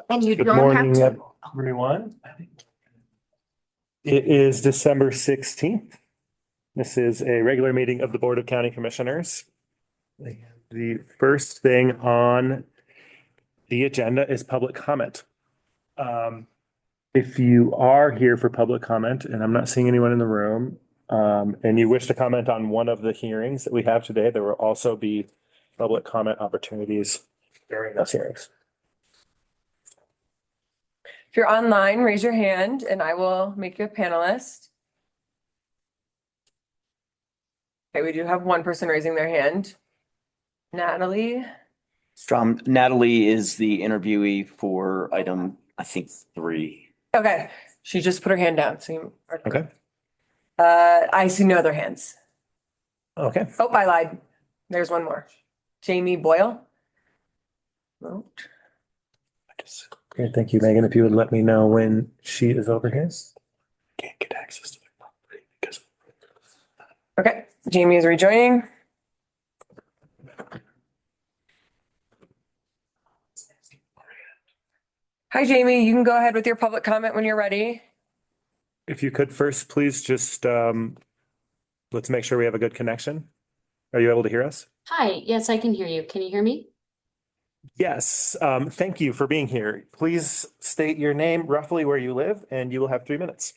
And you Good don't have morning, to. everyone. It is December 16th. This is a regular meeting of the Board of County Commissioners. The first thing on the agenda is public comment. If you are here for public comment, and I'm not seeing anyone in the room, and you wish to comment on one of the hearings that we have today, there will also be public comment opportunities during those hearings. If you're online, raise your hand and I will make you a panelist. Okay, we do have one person raising their hand. Natalie. Natalie is the interviewee for item, I think, 3. Okay, she just put her hand down. So you are. Okay. I see no other hands. Okay. Oh, I lied. There's one more. Jamie Boyle. Oh. Great, thank you, Megan. If you would let me know when she is over here. Can't get access to the property because. Okay, Jamie is rejoining. Hi, Jamie. You can go ahead with your public comment when you're ready. If you could first, please just, let's make sure we have a good connection. Are you able to hear us? Hi, yes, I can hear you. Can you hear me? Yes, thank you for being here. Please state your name, roughly where you live, and you will have 3 minutes.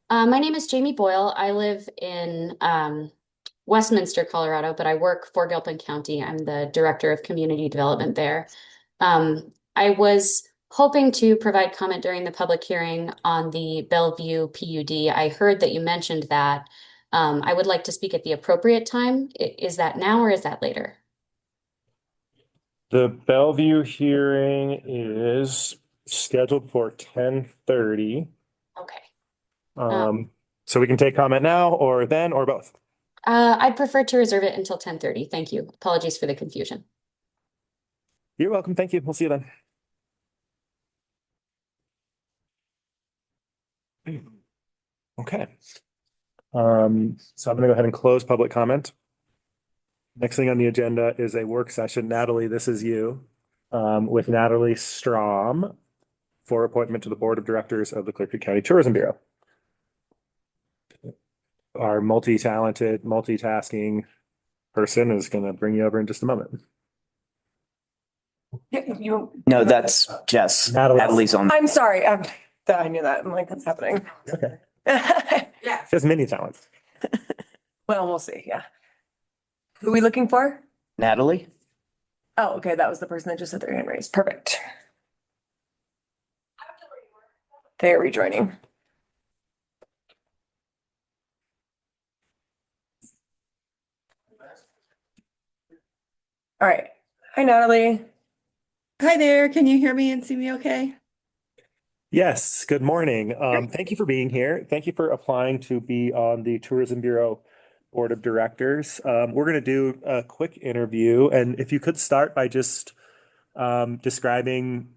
My name is Jamie Boyle. I live in Westminster, Colorado, but I work for Gilpin County. I'm the Director of Community Development there. I was hoping to provide comment during the public hearing on the Bellevue PUD. I heard that you mentioned that. I would like to speak at the appropriate time. Is that now or is that later? The Bellevue hearing is scheduled for 10:30. Okay. So we can take comment now or then or both. I'd prefer to reserve it until 10:30. Thank you. Apologies for the confusion. You're welcome. Thank you. We'll see you then. Okay. So I'm gonna go ahead and close public comment. Next thing on the agenda is a work session. Natalie, this is you, with Natalie Strom for appointment to the Board of Directors of the Clear Creek County Tourism Bureau. Our multi-talented, multitasking person is gonna bring you over in just a moment. No, that's Jess. Natalie's on. I'm sorry. I knew that. I'm like, what's happening? Okay. Yeah. Just mini talents. Well, we'll see. Yeah. Who are we looking for? Natalie? Oh, okay. That was the person that just had their hand raised. Perfect. They're rejoining. All right. Hi, Natalie. Hi there. Can you hear me and see me okay? Yes, good morning. Thank you for being here. Thank you for applying to be on the Tourism Bureau Board of Directors. We're going to do a quick interview, and if you could start by just describing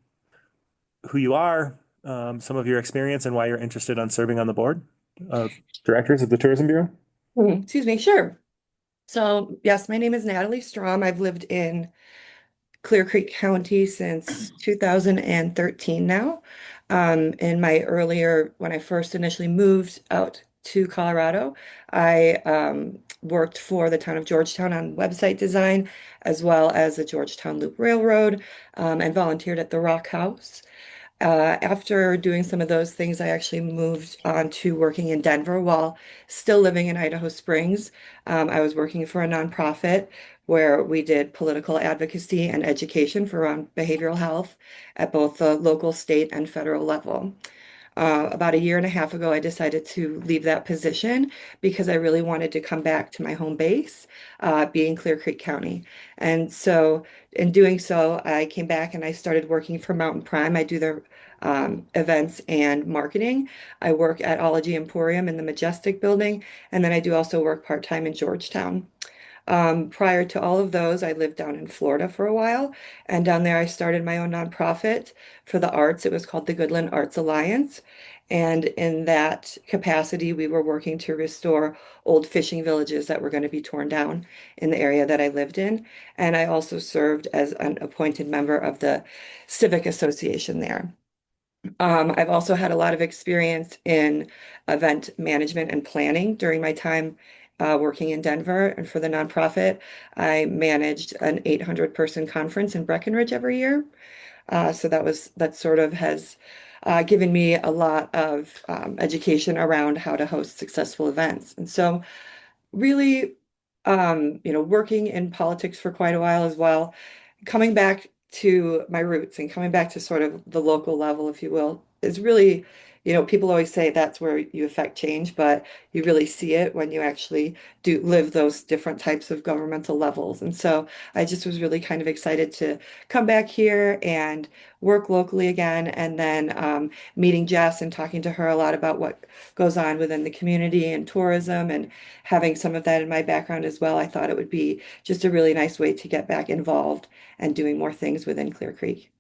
who you are, some of your experience, and why you're interested in serving on the board of directors of the Tourism Bureau. Excuse me. Sure. So, yes, my name is Natalie Strom. I've lived in Clear Creek County since 2013 now. In my when I first initially moved out to Colorado, I worked for the town of Georgetown on website design, as well as the Georgetown Loop Railroad, and volunteered at the Rock House. After doing some of those things, I actually moved on to working in Denver while still living in Idaho Springs. I was working for a nonprofit where we did political advocacy and education for behavioral health at both the local, state, and federal level. About a year and a half ago, I decided to leave that position because I really wanted to come back to my home base, being Clear Creek County. And so, in doing so, I came back and I started working for Mountain Prime. I do their events and marketing. I work at Ology Emporium in the Majestic building, and then I do also work part-time in Georgetown. Prior to all of those, I lived down in Florida for a while, and down there I started my own nonprofit for the arts. It was called the Goodland Arts Alliance, And in that capacity, we were working to restore old fishing villages that were going to be torn down in the area that I lived in. And I also served as an appointed member of the Civic Association there. I've also had a lot of experience in event management and planning during my time working in Denver. And for the nonprofit, I managed an 800-person conference in Breckenridge every year. So that sort of has given me a lot of education around how to host successful events. And so really, working in politics for quite a while as well, coming back to my roots and coming back to sort of the local level, if you will, is really, people always say that's where you affect change, but you really see it when you actually do live those different types of governmental levels. And so I just was really kind of excited to come back here and work locally again, and then meeting Jess and talking to her a lot about what goes on within the community and tourism, and having some of that in my background as well. I thought it would be just a really nice way to get back involved and doing more things within Clear Creek.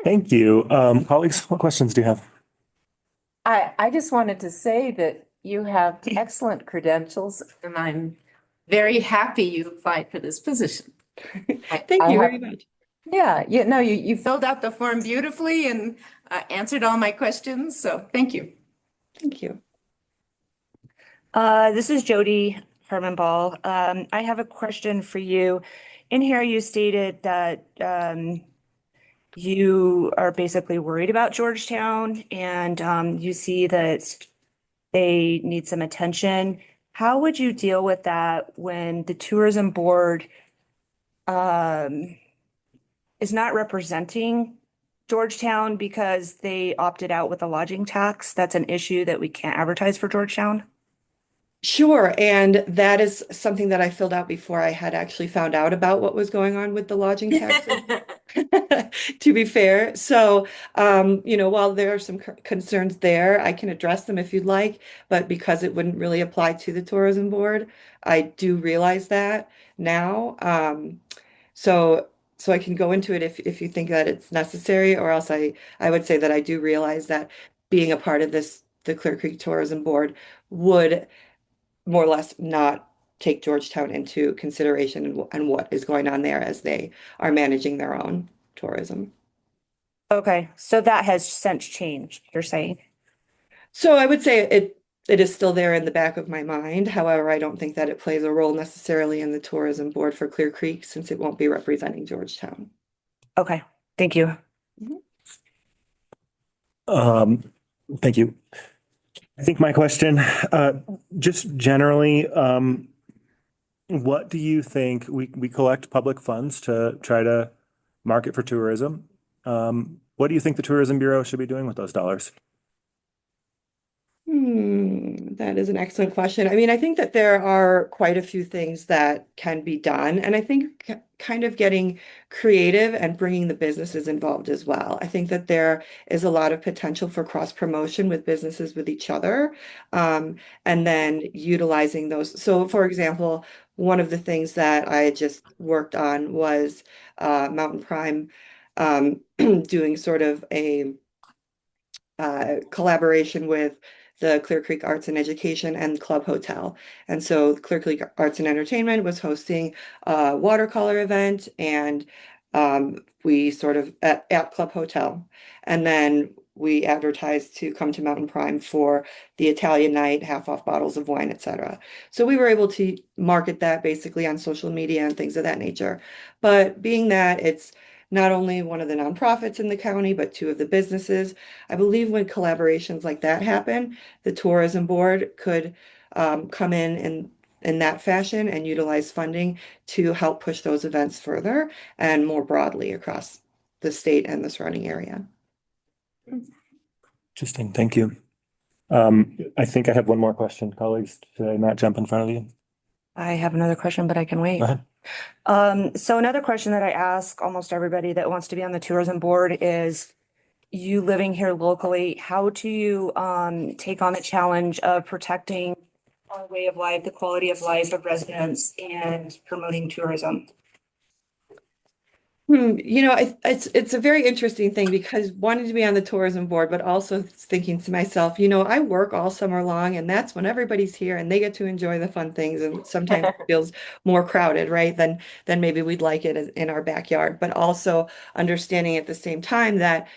Thank you. Colleagues, what questions do you have? I just wanted to say that you have excellent credentials and I'm very happy you applied for this position. Thank I you have- very much. Yeah, you filled out the form beautifully and answered all my questions, so thank you. Thank you. This is Jody Herman Ball. I have a question for you. In here, you stated that you are basically worried about Georgetown and you see that they need some attention. How would you deal with that when the tourism board is not representing Georgetown because they opted out with a lodging tax? That's an issue that we can't advertise for Georgetown. Sure, and that is something that I filled out before I had actually found out about what was going on with the lodging taxes, to be fair. So, while there are some concerns there, I can address them if you'd like, but because it wouldn't really apply to the tourism board, I do realize that now. So so I can go into it if you think that it's necessary, or else I would say that I do realize that being a part of the Clear Creek Tourism Board would more or less not take Georgetown into consideration, and what is going on there as they are managing their own tourism. Okay, so that has since changed, you're saying? So I would say it is still there in the back of my mind. However, I don't think that it plays a role necessarily in the tourism board for Clear Creek, since it won't be representing Georgetown. Okay, thank you. Um, Thank you. I think my question, just generally, what do you think we collect public funds to try to market for tourism? What do you think the Tourism Bureau should be doing with those dollars? That is an excellent question. I mean, I think that there are quite a few things that can be done, and I think kind of getting creative and bringing the businesses involved as well. I think that there is a lot of potential for cross promotion with businesses with each other, and then utilizing those. So, for example, one of the things that I had just worked on was Mountain Prime doing sort of a collaboration with the Clear Creek Arts and Education and Club Hotel. And so Clear Creek Arts and Entertainment was hosting a watercolor event, and we sort of at Club Hotel. And then we advertised to come to Mountain Prime for the Italian night, half off bottles of wine, etc. So we were able to market that basically on social media and things of that nature. But being that it's not only one of the nonprofits in the county, but two of the businesses, I believe when collaborations like that happen, the tourism board could come in that fashion and utilize funding to help push those events further and more broadly across the state and the surrounding area. Interesting. Thank you. I think I have one more question, colleagues. Should I not jump in front of you? I have another question, but I can wait. Go ahead. So another question that I ask almost everybody that wants to be on the tourism board is, you living here locally, how do you take on the challenge of protecting our way of life, the quality of life of residents, and promoting tourism? It's a very interesting thing because wanting to be on the tourism board, but also thinking to myself, I work all summer long, and that's when everybody's here and they get to enjoy the fun things. And sometimes it feels more crowded, right? Than maybe we'd like it in our backyard. But also understanding at the same time that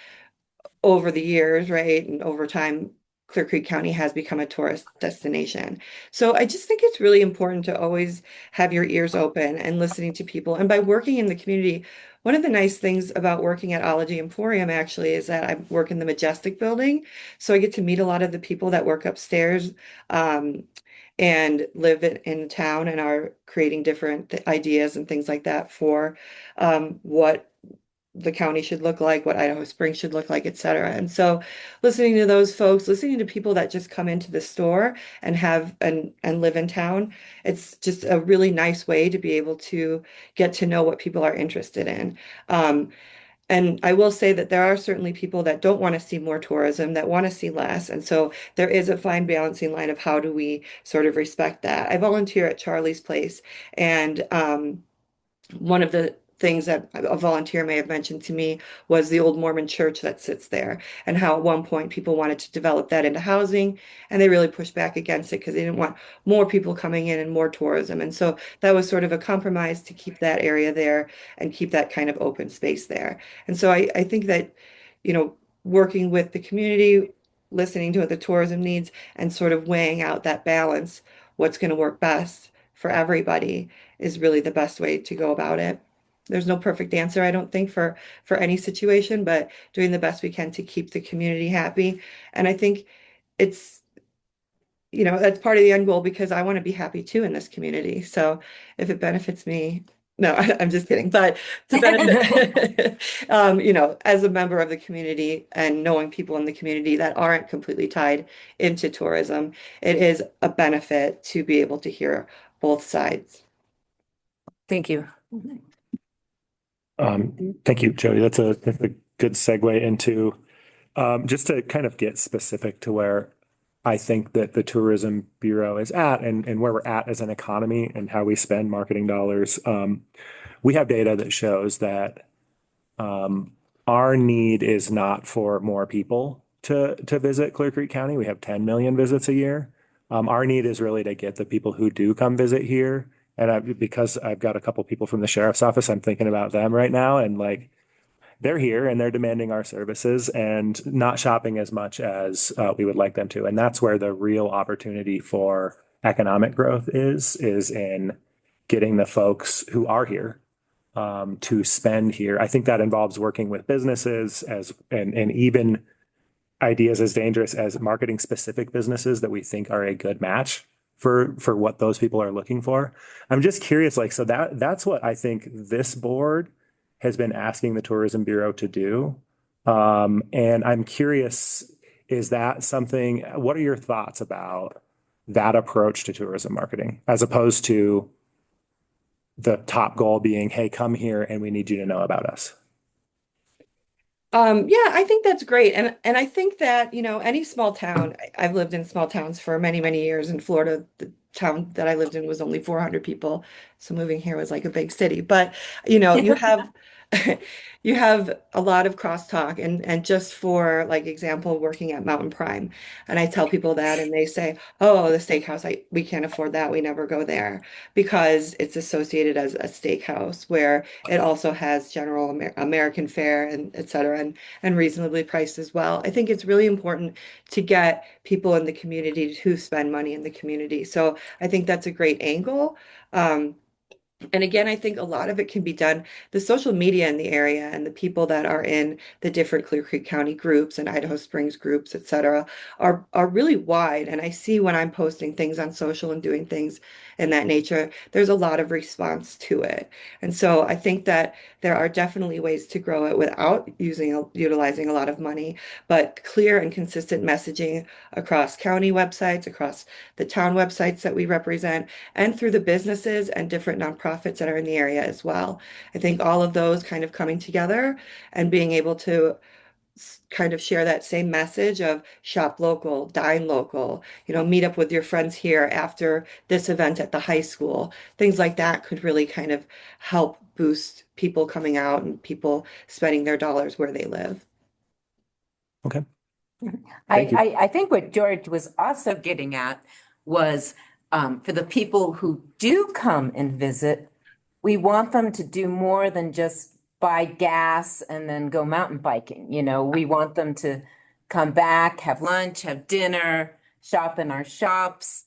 over the years, right, and over time, Clear Creek County has become a tourist destination. So I just think it's really important to always have your ears open and listening to people. And by working in the community, one of the nice things about working at Ology Emporium actually is that I work in the Majestic building. So I get to meet a lot of the people that work upstairs. And live in town and are creating different ideas and things like that for what the county should look like, what Idaho Springs should look like, et cetera. And so listening to those folks, listening to people that just come into the store and have and live in town, it's just a really nice way to be able to get to know what people are interested in. Um, and I will say that there are certainly people that don't want to see more tourism, that want to see less. And so there is a fine balancing line of how do we sort of respect that. I volunteer at Charlie's Place, and one of the things that a volunteer may have mentioned to me was the old Mormon church that sits there, and how at one point people wanted to develop that into housing, and they really pushed back against it because they didn't want more people coming in and more tourism. And so that was sort of a compromise to keep that area there and keep that kind of open space there. And so I think that, working with the community, listening to what the tourism needs, and sort of weighing out that balance, what's going to work best for everybody is really the best way to go about it. There's no perfect answer, I don't think, for any situation, but doing the best we can to keep the community happy. And I think it's, that's part of the end goal because I want to be happy too in this community. So if it benefits me, no, I'm just kidding. But to benefit, as a member of the community and knowing people in the community that aren't completely tied into tourism, it is a benefit to be able to hear both sides. Thank you. Thank you, Jody. That's a good segue into just to kind of get specific to where I think that the Tourism Bureau is at and where we're at as an economy and how we spend marketing dollars. We have data that shows that our need is not for more people to visit Clear Creek County. We have 10 million visits a year. Our need is really to get the people who do come visit here. And because I've got a couple people from the sheriff's office, I'm thinking about them right now. And like, they're here and they're demanding our services and not shopping as much as we would like them to. And that's where the real opportunity for economic growth is in getting the folks who are here to spend here. I think that involves working with businesses and even ideas as dangerous as marketing specific businesses that we think are a good match for what those people are looking for. I'm just curious, like, so that's what I think this board has been asking the Tourism Bureau to do. And I'm curious, is that something, what are your thoughts about that approach to tourism marketing as opposed to the top goal being, hey, come here and we need you to know about us? Yeah, I think that's great. And I think that, any small town, I've lived in small towns for many, many years in Florida. The town that I lived in was only 400 people. So moving here was like a big city. But, you have you have a lot of crosstalk and just for like example, working at Mountain Prime. And I tell people that and they say, oh, the steakhouse, we can't afford that. We never go there because it's associated as a steakhouse where it also has general American fare and et cetera, and reasonably priced as well. I think it's really important to get people in the community who spend money in the community. So I think that's a great angle. And again, I think a lot of it can be done. The social media in the area and the people that are in the different Clear Creek County groups and Idaho Springs groups, et cetera, are really wide. And I see when I'm posting things on social and doing things in that nature, there's a lot of response to it. And so I think that there are definitely ways to grow it without utilizing a lot of money, but clear and consistent messaging across county websites, across the town websites that we represent, and through the businesses and different nonprofits that are in the area as well. I think all of those kind of coming together and being able to kind of share that same message of shop local, dine local, meet up with your friends here after this event at the high school. Things like that could really kind of help boost people coming out and people spending their dollars where they live. Okay. I, Thank you. I think what George was also getting at was for the people who do come and visit, we want them to do more than just buy gas and then go mountain biking. We want them to come back, have lunch, have dinner, shop in our shops.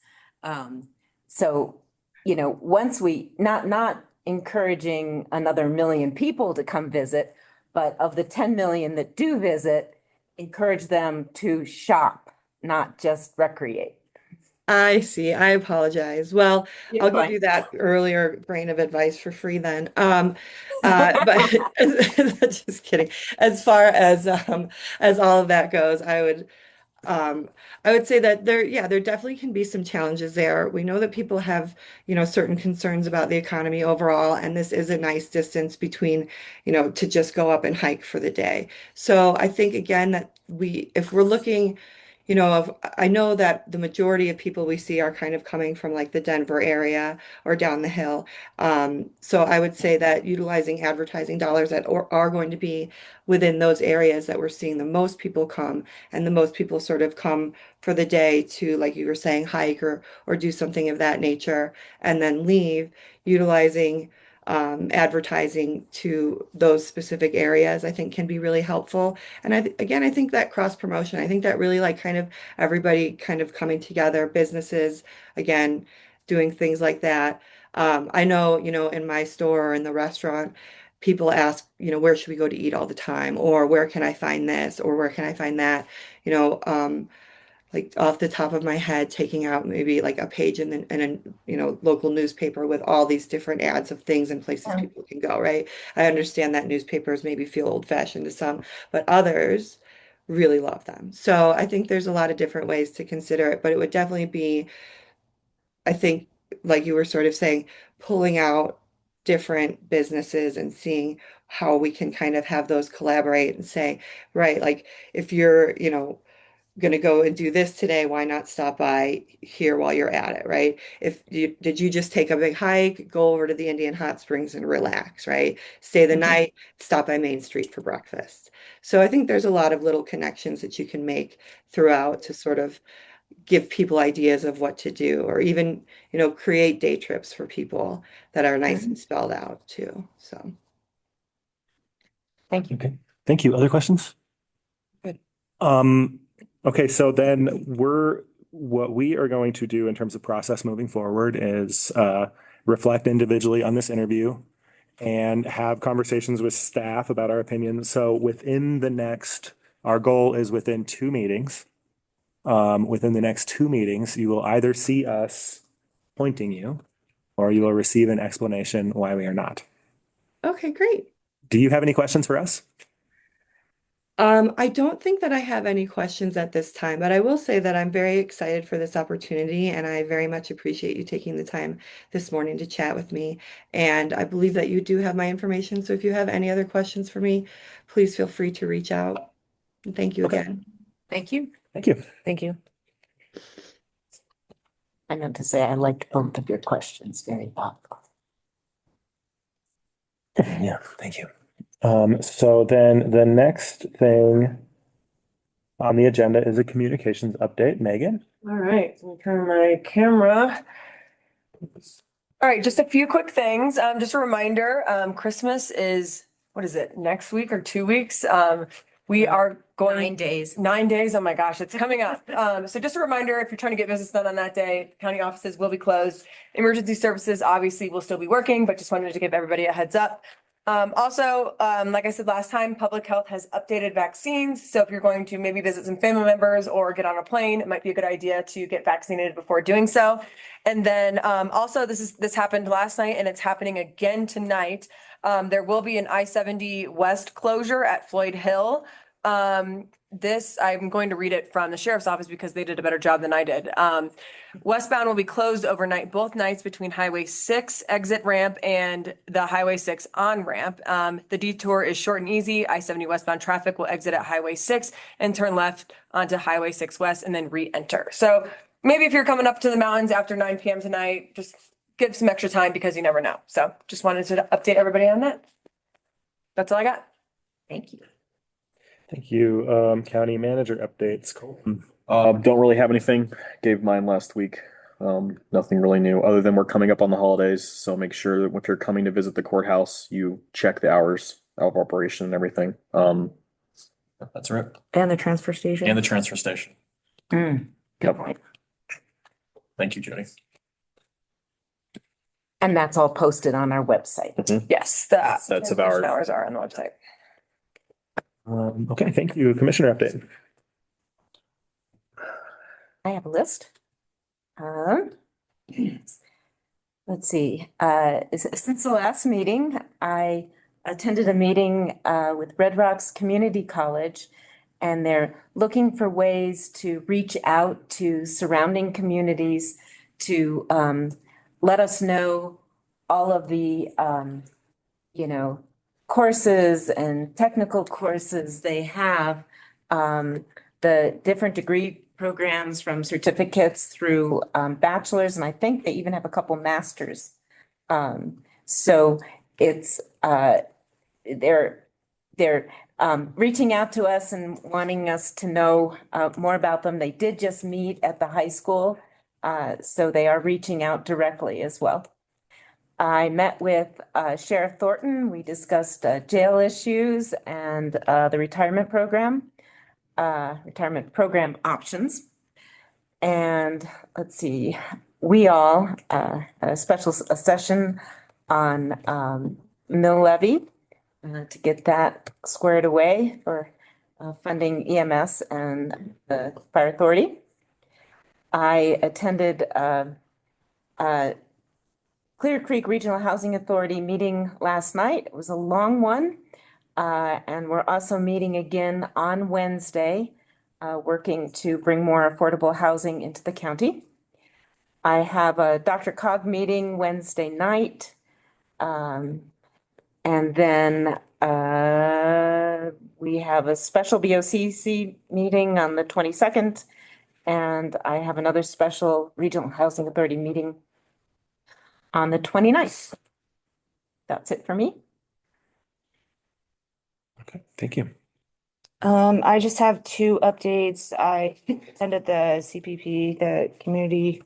So, once we not encouraging another million people to come visit, but of the 10 million that do visit, encourage them to shop, not just recreate. I see. I apologize. Well, You're I'll give fine. you that earlier grain of advice for free then. But just kidding. As far as all of that goes, um, I would say that there definitely can be some challenges there. We know that people have, certain concerns about the economy overall, and this is a nice distance between, to just go up and hike for the day. So I think again that if we're looking, I know that the majority of people we see are kind of coming from like the Denver area or down the hill. So I would say that utilizing advertising dollars that are going to be within those areas that we're seeing the most people come and the most people sort of come for the day to, like you were saying, hike or do something of that nature and then leave, utilizing advertising to those specific areas, I think can be really helpful. And again, I think that cross promotion, I think that really like kind of everybody kind of coming together, businesses, again, doing things like that. I know, in my store or in the restaurant, people ask, where should we go to eat all the time? Or where can I find this? Or where can I find that? You know, um, like off the top of my head, taking out maybe like a page in a local newspaper with all these different ads of things and places people can go, right? I understand that newspapers maybe feel old-fashioned to some, but others really love them. So I think there's a lot of different ways to consider it, but it would definitely be, I think, like you were sort of saying, pulling out different businesses and seeing how we can kind of have those collaborate and say, right, like if you're, going to go and do this today, why not stop by here while you're at it, right? If you did you just take a big hike, go over to the Indian Hot Springs and relax, right? Stay the night, stop by Main Street for breakfast. So I think there's a lot of little connections that you can make throughout to sort of give people ideas of what to do, or even, create day trips for people that are nice and spelled out too. So, Thank you. Okay. Thank you. Other questions? Good. Okay, so then what we are going to do in terms of process moving forward is reflect individually on this interview and have conversations with staff about our opinions. So our goal is within 2 meetings. Within the next 2 meetings, you will either see us pointing you or you will receive an explanation why we are not. Okay, great. Do you have any questions for us? I don't think that I have any questions at this time, but I will say that I'm very excited for this opportunity and I very much appreciate you taking the time this morning to chat with me. And I believe that you do have my information. So if you have any other questions for me, please feel free to reach out. And thank you Okay. again. Thank you. Thank you. Thank you. I meant to say I liked both of your questions, very thoughtful. Yeah, thank you. So then the next thing on the agenda is a communications update. Megan? All right, let me turn my camera. All right, just a few quick things. Just a reminder, Christmas is, what is it, next week or 2 weeks? We are going 9 days. 9 days. Oh my gosh, it's coming up. So just a reminder, if you're trying to get business done on that day, county offices will be closed. Emergency services obviously will still be working, but just wanted to give everybody a heads up. Also, like I said last time, public health has updated vaccines. So if you're going to maybe visit some family members or get on a plane, it might be a good idea to get vaccinated before doing so. And then also this happened last night and it's happening again tonight. There will be an I-70 West closure at Floyd Hill. this, I'm going to read it from the sheriff's office because they did a better job than I did. Westbound will be closed overnight, both nights between Highway 6 exit ramp and the Highway 6 on ramp. The detour is short and easy. I-70 westbound traffic will exit at Highway 6 and turn left onto Highway 6 West and then re-enter. So maybe if you're coming up to the mountains after 9 p.m. tonight, just give some extra time because you never know. So just wanted to update everybody on that. That's all I got. Thank you. Thank you. County manager updates. Colton. Don't really have anything. Gave mine last week. Nothing really new other than we're coming up on the holidays. So make sure that if you're coming to visit the courthouse, you check the hours of operation and everything. That's right. And the transfer station. And the transfer station. Good Yep. point. Thank you, Jody. And that's all posted on our website. Yes, the Sets of hours. hours are on the website. Okay, thank you. Commissioner update. I have a list. Let's see, since the last meeting, I attended a meeting with Red Rocks Community College, and they're looking for ways to reach out to surrounding communities to let us know all of the, courses and technical courses they have, the different degree programs from certificates through bachelor's, and I think they even have a couple masters. So it's they're reaching out to us and wanting us to know more about them. They did just meet at the high school, so they are reaching out directly as well. I met with Sheriff Thornton. We discussed jail issues and the retirement program options. And let's see, we all had a special session on mill levy to get that squared away for funding EMS and the fire authority. I attended Clear Creek Regional Housing Authority meeting last night. It was a long one. And we're also meeting again on Wednesday, working to bring more affordable housing into the county. I have a Dr. Cog meeting Wednesday night. And then we have a special BOCC meeting on the 22nd. And I have another special Regional Housing Authority meeting on the 29th. That's it for me. Okay, thank you. I just have two updates. I attended the CPP, the community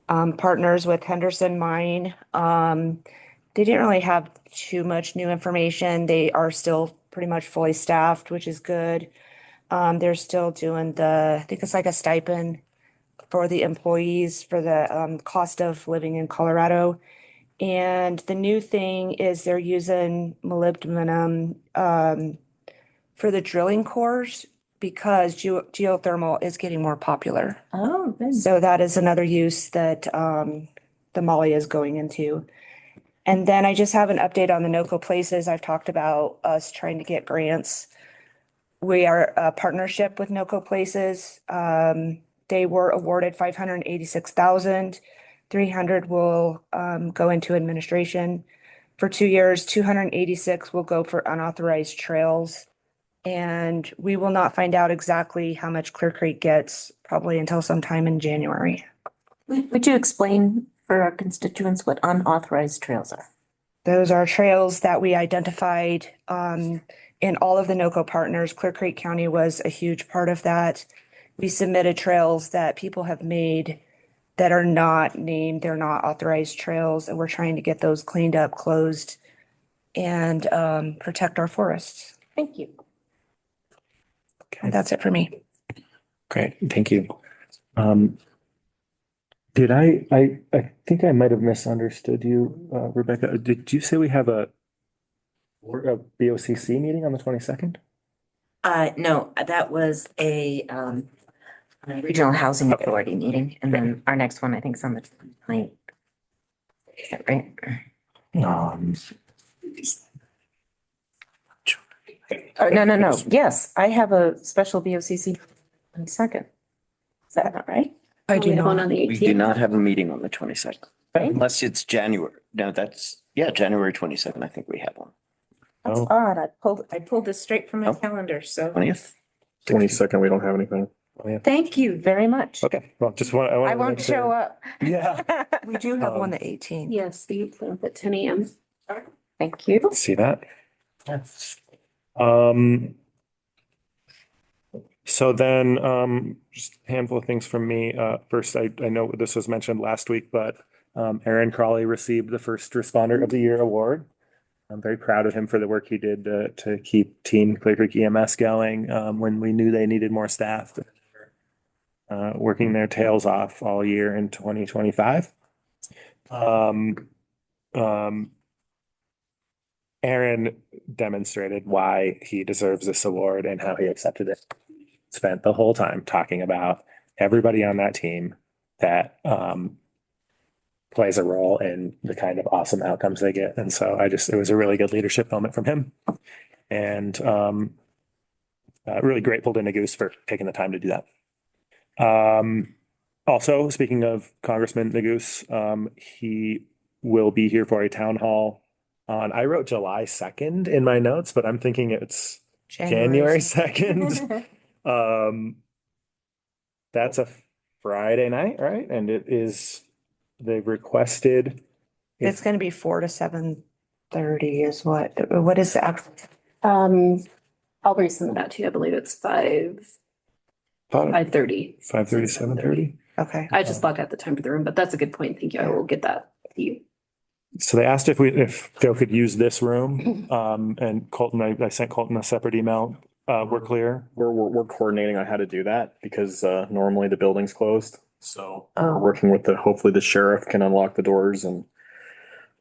partners with Henderson Mine. They didn't really have too much new information. They are still pretty much fully staffed, which is good. They're still doing I think it's like a stipend for the employees for the cost of living in Colorado. And the new thing is they're using molybdenum for the drilling cores because geothermal is getting more popular. Oh, good. So that is another use that the Molly is going into. And then I just have an update on the NOCO places. I've talked about us trying to get grants. We are a partnership with NOCO places. They were awarded 586,000. 300 will go into administration for 2 years. 286 will go for unauthorized trails. And we will not find out exactly how much Clear Creek gets probably until sometime in January. Would you explain for our constituents what unauthorized trails are? Those are trails that we identified in all of the NOCO partners. Clear Creek County was a huge part of that. We submitted trails that people have made that are not named, they're not authorized trails, and we're trying to get those cleaned up, closed, and protect our forests. Thank you. And that's it for me. Great, thank you. Did I think I might have misunderstood you, Rebecca. Did you say we have a BOCC meeting on the 22nd? No, that was a Regional Housing Authority meeting, and then our next one, I think, is on the 29th. Is that right? No. Yes, I have a special BOCC 22nd. Is that not right? I do We have one not. on the We do 18th. not have a meeting on the 22nd, Right? unless it's January. No, January 22nd. I think we have one. That's Oh. odd. I pulled this straight from my Oh. calendar, so 20th. 22nd, we don't have anything. thank you very much. Okay, well, I won't show up. Yeah. We do have one Um, the 18th. Yes, the 18th at 10 a.m. Thank you. See that? Um, so then, just a handful of things from me. First, I know this was mentioned last week, but Aaron Crawley received the First Responder of the Year award. I'm very proud of him for the work he did to keep Team Clear Creek EMS going when we knew they needed more staff, working their tails off all year in 2025. Aaron demonstrated why he deserves this award and how he accepted it. Spent the whole time talking about everybody on that team that plays a role in the kind of awesome outcomes they get. And so it was a really good leadership moment from him. And really grateful to Nagoose for taking the time to do that. Also, speaking of Congressman Nagoose, he will be here for a town hall on, I wrote July 2nd in my notes, but I'm thinking it's January 2nd. That's a Friday night, right? And they've requested. It's going to be 4 to 7:30 is what is the actual? I'll resend that to you. I believe it's 5:30. 5:30, 7:30. Okay. I just blocked out the time for the room, but that's a good point. Thank you. I will get that to you. So they asked if Joe could use this room, and Colton, I sent Colton a separate email. We're clear. We're coordinating on how to do that because normally the building's closed. So we're Oh. working with hopefully the sheriff can unlock the doors and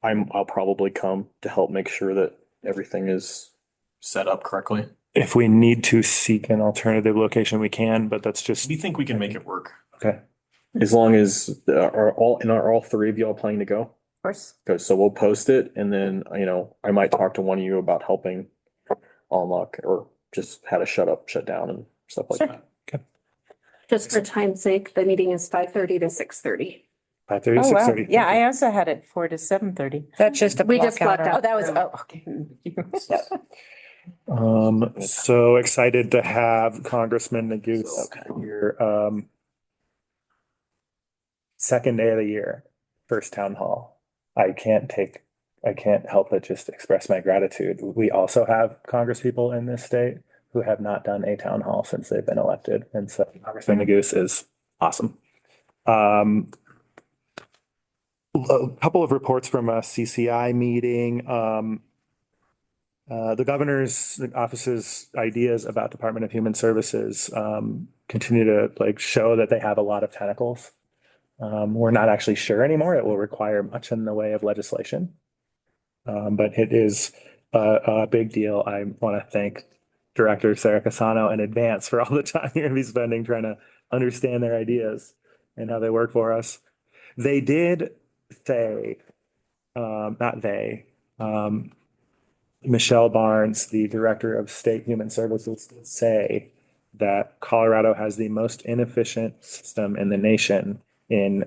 I'll probably come to help make sure that everything is Set up correctly. If we need to seek an alternative location, we can, but that's just We think we can make it work. okay. as long as are all three of y'all planning to go? Of course. Okay, so we'll post it and then, I might talk to one of you about helping unlock or just how to shut down and stuff like that. Just for time's sake, the meeting is 5:30 to 6:30. 5:30, Oh, wow. 6:30. Yeah, I also had it 4 to 7:30. That's just a We just block blocked Oh, out. that was, okay. So excited to have Congressman Nagoose here. Second day of the year, first town hall. I can't help but just express my gratitude. We also have congresspeople in this state who have not done a town hall since they've been elected. And so Congressman Nagoose is awesome. A couple of reports from a CCI meeting. The governor's office's ideas about Department of Human Services continue to show that they have a lot of tentacles. We're not actually sure anymore. It will require much in the way of legislation, but it is a big deal. I want to thank Director Sarah Casano in advance for all the time you're going to be spending trying to understand their ideas and how they work for us. They did say, not they, Michelle Barnes, the Director of State Human Services, did say that Colorado has the most inefficient system in the nation in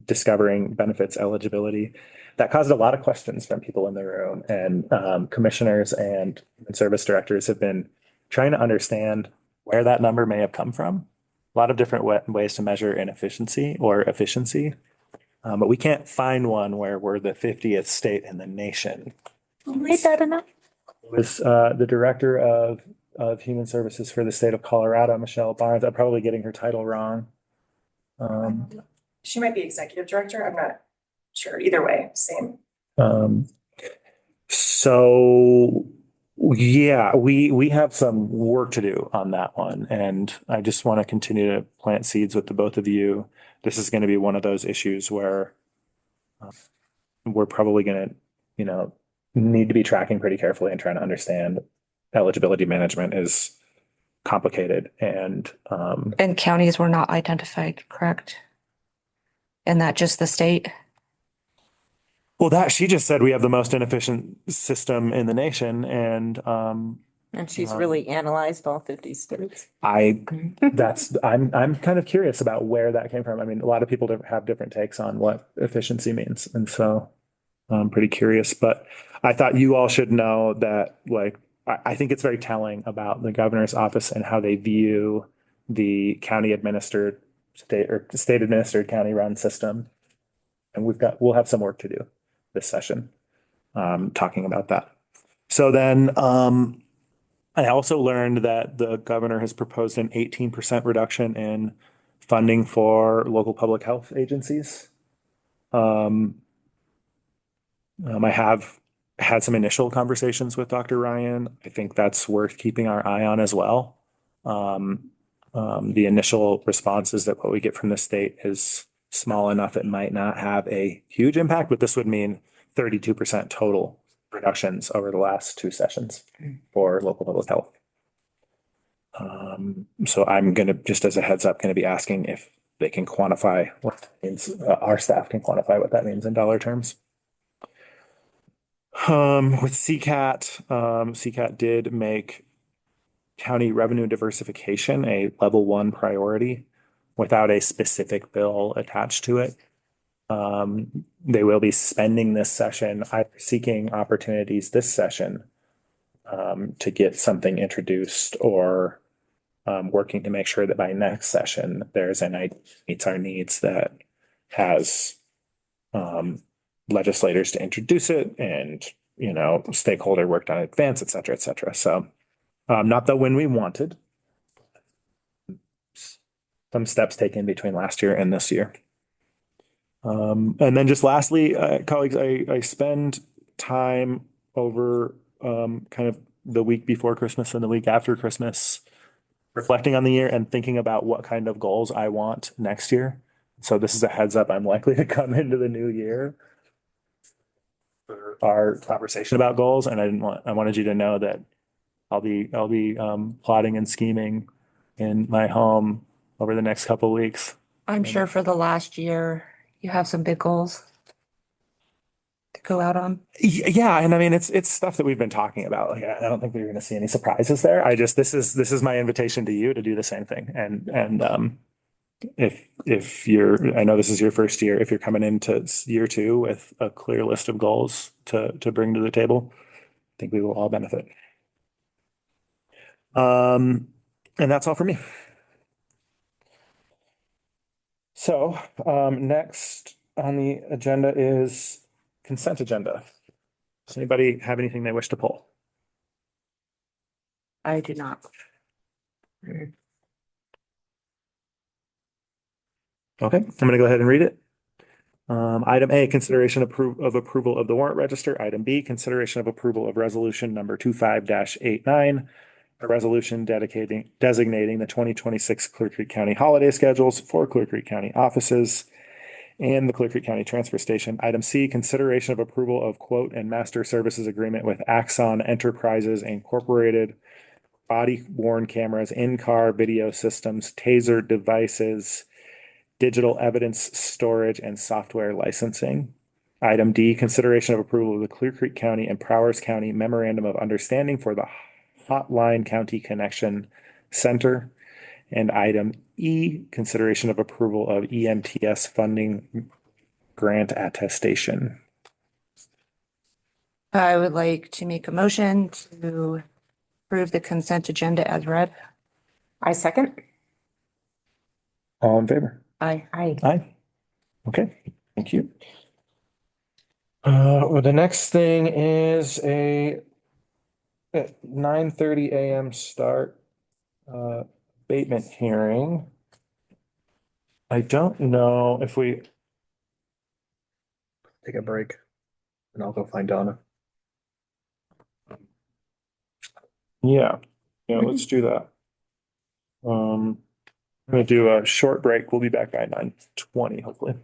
discovering benefits eligibility. That caused a lot of questions from people in the room, and commissioners and human service directors have been trying to understand where that number may have come from. A lot of different ways to measure inefficiency or efficiency, but we can't find one where we're the 50th state in the nation. Read that enough. It was the Director of Human Services for the state of Colorado, Michelle Barnes. I'm probably getting her title wrong. She might be executive director. I'm not sure. Either way, same. So yeah, we have some work to do on that one, and I just want to continue to plant seeds with the both of you. This is going to be one of those issues where we're probably going to, need to be tracking pretty carefully and trying to understand. Eligibility management is complicated, and counties were not identified, correct? And that just the state? well, that she just said we have the most inefficient system in the nation, and And she's really analyzed all 50 states. I'm kind of curious about where that came from. I mean, a lot of people have different takes on what efficiency means, and so I'm pretty curious. But I thought you all should know that, like, I think it's very telling about the governor's office and how they view the county administered state administered county run system. And we'll have some work to do this session, talking about that. So then, I also learned that the governor has proposed an 18% reduction in funding for local public health agencies. Um, I have had some initial conversations with Dr. Ryan. I think that's worth keeping our eye on as well. The initial response is that what we get from the state is small enough it might not have a huge impact, but this would mean 32% total reductions over the last two sessions for local public health. So I'm going to, just as a heads up, going to be asking if they can quantify what that means. Our staff can quantify what that means in dollar terms. With CCAT, CCAT did make county revenue diversification a level 1 priority without a specific bill attached to it. They will be spending this session, seeking opportunities this session, to get something introduced or working to make sure that by next session there's an idea that meets our needs that has legislators to introduce it and stakeholder worked on advance, et cetera, et cetera. So not the win we wanted. Some steps taken between last year and this year. And then just lastly, colleagues, I spend time over kind of the week before Christmas and the week after Christmas reflecting on the year and thinking about what kind of goals I want next year. So this is a heads up. I'm likely to come into the new year for our conversation about goals. And I wanted you to know that I'll be plotting and scheming in my home over the next couple of weeks. I'm sure for the last year, you have some big goals to go out on. Yeah, and I mean it's stuff that we've been talking about. Like, I don't think we're going to see any surprises there. This is my invitation to you to do the same thing. And if you're, I know this is your first year. If you're coming into year 2 with a clear list of goals to bring to the table, I think we will all benefit. And that's all for me. So next on the agenda is consent agenda. Does anybody have anything they wish to pull? I do not. Okay, I'm going to go ahead and read it. Item A, consideration of approval of the warrant register. Item B, consideration of approval of resolution number 25-89, a resolution designating the 2026 Clear Creek County holiday schedules for Clear Creek County offices and the Clear Creek County Transfer Station. Item C, consideration of approval of quote and master services agreement with Axon Enterprises Incorporated, body worn cameras, in-car video systems, taser devices, digital evidence storage, and software licensing. Item D, consideration of approval of the Clear Creek County and Prowers County Memorandum of Understanding for the Hotline County Connection Center. And item E, consideration of approval of EMTS funding grant attestation. I would like to make a motion to approve the consent agenda as read. I second. All in favor? Aye. Aye. Okay, thank you. Well, the next thing is a at 9:30 a.m. start abatement hearing. I don't know if we Take a break and I'll go find Donna. yeah, let's do that. I'm gonna do a short break. We'll be back by 9:20, hopefully.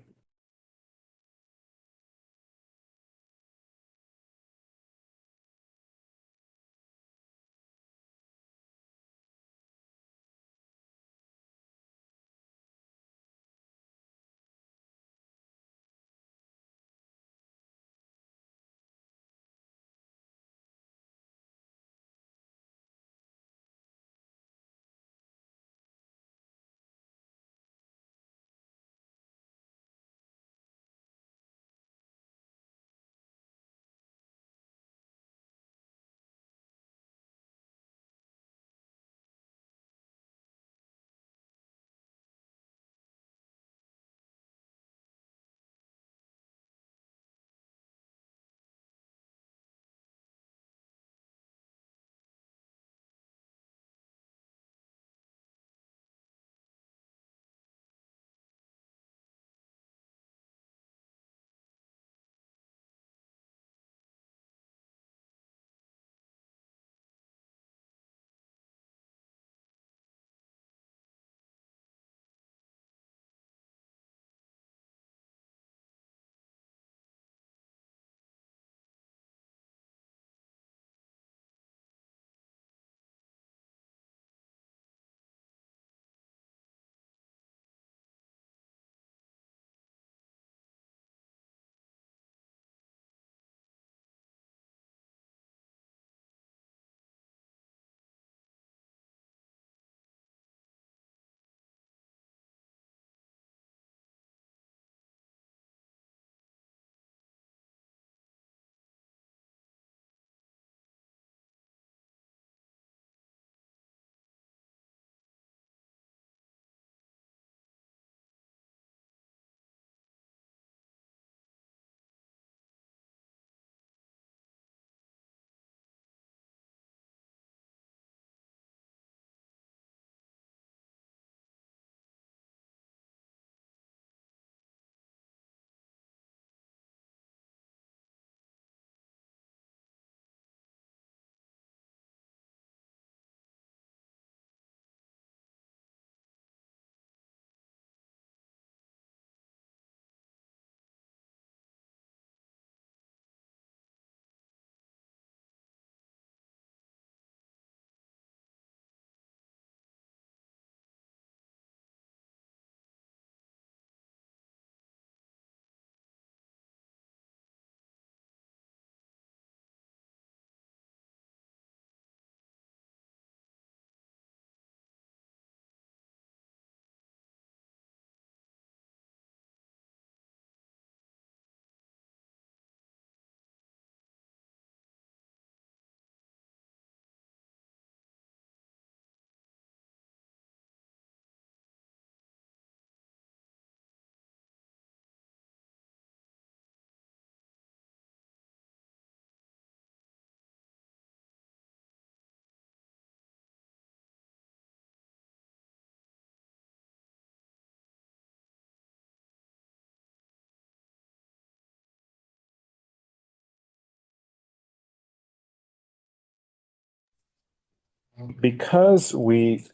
Because we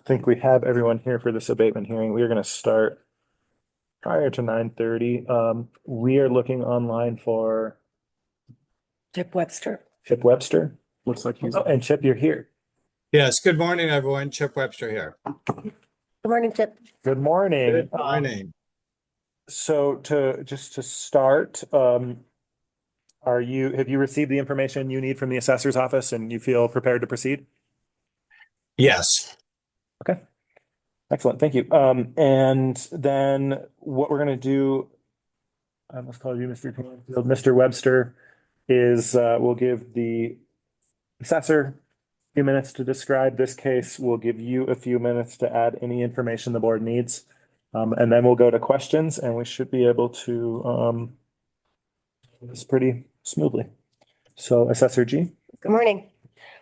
think we have everyone here for this abatement hearing, we are going to start prior to 9:30. We are looking online for Chip Webster. Chip Webster. Looks like he's, and Chip, you're here. Yes, good morning, everyone. Chip Webster here. Good morning, Chip. Good morning. Good morning. So to start, have you received the information you need from the assessor's office and you feel prepared to proceed? Yes. Okay. Excellent. Thank you. And then what we're going to do, I must call you Mr. Canfield. Mr. Webster is, we'll give the assessor a few minutes to describe this case. We'll give you a few minutes to add any information the board needs. And then we'll go to questions and we should be able to, do this pretty smoothly. So Assessor G. Good morning.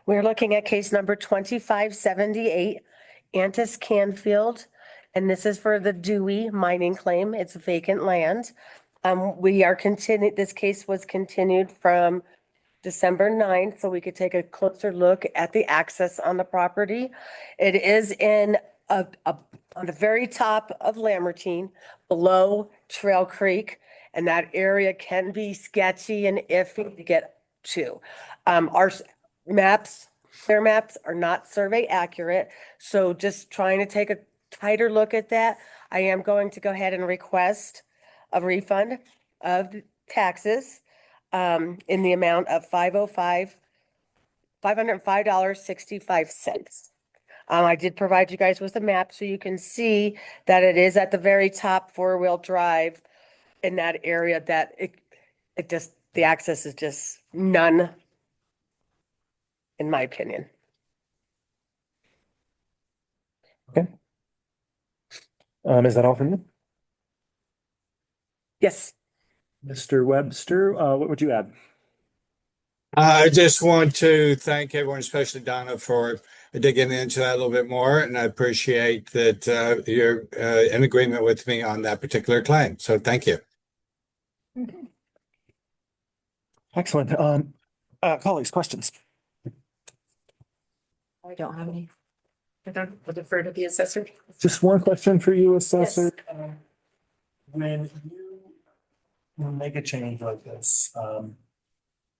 We're looking at case number 2578, Antis Canfield, and this is for the Dewey mining claim. It's vacant land. This case was continued from December 9th, so we could take a closer look at the access on the property. It is on the very top of Lamartine, below Trail Creek, and that area can be sketchy and iffy to get to. Our their maps are not survey accurate, so just trying to take a tighter look at that. I am going to go ahead and request a refund of taxes in the amount of $505.65. I did provide you guys with a map so you can see that it is at the very top four-wheel drive in that area that the access is just none, in my opinion. Okay. Is that all from you? Yes. Mr. Webster, what would you add? I just want to thank everyone, especially Donna, for digging into that a little bit more. And I appreciate that you're in agreement with me on that particular claim. So thank you. Excellent. Colleagues, questions? I don't have any. I'll defer to the assessor. Just one question for you, Assessor. When you make a change like this,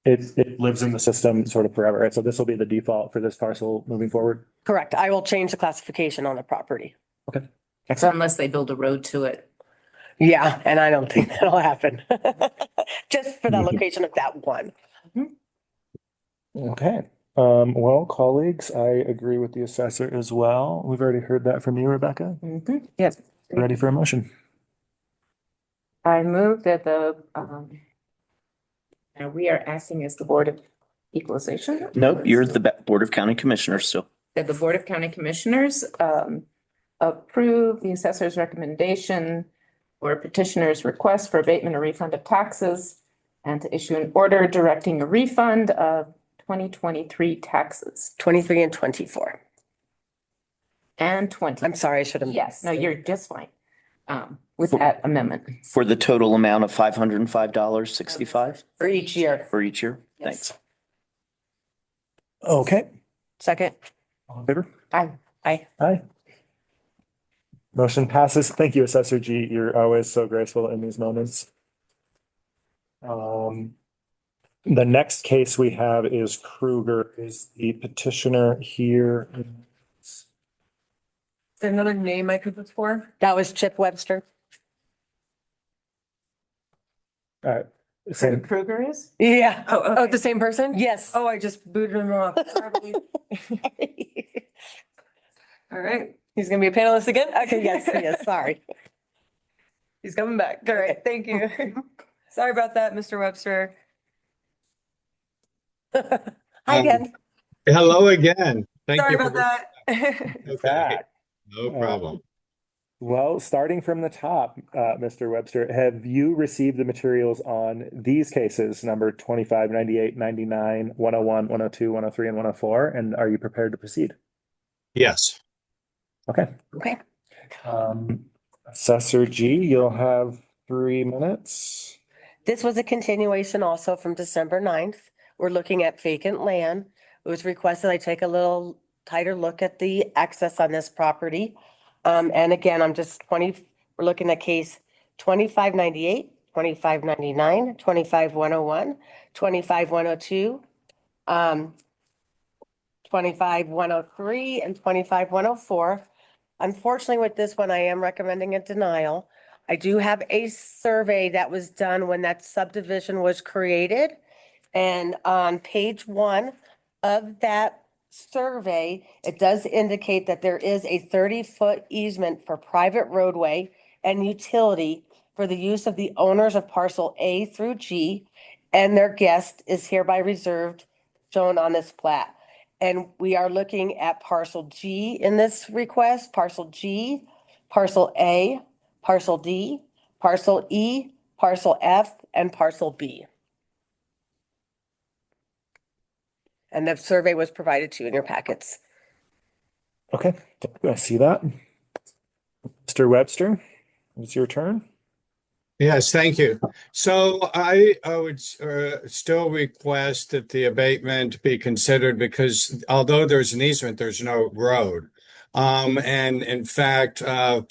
it lives in the system sort of forever, right? So this will be the default for this parcel moving forward? Correct. I will change the classification on the property. Okay. So Excellent. unless they build a road to it. Yeah, and I don't think that'll happen. Just for the location of that one. Okay. Well, colleagues, I agree with the assessor as well. We've already heard that from you, Rebecca. Yes. Ready for a motion? I move that and we are acting as the Board of Equalization. Nope, you're the Board of County Commissioners still. That the Board of County Commissioners approve the assessor's recommendation for petitioner's request for abatement or refund of taxes and to issue an order directing a refund of 2023 taxes 23 and 24. and 20. I'm sorry, I should have. Yes, no, you're just fine. With that amendment. For the total amount of $505.65 For each year. for each year? Yes. Thanks. Okay. Second. All in favor? Aye. Aye. Motion passes. Thank you, Assessor G. You're always so graceful in these moments. The next case we have is Kruger. Is the petitioner here? Is there another name I could look for? That was Chip Webster. Same. Kruger is? Yeah. Oh, the same person? Yes. Oh, I just booted him off. Sorry. All right. He's gonna be a panelist again? Okay, yes, sorry. He's coming back. All right, thank you. Sorry about that, Mr. Webster. Hi again. Hello again. Thank Sorry you about that. Okay. No problem. Well, starting from the top, Mr. Webster, have you received the materials on these cases, number 25, 98, 99, 101, 102, 103, and 104? And are you prepared to proceed? Yes. Okay. Okay. Assessor G, you'll have 3 minutes. This was a continuation also from December 9th. We're looking at vacant land. It was requested I take a little tighter look at the access on this property. And again, we're looking at case 2598, 2599, 25101, 25102, 25103, and 25104. Unfortunately, with this one, I am recommending a denial. I do have a survey that was done when that subdivision was created. And on page 1 of that survey, it does indicate that there is a 30-foot easement for private roadway and utility for the use of the owners of parcel A through G, and their guest is hereby reserved, shown on this plat. And we are looking at parcel G in this request, parcel G, parcel A, parcel D, parcel E, parcel F, and parcel B. And the survey was provided to you in your packets. Okay, I see that. Mr. Webster, it's your turn. Yes, thank you. So I would still request that the abatement be considered because although there's an easement, there's no road. And in fact, at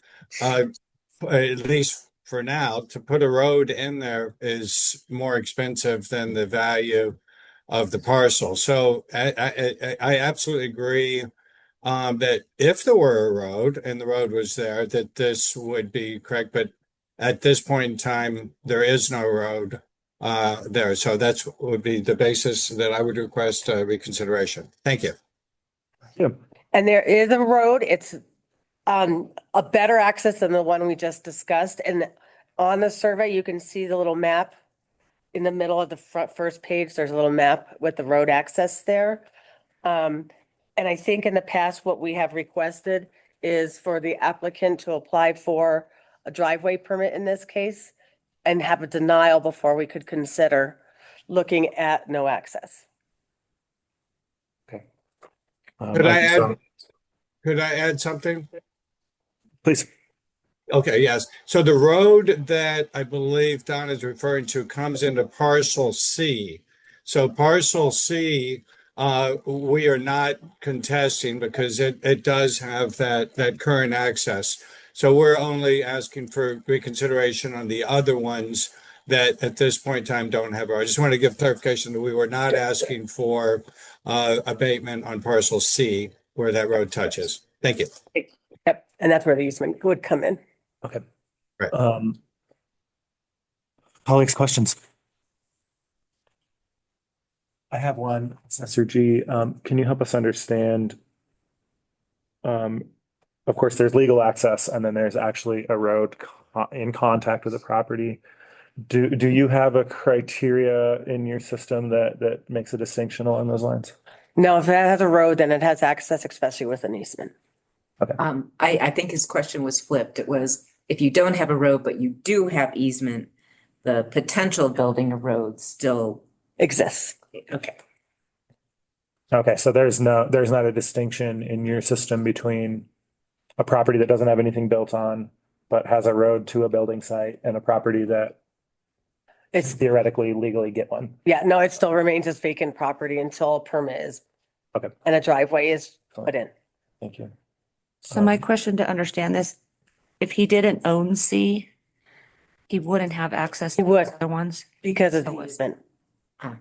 least for now, to put a road in there is more expensive than the value of the parcel. So I absolutely agree that if there were a road and the road was there, that this would be correct. But at this point in time, there is no road there. So that's would be the basis that I would request reconsideration. Thank you. Yeah. And there is a road. It's a better access than the one we just discussed. And on the survey, you can see the little map in the middle of the first page. There's a little map with the road access there. And I think in the past, what we have requested is for the applicant to apply for a driveway permit in this case and have a denial before we could consider looking at no access. Okay. Could I add something? Please. Okay, yes. So the road that I believe Don is referring to comes into parcel C. So parcel C, we are not contesting because it does have that current access. So we're only asking for reconsideration on the other ones that at this point in time don't have. I just want to give clarification that we were not asking for abatement on parcel C where that road touches. Thank you. Yep, and that's where the easement would come in. Okay. Right. Colleagues, questions? I have one, Assessor G. Can you help us understand? Of course, there's legal access, and then there's actually a road in contact with the property. Do you have a criteria in your system that makes a distinction along those lines? No, if it has a road, then it has access, especially with an easement. Okay. I think his question was flipped. It was, if you don't have a road, but you do have easement, the potential of building a road still Exists. okay. Okay, so there's not a distinction in your system between a property that doesn't have anything built on, but has a road to a building site and a property that It's theoretically legally get one. Yeah, no, it still remains as vacant property until a permit is. Okay. And a driveway is put in. Thank you. So my question to understand this, if he didn't own C, he wouldn't have access He to would. the other ones? Because of So the what? easement. Ah.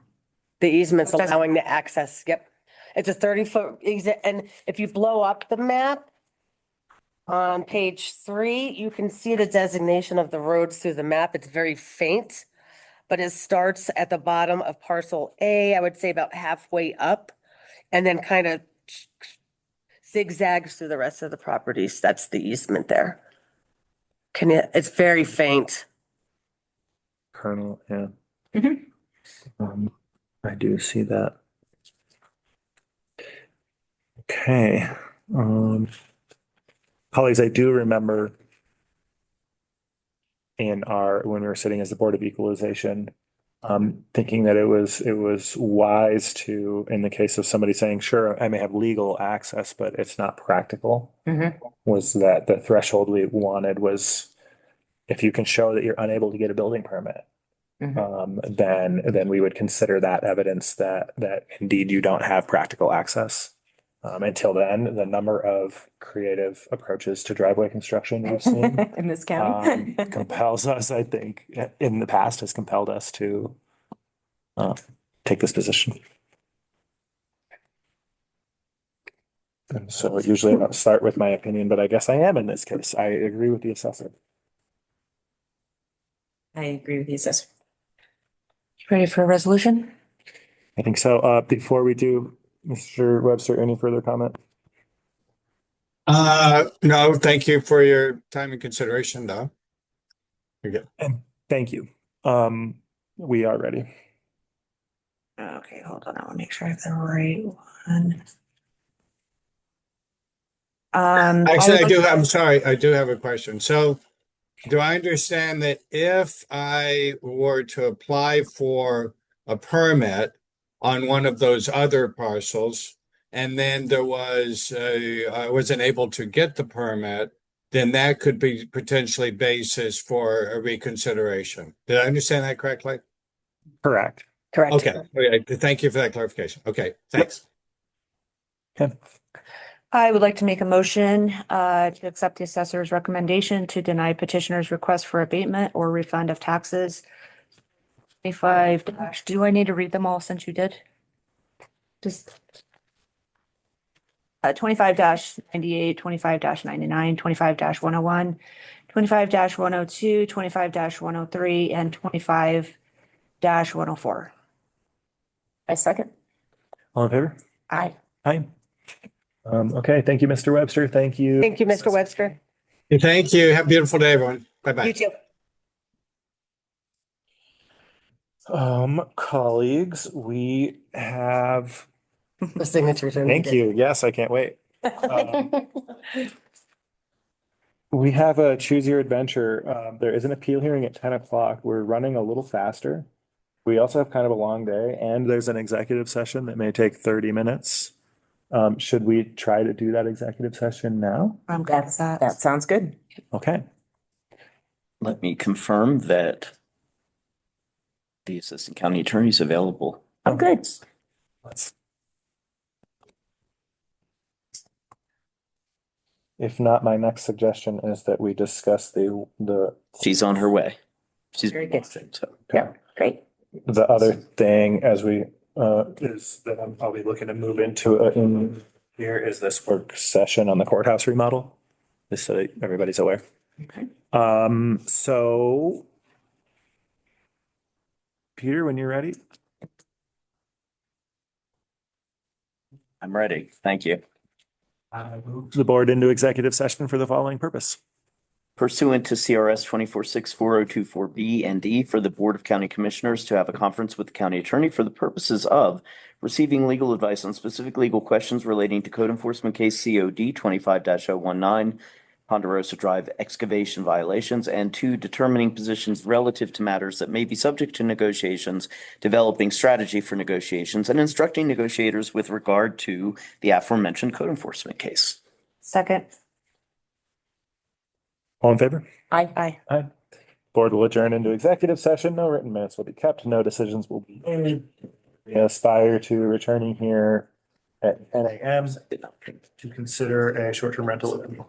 The easement's Doesn't- allowing the access, yep. It's a 30-foot exit, and if you blow up the map on page 3, you can see the designation of the roads through the map. It's very faint, but it starts at the bottom of parcel A, I would say about halfway up, and then kind of zigzags through the rest of the properties. That's the easement there. It's very faint. Colonel, yeah. Mhm. I do see that. Okay. Colleagues, I do remember when we were sitting as the Board of Equalization, thinking that it was wise to, in the case of somebody saying, sure, I may have legal access, but it's not practical, was that the threshold we wanted was if you can show that you're unable to get a building permit, then we would consider that evidence that indeed you don't have practical access. Until then, the number of creative approaches to driveway construction we've seen In this county. compels us, I think, in the past has compelled us to take this position. And so usually I don't start with my opinion, but I guess I am in this case. I agree with the assessor. I agree with the assessor. Ready for a resolution? I think so. Before we do, Mr. Webster, any further comment? No, thank you for your time and consideration, though. You're good. And thank you. We are ready. Okay, hold on. I want to make sure I have the right one. Actually, would like- I'm sorry, I do have a question. So do I understand that if I were to apply for a permit on one of those other parcels, and then I wasn't able to get the permit, then that could be potentially basis for a reconsideration. Did I understand that correctly? Correct. Correct. Okay, thank you for that clarification. Okay, thanks. Okay. I would like to make a motion to accept the assessor's recommendation to deny petitioner's request for abatement or refund of taxes. 25 dash, do I need to read them all since you did? Just 25-98, 25-99, 25-101, 25-102, 25-103, and 25-104. I second. All in favor? Aye. Aye. Okay, thank you, Mr. Webster. Thank you. Thank you, Mr. Webster. Thank you. Have a beautiful day, everyone. Bye-bye. You too. Colleagues, we have, The signatures are thank needed. you. Yes, I can't wait. We have a choose your adventure. There is an appeal hearing at 10 o'clock. We're running a little faster. We also have kind of a long day, and there's an executive session that may take 30 minutes. Should we try to do that executive session now? That sounds good. Okay. Let me confirm that the Assistant County Attorney is available. I'm good. Let's. If not, my next suggestion is that we discuss the. She's on her way. She's Very good. so. Yeah, great. The other thing as we, is that I'll be looking to move into, in here is this work session on the courthouse remodel. Just so that everybody's aware. Okay. So. Peter, when you're ready. I'm ready. Thank you. I move the board into executive session for the following purpose. Pursuant to CRS 24640224B and D for the Board of County Commissioners to have a conference with the county attorney for the purposes of receiving legal advice on specific legal questions relating to code enforcement case COD 25-019, Ponderosa Drive excavation violations, and two, determining positions relative to matters that may be subject to negotiations, developing strategy for negotiations, and instructing negotiators with regard to the aforementioned code enforcement case. Second. All in favor? Aye. Aye. Board will adjourn into executive session. No written minutes will be kept. No decisions will be made. We aspire to returning here at 10 a.m. to consider a short-term rental.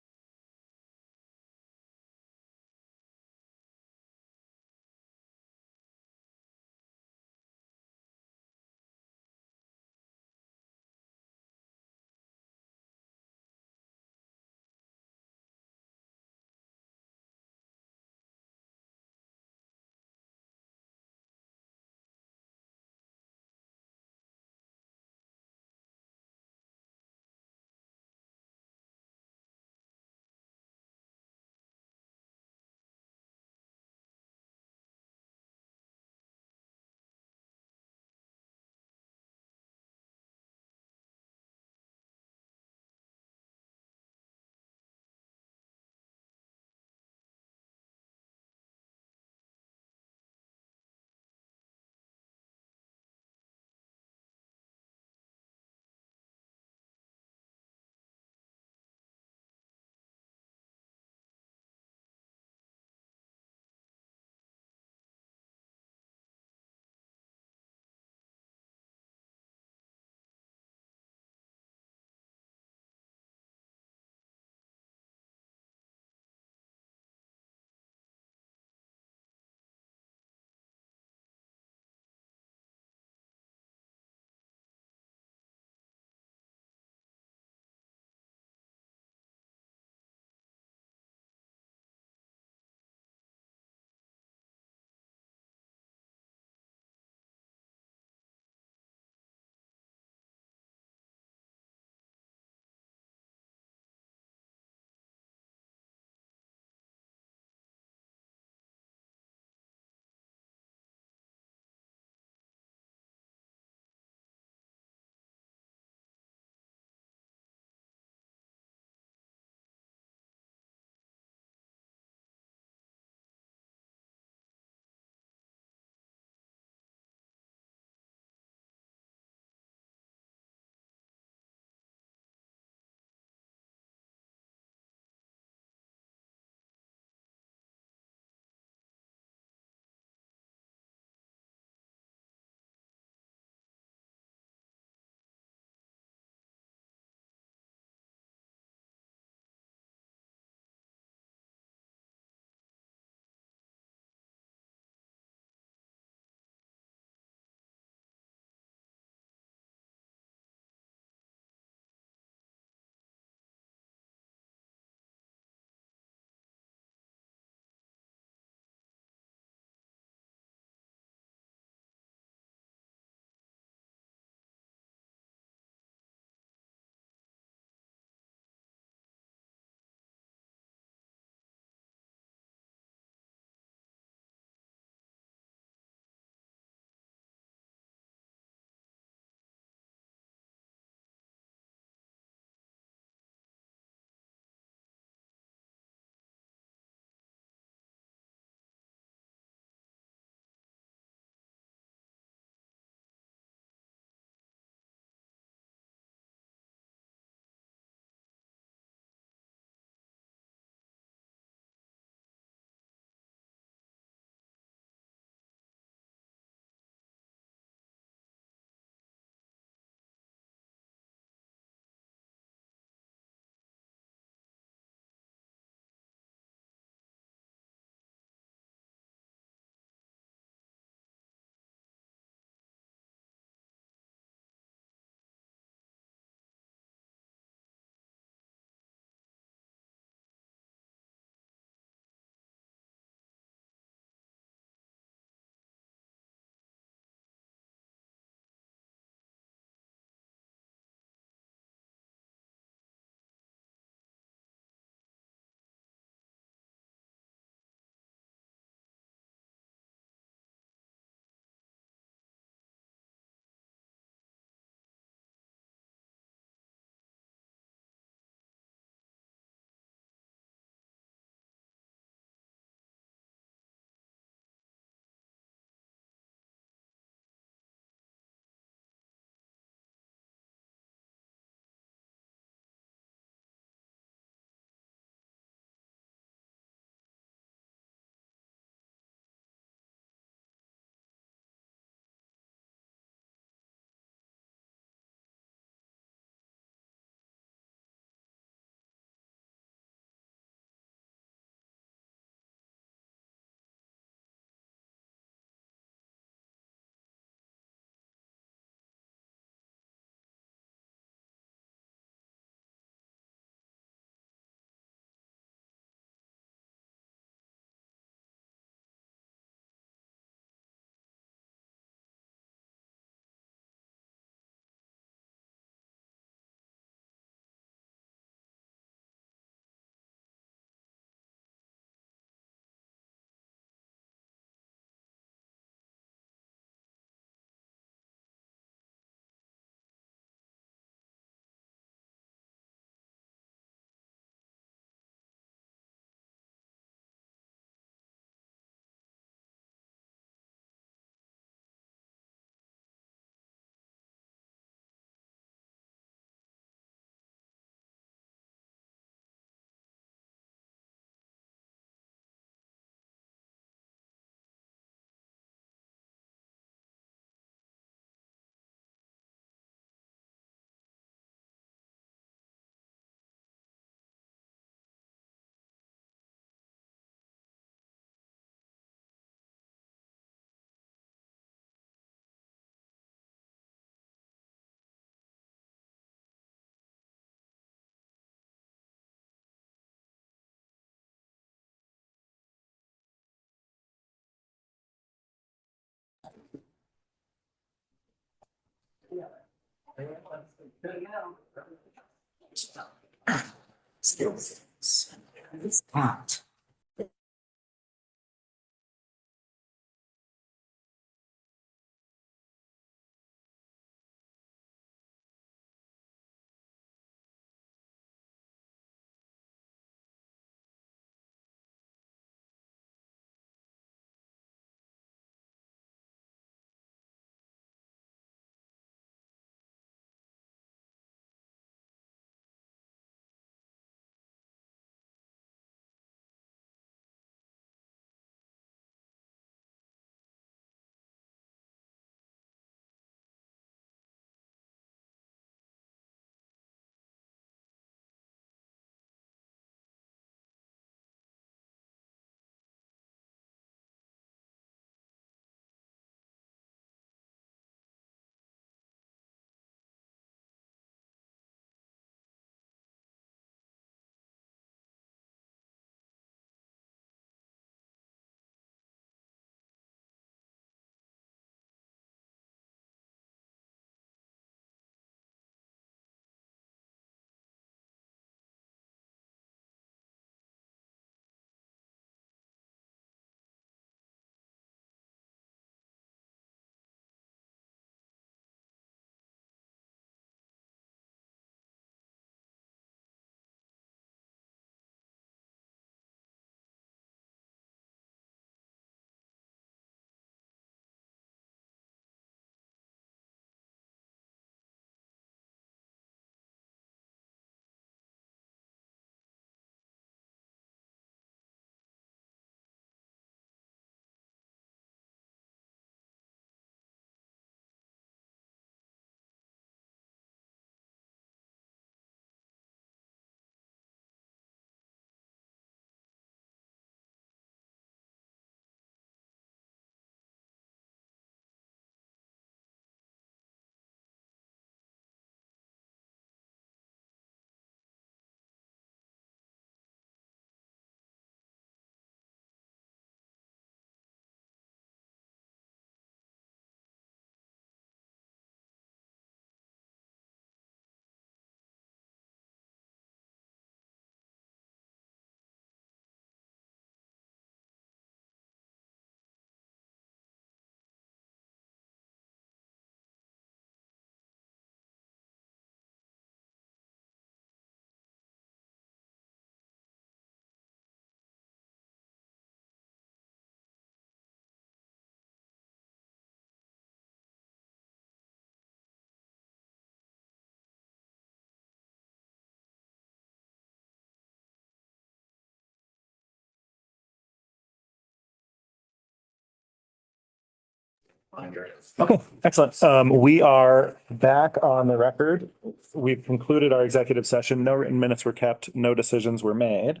Okay, excellent. We are back on the record. We've concluded our executive session. No written minutes were kept, no decisions were made.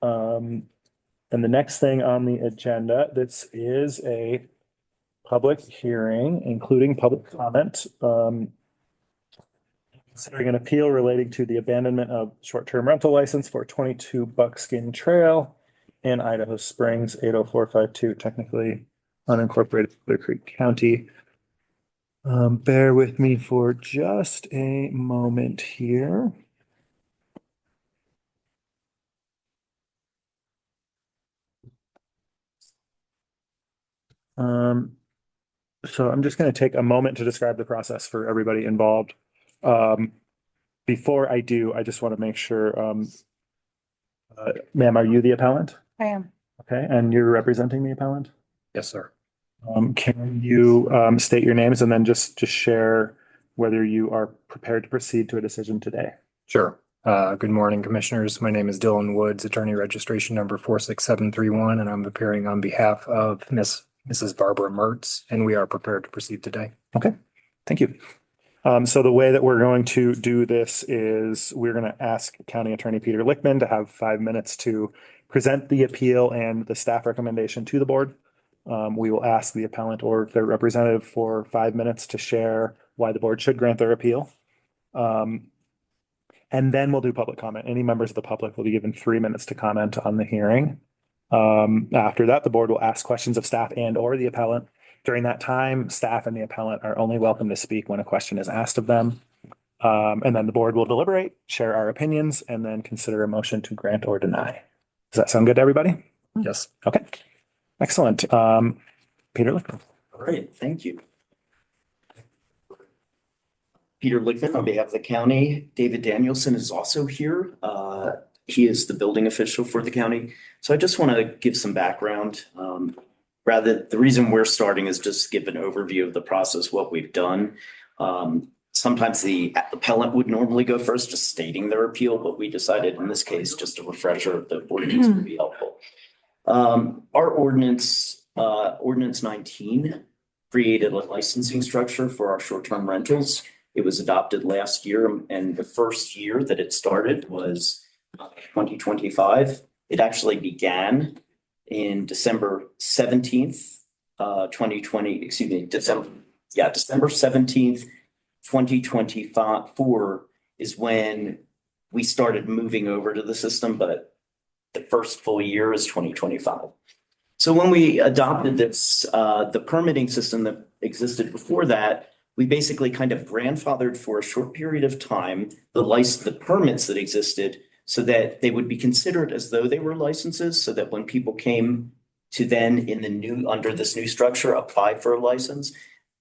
And the next thing on the agenda, this is a public hearing, including public comment. Considering an appeal relating to the abandonment of short-term rental license for 22 Buckskin Trail in Idaho Springs, 80452, technically unincorporated Clear Creek County. Bear with me for just a moment here. So I'm just going to take a moment to describe the process for everybody involved. Before I do, I just want to make sure, ma'am, are you the appellant? I am. Okay, and you're representing the appellant? Yes, sir. Can you state your names and then just share whether you are prepared to proceed to a decision today? Sure. Good morning, commissioners. My name is Dylan Woods, attorney registration number 46731, and I'm appearing on behalf of Mrs. Barbara Mertz, and we are prepared to proceed today. Okay, thank you. So the way that we're going to do this is we're going to ask County Attorney Peter Lichtman to have 5 minutes to present the appeal and the staff recommendation to the board. We will ask the appellant or their representative for 5 minutes to share why the board should grant their appeal. And then we'll do public comment. Any members of the public will be given 3 minutes to comment on the hearing. After that, the board will ask questions of staff and or the appellant. During that time, staff and the appellant are only welcome to speak when a question is asked of them. And then the board will deliberate, share our opinions, and then consider a motion to grant or deny. Does that sound good to everybody? Yes. Okay, excellent. Peter Lichtman. All right, thank you. Peter Lichtman on behalf of the county. David Danielson is also here. He is the building official for the county. So I just want to give some background. The reason we're starting is just give an overview of the process, what we've done. Sometimes the appellant would normally go first, just stating their appeal, but we decided in this case, just a refresher of the ordinance would be helpful. Our ordinance 19 created a licensing structure for our short-term rentals. It was adopted last year, and the first year that it started was 2025. It actually began in December 17th, 2020, December 17th, 2024 is when we started moving over to the system, but the first full year is 2025. So when we adopted this, the permitting system that existed before that, we basically kind of grandfathered for a short period of time the permits that existed so that they would be considered as though they were licenses, so that when people came to then under this new structure apply for a license,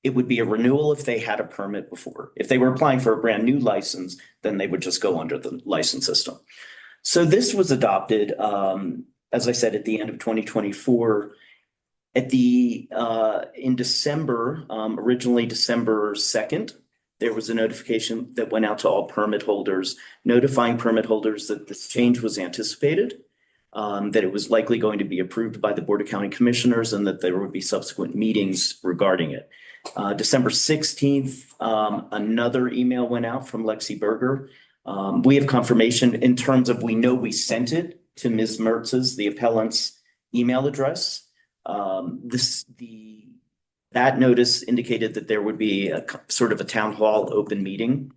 it would be a renewal if they had a permit before. If they were applying for a brand new license, then they would just go under the license system. So this was adopted, as I said, at the end of 2024. In December, originally December 2nd, there was a notification that went out to all permit holders, notifying permit holders that this change was anticipated, that it was likely going to be approved by the Board of County Commissioners, and that there would be subsequent meetings regarding it. December 16th, another email went out from Lexi Berger. We have confirmation in terms of we know we sent it to Ms. Mertz's, the appellant's email address. That notice indicated that there would be a sort of a town hall open meeting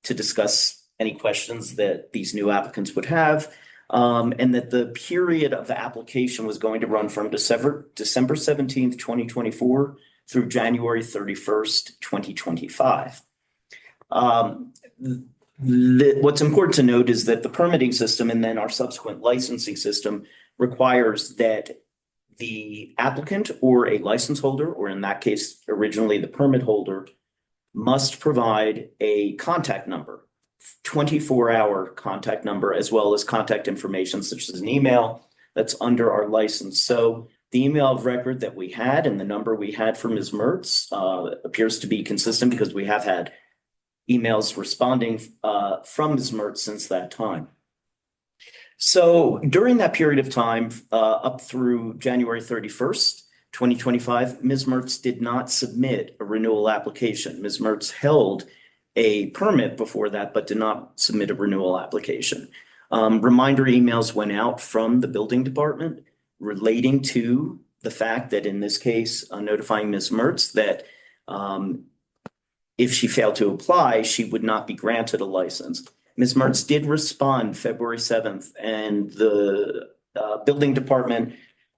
to discuss any questions that these new applicants would have. And that the period of the application was going to run from December 17th, 2024 through January 31st, 2025. What's important to note is that the permitting system and then our subsequent licensing system requires that the applicant or a license holder, or in that case, originally the permit holder, must provide a contact number, 24-hour contact number, as well as contact information such as an email that's under our license. So the email of record that we had and the number we had from Ms. Mertz appears to be consistent, because we have had emails responding from Ms. Mertz since that time. So during that period of time, up through January 31st, 2025, Ms. Mertz did not submit a renewal application. Ms. Mertz held a permit before that, but did not submit a renewal application. Reminder emails went out from the building department relating to the fact that in this case, notifying Ms. Mertz that if she failed to apply, she would not be granted a license. Ms. Mertz did respond February 7th, and the building department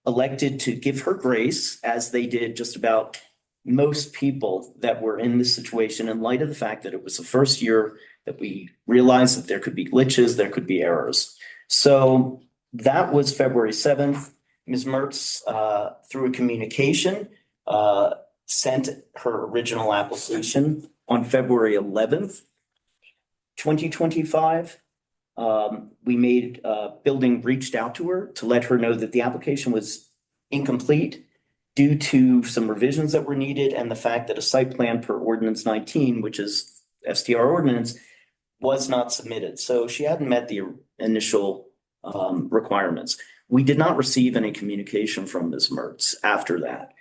elected to give her grace, as they did just about most people that were in this situation, in light of the fact that it was the first year that we realized that there could be glitches, there could be errors. So that was February 7th. Ms. Mertz, through a communication, sent her original application on February 11th, 2025. Building reached out to her to let her know that the application was incomplete due to some revisions that were needed, and the fact that a site plan per ordinance 19, which is STR ordinance, was not submitted. So she hadn't met the initial requirements. We did not receive any communication from Ms. Mertz after that.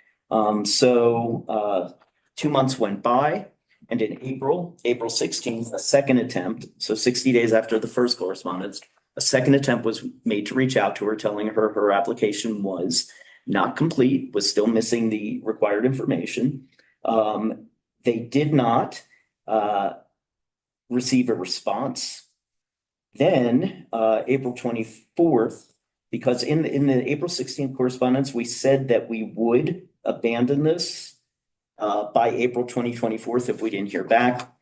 So 2 months went by, and in April 16th, a second attempt, so 60 days after the first correspondence, a second attempt was made to reach out to her, telling her her application was not complete, was still missing the required information. They did not receive a response. Then April 24th, because in the April 16th correspondence, we said that we would abandon this by April 2024 if we didn't hear back.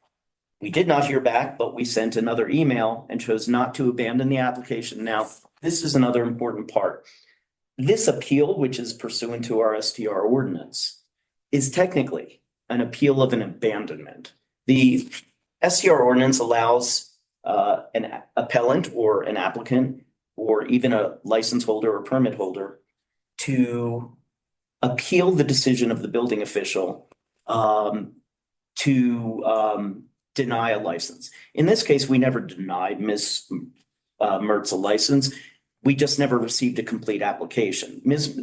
We did not hear back, but we sent another email and chose not to abandon the application. Now, this is another important part. This appeal, which is pursuant to our STR ordinance, is technically an appeal of an abandonment. The STR ordinance allows an appellant or an applicant or even a license holder or permit holder to appeal the decision of the building official to deny a license. In this case, we never denied Ms. Mertz a license. We just never received a complete application. This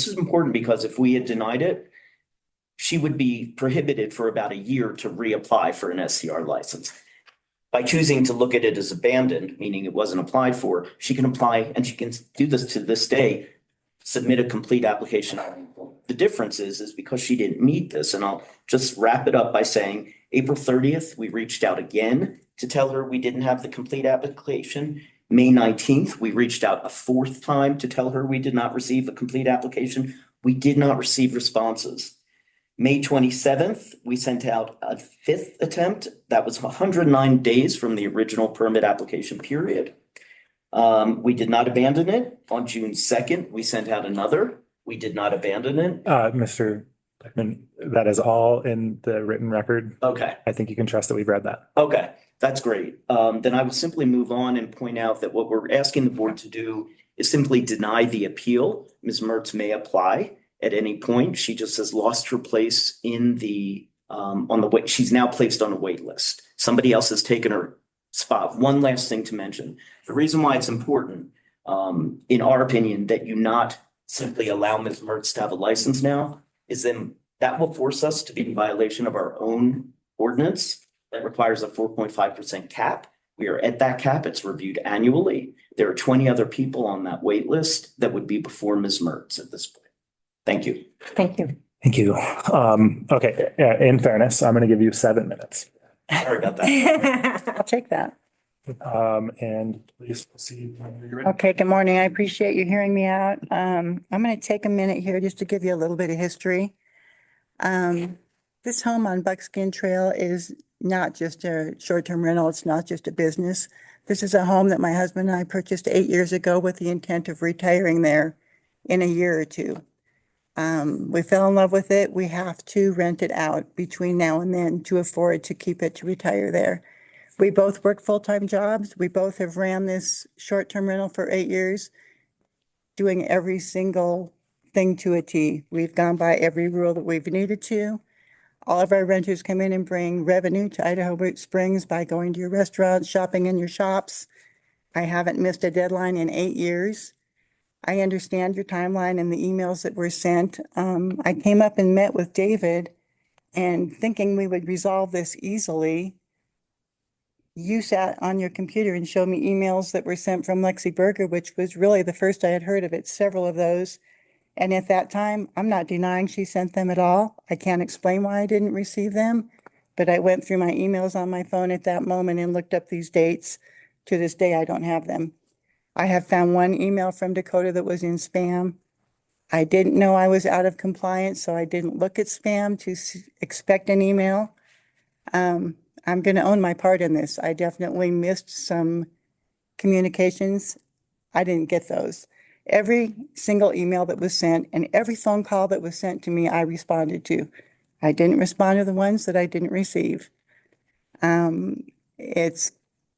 is important because if we had denied it, she would be prohibited for about a year to reapply for an SCR license. By choosing to look at it as abandoned, meaning it wasn't applied for, she can apply and she can do this to this day, submit a complete application. The difference is because she didn't meet this, and I'll just wrap it up by saying April 30th, we reached out again to tell her we didn't have the complete application. May 19th, we reached out a fourth time to tell her we did not receive a complete application. We did not receive responses. May 27th, we sent out a fifth attempt. That was 109 days from the original permit application period. We did not abandon it. On June 2nd, we sent out another. We did not abandon it. Mr. Beckman, that is all in the written record. Okay. I think you can trust that we've read that. Okay, that's great. Then I will simply move on and point out that what we're asking the board to do is simply deny the appeal. Ms. Mertz may apply at any point. She just has lost her place in the on the wait. She's now placed on a wait list. Somebody else has taken her spot. One last thing to mention. The reason why it's important, in our opinion, that you not simply allow Ms. Mertz to have a license now is then that will force us to be in violation of our own ordinance that requires a 4.5% cap. We are at that cap. It's reviewed annually. There are 20 other people on that wait list that would be before Ms. Mertz at this point. Thank you. Thank you. Thank you. Okay, in fairness, I'm going to give you 7 minutes. Sorry about that. I'll take that. And please proceed when you're ready. Okay, good morning. I appreciate you hearing me out. I'm going to take a minute here just to give you a little bit of history. This home on Buckskin Trail is not just a short-term rental. It's not just a business. This is a home that my husband and I purchased 8 years ago with the intent of retiring there in a year or two. We fell in love with it. We have to rent it out between now and then to afford to keep it to retire there. We both work full-time jobs. We both have ran this short-term rental for 8 years, doing every single thing to a T. We've gone by every rule that we've needed to. All of our renters come in and bring revenue to Idaho Root Springs by going to your restaurants, shopping in your shops. I haven't missed a deadline in 8 years. I understand your timeline and the emails that were sent. I came up and met with David and thinking we would resolve this easily. You sat on your computer and showed me emails that were sent from Lexi Berger, which was really the first I had heard of it, several of those. And at that time, I'm not denying she sent them at all. I can't explain why I didn't receive them, but I went through my emails on my phone at that moment and looked up these dates. To this day, I don't have them. I have found one email from Dakota that was in spam. I didn't know I was out of compliance, so I didn't look at spam to expect an email. I'm going to own my part in this. I definitely missed some communications. I didn't get those. Every single email that was sent and every phone call that was sent to me, I responded to. I didn't respond to the ones that I didn't receive. It's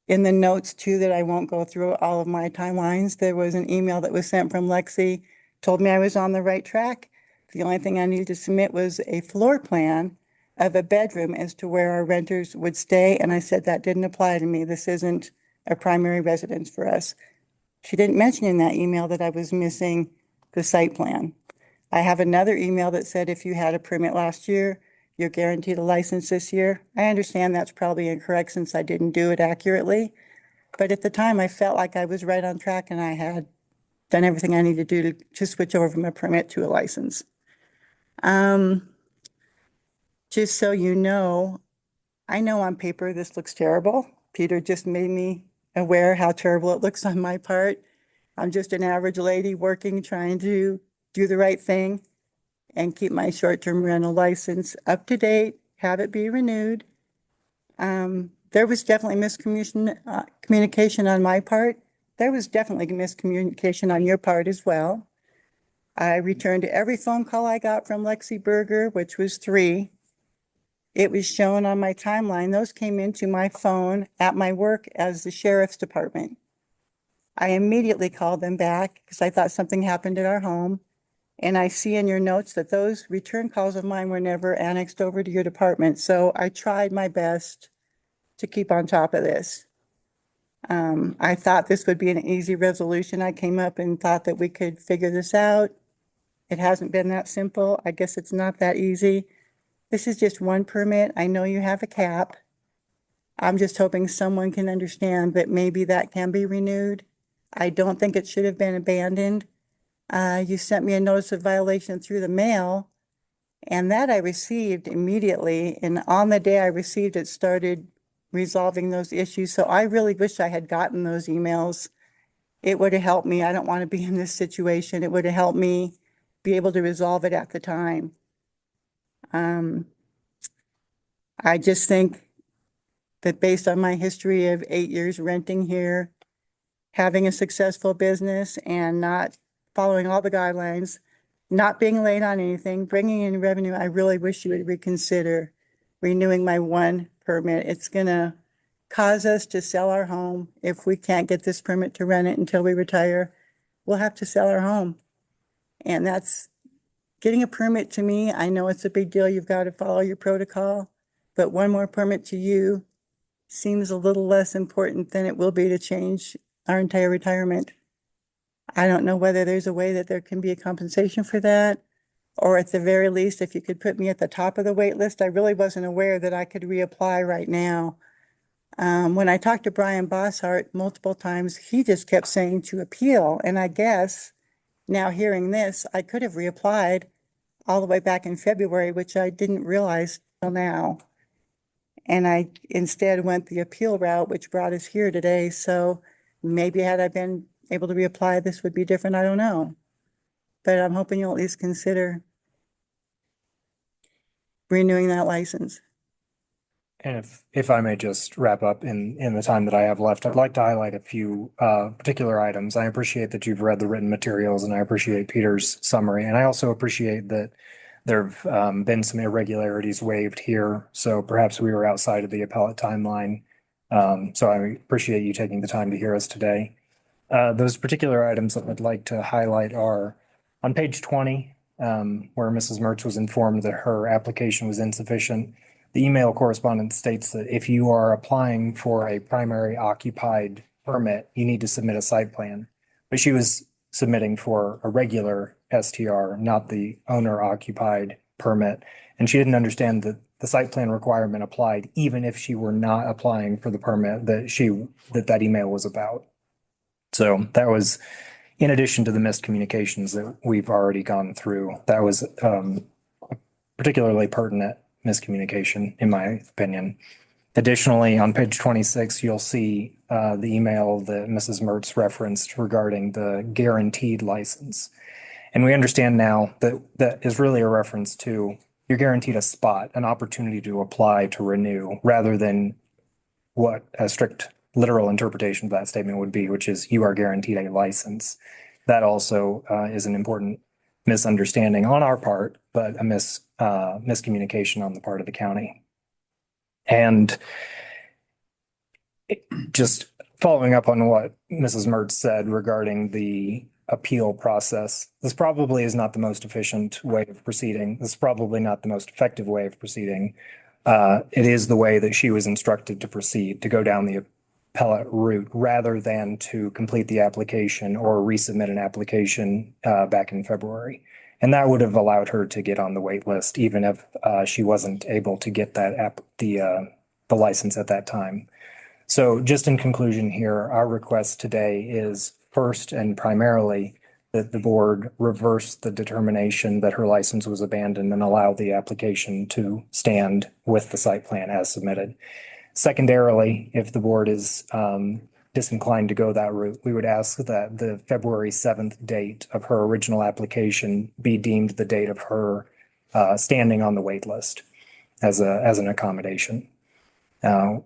in the notes too that I won't go through all of my timelines. There was an email that was sent from Lexi, told me I was on the right track. The only thing I needed to submit was a floor plan of a bedroom as to where our renters would stay. And I said that didn't apply to me. This isn't a primary residence for us. She didn't mention in that email that I was missing the site plan. I have another email that said if you had a permit last year, you're guaranteed a license this year. I understand that's probably incorrect since I didn't do it accurately. But at the time, I felt like I was right on track and I had done everything I needed to do to switch over from a permit to a license. Just so you know, I know on paper this looks terrible. Peter just made me aware how terrible it looks on my part. I'm just an average lady working, trying to do the right thing. and keep my short-term rental license up to date, have it be renewed. There was definitely communication on my part. There was definitely miscommunication on your part as well. I returned every phone call I got from Lexi Berger, which was 3. It was shown on my timeline. Those came into my phone at my work as the sheriff's department. I immediately called them back because I thought something happened at our home. And I see in your notes that those return calls of mine were never annexed over to your department. So I tried my best to keep on top of this. I thought this would be an easy resolution. I came up and thought that we could figure this out. It hasn't been that simple. I guess it's not that easy. This is just one permit. I know you have a cap. I'm just hoping someone can understand that maybe that can be renewed. I don't think it should have been abandoned. You sent me a notice of violation through the mail, and that I received immediately. And on the day I received it, started resolving those issues. So I really wish I had gotten those emails. It would have helped me. I don't want to be in this situation. It would have helped me be able to resolve it at the time. I just think that based on my history of 8 years renting here, having a successful business and not following all the guidelines, not being late on anything, bringing in revenue, I really wish you would reconsider renewing my one permit. It's gonna cause us to sell our home. If we can't get this permit to rent it until we retire, we'll have to sell our home. And that's getting a permit to me. I know it's a big deal. You've got to follow your protocol, but one more permit to you seems a little less important than it will be to change our entire retirement. I don't know whether there's a way that there can be a compensation for that, or at the very least, if you could put me at the top of the wait list. I really wasn't aware that I could reapply right now. When I talked to Brian Bosshart multiple times, he just kept saying to appeal. And I guess now hearing this, I could have reapplied all the way back in February, which I didn't realize till now. And I instead went the appeal route, which brought us here today. So maybe had I been able to reapply, this would be different. I don't know. But I'm hoping you'll at least consider renewing that license. And if I may just wrap up in the time that I have left, I'd like to highlight a few particular items. I appreciate that you've read the written materials, and I appreciate Peter's summary. And I also appreciate that there have been some irregularities waived here, so perhaps we were outside of the appellate timeline. So I appreciate you taking the time to hear us today. Those particular items that I'd like to highlight are on page 20, where Mrs. Mertz was informed that her application was insufficient. The email correspondence states that if you are applying for a primary occupied permit, you need to submit a site plan. But she was submitting for a regular STR, not the owner occupied permit. And she didn't understand that the site plan requirement applied even if she were not applying for the permit that email was about. So that was in addition to the miscommunications that we've already gone through. That was particularly pertinent miscommunication, in my opinion. Additionally, on page 26, you'll see the email that Mrs. Mertz referenced regarding the guaranteed license. And we understand now that that is really a reference to you're guaranteed a spot, an opportunity to apply to renew, rather than what a strict literal interpretation of that statement would be, which is you are guaranteed a license. That also is an important misunderstanding on our part, but a miscommunication on the part of the county. And just following up on what Mrs. Mertz said regarding the appeal process, this probably is not the most efficient way of proceeding. This is probably not the most effective way of proceeding. It is the way that she was instructed to proceed, to go down the appellate route rather than to complete the application or resubmit an application back in February. And that would have allowed her to get on the wait list, even if she wasn't able to get that the license at that time. So just in conclusion here, our request today is first and primarily that the board reverse the determination that her license was abandoned and allow the application to stand with the site plan as submitted. Secondarily, if the board is disinclined to go that route, we would ask that the February 7th date of her original application be deemed the date of her standing on the wait list as an accommodation. I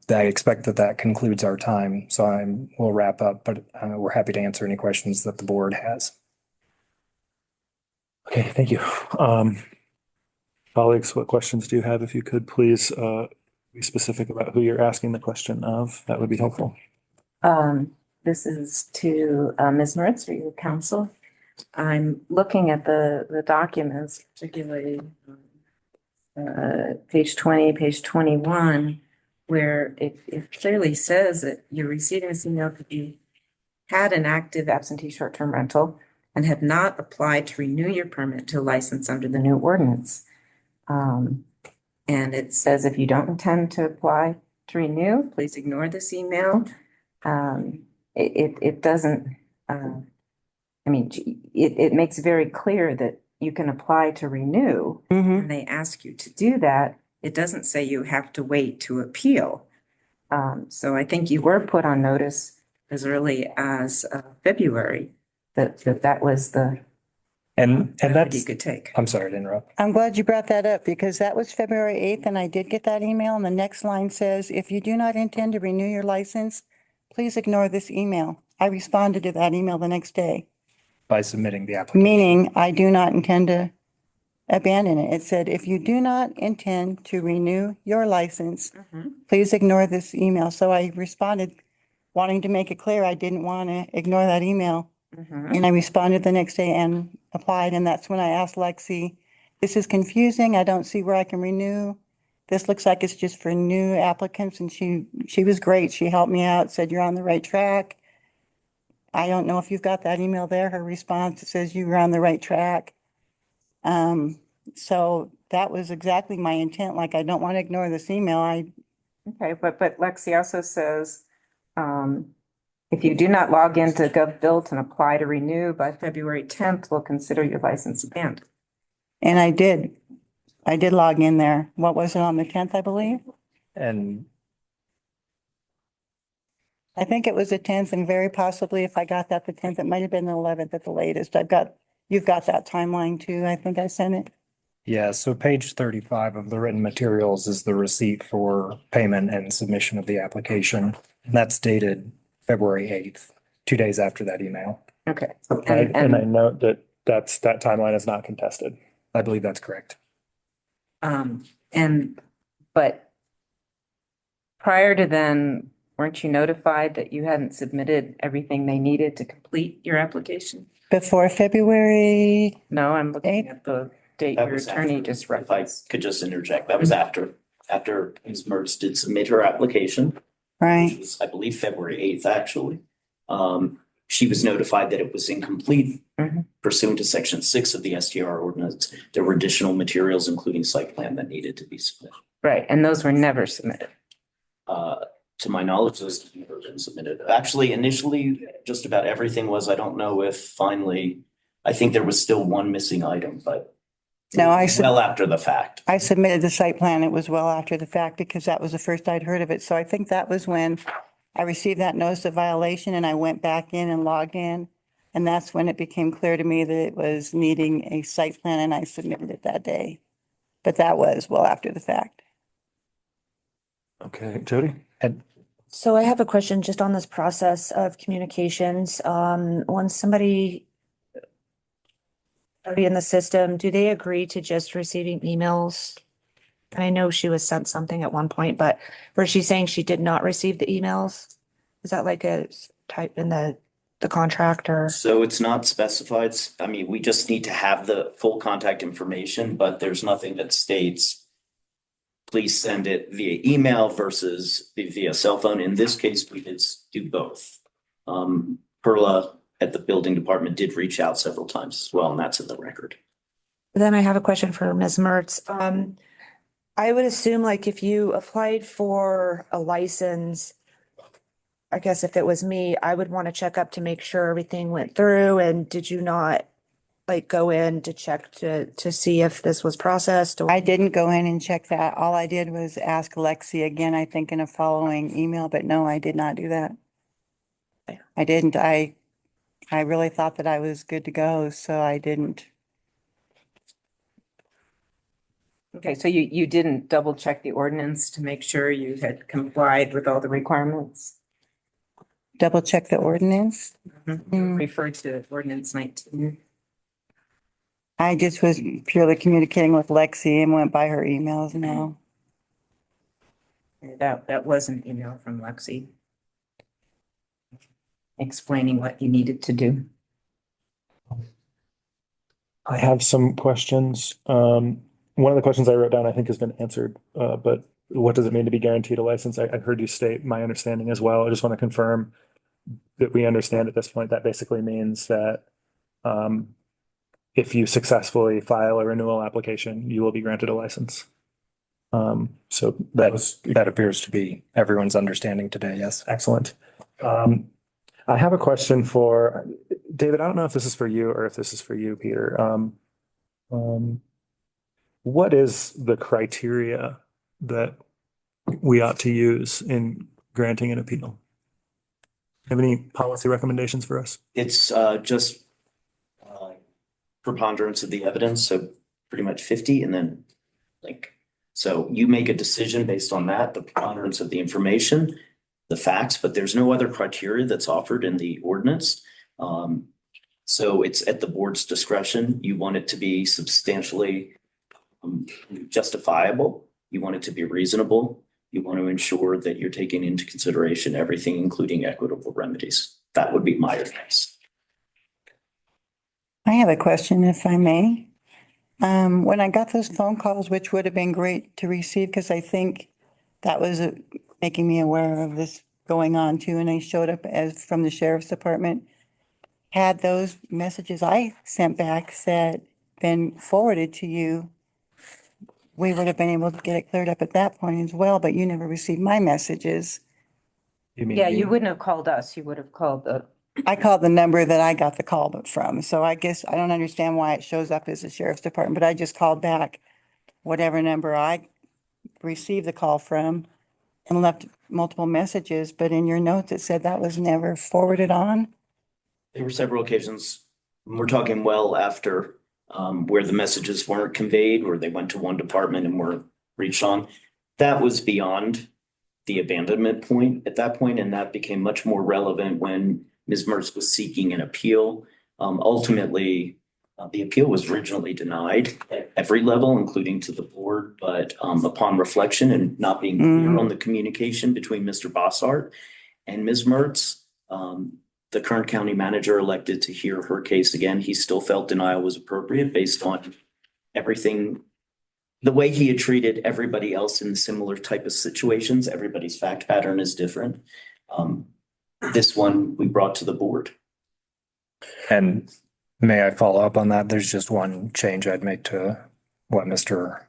expect that concludes our time, so we'll wrap up, but we're happy to answer any questions that the board has. Okay, thank you. Colleagues, what questions do you have? If you could please be specific about who you're asking the question of, that would be helpful. This is to Ms. Moritz, for your counsel. I'm looking at the documents, particularly page 20, page 21, where it clearly says that you're receiving this email because you had an active absentee short-term rental and have not applied to renew your permit to a license under the new ordinance. And it says if you don't intend to apply to renew, please ignore this email. It doesn't, I mean, it makes very clear that you can apply to renew, and they ask you to do that. It doesn't say you have to wait to appeal. So I think you were put on notice as early as February that was the And that's, you could take. I'm sorry to interrupt. I'm glad you brought that up because that was February 8th and I did get that email. And the next line says, if you do not intend to renew your license, please ignore this email. I responded to that email the next day, By submitting the application. meaning I do not intend to abandon it. It said, if you do not intend to renew your license, please ignore this email. So I responded wanting to make it clear I didn't want to ignore that email. And I responded the next day and applied. And that's when I asked Lexi, this is confusing. I don't see where I can renew. This looks like it's just for new applicants. And she was great. She helped me out, said you're on the right track. I don't know if you've got that email there. Her response says you were on the right track. So that was exactly my intent. Like, I don't want to ignore this email. Okay, but Lexi also says, if you do not log into GovBuilt and apply to renew by February 10th, we'll consider your license abandoned. And I did log in there. What was it, on the 10th, I believe? And I think it was the 10th, and very possibly if I got that the 10th, it might have been the 11th at the latest. You've got that timeline too. I think I sent it. yeah, so page 35 of the written materials is the receipt for payment and submission of the application. And that's dated February 8th, 2 days after that email. Okay. And I note that that timeline is not contested. I believe that's correct. But prior to then, weren't you notified that you hadn't submitted everything they needed to complete your application? Before February, No, I'm looking at the date That your was attorney after. just If I referenced. could just interject, that was after Ms. Mertz did submit her application, which right? was, I believe, February 8th, actually. She was notified that it was incomplete pursuant to section 6 of the STR ordinance. There were additional materials, including site plan, that needed to be submitted. Right, and those were never submitted. To my knowledge, those have never been submitted. Actually, initially, just about everything was. I don't know if finally, I think there was still one missing item, but No, well after the fact. I submitted the site plan. It was well after the fact because that was the first I'd heard of it. So I think that was when I received that notice of violation and I went back in and logged in. And that's when it became clear to me that it was needing a site plan and I submitted it that day. But that was well after the fact. Okay, Jody? So I have a question just on this process of communications. When somebody already in the system, do they agree to just receiving emails? I know she was sent something at one point, but was she saying she did not receive the emails? Is that like a type in the contract or? So it's not specified. I mean, we just need to have the full contact information, but there's nothing that states please send it via email versus via cell phone. In this case, we did do both. Perla at the building department did reach out several times as well, and that's in the record. Then I have a question for Ms. Mertz. I would assume like if you applied for a license, I guess if it was me, I would want to check up to make sure everything went through. And did you not like go in to check to see if this was processed? Or? I didn't go in and check that. All I did was ask Lexi again, I think in a following email, but no, I did not do that. I didn't. I really thought that I was good to go, so I didn't Okay, so you didn't double check the ordinance to make sure you had complied with all the requirements? double check the ordinance. Referred to ordinance 19. I just was purely communicating with Lexi and went by her emails now. That was an email from Lexi explaining what you needed to do. I have some questions. One of the questions I wrote down, I think has been answered, but what does it mean to be guaranteed a license? I heard you state my understanding as well. I just want to confirm that we understand at this point that basically means that if you successfully file a renewal application, you will be granted a license. So That appears to be everyone's understanding today, yes. Excellent. I have a question for David. I don't know if this is for you or if this is for you, Peter. What is the criteria that we ought to use in granting an appeal? Have any policy recommendations for us? It's just preponderance of the evidence, so pretty much 50, and then so you make a decision based on that, the preponderance of the information, the facts, but there's no other criteria that's offered in the ordinance. So it's at the board's discretion. You want it to be substantially justifiable. You want it to be reasonable. You want to ensure that you're taking into consideration everything, including equitable remedies. That would be my advice. I have a question, if I may. When I got those phone calls, which would have been great to receive, because I think that was making me aware of this going on too, and I showed up as from the sheriff's department. Had those messages I sent back been forwarded to you, we would have been able to get it cleared up at that point as well, but you never received my messages. You mean Yeah, you wouldn't have called us. You would have called the. I called the number that I got the call from, so I guess I don't understand why it shows up as the sheriff's department, but I just called back whatever number I received the call from and left multiple messages, but in your notes, it said that was never forwarded on. There were several occasions, we're talking well after where the messages weren't conveyed, or they went to one department and were reached on. That was beyond the abandonment point at that point, and that became much more relevant when Ms. Mertz was seeking an appeal. Ultimately, the appeal was originally denied at every level, including to the board, but upon reflection and not being clear on the communication between Mr. Bossart and Ms. Mertz, the current county manager elected to hear her case again. He still felt denial was appropriate based on everything, the way he had treated everybody else in similar type of situations. Everybody's fact pattern is different. This one we brought to the board. And may I follow up on that? There's just one change I'd make to what Mr.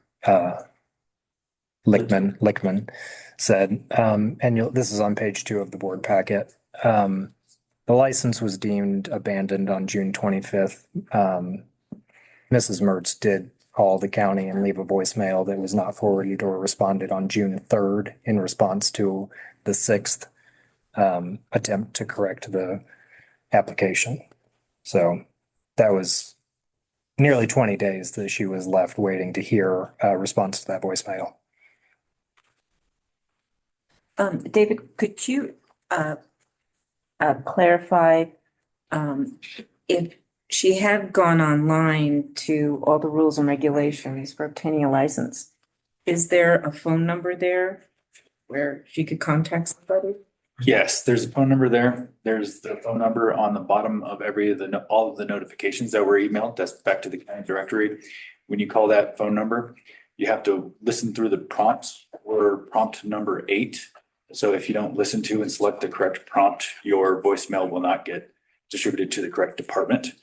Lichtman said. This is on page 2 of the board packet. The license was deemed abandoned on June 25th. Mrs. Mertz did call the county and leave a voicemail that was not forwarded or responded on June 3rd in response to the 6th attempt to correct the application. So that was nearly 20 days that she was left waiting to hear a response to that voicemail. David, could you clarify if she had gone online to all the rules and regulations for obtaining a license, is there a phone number there where she could contact somebody? Yes, there's a phone number there. There's the phone number on the bottom of all of the notifications that were emailed. That's back to the county directory. When you call that phone number, you have to listen through the prompts or prompt number 8. So if you don't listen to and select the correct prompt, your voicemail will not get distributed to the correct department.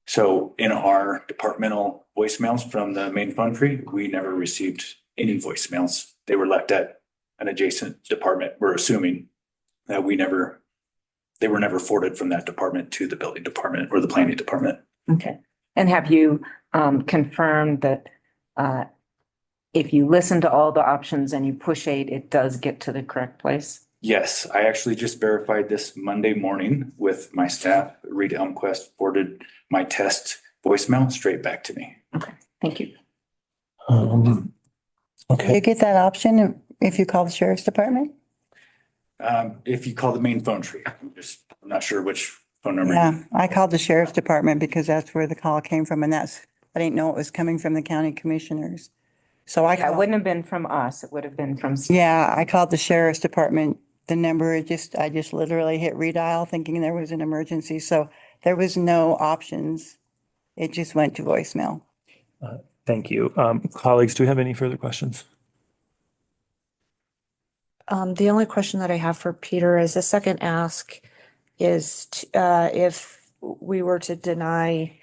So in our departmental voicemails from the main phone tree, we never received any voicemails. They were left at an adjacent department. We're assuming that they were never forwarded from that department to the building department or the planning department. Okay. And have you confirmed that if you listen to all the options and you push 8, it does get to the correct place? Yes, I actually just verified this Monday morning with my staff. Rita Elmquist forwarded my test voicemail straight back to me. Thank you. Do Okay. you get that option if you call the sheriff's department? If you call the main phone tree, I'm not sure which phone number. Yeah, I called the sheriff's department because that's where the call came from, and I didn't know it was coming from the county commissioners. So I Yeah, it called, wouldn't have been from us. It would have been from. yeah, I called the sheriff's department. The number, I just literally hit redial thinking there was an emergency, so there was no options. It just went to voicemail. Thank you. Colleagues, do we have any further questions? The only question that I have for Peter is the second ask is if we were to deny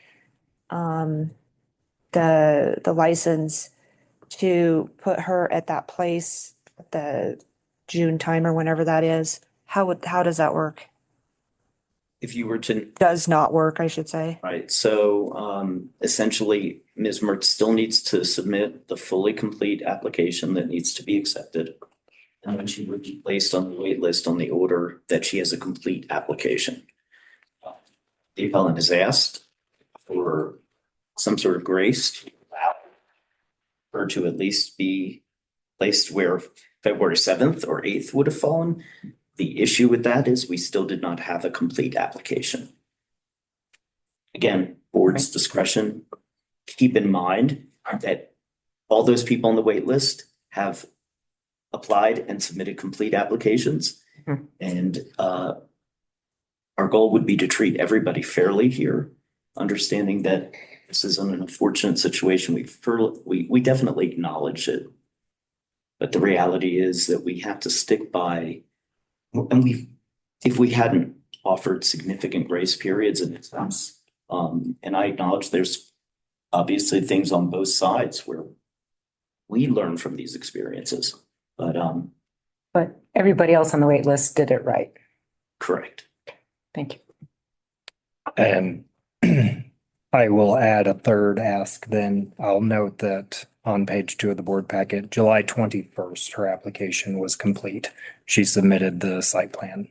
the license to put her at that place, the June time or whenever that is, how does that work? If you were to, Does not work, I should say. right, so essentially, Ms. Mertz still needs to submit the fully complete application that needs to be accepted. And then she would be placed on the wait list on the order that she has a complete application. The appellant has asked for some sort of grace to allow her to at least be placed where February 7th or 8th would have fallen. The issue with that is we still did not have a complete application. Again, board's discretion. Keep in mind that all those people on the wait list have applied and submitted complete applications. And our goal would be to treat everybody fairly here, understanding that this is an unfortunate situation. We definitely acknowledge it. But the reality is that we have to stick by, and if we hadn't offered significant grace periods in advance, and I acknowledge there's obviously things on both sides where we learn from these experiences, But everybody else on the wait list did it right. correct. Thank you. And I will add a third ask then. I'll note that on page 2 of the board packet, July 21st, her application was complete. She submitted the site plan.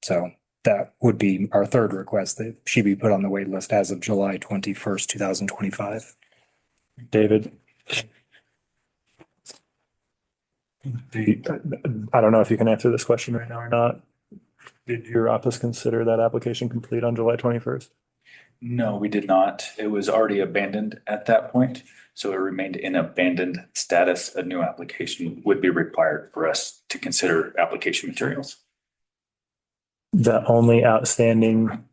So that would be our third request, that she be put on the wait list as of July 21st, 2025. David? I don't know if you can answer this question right now or not. Did your office consider that application complete on July 21st? No, we did not. It was already abandoned at that point. So it remained in abandoned status. A new application would be required for us to consider application materials. The only outstanding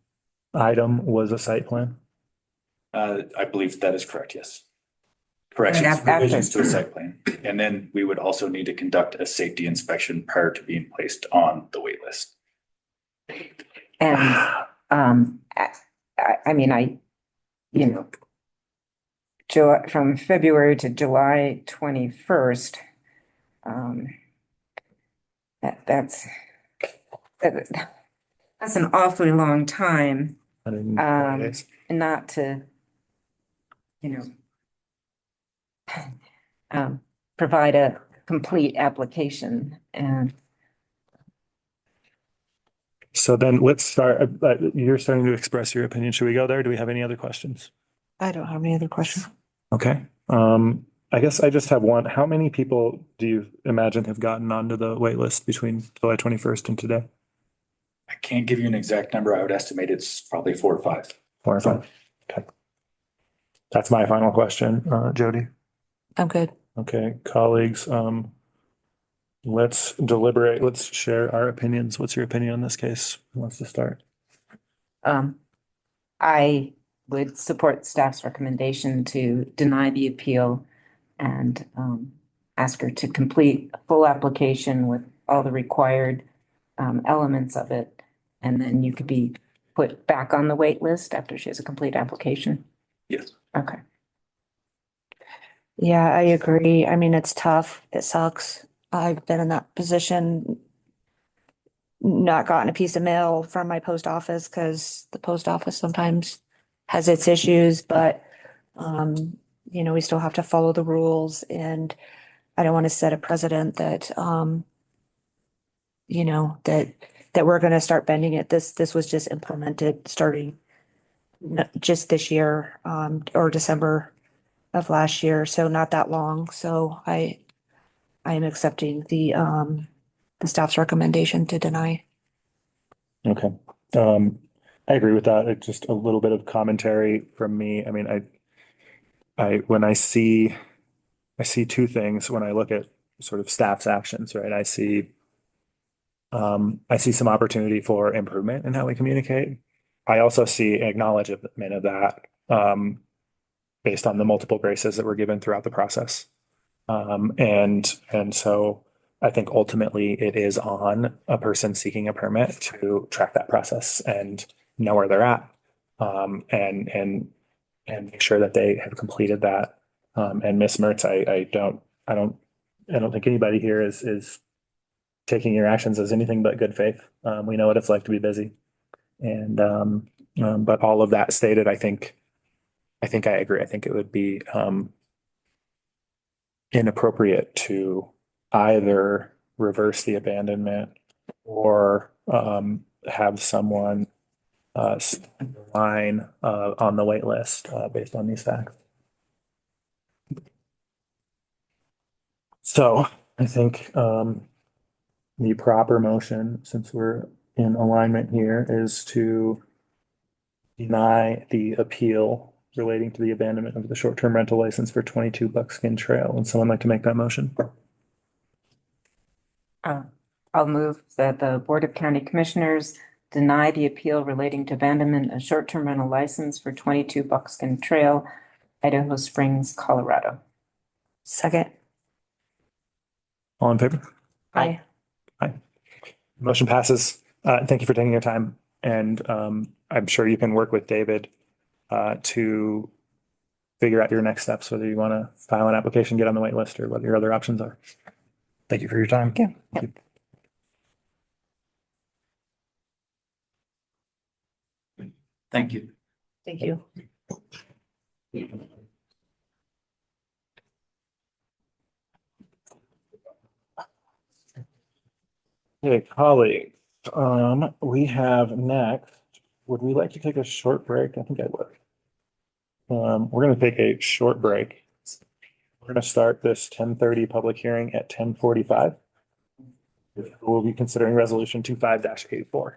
item was a site plan? I believe that is correct, yes. Corrections, revisions to a site plan. And then we would also need to conduct a safety inspection prior to being placed on the wait list. And I mean, from February to July 21st, that's an awfully long time. And not to, provide a complete application. And So then let's start, you're starting to express your opinion. Should we go there? Do we have any other questions? I don't have any other questions. Okay. I guess I just have one. How many people do you imagine have gotten onto the wait list between July 21st and today? I can't give you an exact number. I would estimate it's probably 4 or 5. 4 or 5. Okay. That's my final question. Jody? I'm good. Okay, colleagues, let's deliberate. Let's share our opinions. What's your opinion on this case? Who wants to start? I would support staff's recommendation to deny the appeal and ask her to complete a full application with all the required elements of it. And then you could be put back on the wait list after she has a complete application. Yes. Okay. Yeah, I agree. I mean, it's tough. It sucks. I've been in that position, not gotten a piece of mail from my post office because the post office sometimes has its issues, but we still have to follow the rules, and I don't want to set a precedent that that we're going to start bending it. This was just implemented starting just this year, or December of last year, so not that long. So I am accepting the staff's recommendation to deny. Okay. I agree with that. It's just a little bit of commentary from me. I mean, when I see two things when I look at sort of staff's actions, right? I see some opportunity for improvement in how we communicate. I also see acknowledgement of that, based on the multiple graces that were given throughout the process. And so I think ultimately it is on a person seeking a permit to track that process and know where they're at, and make sure that they have completed that. And Ms. Mertz, I don't think anybody here is taking your actions as anything but good faith. We know what it's like to be busy, and but all of that stated, I think I agree. I think it would be inappropriate to either reverse the abandonment or have someone line on the wait list based on these facts. So I think the proper motion, since we're in alignment here, is to deny the appeal relating to the abandonment of the short-term rental license for 22 Buckskin Trail. Would someone like to make that motion? I'll move that the Board of County Commissioners deny the appeal relating to abandonment of short-term rental license for 22 Buckskin Trail, Idaho Springs, Colorado. Second. All in favor? Aye. Aye. Motion passes. Thank you for taking your time. And I'm sure you can work with David to figure out your next steps, whether you want to file an application, get on the wait list, or what your other options are. Thank you for your time. Yeah. Thank you. Thank you. Thank you. Okay, colleagues, we have next, would we like to take a short break? I think I would. We're going to take a short break. We're going to start this 10:30 public hearing at 10:45. We'll be considering resolution 25-84.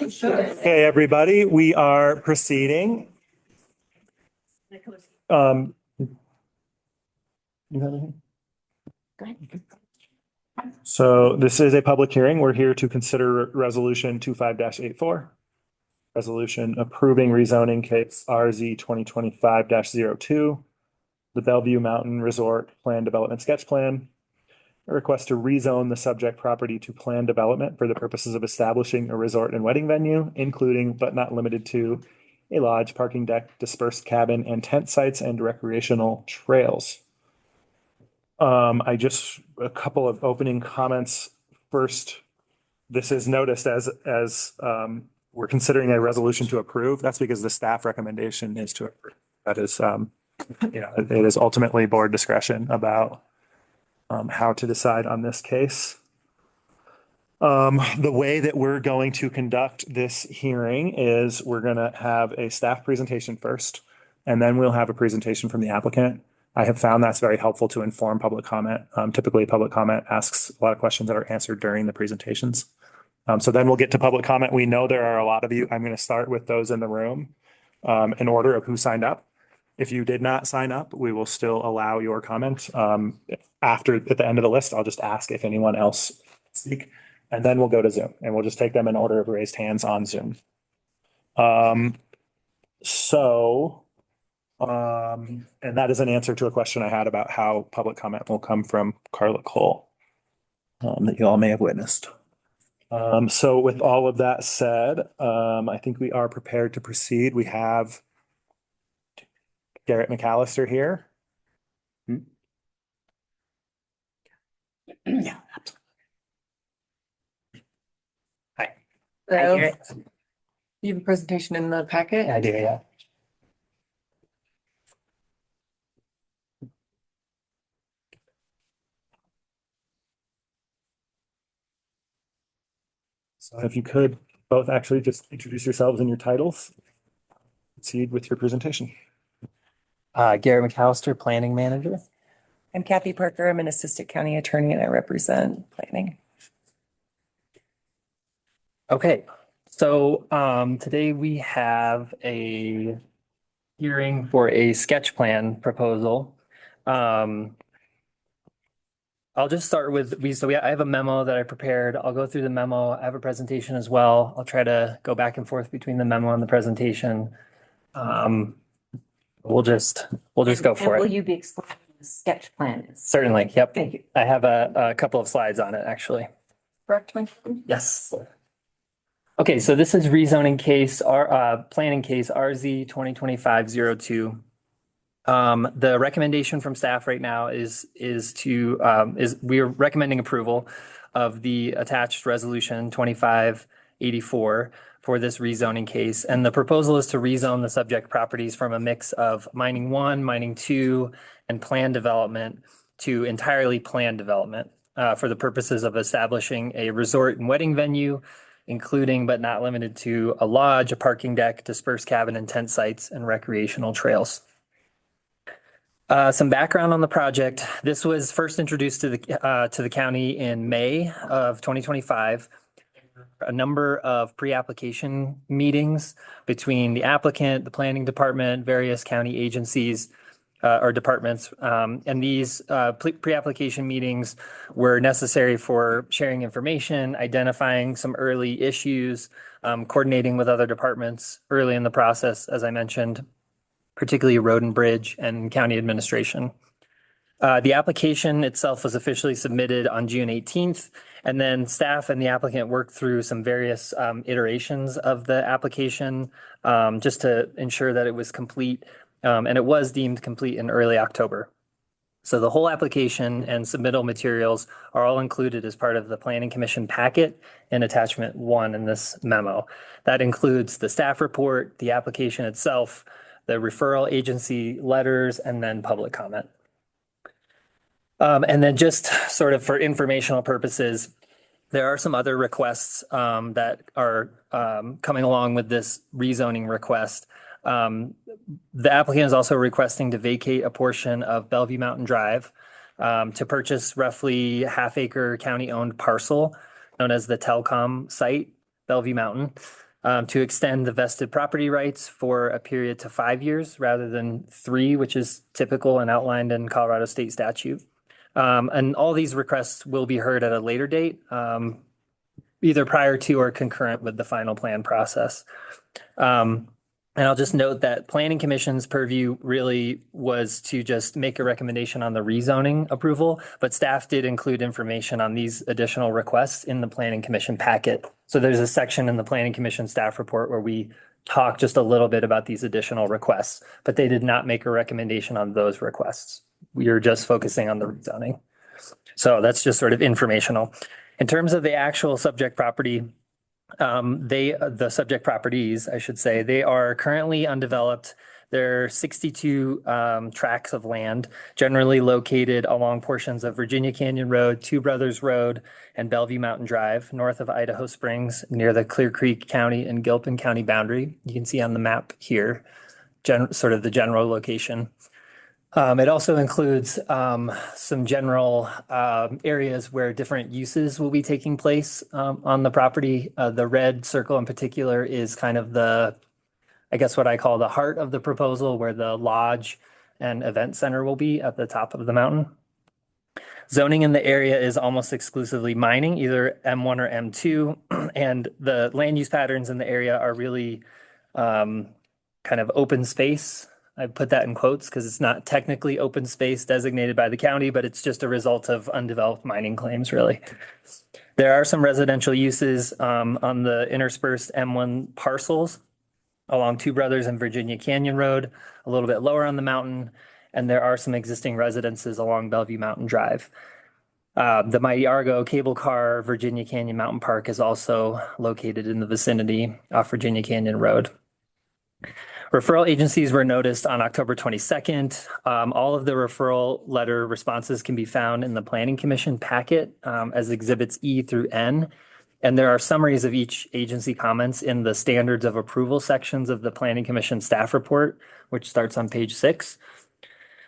Okay, everybody, we are proceeding. You have anything? Go ahead. So this is a public hearing. We're here to consider resolution 25-84. Resolution approving rezoning case RZ 2025-02, the Bellevue Mountain Resort Plan Development Sketch Plan. A request to rezone the subject property to planned development for the purposes of establishing a resort and wedding venue, including but not limited to a lodge, parking deck, dispersed cabin and tent sites, and recreational trails. A couple of opening comments. First, this is noticed as we're considering a resolution to approve. That's because the staff recommendation is to approve. That is, it is ultimately board discretion about how to decide on this case. The way that we're going to conduct this hearing is we're going to have a staff presentation first, and then we'll have a presentation from the applicant. I have found that's very helpful to inform public comment. Typically, public comment asks a lot of questions that are answered during the presentations. So then we'll get to public comment. We know there are a lot of you. I'm going to start with those in the room in order of who signed up. If you did not sign up, we will still allow your comment. At the end of the list, I'll just ask if anyone else speak, and then we'll go to Zoom, and we'll just take them in order of raised hands on Zoom. And that is an answer to a question I had about how public comment will come from Carla Cole that you all may have witnessed. So with all of that said, I think we are prepared to proceed. We have Garrett McAllister here. Yeah, absolutely. Hi. Hello. Hi, Garrett. You have a presentation in the packet? I do, yeah. So if you could both actually just introduce yourselves and your titles, proceed with your presentation. Garrett McAllister, Planning Manager. I'm Kathy Parker. I'm an assistant county attorney and I represent planning. Okay, so today we have a hearing for a sketch plan proposal. I'll just start with, I have a memo that I prepared. I'll go through the memo. I have a presentation as well. I'll try to go back and forth between the memo and the presentation. We'll just go for it. Will you be explaining the sketch plan? Certainly, yep. Thank you. I have a couple of slides on it, actually. Correct me? Yes. Okay, so this is rezoning case, our planning case RZ 2025-02. The recommendation from staff right now is we are recommending approval of the attached resolution 2584 for this rezoning case. And the proposal is to rezone the subject properties from a mix of mining 1, mining 2, and planned development to entirely planned development for the purposes of establishing a resort and wedding venue, including but not limited to a lodge, a parking deck, dispersed cabin and tent sites, and recreational trails. Some background on the project. This was first introduced to the county in May of 2025. A number of pre-application meetings between the applicant, the planning department, various county agencies or departments. And these pre-application meetings were necessary for sharing information, identifying some early issues, coordinating with other departments early in the process, as I mentioned, particularly road and bridge and county administration. The application itself was officially submitted on June 18th, and then staff and the applicant worked through some various iterations of the application just to ensure that it was complete, and it was deemed complete in early October. So the whole application and submittal materials are all included as part of the Planning Commission packet in attachment 1 in this memo. That includes the staff report, the application itself, the referral agency letters, and then public comment. And then just sort of for informational purposes, there are some other requests that are coming along with this rezoning request. The applicant is also requesting to vacate a portion of Bellevue Mountain Drive to purchase roughly half-acre county-owned parcel known as the Telcom site, Bellevue Mountain. to extend the vested property rights for a period to 5 years rather than 3, which is typical and outlined in Colorado state statute. And all these requests will be heard at a later date, either prior to or concurrent with the final plan process. And I'll just note that Planning Commission's purview really was to just make a recommendation on the rezoning approval, but staff did include information on these additional requests in the Planning Commission packet. So there's a section in the Planning Commission staff report where we talk just a little bit about these additional requests, but they did not make a recommendation on those requests. We are just focusing on the rezoning. So that's just sort of informational. In terms of the actual subject property, the subject properties, I should say, they are currently undeveloped. There are 62 tracts of land, generally located along portions of Virginia Canyon Road, Two Brothers Road, and Bellevue Mountain Drive, north of Idaho Springs, near the Clear Creek County and Gilpin County boundary. You can see on the map here, sort of the general location. It also includes some general areas where different uses will be taking place on the property. The red circle in particular is kind of I guess what I call the heart of the proposal, where the lodge and event center will be at the top of the mountain. Zoning in the area is almost exclusively mining, either M1 or M2, and the land use patterns in the area are really kind of open space. I put that in quotes because it's not technically open space designated by the county, but it's just a result of undeveloped mining claims, really. There are some residential uses on the interspersed M1 parcels along Two Brothers and Virginia Canyon Road, a little bit lower on the mountain, and there are some existing residences along Bellevue Mountain Drive. The Mighty Argo Cable Car Virginia Canyon Mountain Park is also located in the vicinity off Virginia Canyon Road. Referral agencies were noticed on October 22nd. All of the referral letter responses can be found in the Planning Commission packet as exhibits E through N. And there are summaries of each agency comments in the standards of approval sections of the Planning Commission staff report, which starts on page 6.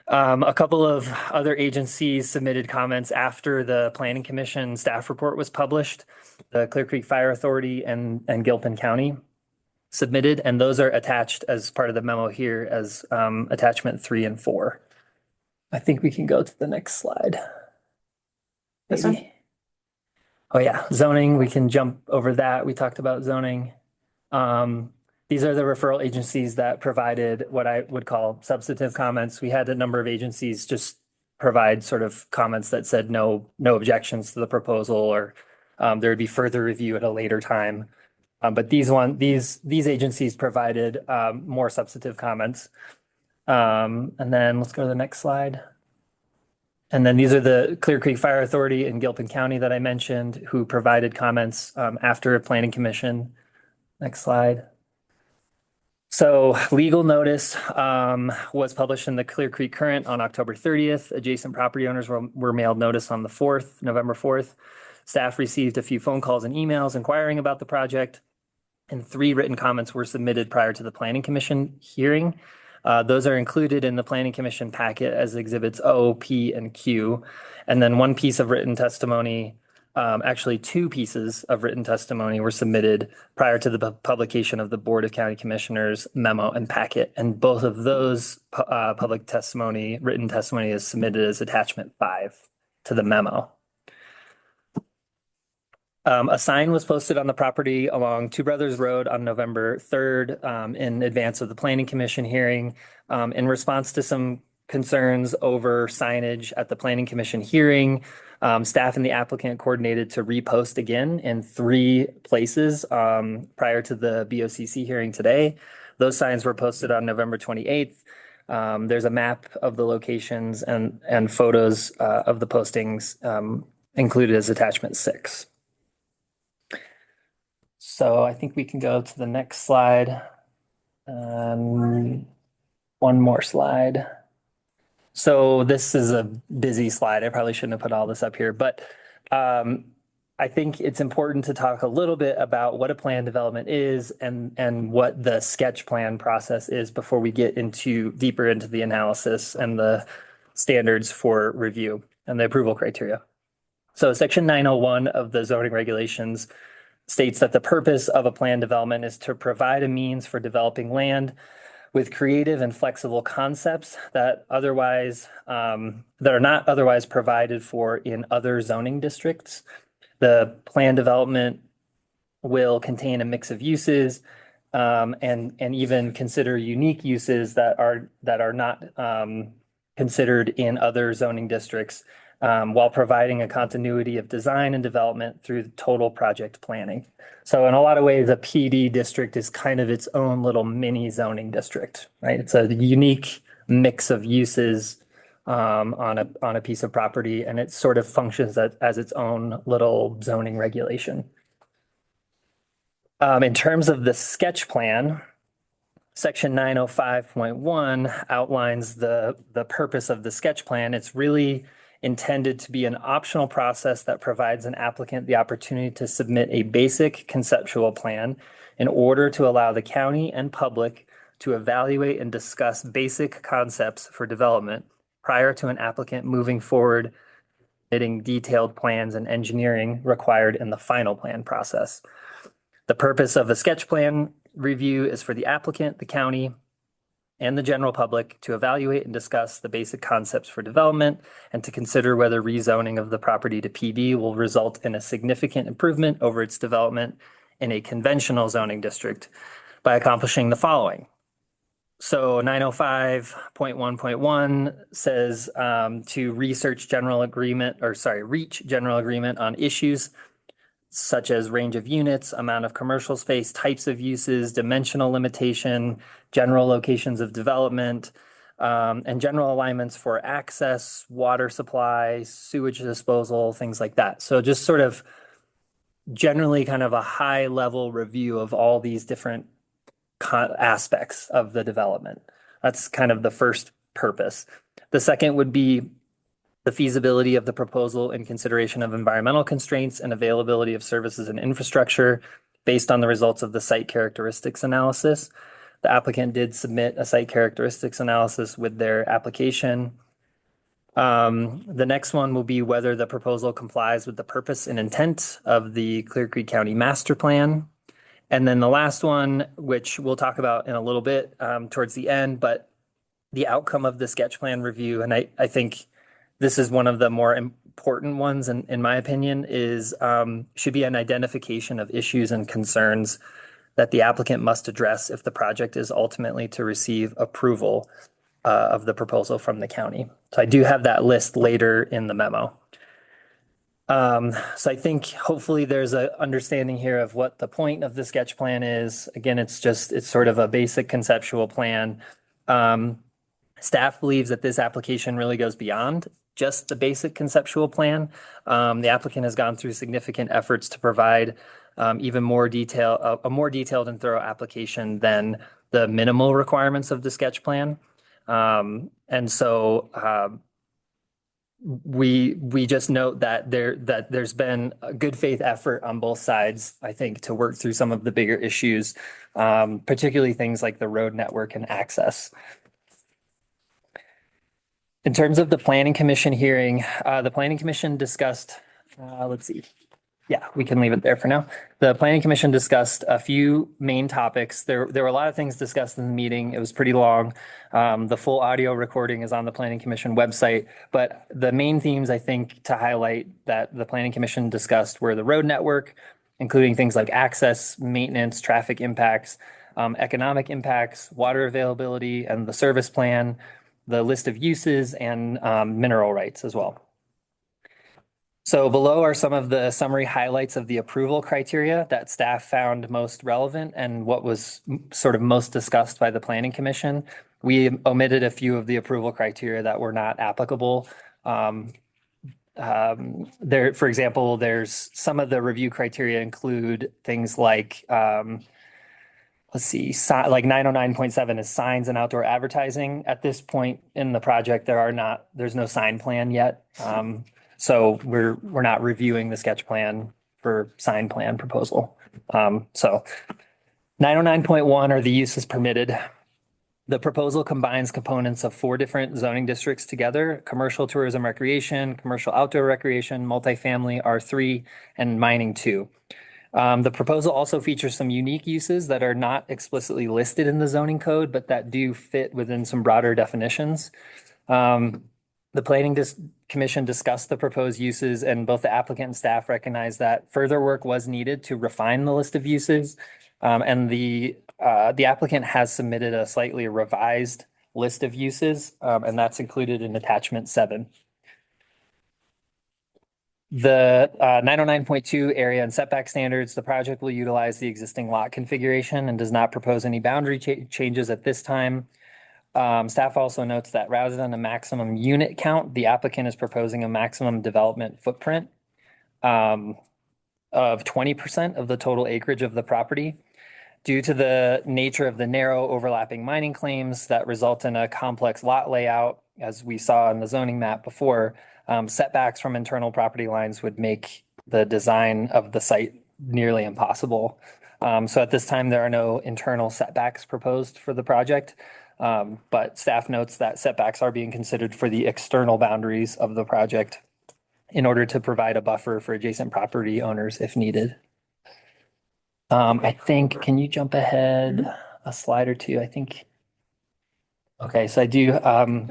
A couple of other agencies submitted comments after the Planning Commission staff report was published. The Clear Creek Fire Authority and Gilpin County submitted, and those are attached as part of the memo here as attachment 3 and 4. I think we can go to the next slide. This one? Maybe. Oh yeah, zoning, we can jump over that. We talked about zoning. These are the referral agencies that provided what I would call substantive comments. We had a number of agencies just provide sort of comments that said no objections to the proposal, or there would be further review at a later time. But these agencies provided more substantive comments. And then let's go to the next slide. And then these are the Clear Creek Fire Authority in Gilpin County that I mentioned, who provided comments after a Planning Commission. Next slide. So legal notice was published in the Clear Creek Current on October 30th. Adjacent property owners were mailed notice on the 4th, November 4th. Staff received a few phone calls and emails inquiring about the project, and 3 written comments were submitted prior to the Planning Commission hearing. Those are included in the Planning Commission packet as exhibits O, P, and Q. And then one piece of written testimony, actually 2 pieces of written testimony were submitted prior to the publication of the Board of County Commissioners memo and packet. And both of those public testimony, written testimony, is submitted as attachment 5 to the memo. A sign was posted on the property along Two Brothers Road on November 3rd in advance of the Planning Commission hearing. In response to some concerns over signage at the Planning Commission hearing, staff and the applicant coordinated to repost again in 3 places prior to the BOCC hearing today. Those signs were posted on November 28th. There's a map of the locations and photos of the postings included as attachment 6. So I think we can go to the next slide. One more slide. So this is a busy slide. I probably shouldn't have put all this up here, but I think it's important to talk a little bit about what a plan development is and what the sketch plan process is before we get deeper into the analysis and the standards for review and the approval criteria. So Section 901 of the zoning regulations states that the purpose of a planned development is to provide a means for developing land with creative and flexible concepts that are not otherwise provided for in other zoning districts. The planned development will contain a mix of uses, and even consider unique uses that are not considered in other zoning districts, while providing a continuity of design and development through total project planning. So in a lot of ways, a PD district is kind of its own little mini zoning district, right? It's a unique mix of uses on a piece of property, and it sort of functions as its own little zoning regulation. In terms of the sketch plan, Section 905.1 outlines the purpose of the sketch plan. It's really intended to be an optional process that provides an applicant the opportunity to submit a basic conceptual plan in order to allow the county and public to evaluate and discuss basic concepts for development prior to an applicant moving forward, submitting detailed plans and engineering required in the final plan process. The purpose of the sketch plan review is for the applicant, the county, and the general public to evaluate and discuss the basic concepts for development and to consider whether rezoning of the property to PD will result in a significant improvement over its development in a conventional zoning district by accomplishing the following. So 905.1.1 says to reach general agreement on issues such as range of units, amount of commercial space, types of uses, dimensional limitation, general locations of development, and general alignments for access, water supply, sewage disposal, things like that. So just sort of generally kind of a high level review of all these different aspects of the development. That's kind of the first purpose. The second would be the feasibility of the proposal in consideration of environmental constraints and availability of services and infrastructure based on the results of the site characteristics analysis. The applicant did submit a site characteristics analysis with their application. The next one will be whether the proposal complies with the purpose and intent of the Clear Creek County Master Plan. And then the last one, which we'll talk about in a little bit towards the end, but the outcome of the sketch plan review, and I think this is one of the more important ones, in my opinion, should be an identification of issues and concerns that the applicant must address if the project is ultimately to receive approval of the proposal from the county. So I do have that list later in the memo. So I think hopefully there's an understanding here of what the point of the sketch plan is. Again, it's sort of a basic conceptual plan. Staff believes that this application really goes beyond just the basic conceptual plan. The applicant has gone through significant efforts to provide even more detail, a more detailed and thorough application than the minimal requirements of the sketch plan. And so we just note that there's been a good faith effort on both sides, I think, to work through some of the bigger issues, particularly things like the road network and access. In terms of the Planning Commission hearing, the Planning Commission discussed, let's see. Yeah, we can leave it there for now. The Planning Commission discussed a few main topics. There were a lot of things discussed in the meeting. It was pretty long. The full audio recording is on the Planning Commission website, but the main themes I think to highlight that the Planning Commission discussed were the road network, including things like access, maintenance, traffic impacts, economic impacts, water availability, and the service plan, the list of uses, and mineral rights as well. So below are some of the summary highlights of the approval criteria that staff found most relevant and what was sort of most discussed by the Planning Commission. We omitted a few of the approval criteria that were not applicable. For example, there's some of the review criteria include things like, let's see, like 909.7 is signs and outdoor advertising. At this point in the project, there's no sign plan yet. So we're not reviewing the sketch plan for sign plan proposal. So 909.1 are the uses permitted. The proposal combines components of 4 different zoning districts together: commercial tourism recreation, commercial outdoor recreation, multifamily R3, and mining 2. The proposal also features some unique uses that are not explicitly listed in the zoning code, but that do fit within some broader definitions. The Commission discussed the proposed uses, and both the applicant and staff recognize that further work was needed to refine the list of uses. And the applicant has submitted a slightly revised list of uses, and that's included in attachment 7. The 909.2 area and setback standards, the project will utilize the existing lot configuration and does not propose any boundary changes at this time. Staff also notes that rather than a maximum unit count, the applicant is proposing a maximum development footprint of 20% of the total acreage of the property. Due to the nature of the narrow overlapping mining claims that result in a complex lot layout, as we saw in the zoning map before, setbacks from internal property lines would make the design of the site nearly impossible. So at this time, there are no internal setbacks proposed for the project, but staff notes that setbacks are being considered for the external boundaries of the project in order to provide a buffer for adjacent property owners if needed. I think, can you jump ahead a slide or two? I think. Okay, so I do,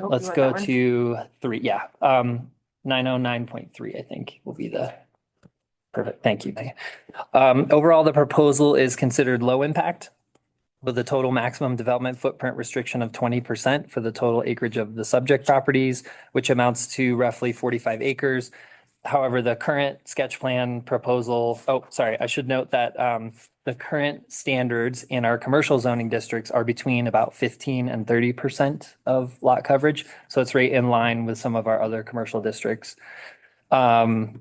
let's go to 3. Yeah. 909.3, I think will be the perfect. Thank you, Megan. Overall, the proposal is considered low impact with a total maximum development footprint restriction of 20% for the total acreage of the subject properties, which amounts to roughly 45 acres. However, the current sketch plan proposal, I should note that the current standards in our commercial zoning districts are between about 15 and 30% of lot coverage. So it's right in line with some of our other commercial districts. The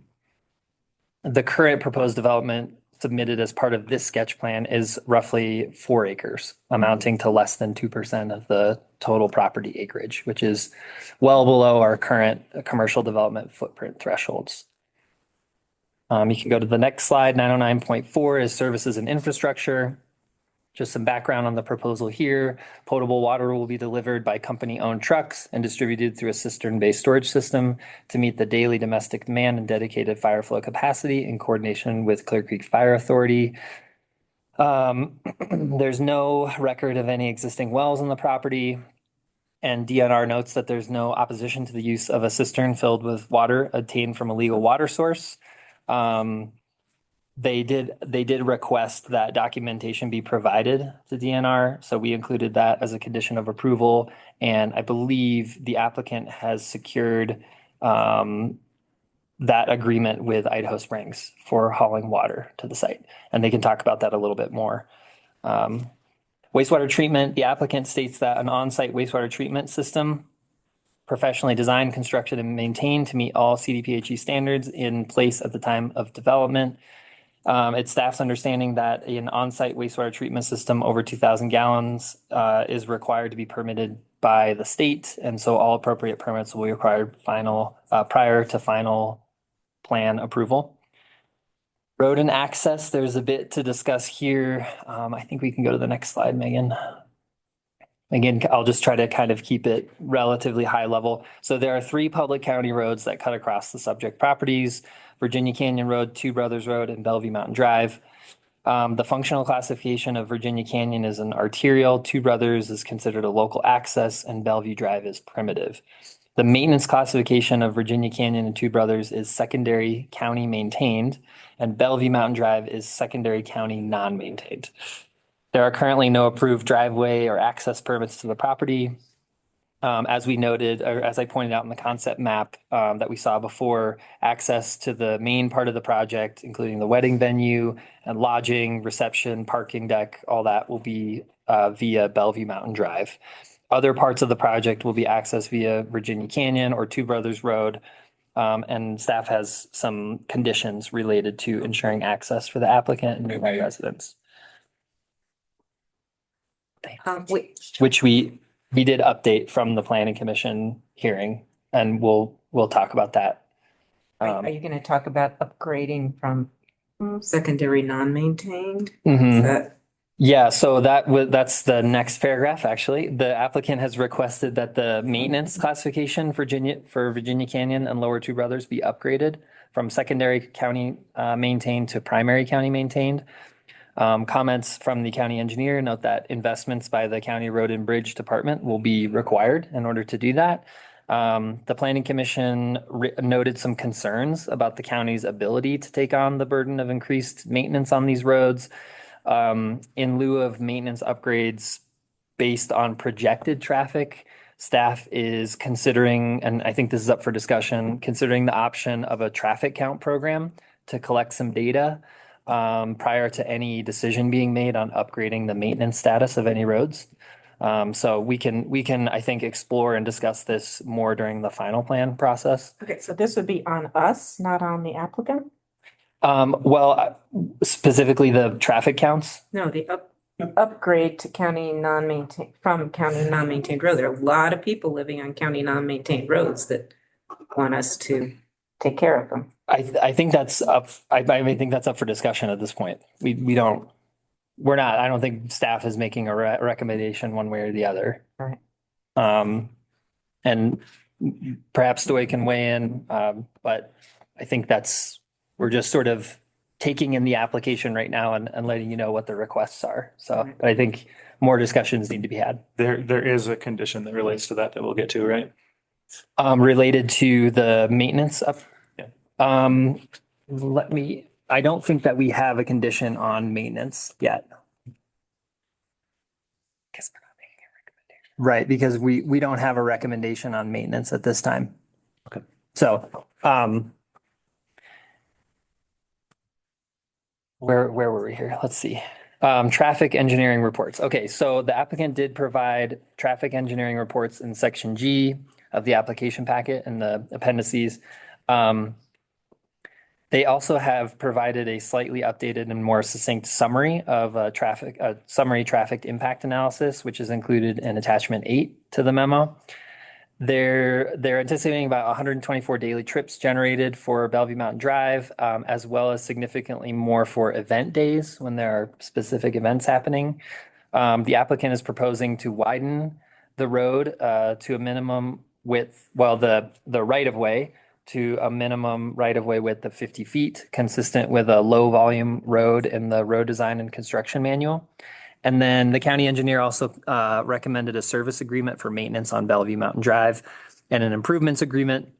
current proposed development submitted as part of this sketch plan is roughly 4 acres, amounting to less than 2% of the total property acreage, which is well below our current commercial development footprint thresholds. You can go to the next slide. 909.4 is services and infrastructure. Just some background on the proposal here. Potable water will be delivered by company-owned trucks and distributed through a cistern-based storage system to meet the daily domestic demand and dedicated fire flow capacity in coordination with Clear Creek Fire Authority. There's no record of any existing wells on the property, and DNR notes that there's no opposition to the use of a cistern filled with water obtained from a legal water source. They did request that documentation be provided to DNR, so we included that as a condition of approval, and I believe the applicant has secured that agreement with Idaho Springs for hauling water to the site, and they can talk about that a little bit more. Wastewater treatment, the applicant states that an on-site wastewater treatment system professionally designed, constructed, and maintained to meet all CDPHE standards in place at the time of development. It's staff's understanding that an on-site wastewater treatment system over 2,000 gallons is required to be permitted by the state, and so all appropriate permits will be required prior to final plan approval. Road and access, there's a bit to discuss here. I think we can go to the next slide, Megan. Again, I'll just try to kind of keep it relatively high level. So there are 3 public county roads that cut across the subject properties: Virginia Canyon Road, Two Brothers Road, and Bellevue Mountain Drive. The functional classification of Virginia Canyon is an arterial, Two Brothers is considered a local access, and Bellevue Drive is primitive. The maintenance classification of Virginia Canyon and Two Brothers is secondary county maintained, and Bellevue Mountain Drive is secondary county non-maintained. There are currently no approved driveway or access permits to the property. As we noted, or as I pointed out in the concept map that we saw before, access to the main part of the project, including the wedding venue and lodging, reception, parking deck, all that will be via Bellevue Mountain Drive. Other parts of the project will be accessed via Virginia Canyon or Two Brothers Road, and staff has some conditions related to ensuring access for the applicant and nearby residents. Which we did update from the Planning Commission hearing, and we'll talk about that. Are you going to talk about upgrading from secondary non-maintained? Yeah, so that's the next paragraph, actually. The applicant has requested that the maintenance classification for Virginia Canyon and Lower Two Brothers be upgraded from secondary county maintained to primary county maintained. Comments from the county engineer note that investments by the county road and bridge department will be required in order to do that. The planning commission noted some concerns about the county's ability to take on the burden of increased maintenance on these roads. In lieu of maintenance upgrades based on projected traffic, staff is considering, and I think this is up for discussion, considering the option of a traffic count program to collect some data prior to any decision being made on upgrading the maintenance status of any roads. So we can, I think, explore and discuss this more during the final plan process. Okay, so this would be on us, not on the applicant? Well, specifically the traffic counts. No, the upgrade to county non-maintained, from county non-maintained road. There are a lot of people living on county non-maintained roads that want us to take care of them. I think that's up. I think that's up for discussion at this point. We're not. I don't think staff is making a recommendation one way or the other. Right. And perhaps Stoy can weigh in, but I think we're just sort of taking in the application right now and letting you know what the requests are. So but I think more discussions need to be had. There is a condition that relates to that we'll get to, right? Related to the maintenance up. Yeah. I don't think that we have a condition on maintenance yet. Right, because we don't have a recommendation on maintenance at this time. Okay. So, where were we here? Let's see. Traffic engineering reports. Okay, so the applicant did provide traffic engineering reports in section G of the application packet and the appendices. They also have provided a slightly updated and more succinct summary of summary traffic impact analysis, which is included in attachment 8 to the memo. They're anticipating about 124 daily trips generated for Bellevue Mountain Drive, as well as significantly more for event days when there are specific events happening. The applicant is proposing to widen the road to a minimum width, the right of way to a minimum right of way width of 50 feet, consistent with a low volume road in the road design and construction manual. And then the county engineer also recommended a service agreement for maintenance on Bellevue Mountain Drive and an improvements agreement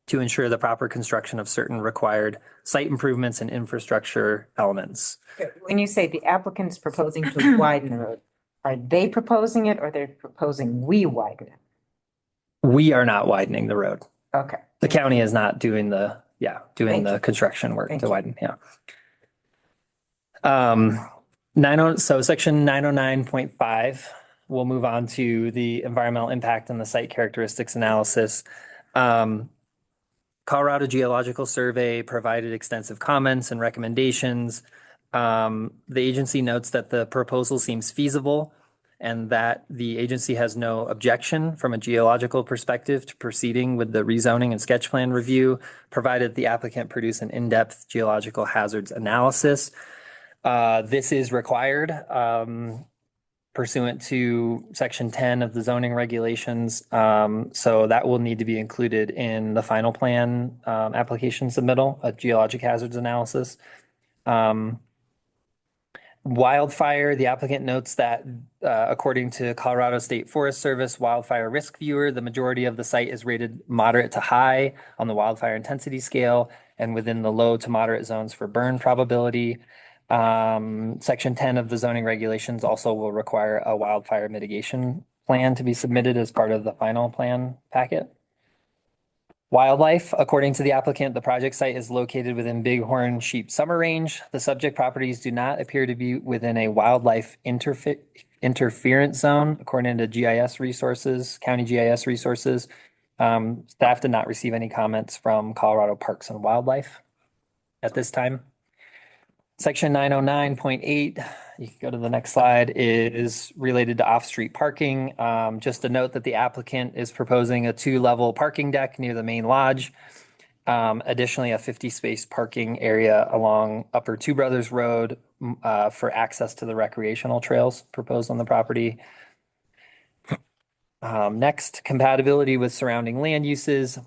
to ensure the proper construction of certain required site improvements and infrastructure elements. When you say the applicant's proposing to widen the road, are they proposing it or they're proposing we widen it? We are not widening the road. Okay. The county is not doing the construction work to widen. Yeah. So section 909.5, we'll move on to the environmental impact and the site characteristics analysis. Colorado Geological Survey provided extensive comments and recommendations. The agency notes that the proposal seems feasible and that the agency has no objection from a geological perspective to proceeding with the rezoning and sketch plan review, provided the applicant produce an in-depth geological hazards analysis. This is required pursuant to section 10 of the zoning regulations. So that will need to be included in the final plan application submittal, a geologic hazards analysis. Wildfire, the applicant notes that according to Colorado State Forest Service Wildfire Risk Viewer, the majority of the site is rated moderate to high on the wildfire intensity scale and within the low to moderate zones for burn probability. Section 10 of the zoning regulations also will require a wildfire mitigation plan to be submitted as part of the final plan packet. Wildlife, according to the applicant, the project site is located within Bighorn Sheep Summer Range. The subject properties do not appear to be within a wildlife interference zone, according to GIS resources, county GIS resources. Staff did not receive any comments from Colorado Parks and Wildlife at this time. Section 909.8, you can go to the next slide, is related to off-street parking. Just a note that the applicant is proposing a 2-level parking deck near the main lodge. Additionally, a 50-space parking area along Upper Two Brothers Road for access to the recreational trails proposed on the property. Next, compatibility with surrounding land uses.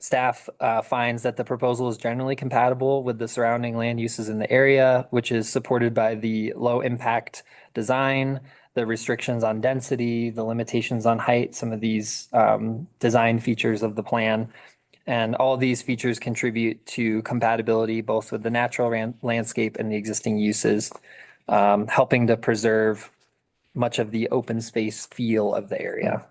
Staff finds that the proposal is generally compatible with the surrounding land uses in the area, which is supported by the low impact design, the restrictions on density, the limitations on height, some of these design features of the plan. And all of these features contribute to compatibility both with the natural landscape and the existing uses, helping to preserve much of the open space feel of the area.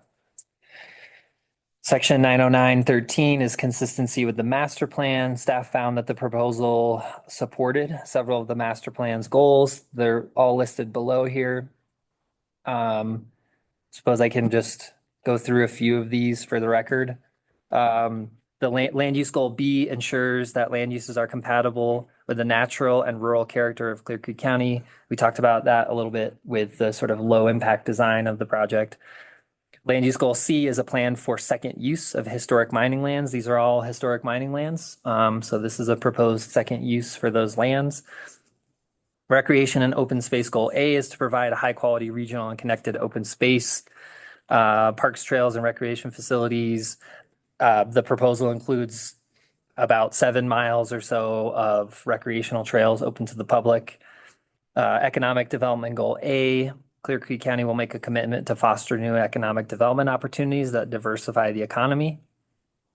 Section 909.13 is consistency with the master plan. Staff found that the proposal supported several of the master plan's goals. They're all listed below here. Suppose I can just go through a few of these for the record. The land use goal B ensures that land uses are compatible with the natural and rural character of Clear Creek County. We talked about that a little bit with the sort of low impact design of the project. Land use goal C is a plan for second use of historic mining lands. These are all historic mining lands. So this is a proposed second use for those lands. Recreation and open space goal A is to provide a high quality regional and connected open space, parks, trails, and recreation facilities. The proposal includes about 7 miles or so of recreational trails open to the public. Economic development goal A, Clear Creek County will make a commitment to foster new economic development opportunities that diversify the economy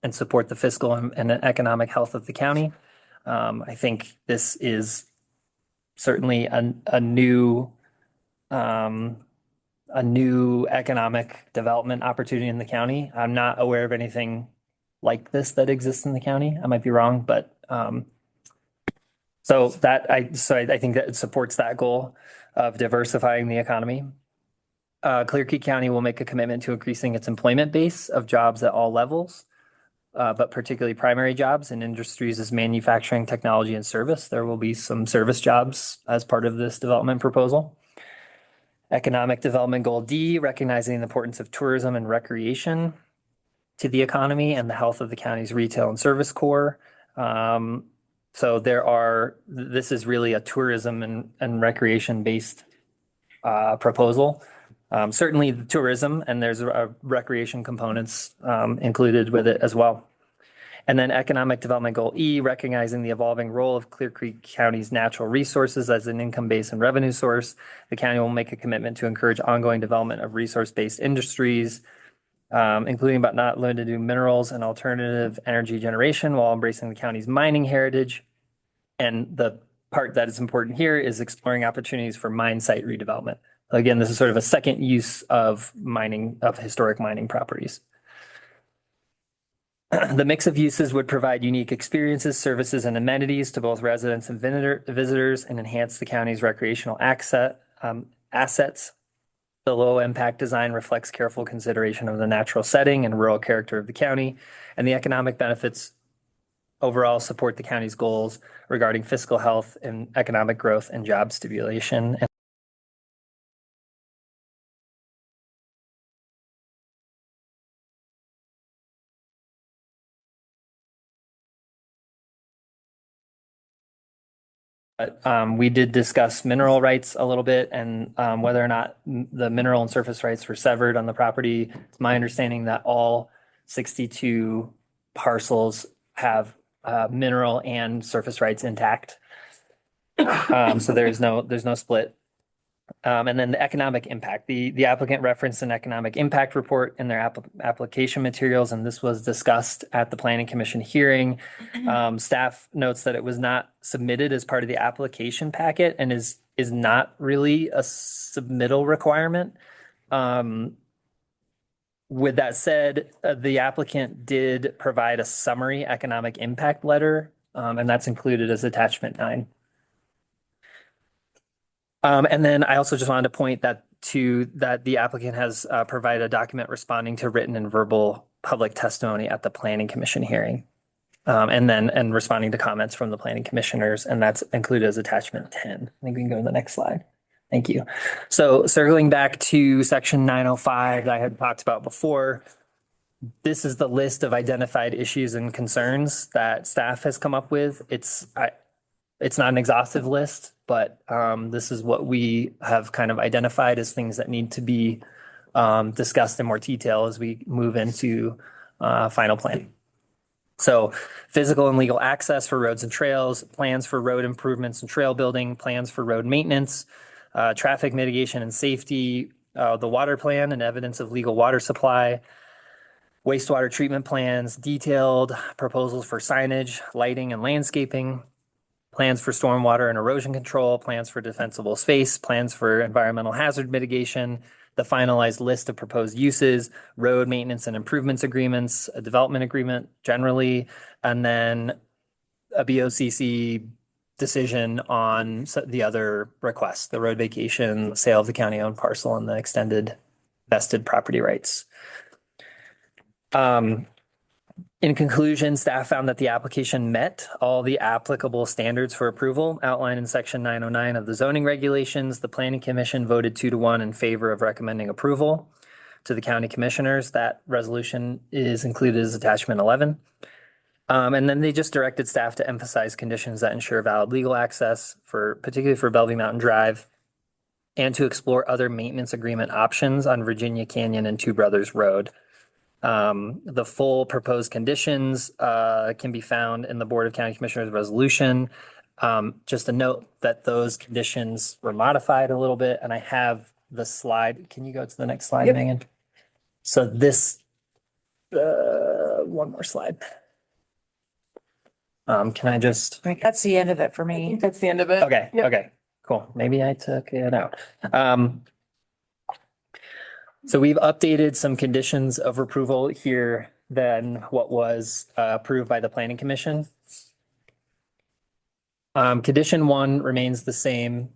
and support the fiscal and economic health of the county. I think this is certainly a new economic development opportunity in the county. I'm not aware of anything like this that exists in the county. I might be wrong, but so I think that it supports that goal of diversifying the economy. Clear Creek County will make a commitment to increasing its employment base of jobs at all levels, but particularly primary jobs in industries as manufacturing, technology, and service. There will be some service jobs as part of this development proposal. Economic development goal D, recognizing the importance of tourism and recreation to the economy and the health of the county's retail and service core. So this is really a tourism and recreation based proposal. Certainly the tourism, and there's recreation components included with it as well. And then economic development goal E, recognizing the evolving role of Clear Creek County's natural resources as an income base and revenue source. The county will make a commitment to encourage ongoing development of resource-based industries, including but not limited to minerals and alternative energy generation, while embracing the county's mining heritage. And the part that is important here is exploring opportunities for mine site redevelopment. Again, this is sort of a second use of mining, of historic mining properties. The mix of uses would provide unique experiences, services, and amenities to both residents and visitors and enhance the county's recreational assets. The low impact design reflects careful consideration of the natural setting and rural character of the county, and the economic benefits overall support the county's goals regarding fiscal health and economic growth and job stimulation. We did discuss mineral rights a little bit and whether or not the mineral and surface rights were severed on the property. It's my understanding that all 62 parcels have mineral and surface rights intact. So there's no split. And then the economic impact. The applicant referenced an economic impact report in their application materials, and this was discussed at the Planning Commission hearing. Staff notes that it was not submitted as part of the application packet and is not really a submittal requirement. With that said, the applicant did provide a summary economic impact letter, and that's included as attachment 9. And then I also just wanted to point that the applicant has provided a document responding to written and verbal public testimony at the Planning Commission hearing. And responding to comments from the planning commissioners, and that's included as attachment 10. I think we can go to the next slide. Thank you. So circling back to section 905 that I had talked about before, this is the list of identified issues and concerns that staff has come up with. It's not an exhaustive list, but this is what we have kind of identified as things that need to be discussed in more detail as we move into final plan. So physical and legal access for roads and trails, plans for road improvements and trail building, plans for road maintenance, traffic mitigation and safety, the water plan and evidence of legal water supply, wastewater treatment plans, detailed proposals for signage, lighting and landscaping, plans for stormwater and erosion control, plans for defensible space, plans for environmental hazard mitigation, the finalized list of proposed uses, road maintenance and improvements agreements, a development agreement generally, and then a BOCC decision on the other requests, the road vacation, the sale of the county-owned parcel, and the extended vested property rights. In conclusion, staff found that the application met all the applicable standards for approval outlined in section 909 of the zoning regulations. The planning commission voted 2-1 in favor of recommending approval to the county commissioners. That resolution is included as attachment 11. And then they just directed staff to emphasize conditions that ensure valid legal access particularly for Bellevue Mountain Drive, and to explore other maintenance agreement options on Virginia Canyon and Two Brothers Road. The full proposed conditions can be found in the Board of County Commissioners resolution. Just a note that those conditions were modified a little bit, and I have the slide. Can you go to the next slide, Yep. Megan? So this, one more slide. Can I just? That's the end of it for I me. think that's the end of it. Okay, Yep. okay, cool. Maybe I took it out. So we've updated some conditions of approval here than what was approved by the planning commission. Condition 1 remains the same.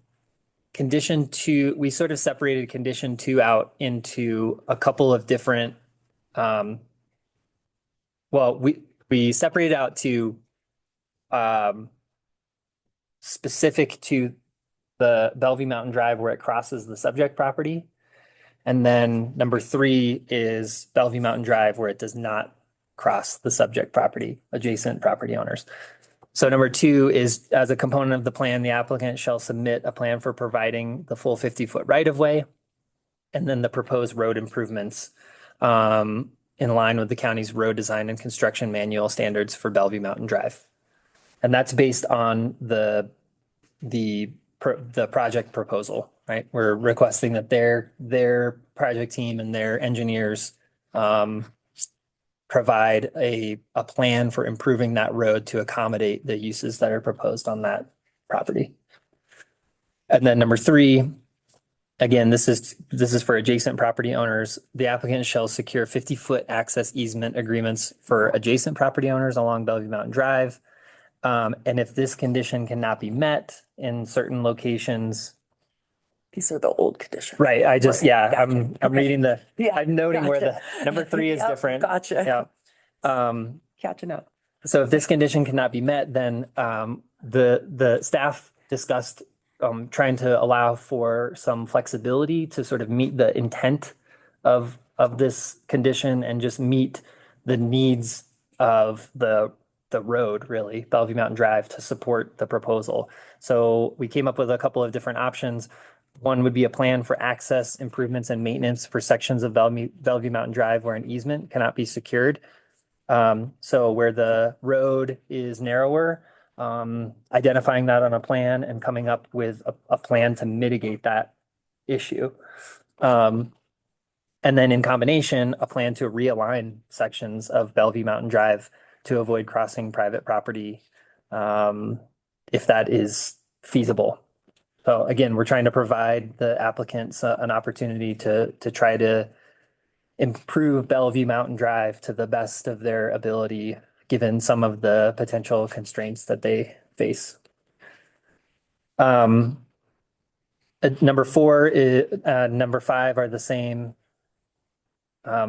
Condition 2, we sort of separated condition 2 out into a couple of different, we separated out to specific to the Bellevue Mountain Drive where it crosses the subject property. And then number 3 is Bellevue Mountain Drive where it does not cross the subject property, adjacent property owners. So number 2 is, as a component of the plan, the applicant shall submit a plan for providing the full 50-foot right-of-way and then the proposed road improvements in line with the county's road design and construction manual standards for Bellevue Mountain Drive. And that's based on the project proposal, right? We're requesting that their project team and their engineers provide a plan for improving that road to accommodate the uses that are proposed on that property. And then number 3, again, this is for adjacent property owners. The applicant shall secure 50-foot access easement agreements for adjacent property owners along Bellevue Mountain Drive. And if this condition cannot be met in certain locations. These are the old conditions. Right, Gotcha. I'm reading I'm noting where the number 3 is Yep, different. Gotcha. Yeah. Catching up. So if this condition cannot be met, then the staff discussed trying to allow for some flexibility to sort of meet the intent of this condition and just meet the needs of the road, really, Bellevue Mountain Drive, to support the proposal. So we came up with a couple of different options. One would be a plan for access improvements and maintenance for sections of Bellevue Mountain Drive where an easement cannot be secured. So where the road is narrower, identifying that on a plan and coming up with a plan to mitigate that issue. And then in combination, a plan to realign sections of Bellevue Mountain Drive to avoid crossing private property, if that is feasible. So again, we're trying to provide the applicants an opportunity to try to improve Bellevue Mountain Drive to the best of their ability, given some of the potential constraints that they face. Number 4 is, number 5 are the same.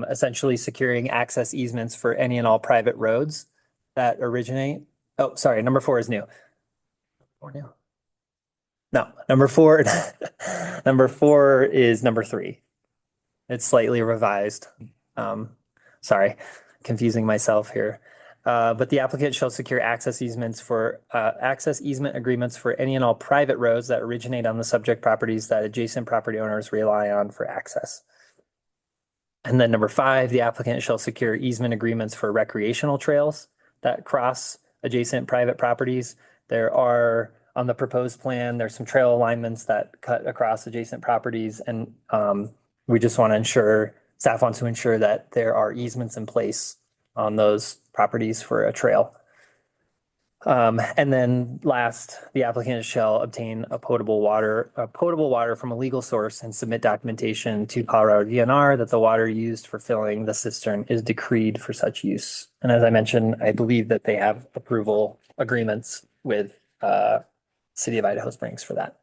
Essentially securing access easements for any and all private roads that originate. Oh, sorry, number 4 is new. No, number 4, number 4 is number 3. It's slightly revised. Sorry, confusing myself here. But the applicant shall secure access easements for access easement agreements for any and all private roads that originate on the subject properties that adjacent property owners rely on for access. And then number 5, the applicant shall secure easement agreements for recreational trails that cross adjacent private properties. There are, on the proposed plan, there's some trail alignments that cut across adjacent properties. And we just want to ensure, staff wants to ensure that there are easements in place on those properties for a trail. And then last, the applicant shall obtain potable water from a legal source and submit documentation to Colorado DNR that the water used for filling the cistern is decreed for such use. And as I mentioned, I believe that they have approval agreements with City of Idaho Springs for that.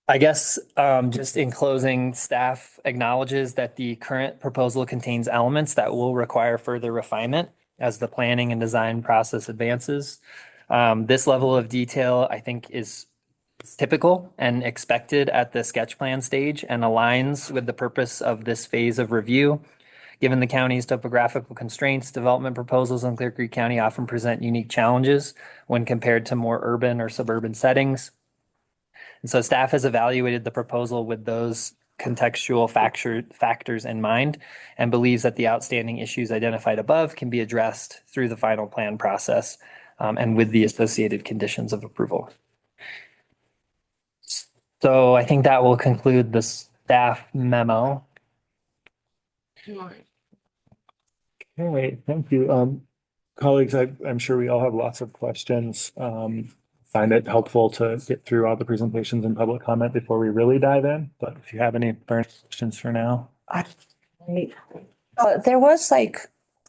I guess just in closing, staff acknowledges that the current proposal contains elements that will require further refinement as the planning and design process advances. This level of detail, I think, is typical and expected at the sketch plan stage and aligns with the purpose of this phase of review. Given the county's topographical constraints, development proposals in Clear Creek County often present unique challenges when compared to more urban or suburban settings. And so staff has evaluated the proposal with those contextual factors in mind and believes that the outstanding issues identified above can be addressed through the final plan process and with the associated conditions of approval. So I think that will conclude the staff memo. Okay, thank you. Colleagues, I'm sure we all have lots of questions. Find it helpful to get through all the presentations and public comment before we really dive in. But if you have any burning questions for now. There was like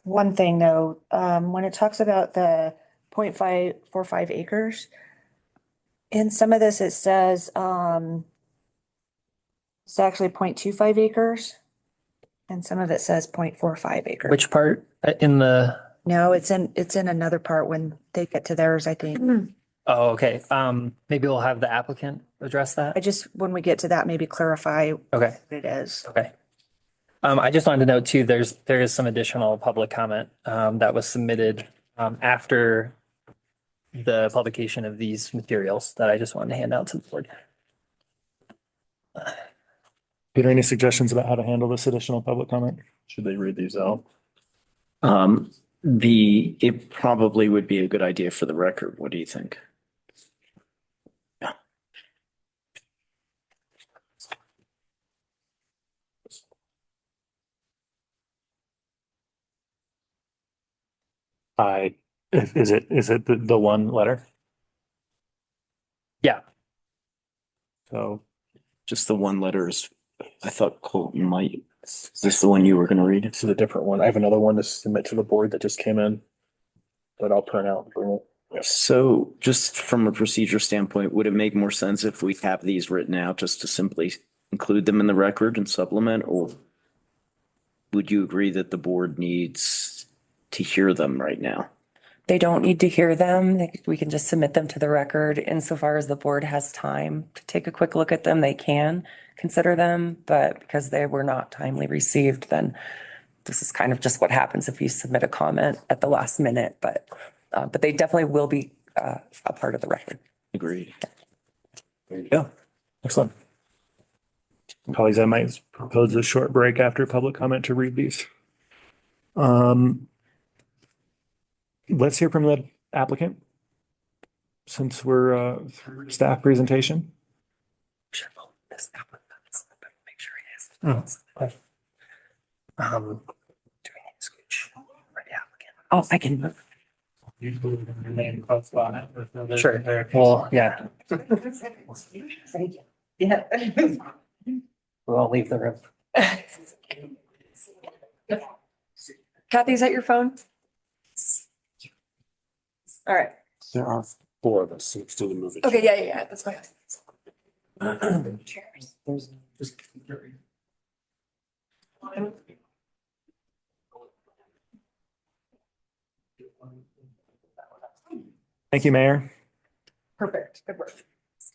one thing though, when it talks about the 0.545 acres. In some of this, it says, it's actually 0.25 acres. And some of it says 0.45 acres. Which part in the? No, it's in another part when they get to theirs, I think. Oh, okay. Maybe we'll have the applicant address that. When we get to that, maybe clarify Okay. what it is. Okay. I just wanted to note too, there is some additional public comment that was submitted after the publication of these materials that I just wanted to hand out to the board. Peter, any suggestions about how to handle this additional public comment? Should they read these out? It probably would be a good idea for the record. What do you think? Is it the one letter? Yeah. So just the one letter is, I thought Colton might, is this the one you were going to read? This is a different one. I have another one to submit to the board that just came in, but I'll print out and bring it. So just from a procedure standpoint, would it make more sense if we have these written out just to simply include them in the record and supplement, or would you agree that the board needs to hear them right now? They don't need to hear them. We can just submit them to the record. Insofar as the board has time to take a quick look at them, they can consider them. But because they were not timely received, then this is kind of just what happens if you submit a comment at the last minute. But they definitely will be a part of the record. Agreed. There you go. Excellent. Colleagues, I might propose a short break after public comment to read these. Let's hear from the applicant since we're through staff presentation. Sure. This applicant, make sure he is. Okay. Do we need to switch for the applicant? Oh, I can move. Sure. Well, yeah. Yeah. We'll leave the room. Kathy, is that your phone? All right. There are 4 of us, so it's still a movie. Okay, yeah, that's fine. Thank you, Mayor. Perfect, good work.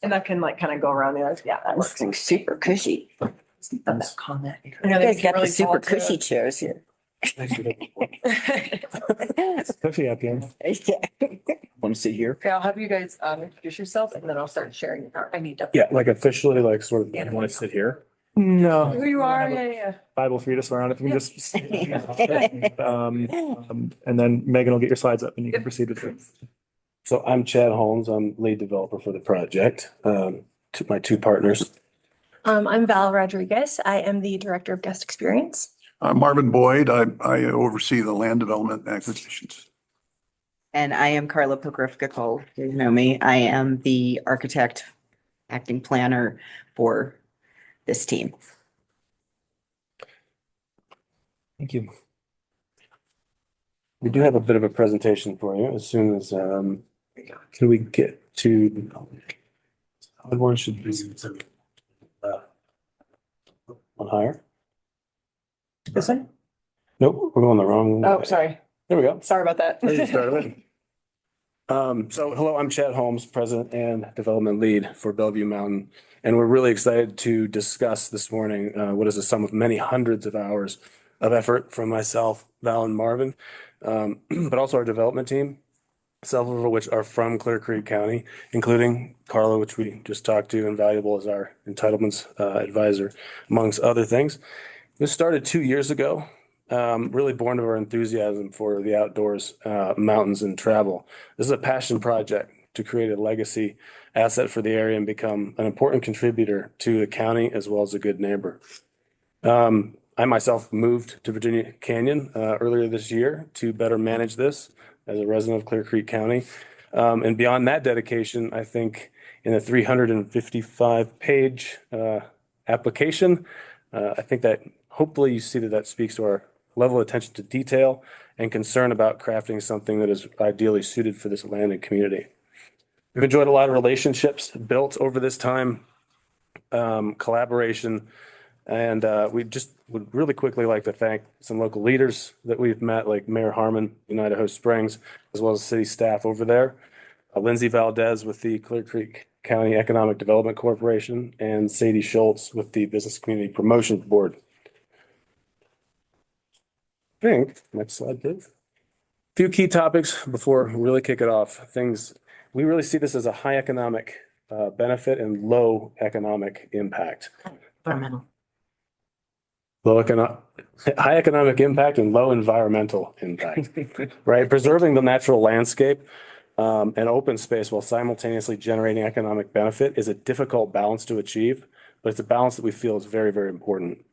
And that can like kind of go around the others. Yeah, that This works. thing's super cushy. Comment. I You know they guys seem got the really super tall, too. cushy chairs here. Especially up here. Want to sit here? Okay, I'll have you guys introduce yourself and then I'll start sharing. I need to. Yeah, like officially, like sort of, I want to sit here. No. Who you are, yeah. Bible for you to swear on if you can just. And then Megan will get your slides up and you can proceed with it. So I'm Chad Holmes. I'm lead developer for the project. To my two partners. I'm Val Rodriguez. I am the Director of Guest Experience. I'm Marvin Boyd. I oversee the land development and acquisitions. And I am Carla Pokrifica. You know me. I am the architect, acting planner for this team. Thank you. We do have a bit of a presentation for you as soon as, can we get to, one should be one higher? This one? Nope, we're going the wrong way. Oh, sorry. There we go. Sorry about that. Let's get started with it. So hello, I'm Chad Holmes, President and Development Lead for Bellevue Mountain. And we're really excited to discuss this morning what is a sum of many hundreds of hours of effort from myself, Val and Marvin, but also our development team, several of which are from Clear Creek County, including Carla, which we just talked to, invaluable as our entitlements advisor, amongst other things. This started 2 years ago, really born of our enthusiasm for the outdoors, mountains, and travel. This is a passion project to create a legacy asset for the area and become an important contributor to the county as well as a good neighbor. I myself moved to Virginia Canyon earlier this year to better manage this as a resident of Clear Creek County. And beyond that dedication, I think in a 355-page application, I think that hopefully you see that that speaks to our level of attention to detail and concern about crafting something that is ideally suited for this land and community. We've enjoyed a lot of relationships built over this time, collaboration, and we just would really quickly like to thank some local leaders that we've met, like Mayor Harmon in Idaho Springs, as well as city staff over there. Lindsay Valdez with the Clear Creek County Economic Development Corporation, and Sadie Schultz with the Business Community Promotion Board. Next slide, please. A few key topics before we really kick it off. We really see this as a high economic benefit and low economic impact. Environmental. High economic impact and low environmental impact, right? Preserving the natural landscape and open space while simultaneously generating economic benefit is a difficult balance to achieve, but it's a balance that we feel is very, very important.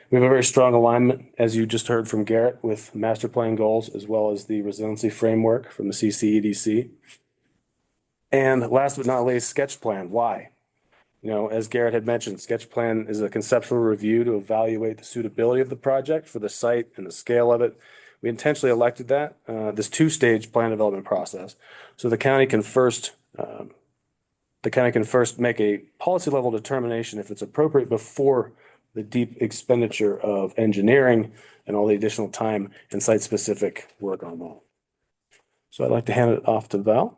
We have a very strong alignment, as you just heard from Garrett, with master plan goals, as well as the resiliency framework from the CCEDC. And last but not least, sketch plan. Why? As Garrett had mentioned, sketch plan is a conceptual review to evaluate the suitability of the project for the site and the scale of it. We intentionally elected that, this two-stage plan development process. So the county can first make a policy level determination if it's appropriate before the deep expenditure of engineering and all the additional time and site-specific work on that. So I'd like to hand it off to Val.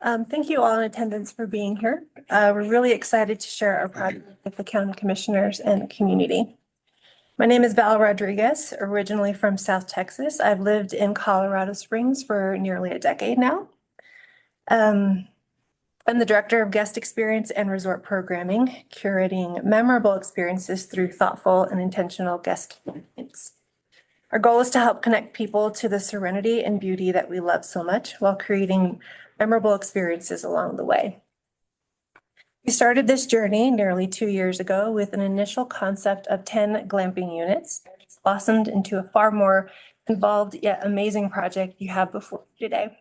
Thank you all in attendance for being here. We're really excited to share our project with the county commissioners and the community. My name is Val Rodriguez, originally from South Texas. I've lived in Colorado Springs for nearly a decade now. I'm the Director of Guest Experience and Resort Programming, curating memorable experiences through thoughtful and intentional guest experience. Our goal is to help connect people to the serenity and beauty that we love so much while creating memorable experiences along the way. We started this journey nearly 2 years ago with an initial concept of 10 glamping units. It's blossomed into a far more involved yet amazing project you have before you today.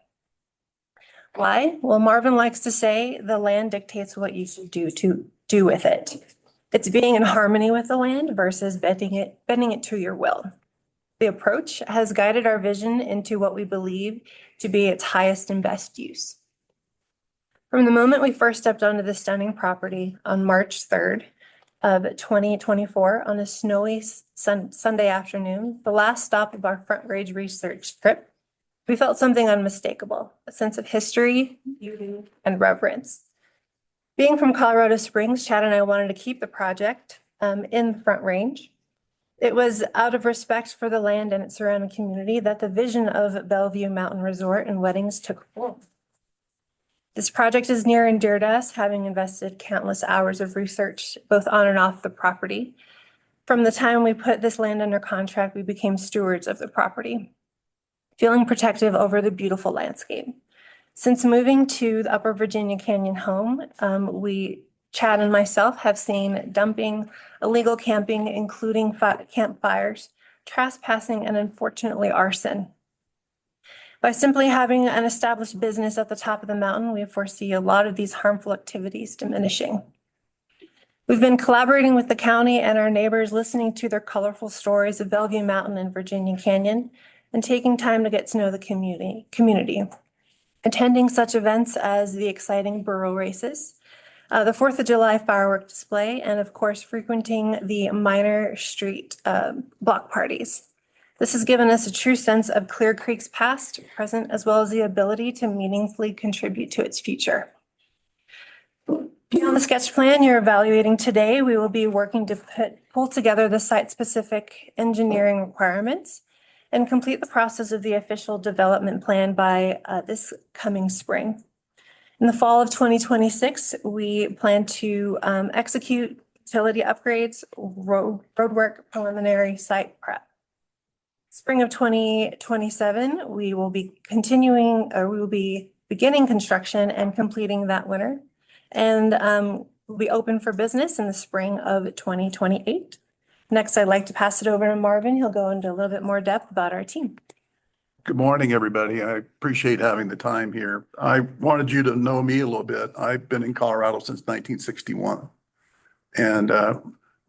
Why? Well, Marvin likes to say the land dictates what you should do with it. It's being in harmony with the land versus bending it to your will. The approach has guided our vision into what we believe to be its highest and best use. From the moment we first stepped onto this stunning property on March 3rd of 2024 on a snowy Sunday afternoon, the last stop of our Front Range research trip, we felt something unmistakable, a sense of history, beauty, and reverence. Being from Colorado Springs, Chad and I wanted to keep the project in the Front Range. It was out of respect for the land and its surrounding community that the vision of Bellevue Mountain Resort and Weddings took form. This project is near and dear to us, having invested countless hours of research both on and off the property. From the time we put this land under contract, we became stewards of the property, feeling protective over the beautiful landscape. Since moving to the Upper Virginia Canyon home, Chad and myself have seen dumping, illegal camping, including campfires, trespassing, and unfortunately arson. By simply having an established business at the top of the mountain, we foresee a lot of these harmful activities diminishing. We've been collaborating with the county and our neighbors, listening to their colorful stories of Bellevue Mountain and Virginia Canyon, and taking time to get to know the community. Attending such events as the exciting burro races, the 4th of July firework display, and of course, frequenting the Minor Street block parties. This has given us a true sense of Clear Creek's past, present, as well as the ability to meaningfully contribute to its future. Beyond the sketch plan you're evaluating today, we will be working to pull together the site-specific engineering requirements and complete the process of the official development plan by this coming spring. In the fall of 2026, we plan to execute utility upgrades, roadwork, preliminary site prep. Spring of 2027, we will be beginning construction and completing that winter. And we'll be open for business in the spring of 2028. Next, I'd like to pass it over to Marvin. He'll go into a little bit more depth about our team. Good morning, everybody. I appreciate having the time here. I wanted you to know me a little bit. I've been in Colorado since 1961 and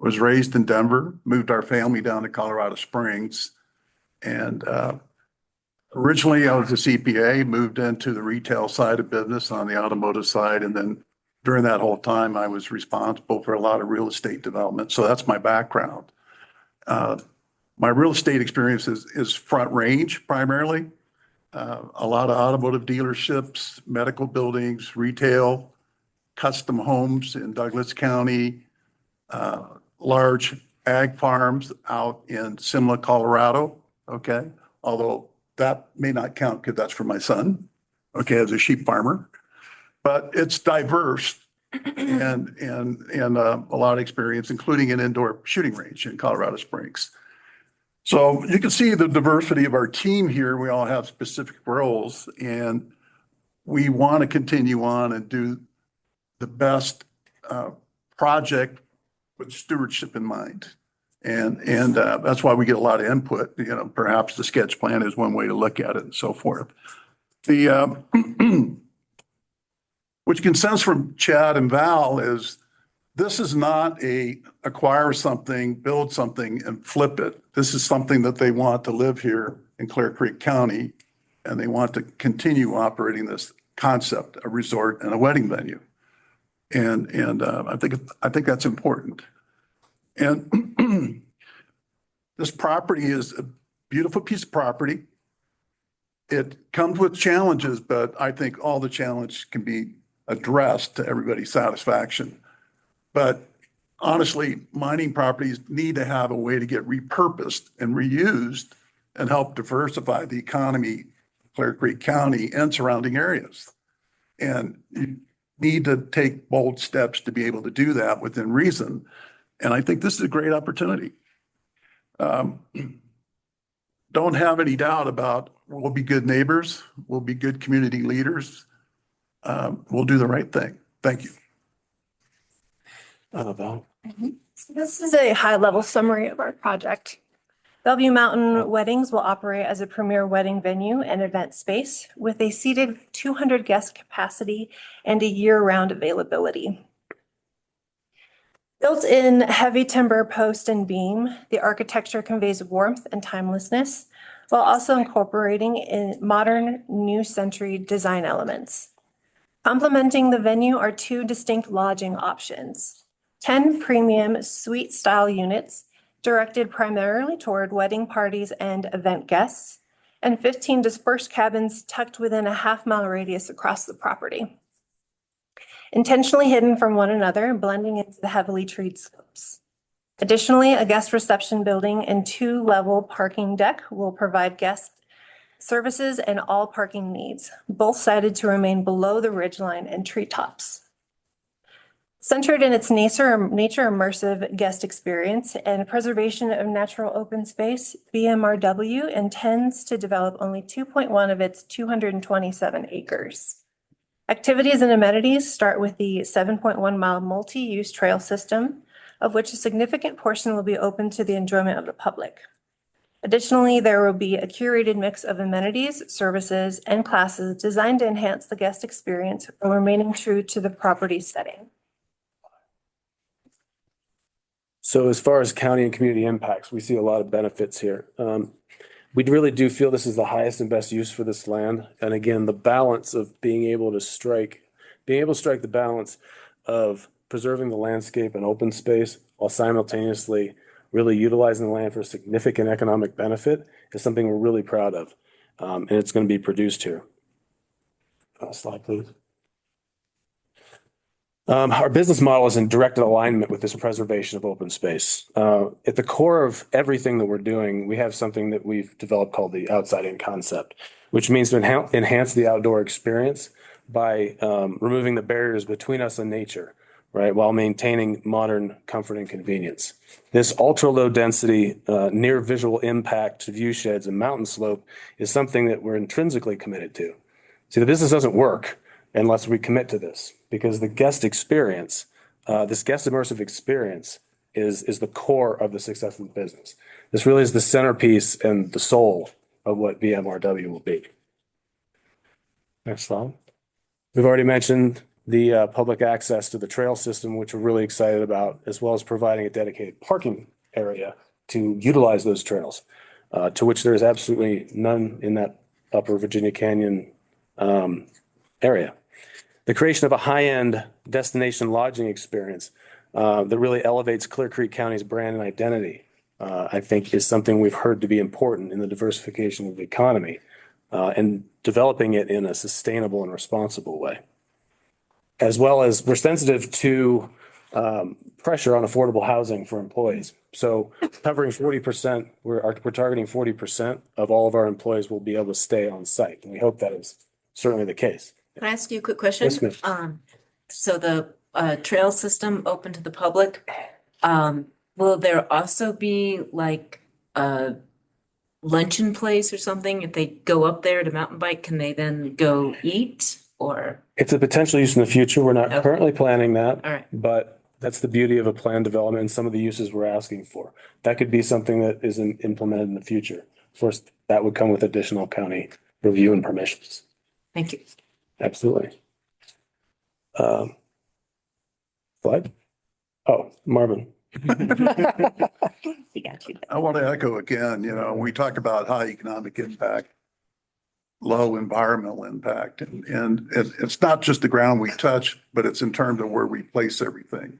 was raised in Denver, moved our family down to Colorado Springs. And originally I was a CPA, moved into the retail side of business on the automotive side. And then during that whole time, I was responsible for a lot of real estate development. So that's my background. My real estate experience is Front Range primarily. A lot of automotive dealerships, medical buildings, retail, custom homes in Douglas County, large ag farms out in Simla, Colorado. Okay. Although that may not count because that's for my son. Okay. As a sheep farmer. But it's diverse and a lot of experience, including an indoor shooting range in Colorado Springs. So you can see the diversity of our team here. We all have specific roles, and we want to continue on and do the best project with stewardship in mind. And that's why we get a lot of input. You know, perhaps the sketch plan is one way to look at it and so forth. What you can sense from Chad and Val is this is not a acquire something, build something, and flip it. This is something that they want to live here in Clear Creek County, and they want to continue operating this concept, a resort and a wedding venue. And I think that's important. And this property is a beautiful piece of property. It comes with challenges, but I think all the challenge can be addressed to everybody's satisfaction. But honestly, mining properties need to have a way to get repurposed and reused and help diversify the economy of Clear Creek County and surrounding areas. And you need to take bold steps to be able to do that within reason. And I think this is a great opportunity. Don't have any doubt about we'll be good neighbors, we'll be good community leaders, we'll do the right thing. Thank you. Val. So this is a high-level summary of our project. Bellevue Mountain Weddings will operate as a premier wedding venue and event space with a seated 200 guest capacity and a year-round availability. Built in heavy timber post and beam, the architecture conveys warmth and timelessness while also incorporating in modern new century design elements. Complementing the venue are two distinct lodging options: 10 premium suite style units directed primarily toward wedding parties and event guests, and 15 dispersed cabins tucked within a half-mile radius across the property. Intentionally hidden from one another, blending into the heavily treed slopes. Additionally, a guest reception building and two-level parking deck will provide guests services, and all parking needs, both cited to remain below the ridgeline and treetops. Centered in its nature immersive guest experience and preservation of natural open space, BMRW intends to develop only 2.1 of its 227 acres. Activities and amenities start with the 7.1-mile multi-use trail system, of which a significant portion will be open to the enjoyment of the public. Additionally, there will be a curated mix of amenities, services, and classes designed to enhance the guest experience while remaining true to the property setting. So as far as county and community impacts, we see a lot of benefits here. We really do feel this is the highest and best use for this land. And again, the balance of being able to strike the balance of preserving the landscape and open space while simultaneously really utilizing the land for significant economic benefit is something we're really proud of. And it's going to be produced here. Slide, please. Our business model is in direct alignment with this preservation of open space. At the core of everything that we're doing, we have something that we've developed called the outside-in concept, which means to enhance the outdoor experience by removing the barriers between us and nature, right, while maintaining modern comfort and convenience. This ultra-low density, near visual impact to view sheds and mountain slope is something that we're intrinsically committed to. See, the business doesn't work unless we commit to this, because the guest experience, this guest immersive experience is the core of the success of the business. This really is the centerpiece and the soul of what BMRW will be. Next slide. We've already mentioned the public access to the trail system, which we're really excited about, as well as providing a dedicated parking area to utilize those trails, to which there is absolutely none in that Upper Virginia Canyon area. The creation of a high-end destination lodging experience that really elevates Clear Creek County's brand and identity, I think is something we've heard to be important in the diversification of the economy and developing it in a sustainable and responsible way. As well as we're sensitive to pressure on affordable housing for employees. So covering 40%, we're targeting 40% of all of our employees will be able to stay on site. And we hope that is certainly the case. Can I ask you a quick question? Yes, ma'am. So the trail system open to the public, will there also be like a luncheon place or something? If they go up there to mountain bike, can they then go eat or? It's a potential use in the future. We're not currently planning that, All right. but that's the beauty of a planned development and some of the uses we're asking for. That could be something that is implemented in the future. Of course, that would come with additional county review and permissions. Thank you. Absolutely. Slide. Oh, Marvin. We got you. I want to echo again, we talk about high economic impact, low environmental impact, and it's not just the ground we touch, but it's in terms of where we place everything.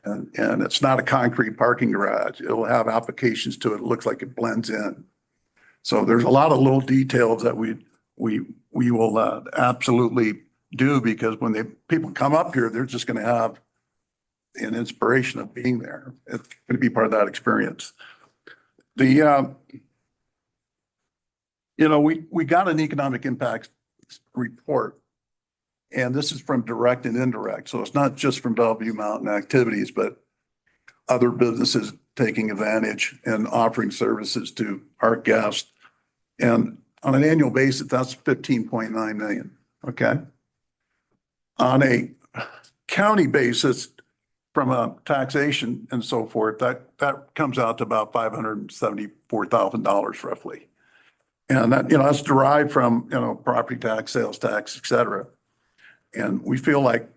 And it's not a concrete parking garage. It'll have applications to it. It looks like it blends in. So there's a lot of little details that we will absolutely do, because when people come up here, they're just going to have an inspiration of being there. It's going to be part of that experience. We got an economic impact report, and this is from direct and indirect. So it's not just from Bellevue Mountain activities, but other businesses taking advantage and offering services to our guests. And on an annual basis, that's 15.9 million. Okay. On a county basis, from a taxation and so forth, that comes out to about $574,000 roughly. And that, that's derived from, property tax, sales tax, et cetera. And we feel like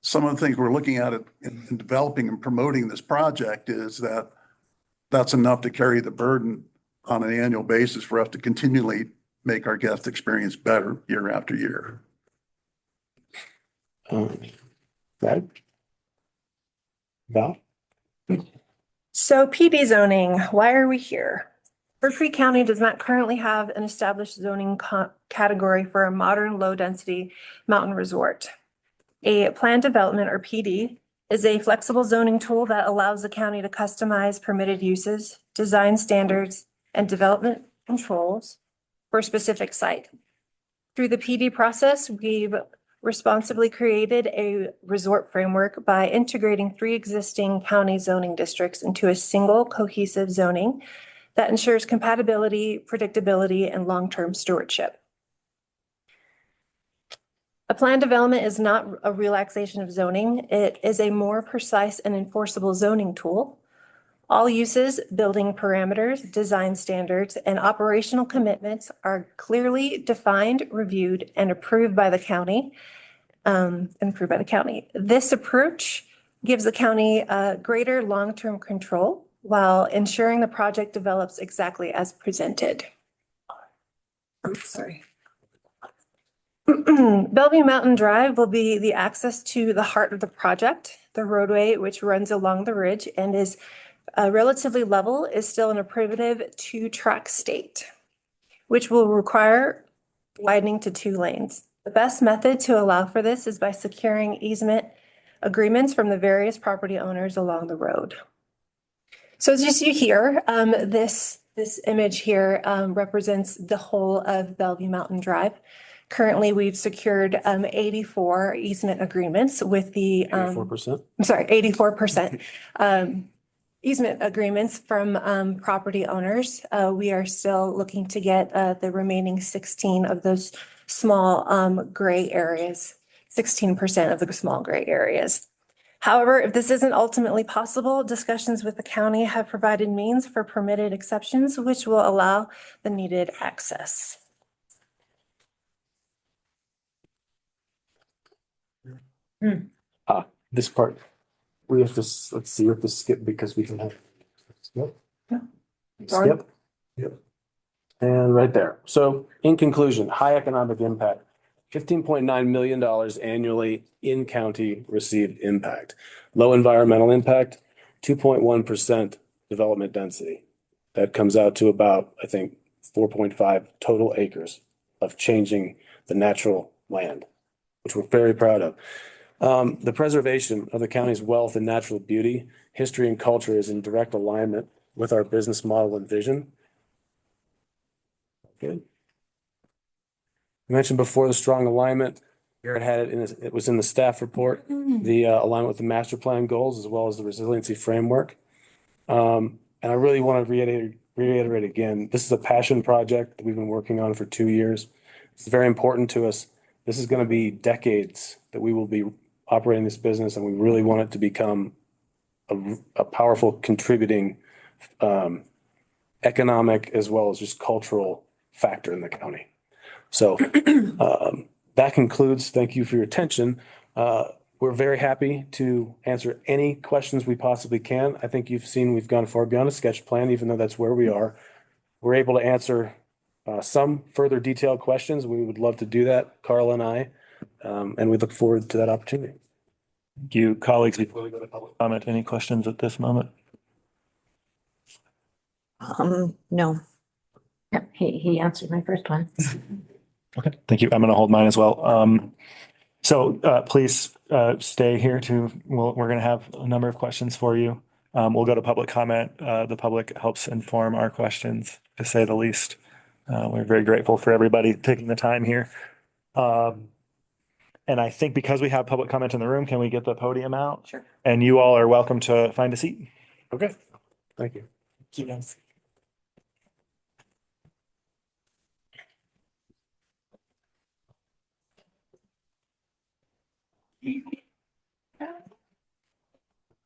some of the things we're looking at in developing and promoting this project is that that's enough to carry the burden on an annual basis for us to continually make our guest experience better year after year. Right. Val? So PD zoning, why are we here? Clear Creek County does not currently have an established zoning category for a modern low-density mountain resort. A planned development, or PD, is a flexible zoning tool that allows the county to customize permitted uses, design standards, and development controls for a specific site. Through the PD process, we've responsibly created a resort framework by integrating 3 existing county zoning districts into a single cohesive zoning that ensures compatibility, predictability, and long-term stewardship. A plan development is not a relaxation of zoning. It is a more precise and enforceable zoning tool. All uses, building parameters, design standards, and operational commitments are clearly defined, reviewed, and approved by the county. This approach gives the county greater long-term control while ensuring the project develops exactly as presented. I'm sorry. Bellevue Mountain Drive will be the access to the heart of the project. The roadway, which runs along the ridge and is relatively level, is still in a primitive 2-track state, which will require widening to 2 lanes. The best method to allow for this is by securing easement agreements from the various property owners along the road. So as you see here, this image here represents the whole of Bellevue Mountain Drive. Currently, we've secured 84 easement agreements with the 84%. I'm sorry, 84% easement agreements from property owners. We are still looking to get the remaining 16 of those small gray areas, 16% of the small gray areas. However, if this isn't ultimately possible, discussions with the county have provided means for permitted exceptions, which will allow the needed access. This part, we have to, let's see, we have to skip because we can have, skip. Skip. Yep. And right there. So in conclusion, high economic impact, $15.9 million annually in county received impact. Low environmental impact, 2.1% development density. That comes out to about, I think, 4.5 total acres of changing the natural land, which we're very proud of. The preservation of the county's wealth and natural beauty, history, and culture is in direct alignment with our business model and vision. Good. I mentioned before the strong alignment. Garrett had it was in the staff report, the alignment with the master plan goals as well as the resiliency framework. And I really want to reiterate again, this is a passion project that we've been working on for 2 years. It's very important to us. This is going to be decades that we will be operating this business, and we really want it to become a powerful contributing economic as well as just cultural factor in the county. So that concludes. Thank you for your attention. We're very happy to answer any questions we possibly can. I think you've seen we've gone far beyond a sketch plan, even though that's where we are. We're able to answer some further detailed questions. We would love to do that, Carla and I, and we look forward to that opportunity. Thank you, colleagues. Before we go to public comment, any questions at this moment? No. Yep, he answered my first one. Okay, thank you. I'm going to hold mine as well. So please stay here we're going to have a number of questions for you. We'll go to public comment. The public helps inform our questions, to say the least. We're very grateful for everybody taking the time here. And I think because we have public comment in the room, can we get the podium out? Sure. And you all are welcome to find a seat. Okay, thank you. Thank you, guys.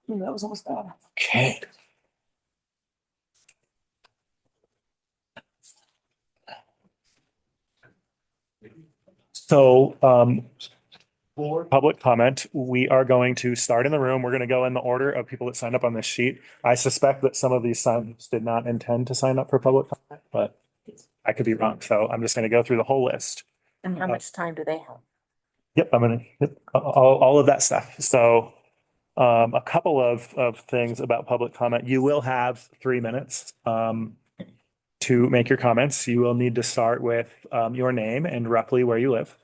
That was almost bad. Okay. So for public comment, we are going to start in the room. We're going to go in the order of people that signed up on this sheet. I suspect that some of these sign-ups did not intend to sign up for public comment, but I could be wrong. So I'm just going to go through the whole list. And how much time do they have? Yep, I'm going to all of that stuff. So a couple of things about public comment. You will have 3 minutes to make your comments. You will need to start with your name and roughly where you live.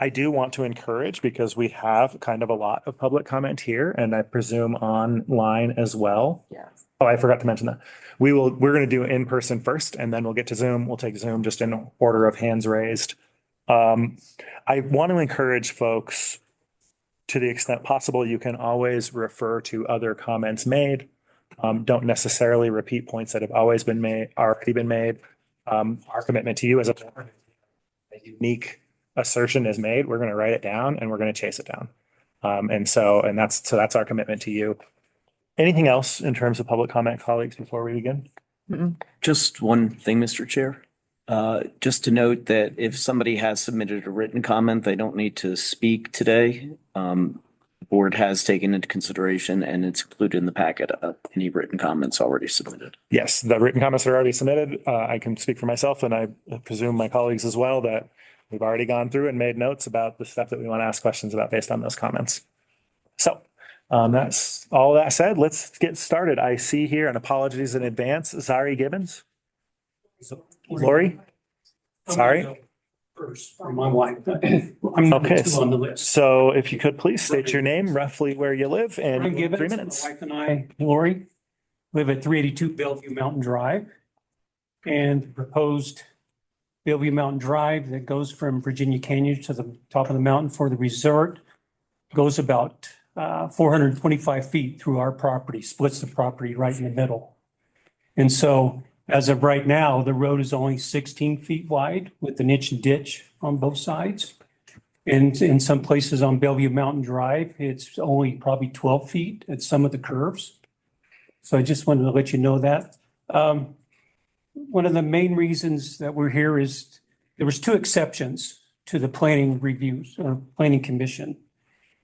I do want to encourage, because we have kind of a lot of public comment here, and I presume online as well. Yes. Oh, I forgot to mention that. We're going to do it in person first, and then we'll get to Zoom. We'll take Zoom just in order of hands raised. I want to encourage folks, to the extent possible, you can always refer to other comments made. Don't necessarily repeat points that have already been made. Our commitment to you as a board, a unique assertion is made, we're going to write it down and we're going to chase it down. And that's our commitment to you. Anything else in terms of public comment, colleagues, before we begin? Just one thing, Mr. Chair. Just to note that if somebody has submitted a written comment, they don't need to speak today. The board has taken into consideration, and it's included in the packet, any written comments already submitted. Yes, the written comments are already submitted. I can speak for myself, and I presume my colleagues as well, that we've already gone through and made notes about the stuff that we want to ask questions about based on those comments. So that's all that said. Let's get started. I see here, and apologies in advance, Zari Gibbons. Lori? Sorry. First for my wife. I'm number Okay, two on the list. so if you could please state your name, roughly where you live, and Brian Gibbons, 3 minutes. My wife and I, Lori, live at 382 Bellevue Mountain Drive. And the proposed Bellevue Mountain Drive that goes from Virginia Canyon to the top of the mountain for the resort goes about 425 feet through our property, splits the property right in the middle. And so as of right now, the road is only 16 feet wide with an inch ditch on both sides. And in some places on Bellevue Mountain Drive, it's only probably 12 feet at some of the curves. So I just wanted to let you know that. One of the main reasons that we're here is there was 2 exceptions to the planning reviews or planning commission.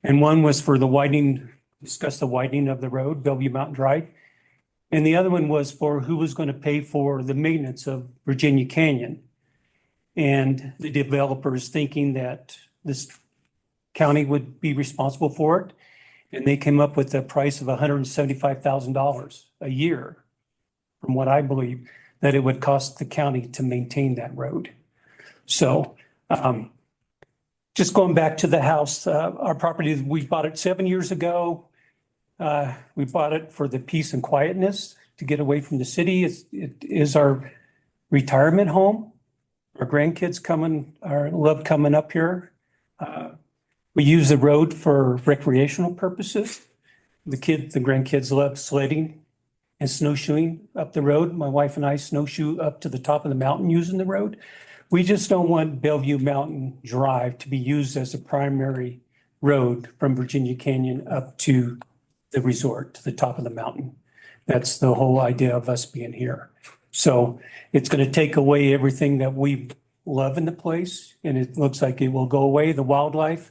And one was for the widening, discuss the widening of the road, Bellevue Mountain Drive. And the other one was for who was going to pay for the maintenance of Virginia Canyon. And the developer is thinking that this county would be responsible for it. And they came up with a price of $175,000 a year, from what I believe, that it would cost the county to maintain that road. So just going back to the house, our property, we bought it 7 years ago. We bought it for the peace and quietness to get away from the city. It is our retirement home. Our grandkids love coming up here. We use the road for recreational purposes. The grandkids love sledding and snowshoeing up the road. My wife and I snowshoe up to the top of the mountain using the road. We just don't want Bellevue Mountain Drive to be used as a primary road from Virginia Canyon up to the resort, to the top of the mountain. That's the whole idea of us being here. So it's going to take away everything that we love in the place, and it looks like it will go away. The wildlife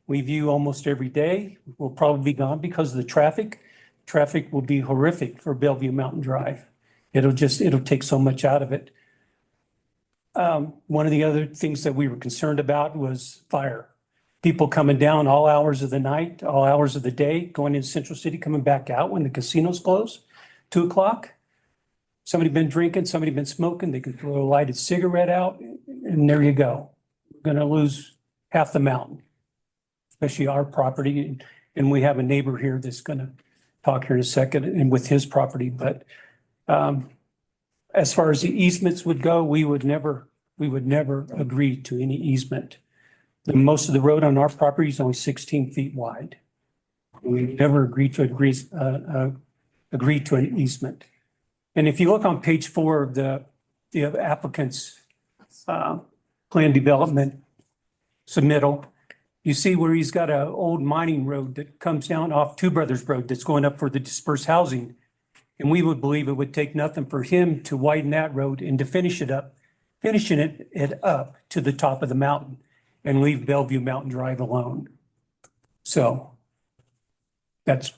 we view almost every day will probably be gone because of the traffic. Traffic will be horrific for Bellevue Mountain Drive. It'll take so much out of it. One of the other things that we were concerned about was fire. People coming down all hours of the night, all hours of the day, going into Central City, coming back out when the casinos close, 2 o'clock. Somebody been drinking, somebody been smoking, they can throw a lighted cigarette out, and there you go. We're gonna lose half the mountain, especially our property. And we have a neighbor here that's gonna talk here in a second and with his property. But as far as the easements would go, we would never agree to any easement. Most of the road on our property is only 16 feet wide. We never agreed to agree to an easement. And if you look on page 4 of the applicant's plan development submittal, you see where he's got an old mining road that comes down off Two Brothers Road that's going up for the dispersed housing. And we would believe it would take nothing for him to widen that road and to finishing it up to the top of the mountain and leave Bellevue Mountain Drive alone. So that's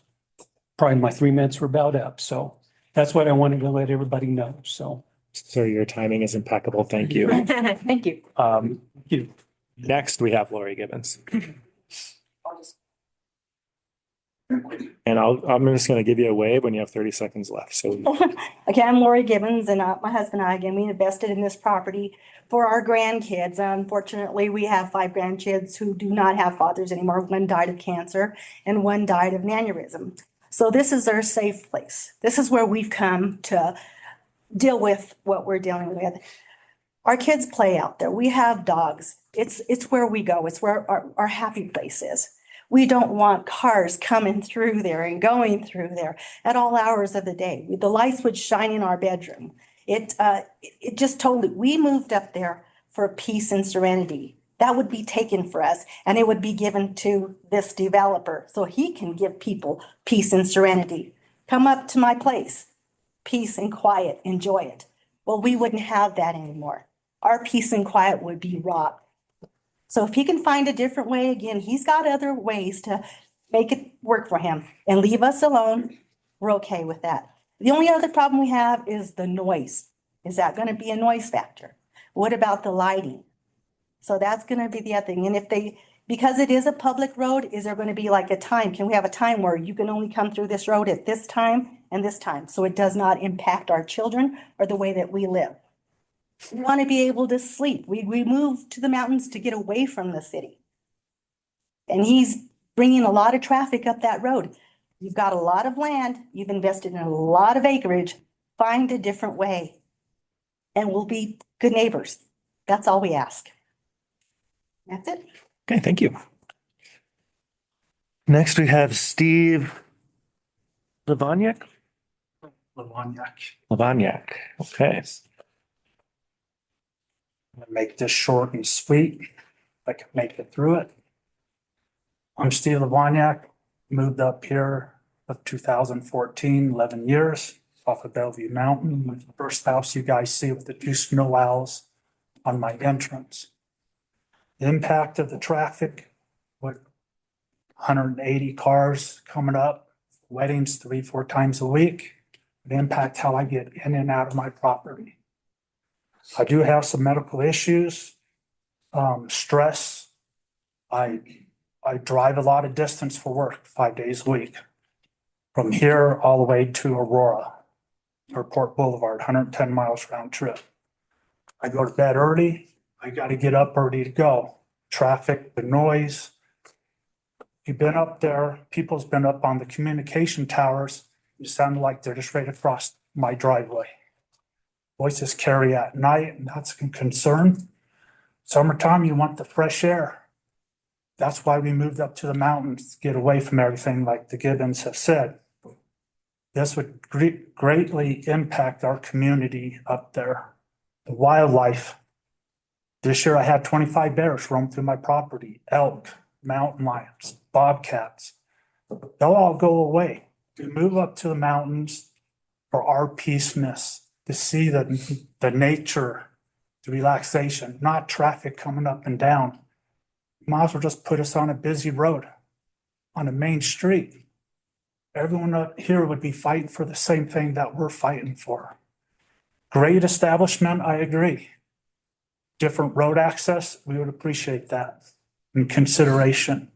probably my 3 minutes were about up. So that's what I wanted to let everybody know. So Your timing is impeccable. Thank you. Thank you. Next, we have Lori Gibbons. And I'm just going to give you a wave when you have 30 seconds left. So Okay, I'm Lori Gibbons, and my husband and I, again, we invested in this property for our grandkids. Unfortunately, we have 5 grandkids who do not have fathers anymore. One died of cancer and one died of an aneurysm. So this is our safe place. This is where we've come to deal with what we're dealing with. Our kids play out there. We have dogs. It's where we go. It's where our happy place is. We don't want cars coming through there and going through there at all hours of the day. The lights would shine in our bedroom. It just totally, we moved up there for peace and serenity. That would be taken for us, and it would be given to this developer so he can give people peace and serenity. Come up to my place, peace and quiet, enjoy it. Well, we wouldn't have that anymore. Our peace and quiet would be robbed. So if he can find a different way, again, he's got other ways to make it work for him and leave us alone. We're okay with that. The only other problem we have is the noise. Is that going to be a noise factor? What about the lighting? So that's going to be the other thing. And because it is a public road, is there going to be like a time? Can we have a time where you can only come through this road at this time and this time, so it does not impact our children or the way that we live? We want to be able to sleep. We moved to the mountains to get away from the city. And he's bringing a lot of traffic up that road. You've got a lot of land. You've invested in a lot of acreage. Find a different way. And we'll be good neighbors. That's all we ask. That's it. Okay, thank you. Next, we have Steve Levaniak. Levaniak. Okay. I'm gonna make this short and sweet, if I can make it through it. I'm Steve Levaniak, moved up here of 2014, 11 years, off of Bellevue Mountain, with the first house you guys see with the 2 snow owls on my entrance. The impact of the traffic with 180 cars coming up, weddings 3-4 times a week, would impact how I get in and out of my property. I do have some medical issues, stress. I drive a lot of distance for work, 5 days a week. From here all the way to Aurora, Airport Boulevard, 110 miles round trip. I go to bed early. I got to get up early to go. Traffic, the noise. You've been up there, people's been up on the communication towers. It sounded like they're just ready to cross my driveway. Voices carry at night, and that's a concern. Summertime, you want the fresh air. That's why we moved up to the mountains, to get away from everything like the Gibbons have said. This would greatly impact our community up there. The wildlife. This year I had 25 bears roam through my property, elk, mountain lions, bobcats. They'll all go away. We move up to the mountains for our peaceness, to see the nature, the relaxation, not traffic coming up and down. Might as well just put us on a busy road, on a main street. Everyone up here would be fighting for the same thing that we're fighting for. Great establishment, I agree. Different road access, we would appreciate that in consideration.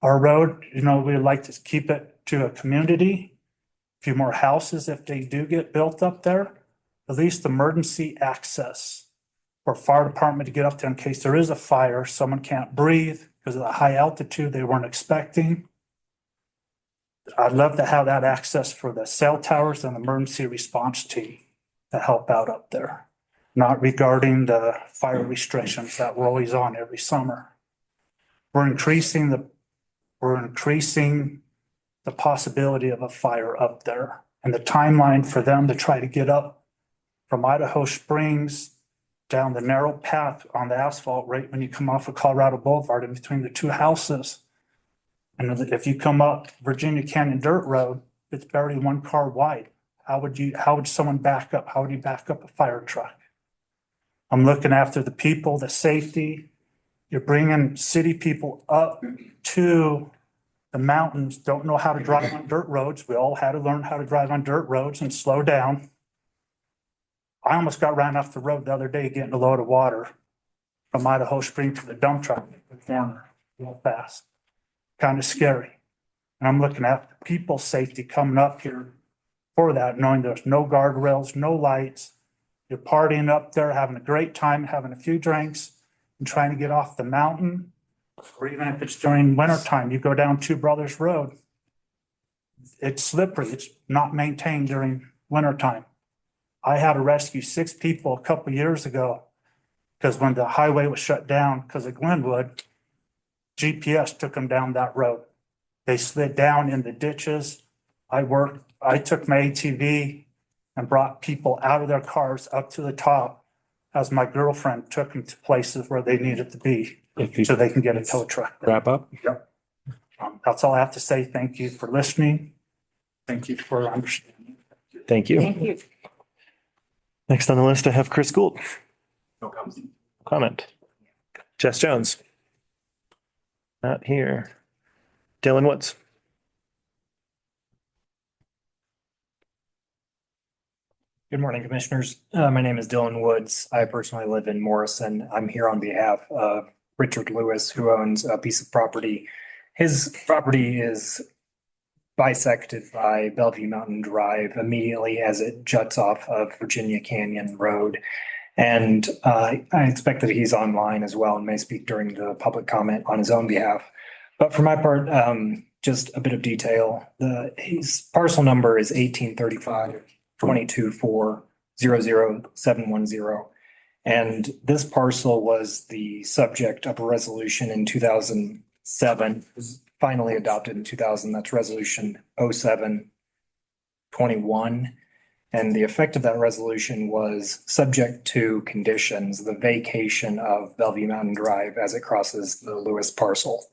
Our road, we'd like to keep it to a community. Few more houses if they do get built up there, at least emergency access for fire department to get up there in case there is a fire, someone can't breathe because of the high altitude they weren't expecting. I'd love to have that access for the cell towers and the emergency response team to help out up there, not regarding the fire restrictions that we're always on every summer. We're increasing the possibility of a fire up there, and the timeline for them to try to get up from Idaho Springs down the narrow path on the asphalt right when you come off of Colorado Boulevard in between the 2 houses. And if you come up Virginia Canyon Dirt Road, it's barely 1 car wide. How would someone back up? How would you back up a fire truck? I'm looking after the people, the safety. You're bringing city people up to the mountains, don't know how to drive on dirt roads. We all had to learn how to drive on dirt roads and slow down. I almost got ran off the road the other day getting a load of water from Idaho Springs to the dump truck at the corner real fast. Kind of scary. And I'm looking at people's safety coming up here for that, knowing there's no guardrails, no lights. You're partying up there, having a great time, having a few drinks and trying to get off the mountain. Or even if it's during winter time, you go down Two Brothers Road. It's slippery. It's not maintained during winter time. I had to rescue 6 people a couple years ago because when the highway was shut down because of Glenwood, GPS took them down that road. They slid down in the ditches. I took my ATV and brought people out of their cars up to the top as my girlfriend took them to places where they needed to be so they can get a tow truck. Wrap up. Yep. That's all I have to say. Thank you for listening. Thank you for understanding. Thank you. Thank you. Next on the list, I have Chris Gould. No comments. Comment. Jess Jones. Not here. Dylan Woods. Good morning, Commissioners. My name is Dylan Woods. I personally live in Morrison. I'm here on behalf of Richard Lewis, who owns a piece of property. His property is bisected by Bellevue Mountain Drive immediately as it juts off of Virginia Canyon Road. And I expect that he's online as well and may speak during the public comment on his own behalf. But for my part, just a bit of detail. His parcel number is 1835-22-4-00710. And this parcel was the subject of a resolution in 2007, was finally adopted in 2000. That's resolution 0721. And the effect of that resolution was subject to conditions, the vacation of Bellevue Mountain Drive as it crosses the Lewis parcel.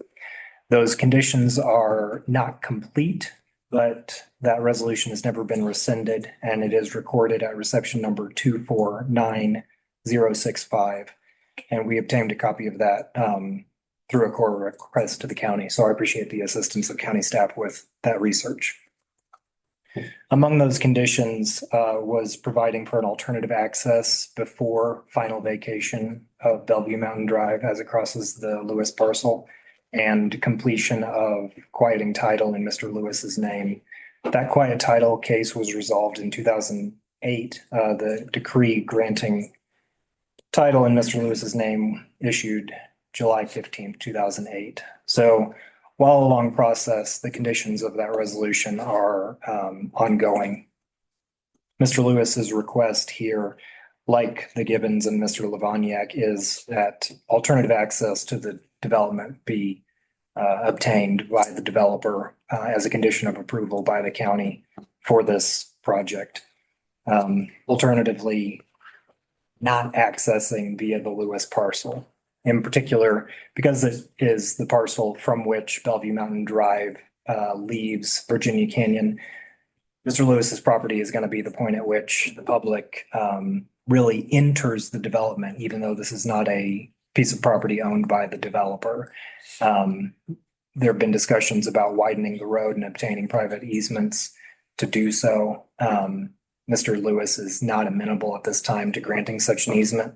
Those conditions are not complete, but that resolution has never been rescinded, and it is recorded at reception number 249065. And we obtained a copy of that through a court request to the county. So I appreciate the assistance of county staff with that research. Among those conditions was providing for an alternative access before final vacation of Bellevue Mountain Drive as it crosses the Lewis parcel, and completion of quieting title in Mr. Lewis's name. That quiet title case was resolved in 2008. The decree granting title in Mr. Lewis's name issued July 15th, 2008. So while a long process, the conditions of that resolution are ongoing. Mr. Lewis's request here, like the Gibbons and Mr. Levaniak, is that alternative access to the development be obtained by the developer as a condition of approval by the county for this project. Alternatively, not accessing via the Lewis parcel. In particular, because it is the parcel from which Bellevue Mountain Drive leaves Virginia Canyon, Mr. Lewis's property is going to be the point at which the public really enters the development, even though this is not a piece of property owned by the developer. There have been discussions about widening the road and obtaining private easements to do so. Mr. Lewis is not amenable at this time to granting such an easement.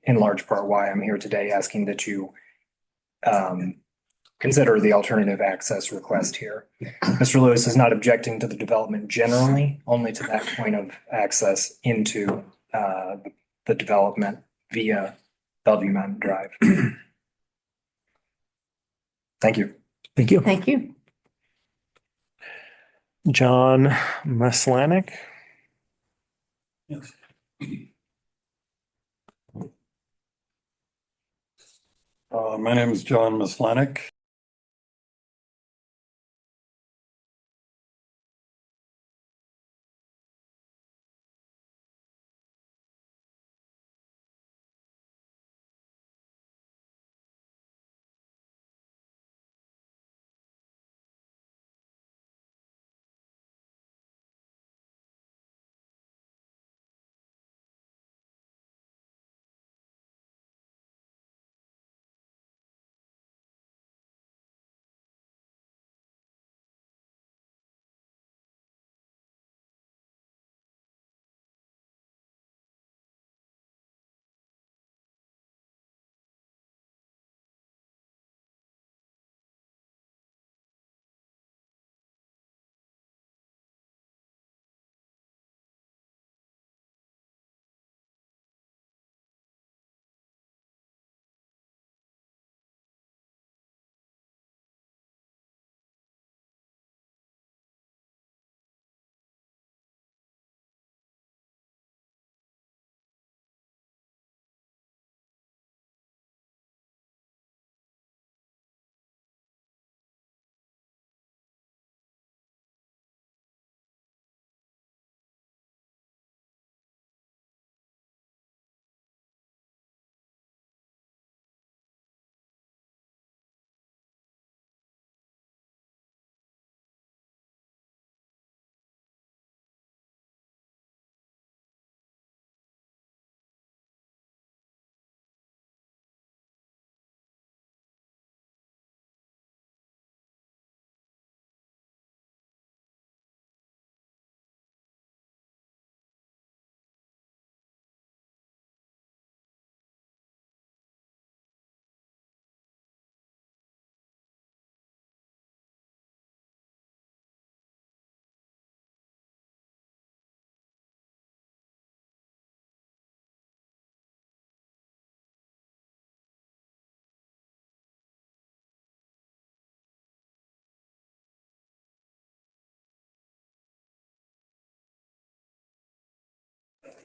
In large part why I'm here today asking that you consider the alternative access request here. Mr. Lewis is not objecting to the development generally, only to that point of access into the development via Bellevue Mountain Drive. Thank you. Thank you. Thank you. John Maslanik. Yes. My name is John Maslanik.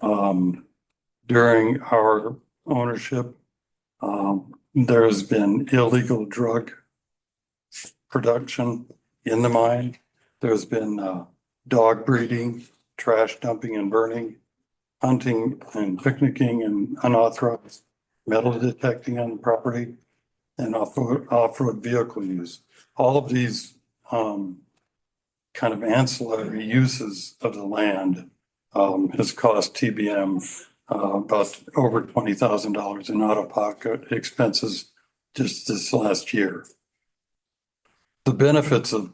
During our ownership, there's been illegal drug production in the mine. There's been dog breeding, trash dumping and burning, hunting and picnicking and unauthorized metal detecting on the property, and off-road vehicle use. All of these kind of ancillary uses of the land has cost TBM about over $20,000 in out-of-pocket expenses just this last year. The benefits of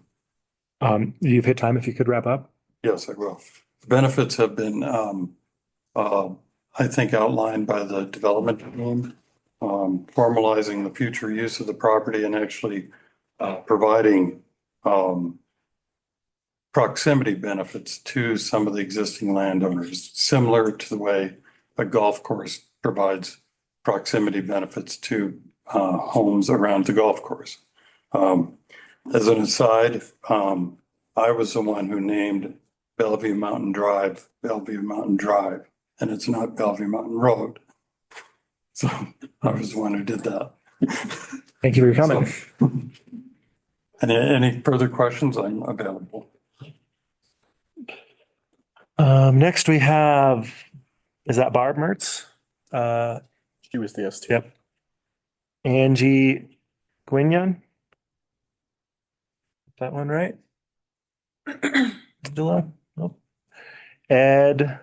You've hit time. If you could wrap up. Yes, I will. The benefits have been I think outlined by the development team, formalizing the future use of the property and actually providing proximity benefits to some of the existing landowners, similar to the way a golf course provides proximity benefits to homes around the golf course. As an aside, I was the one who named Bellevue Mountain Drive, and it's not Bellevue Mountain Road. So I was the one who did that. Thank you for your comment. So, any further questions? I'm available. Next we have, is that Barb Mertz? She was the ST. Yep. Angie Guignon? Is that one right? Angela? Nope. Ed,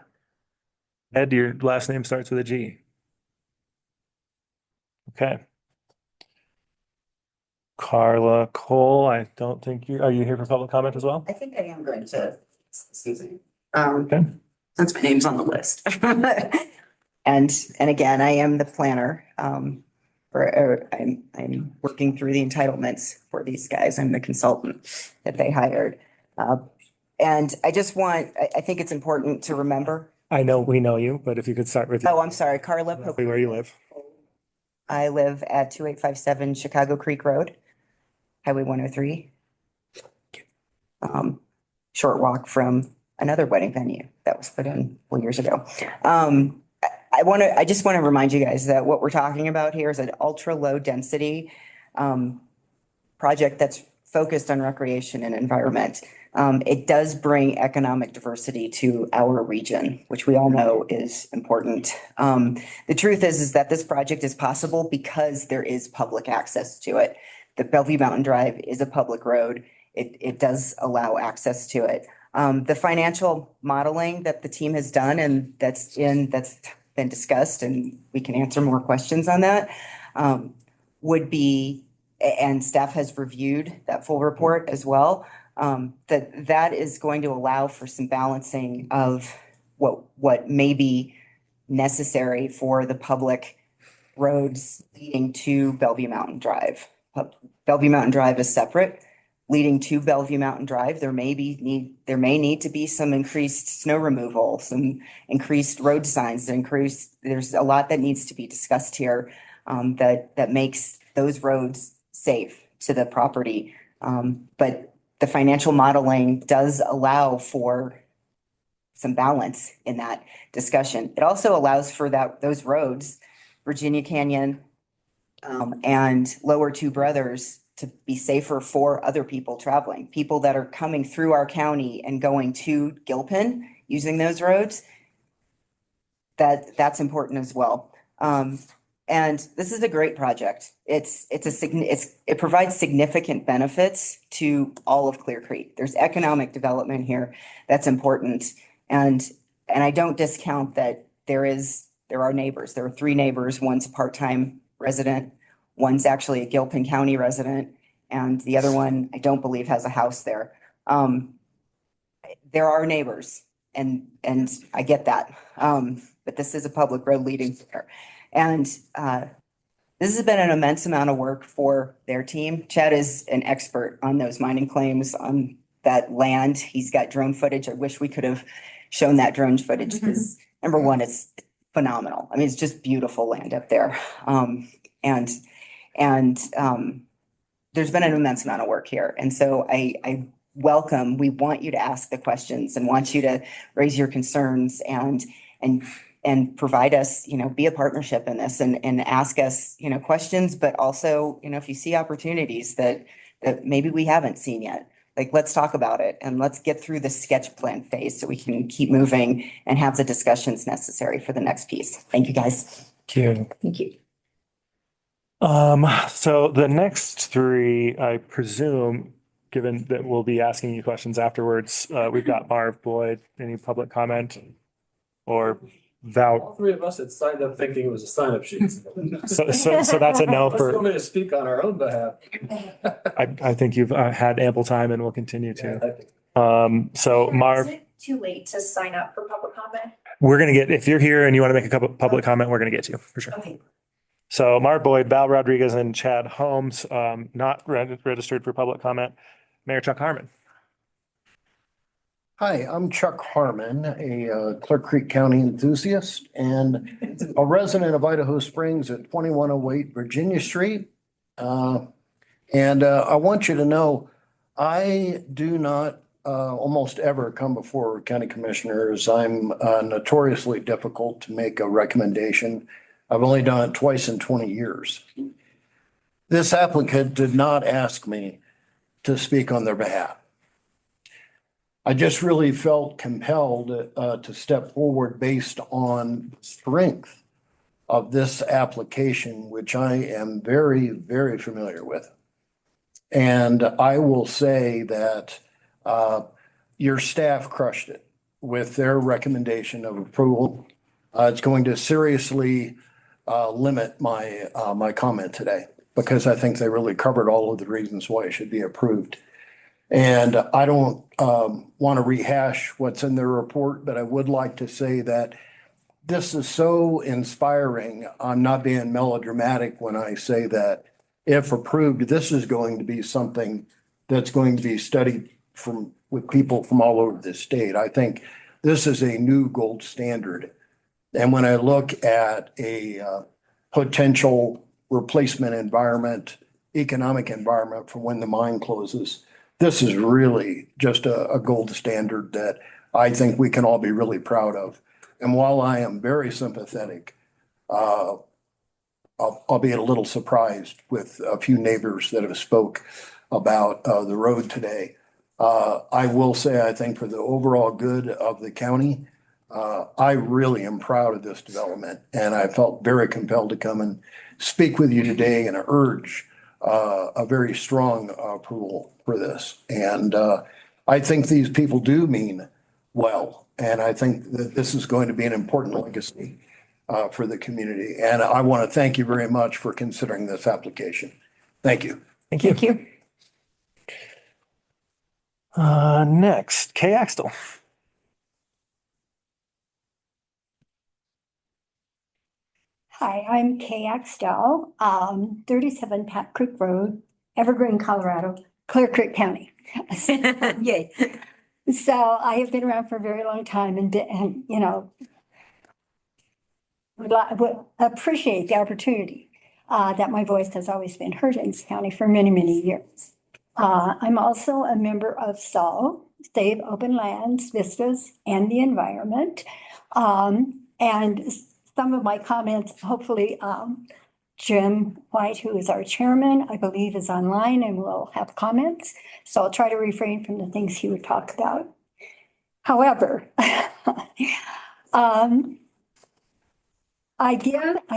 your last name starts with a G. Okay. Carla Cole, I don't think are you here for public comment as well? I think I am going to, Susan. Okay. Since my name's on the list. And again, I am the planner. I'm working through the entitlements for these guys. I'm the consultant that they hired. And I think it's important to remember. I know we know you, but if you could start with Oh, I'm sorry, Carla. where you live. I live at 2857 Chicago Creek Road, Highway 103. Short walk from another wedding venue that was put in 4 years ago. I just want to remind you guys that what we're talking about here is an ultra low density project that's focused on recreation and environment. It does bring economic diversity to our region, which we all know is important. The truth is that this project is possible because there is public access to it. The Bellevue Mountain Drive is a public road. It does allow access to it. The financial modeling that the team has done and that's been discussed, and we can answer more questions on that, would be, and staff has reviewed that full report as well, that is going to allow for some balancing of what may be necessary for the public roads leading to Bellevue Mountain Drive. Bellevue Mountain Drive is separate. Leading to Bellevue Mountain Drive, there may need to be some increased snow removal, some increased road signs, there's a lot that needs to be discussed here, that makes those roads safe to the property. But the financial modeling does allow for some balance in that discussion. It also allows for those roads, Virginia Canyon, and Lower Two Brothers, to be safer for other people traveling, people that are coming through our county and going to Gilpin using those roads. That's important as well. And this is a great project. It provides significant benefits to all of Clear Creek. There's economic development here that's important. And I don't discount that there are neighbors. There are 3 neighbors. One's a part-time resident. One's actually a Gilpin County resident, and the other one, I don't believe, has a house there. There are neighbors, and I get that. But this is a public road leading there. And this has been an immense amount of work for their team. Chad is an expert on those mining claims on that land. He's got drone footage. I wish we could have shown that drone footage because number one, it's phenomenal. I mean, it's just beautiful land up there. And there's been an immense amount of work here. And so I welcome, we want you to ask the questions and want you to raise your concerns and and provide us, be a partnership in this and ask us, questions, but also, if you see opportunities that maybe we haven't seen yet, like, let's talk about it and let's get through the sketch plan phase so we can keep moving and have the discussions necessary for the next piece. Thank you, guys. Thank Thank you. So the next three, I presume, given that we'll be asking you questions afterwards, we've got Marv, Boyd, any public comment? Or Val? All three of us had signed up thinking it was a sign-up sheet. So that's a no Let's for, go in to speak on our own behalf. I think you've had ample time and will continue to. So Is Marv, it too late to sign up for public comment? we're gonna get, if you're here and you want to make a couple public comment, we're gonna get to you for sure. Okay. So Marv Boyd, Val Rodriguez, and Chad Holmes, not registered for public comment. Mayor Chuck Harmon. Hi, I'm Chuck Harmon, a Clear Creek County enthusiast and a resident of Idaho Springs at 2108 Virginia Street. I want you to know, I do not almost ever come before county commissioners. I'm notoriously difficult to make a recommendation. I've only done it twice in 20 years. This applicant did not ask me to speak on their behalf. I just really felt compelled to step forward based on the strength of this application, which I am very, very familiar with. And I will say that your staff crushed it with their recommendation of approval. It's going to seriously limit my comment today because I think they really covered all of the reasons why it should be approved. And I don't want to rehash what's in their report, but I would like to say that this is so inspiring. I'm not being melodramatic when I say that if approved, this is going to be something that's going to be studied with people from all over the state. I think this is a new gold standard. And when I look at a potential replacement environment, economic environment for when the mine closes, this is really just a gold standard that I think we can all be really proud of. And while I am very sympathetic, I'll be a little surprised with a few neighbors that have spoke about the road today. I will say, I think for the overall good of the county, I really am proud of this development. And I felt very compelled to come and speak with you today and urge a very strong approval for this. And I think these people do mean well. And I think that this is going to be an important legacy for the community. And I want to thank you very much for considering this application. Thank you. Thank you. Thank you. Next, Kay Axtell. Hi, I'm Kay Axtell, 37 Pat Creek Road, Evergreen, Colorado, Clear Creek County. Yay. So I have been around for a very long time and would appreciate the opportunity that my voice has always been heard in this county for many, many years. I'm also a member of SOL, Save Open Lands, Vistas, and the Environment. And some of my comments, hopefully, Jim White, who is our chairman, I believe is online and will have comments. So I'll try to refrain from the things he would talk about. However, I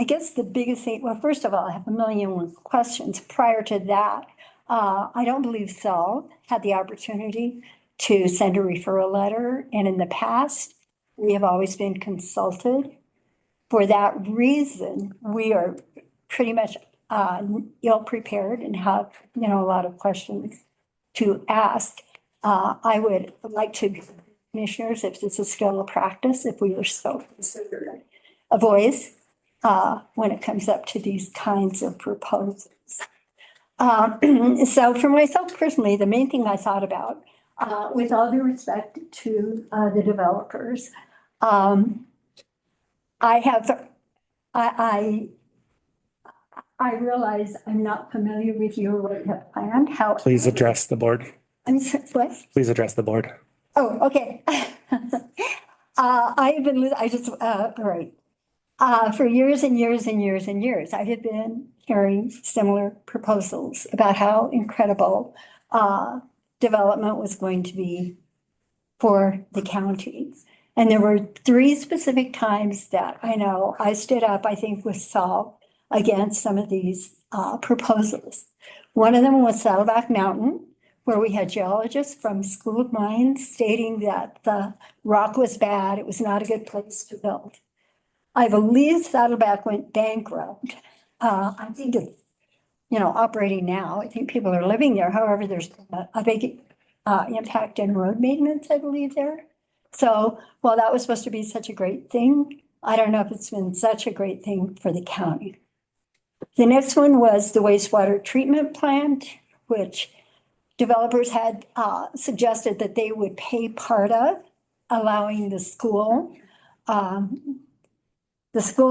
guess the biggest thing, well, first of all, I have a million questions. Prior to that, I don't believe SOL had the opportunity to send a referral letter. And in the past, we have always been consulted. For that reason, we are pretty much ill-prepared and have, a lot of questions to ask. I would like to, commissioners, if this is still a practice, if we were so considered a voice when it comes up to these kinds of proposals. So for myself personally, the main thing I thought about, with all due respect to the developers, I realize I'm not familiar with your what you have planned. How? Please address the board. I'm sorry, what? Please address the board. Oh, okay. I've been, I just, all right. For years and years and years and years, I have been hearing similar proposals about how incredible development was going to be for the county. And there were three specific times that I know I stood up, I think with Saul, against some of these proposals. One of them was Saddleback Mountain, where we had geologists from School of Mines stating that the rock was bad, it was not a good place to build. I believe Saddleback went bankrupt. I think it's, operating now. I think people are living there. However, there's a big impact in road maintenance, I believe, there. So while that was supposed to be such a great thing, I don't know if it's been such a great thing for the county. The next one was the wastewater treatment plant, which developers had suggested that they would pay part of, allowing the school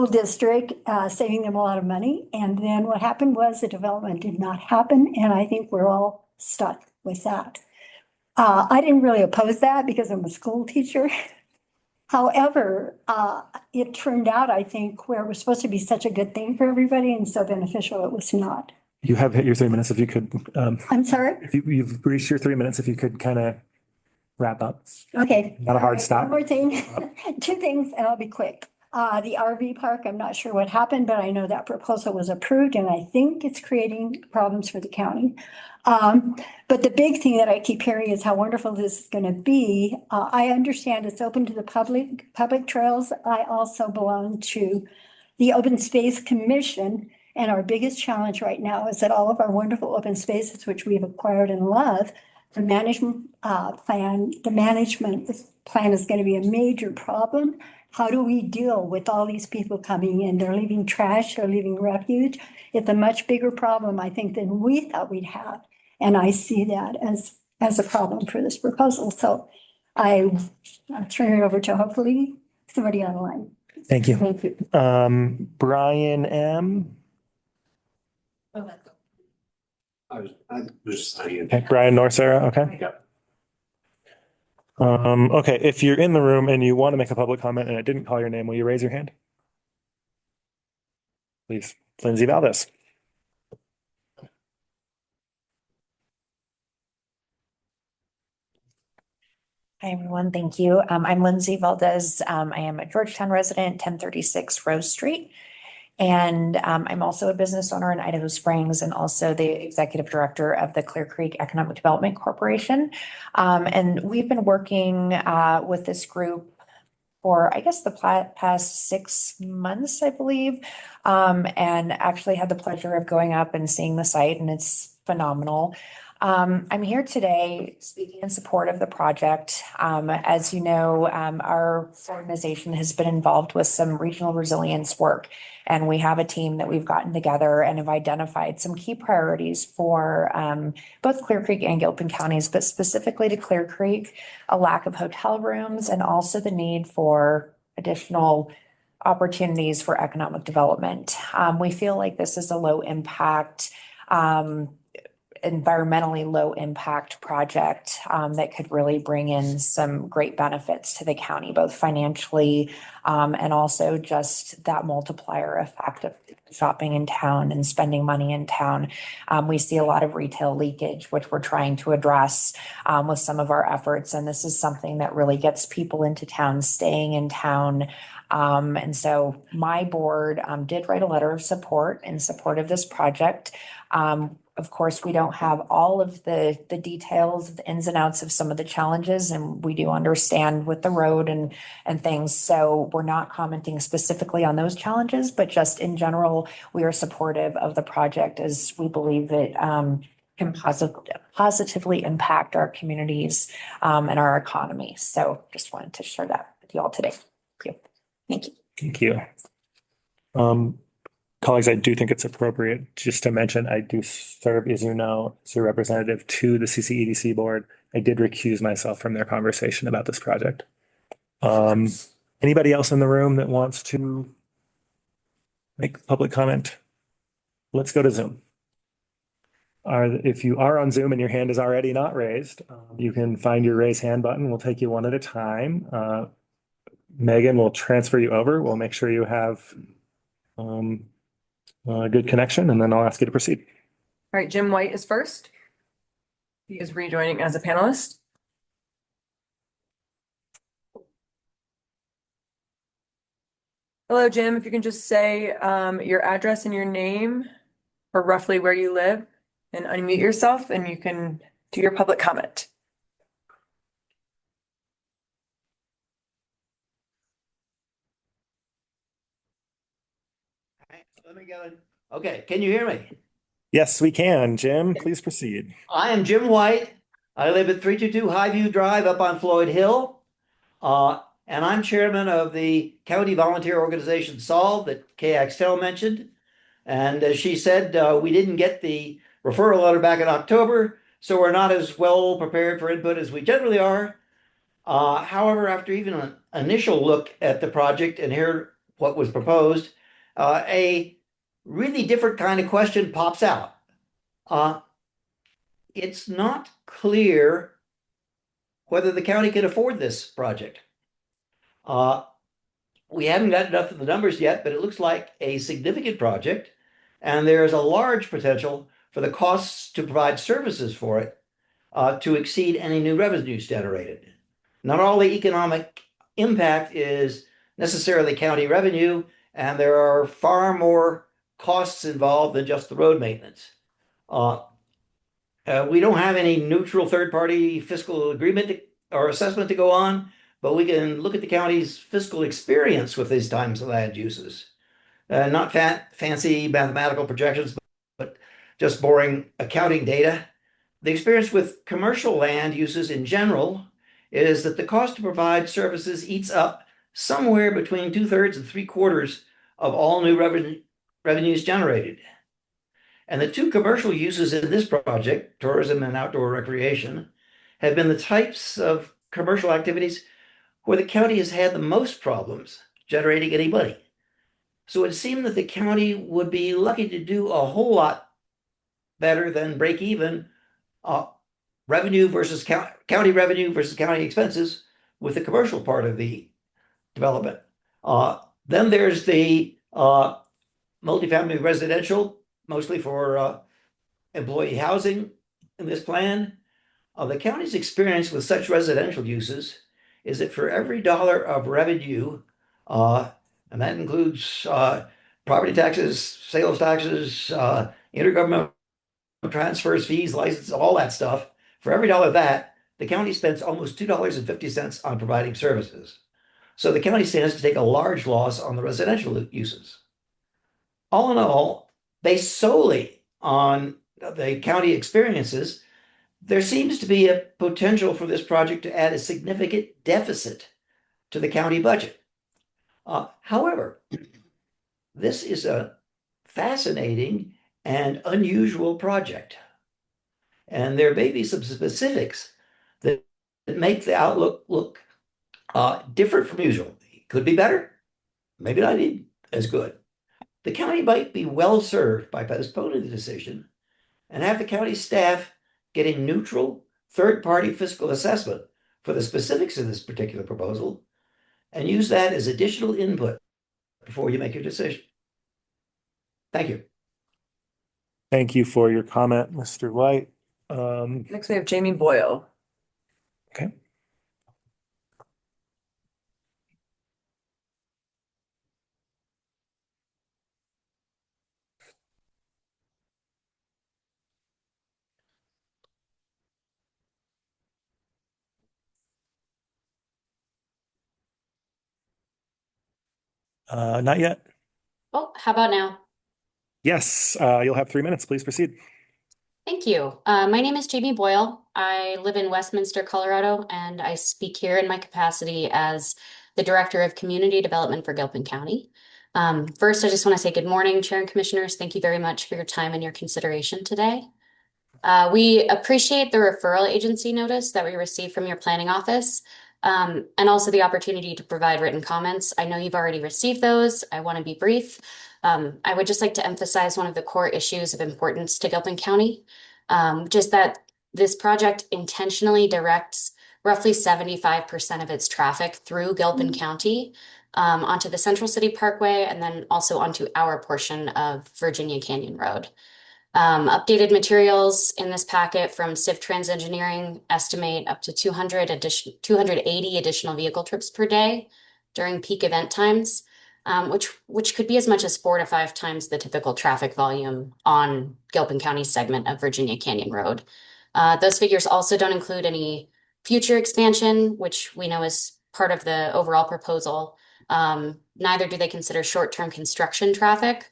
district, saving them a lot of money. And then what happened was the development did not happen. And I think we're all stuck with that. I didn't really oppose that because I'm a school teacher. However, it turned out, I think, where it was supposed to be such a good thing for everybody and so beneficial, it was not. You have hit your 3 minutes. If you could, I'm sorry? if you've reached your 3 minutes, if you could kind of wrap up. Okay. Not a hard stop. One more thing, two things, and I'll be quick. The RV park, I'm not sure what happened, but I know that proposal was approved and I think it's creating problems for the county. But the big thing that I keep hearing is how wonderful this is going to be. I understand it's open to the public trails. I also belong to the Open Space Commission. And our biggest challenge right now is that all of our wonderful open spaces, which we've acquired and love, the management plan is going to be a major problem. How do we deal with all these people coming in? They're leaving trash, they're leaving refuge. It's a much bigger problem, I think, than we thought we'd have. And I see that as a problem for this proposal. So I'll turn it over to hopefully somebody online. Thank you. Thank you. Brian M. I was just saying. Okay, Brian Norsera. Okay. Yep. Okay, if you're in the room and you want to make a public comment and I didn't call your name, will you raise your hand? Please, Lindsay Valdez. Hi, everyone. Thank you. I'm Lindsay Valdez. I am a Georgetown resident, 1036 Rose Street. And I'm also a business owner in Idaho Springs and also the executive director of the Clear Creek Economic Development Corporation. And we've been working with this group for, I guess, the past 6 months, I believe, and actually had the pleasure of going up and seeing the site, and it's phenomenal. I'm here today speaking in support of the project. As you know, our organization has been involved with some regional resilience work, and we have a team that we've gotten together and have identified some key priorities for both Clear Creek and Gilpin counties, but specifically to Clear Creek, a lack of hotel rooms and also the need for additional opportunities for economic development. We feel like this is a low impact, environmentally low impact project that could really bring in some great benefits to the county, both financially and also just that multiplier effect of shopping in town and spending money in town. We see a lot of retail leakage, which we're trying to address with some of our efforts. And this is something that really gets people into town, staying in town. And so my board did write a letter of support in support of this project. Of course, we don't have all of the details, the ins and outs of some of the challenges, and we do understand with the road and things. So we're not commenting specifically on those challenges, but just in general, we are supportive of the project as we believe it can positively impact our communities and our economy. So just wanted to share that with you all today. Thank you. Thank you. Colleagues, I do think it's appropriate just to mention, I do serve, as you know, as a representative to the CCEDC board. I did recuse myself from their conversation about this project. Anybody else in the room that wants to make public comment? Let's go to Zoom. If you are on Zoom and your hand is already not raised, you can find your raise hand button. We'll take you one at a time. Megan will transfer you over. We'll make sure you have a good connection, and then I'll ask you to proceed. All right, Jim White is first. He is rejoining as a panelist. Hello, Jim. If you can just say your address and your name, or roughly where you live, and unmute yourself, and you can do your public comment. Let me go in. Okay, can you hear me? Yes, we can. Jim, please proceed. I am Jim White. I live at 322 Highview Drive up on Floyd Hill. And I'm chairman of the county volunteer organization Solve that Kay Axtell mentioned. And as she said, we didn't get the referral letter back in October, so we're not as well prepared for input as we generally are. However, after even an initial look at the project and hear what was proposed, a really different kind of question pops out. It's not clear whether the county can afford this project. We haven't got enough of the numbers yet, but it looks like a significant project, and there's a large potential for the costs to provide services for it to exceed any new revenues generated. Not all the economic impact is necessarily county revenue, and there are far more costs involved than just the road maintenance. We don't have any neutral third-party fiscal agreement or assessment to go on, but we can look at the county's fiscal experience with these times of land uses. Not fancy mathematical projections, but just boring accounting data. The experience with commercial land uses in general is that the cost to provide services eats up somewhere between 2/3 and 3/4 of all new revenues generated. And the two commercial uses in this project, tourism and outdoor recreation, have been the types of commercial activities where the county has had the most problems generating any money. So it seemed that the county would be lucky to do a whole lot better than break even revenue versus county revenue versus county expenses with the commercial part of the development. Then there's the multifamily residential, mostly for employee housing in this plan. The county's experience with such residential uses is that for every dollar of revenue, and that includes property taxes, sales taxes, intergovernmental transfers, fees, licenses, all that stuff, for every dollar of that, the county spends almost $2.50 on providing services. So the county stands to take a large loss on the residential uses. All in all, based solely on the county experiences, there seems to be a potential for this project to add a significant deficit to the county budget. However, this is a fascinating and unusual project. And there may be some specifics that make the outlook look different from usual. It could be better, maybe not even as good. The county might be well served by postponing the decision and have the county staff get a neutral third-party fiscal assessment for the specifics of this particular proposal and use that as additional input before you make your decision. Thank you. Thank you for your comment, Mr. White. Next, we have Jamie Boyle. Okay. Not yet. Oh, how about now? Yes, you'll have 3 minutes. Please proceed. Thank you. My name is Jamie Boyle. I live in Westminster, Colorado, and I speak here in my capacity as the Director of Community Development for Gilpin County. First, I just want to say good morning, Chair and Commissioners. Thank you very much for your time and your consideration today. We appreciate the referral agency notice that we received from your planning office, and also the opportunity to provide written comments. I know you've already received those. I want to be brief. I would just like to emphasize one of the core issues of importance to Gilpin County, just that this project intentionally directs roughly 75% of its traffic through Gilpin County, onto the Central City Parkway, and then also onto our portion of Virginia Canyon Road. Updated materials in this packet from Civ Trans Engineering estimate up to 280 additional vehicle trips per day during peak event times, which could be as much as 4 to 5 times the typical traffic volume on Gilpin County's segment of Virginia Canyon Road. Those figures also don't include any future expansion, which we know is part of the overall proposal. Neither do they consider short-term construction traffic,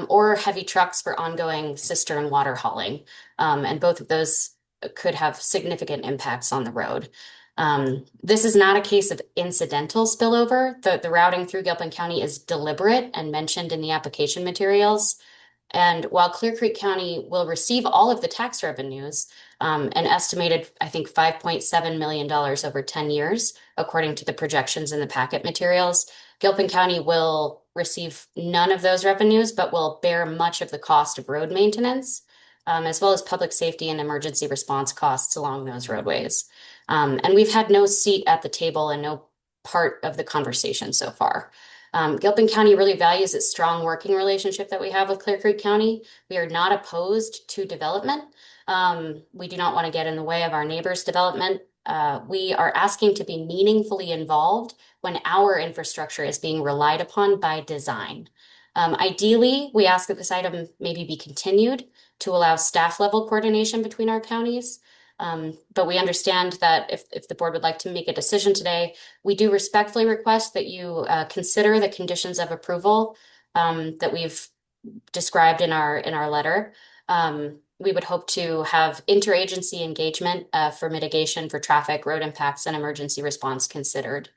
or heavy trucks for ongoing cistern water hauling. And both of those could have significant impacts on the road. This is not a case of incidental spillover. The routing through Gilpin County is deliberate and mentioned in the application materials. And while Clear Creek County will receive all of the tax revenues, an estimated, I think, $5.7 million over 10 years, according to the projections in the packet materials, Gilpin County will receive none of those revenues, but will bear much of the cost of road maintenance, as well as public safety and emergency response costs along those roadways. And we've had no seat at the table and no part of the conversation so far. Gilpin County really values its strong working relationship that we have with Clear Creek County. We are not opposed to development. We do not want to get in the way of our neighbors' development. We are asking to be meaningfully involved when our infrastructure is being relied upon by design. Ideally, we ask that this item maybe be continued to allow staff level coordination between our counties. But we understand that if the board would like to make a decision today, we do respectfully request that you consider the conditions of approval that we've described in our letter. We would hope to have interagency engagement for mitigation for traffic, road impacts, and emergency response considered.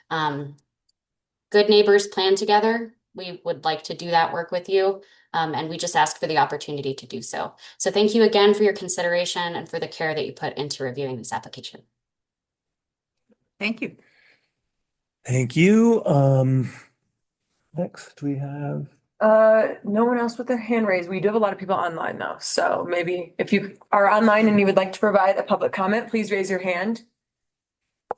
Good neighbors plan together. We would like to do that work with you. And we just ask for the opportunity to do so. So thank you again for your consideration and for the care that you put into reviewing this application. Thank you. Thank you. Next we have. No one else with their hand raised. We do have a lot of people online though. So maybe if you are online and you would like to provide a public comment, please raise your hand.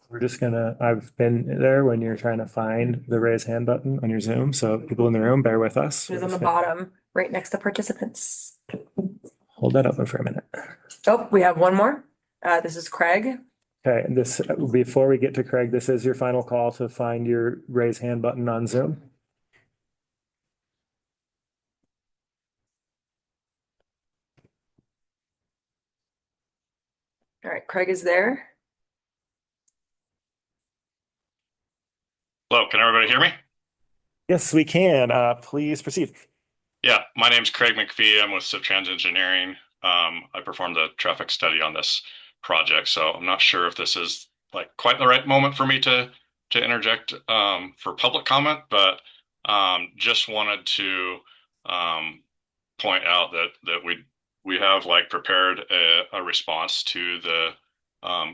We're just I've been there when you're trying to find the raise hand button on your Zoom. So people in the room, bear with us. It is on the bottom, right next to participants. Hold that open for a minute. Oh, we have one more. This is Craig. Okay, and before we get to Craig, this is your final call to find your raise hand button on Zoom. All right, Craig is there. Hello, can everybody hear me? Yes, we can. Please proceed. Yeah, my name's Craig McPhee. I'm with Civ Trans Engineering. I performed a traffic study on this project, so I'm not sure if this is like quite the right moment for me to interject for public comment, but just wanted to point out that we have like prepared a response to the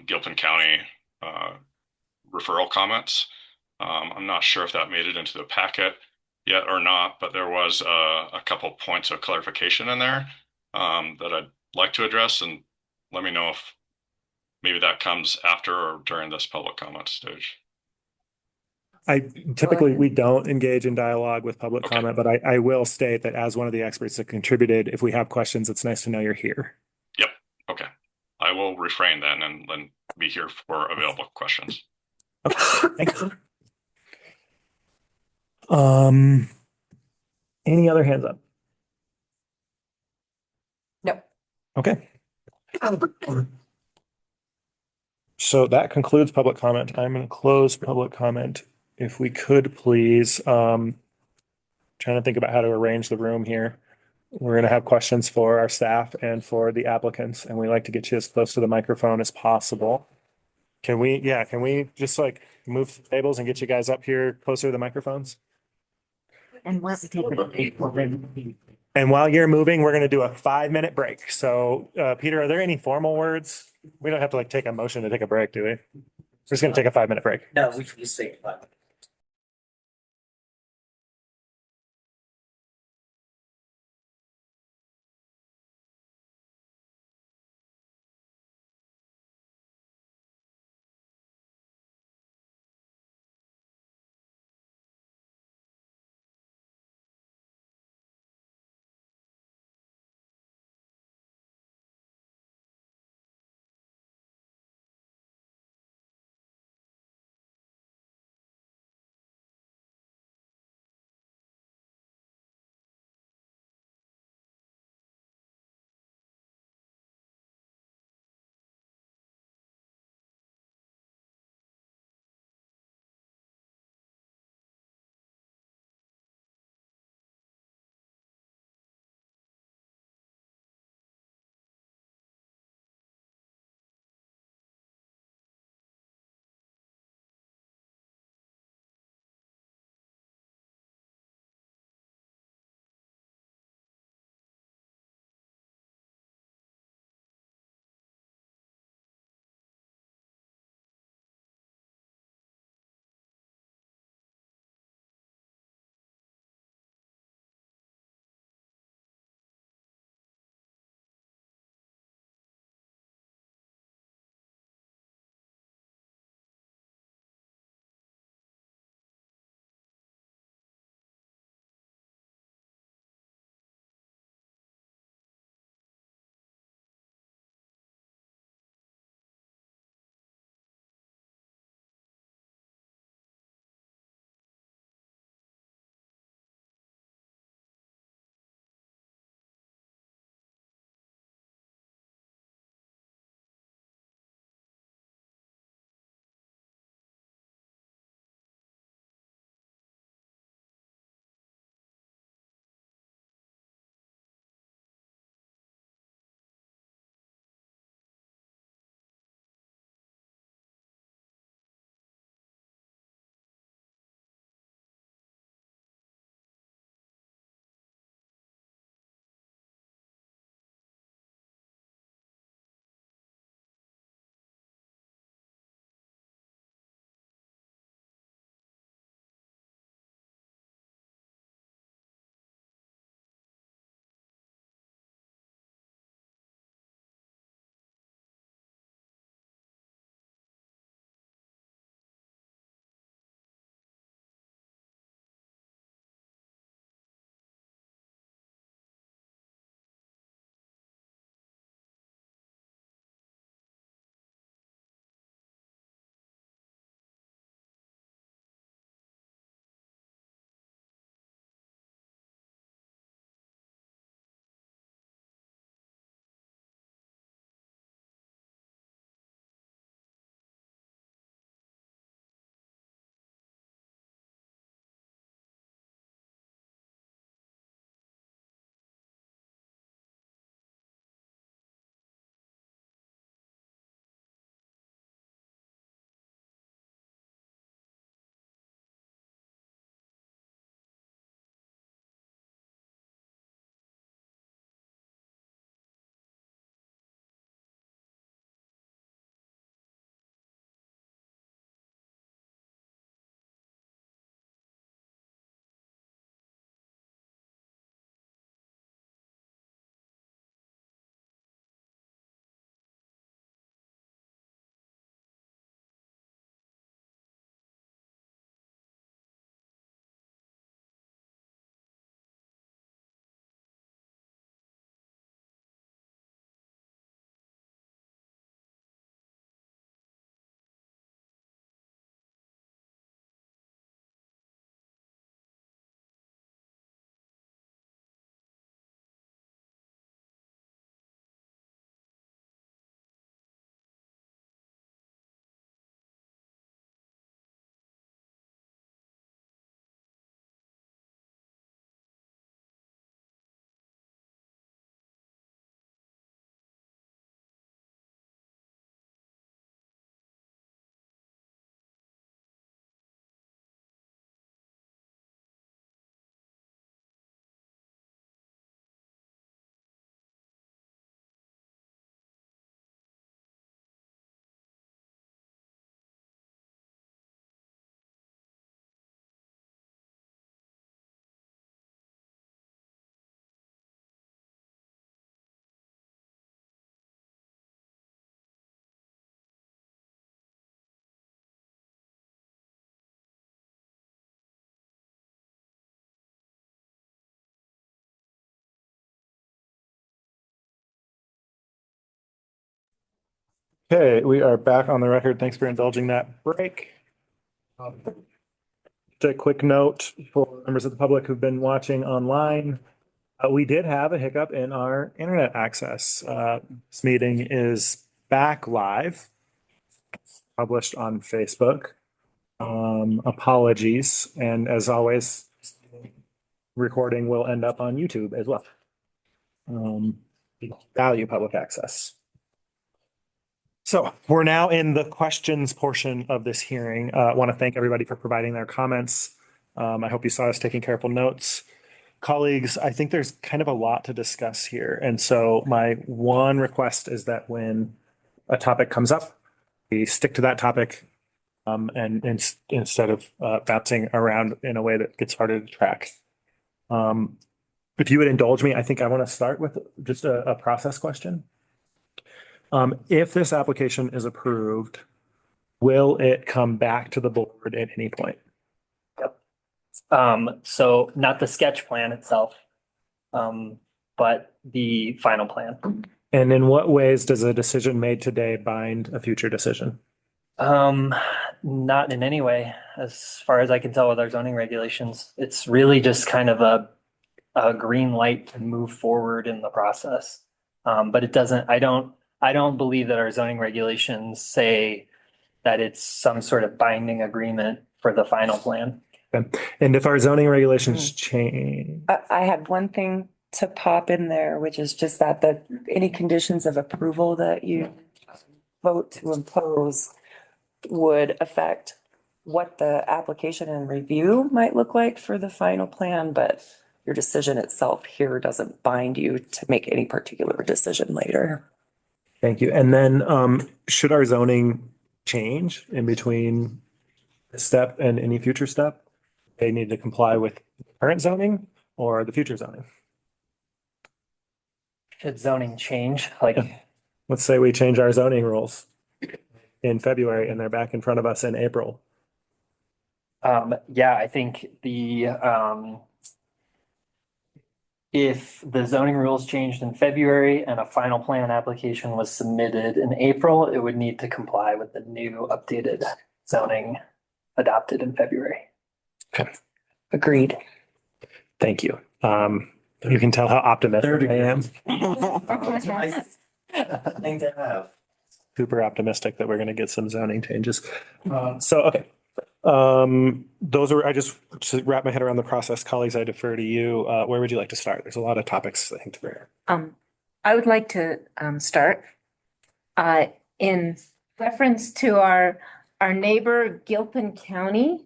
Gilpin County referral comments. I'm not sure if that made it into the packet yet or not, but there was a couple points of clarification in there that I'd like to address, and let me know if maybe that comes after or during this public comment stage. We don't engage in dialogue with public comment, but I will state that as one of the experts that contributed, if we have questions, it's nice to know you're here. Yep. Okay. I will refrain then and be here for available questions. Okay. Thank you. Any other hands up? No. Okay. So that concludes public comment. I'm going to close public comment. If we could please, trying to think about how to arrange the room here. We're going to have questions for our staff and for the applicants, and we like to get you as close to the microphone as possible. Can we just like move the tables and get you guys up here closer to the microphones? And let's take a break. And while you're moving, we're going to do a 5-minute break. So, Peter, are there any formal words? We don't have to like take a motion to take a break, do we? We're just going to take a 5-minute break. No, we should just say 5 minutes. Okay, we are back on the record. Thanks for indulging that break. Just a quick note for members of the public who've been watching online. We did have a hiccup in our internet access. This meeting is back live, published on Facebook. Apologies. And as always, recording will end up on YouTube as well. Value public access. So we're now in the questions portion of this hearing. I want to thank everybody for providing their comments. I hope you saw us taking careful notes. Colleagues, I think there's kind of a lot to discuss here. And so my one request is that when a topic comes up, we stick to that topic and instead of bouncing around in a way that gets harder to track. If you would indulge me, I think I want to start with just a process question. If this application is approved, will it come back to the board at any point? So not the sketch plan itself, but the final plan. And in what ways does a decision made today bind a future decision? Not in any way, as far as I can tell with our zoning regulations. It's really just kind of a green light to move forward in the process. But it doesn't, I don't believe that our zoning regulations say that it's some sort of binding agreement for the final plan. Okay. And if our zoning regulations change, I had one thing to pop in there, which is just that any conditions of approval that you vote to impose would affect what the application and review might look like for the final plan, but your decision itself here doesn't bind you to make any particular decision later. thank you. And then should our zoning change in between this step and any future step? They need to comply with current zoning or the future zoning? Should zoning change? Like, Let's say we change our zoning rules in February and they're back in front of us in April. yeah, I think if the zoning rules changed in February and a final plan application was submitted in April, it would need to comply with the new updated zoning adopted in February. Okay. Agreed. Thank you. You can tell how optimistic I am. Thing to have. Super optimistic that we're going to get some zoning changes. Okay. I just to wrap my head around the process, colleagues, I defer to you. Where would you like to start? There's a lot of topics I think to bring. I would like to start in reference to our neighbor Gilpin County.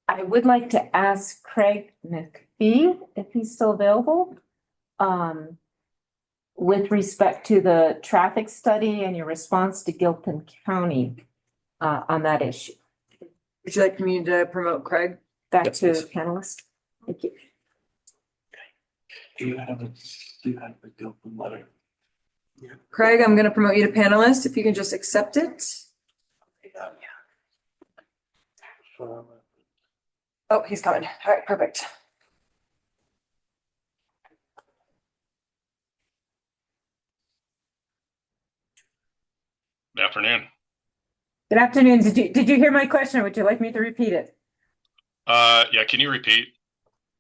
I would like to ask Craig McPhee if he's still available. With respect to the traffic study and your response to Gilpin County on that issue. Would you like me to promote Craig? Back to panelists. Thank you. Do you have the Gilpin letter? Craig, I'm going to promote you to panelist. If you can just accept it. Oh, he's coming. All right, perfect. Good afternoon. Good afternoon. Did you hear my question? Or would you like me to repeat it? Yeah, can you repeat?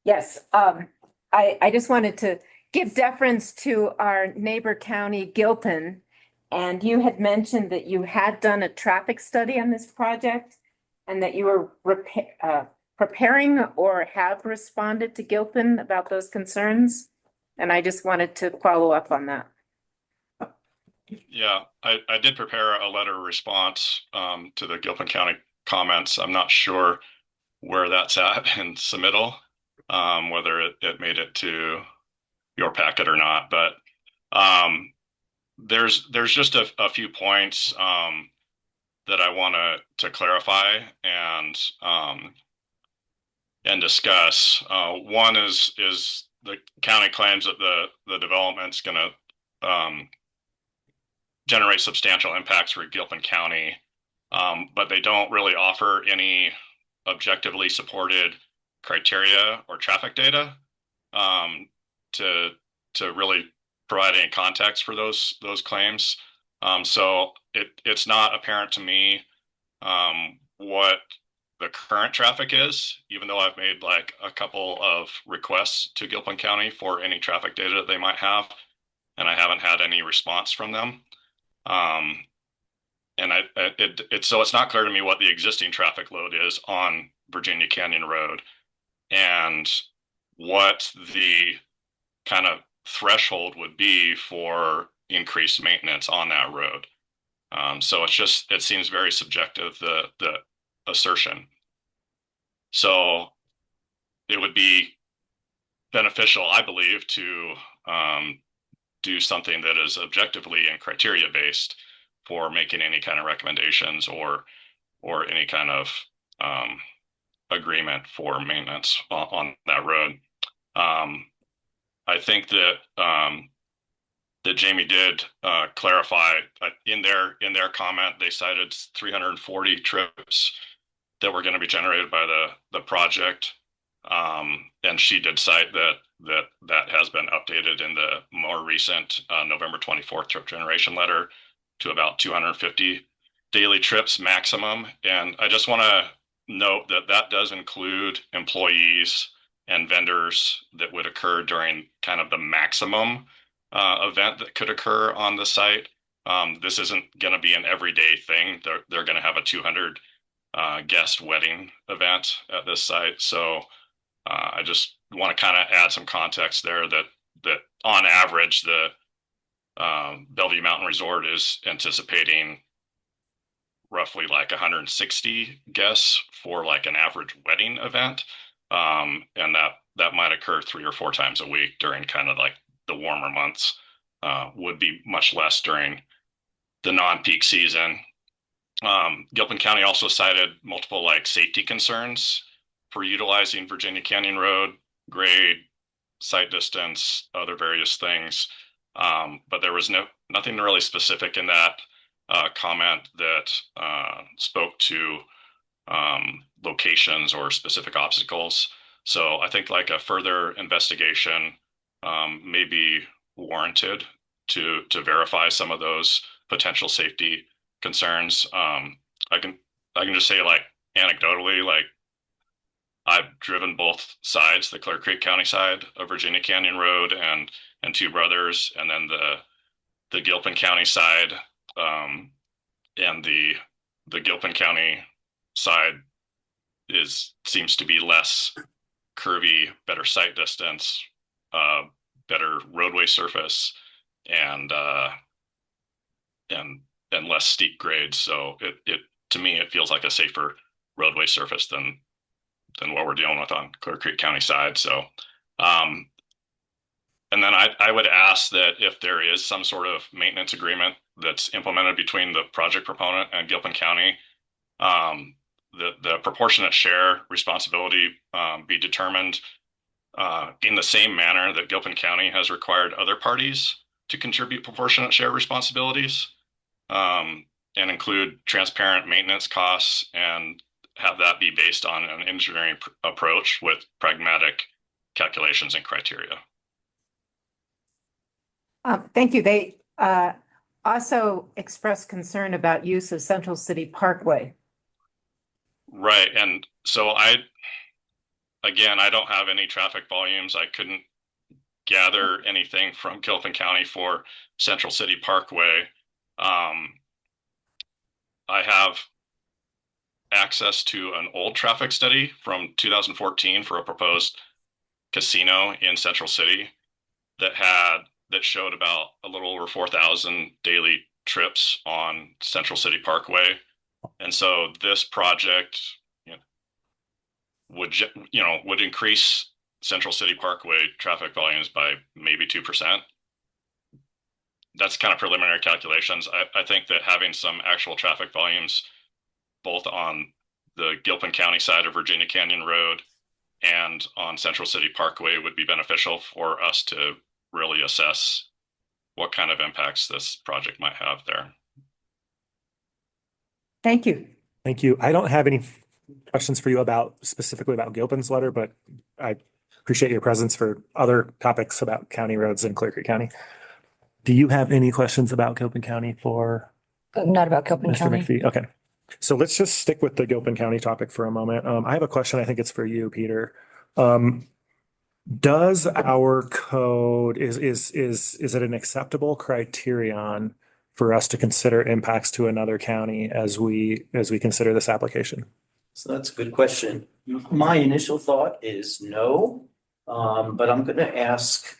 Yes. I just wanted to give deference to our neighbor county, Gilpin. And you had mentioned that you had done a traffic study on this project and that you were preparing or have responded to Gilpin about those concerns. And I just wanted to follow up on that. Yeah, I did prepare a letter response to the Gilpin County comments. I'm not sure where that's at in submittal, whether it made it to your packet or not. But there's just a few points that I want to clarify and discuss. One is the county claims that the development's going to generate substantial impacts for Gilpin County, but they don't really offer any objectively supported criteria or traffic data to really provide any context for those claims. So it's not apparent to me what the current traffic is, even though I've made like a couple of requests to Gilpin County for any traffic data that they might have, and I haven't had any response from them. And so it's not clear to me what the existing traffic load is on Virginia Canyon Road and what the kind of threshold would be for increased maintenance on that road. So it seems very subjective, the assertion. So it would be beneficial, I believe, to do something that is objectively and criteria based for making any kind of recommendations or any kind of agreement for maintenance on that road. I think that that Jamie did clarify in their comment. They cited 340 trips that were going to be generated by the project, and she did cite that has been updated in the more recent November 24th trip generation letter to about 250 daily trips maximum. And I just want to note that does include employees and vendors that would occur during kind of the maximum event that could occur on the site. This isn't going to be an everyday thing. They're going to have a 200 guest wedding event at this site. So I just want to kind of add some context there that on average, the Bellevue Mountain Resort is anticipating roughly like 160 guests for like an average wedding event. And that might occur 3 or 4 times a week during kind of like the warmer months, would be much less during the non-peak season. Gilpin County also cited multiple like safety concerns for utilizing Virginia Canyon Road, grade, site distance, other various things. But there was nothing really specific in that comment that spoke to locations or specific obstacles. So I think like a further investigation may be warranted to verify some of those potential safety concerns. I can just say like anecdotally, like I've driven both sides, the Clear Creek County side of Virginia Canyon Road and Two Brothers, and then the Gilpin County side, and the Gilpin County side seems to be less curvy, better sight distance, better roadway surface, and less steep grades. So it to me it feels like a safer roadway surface than what we're dealing with on Clear Creek County side. So and then I would ask that if there is some sort of maintenance agreement that's implemented between the project proponent and Gilpin County, the proportionate share responsibility be determined in the same manner that Gilpin County has required other parties to contribute proportionate share responsibilities, and include transparent maintenance costs and have that be based on an engineering approach with pragmatic calculations and criteria. Thank you. They also expressed concern about use of Central City Parkway. Right. And so I don't have any traffic volumes. I couldn't gather anything from Gilpin County for Central City Parkway. I have access to an old traffic study from 2014 for a proposed casino in Central City that showed about a little over 4,000 daily trips on Central City Parkway. And so this project would increase Central City Parkway traffic volumes by maybe 2%. That's kind of preliminary calculations. I think that having some actual traffic volumes both on the Gilpin County side of Virginia Canyon Road and on Central City Parkway would be beneficial for us to really assess what kind of impacts this project might have there. Thank you. Thank you. I don't have any questions for you specifically about Gilpin's letter, but I appreciate your presence for other topics about county roads in Clear Creek County. Do you have any questions about Gilpin County for Not about Gilpin Mr. County. McPhee? Okay. So let's just stick with the Gilpin County topic for a moment. I have a question. I think it's for you, Peter. Does our code, is it an acceptable criterion for us to consider impacts to another county as we consider this application? So that's a good question. My initial thought is no, but I'm going to ask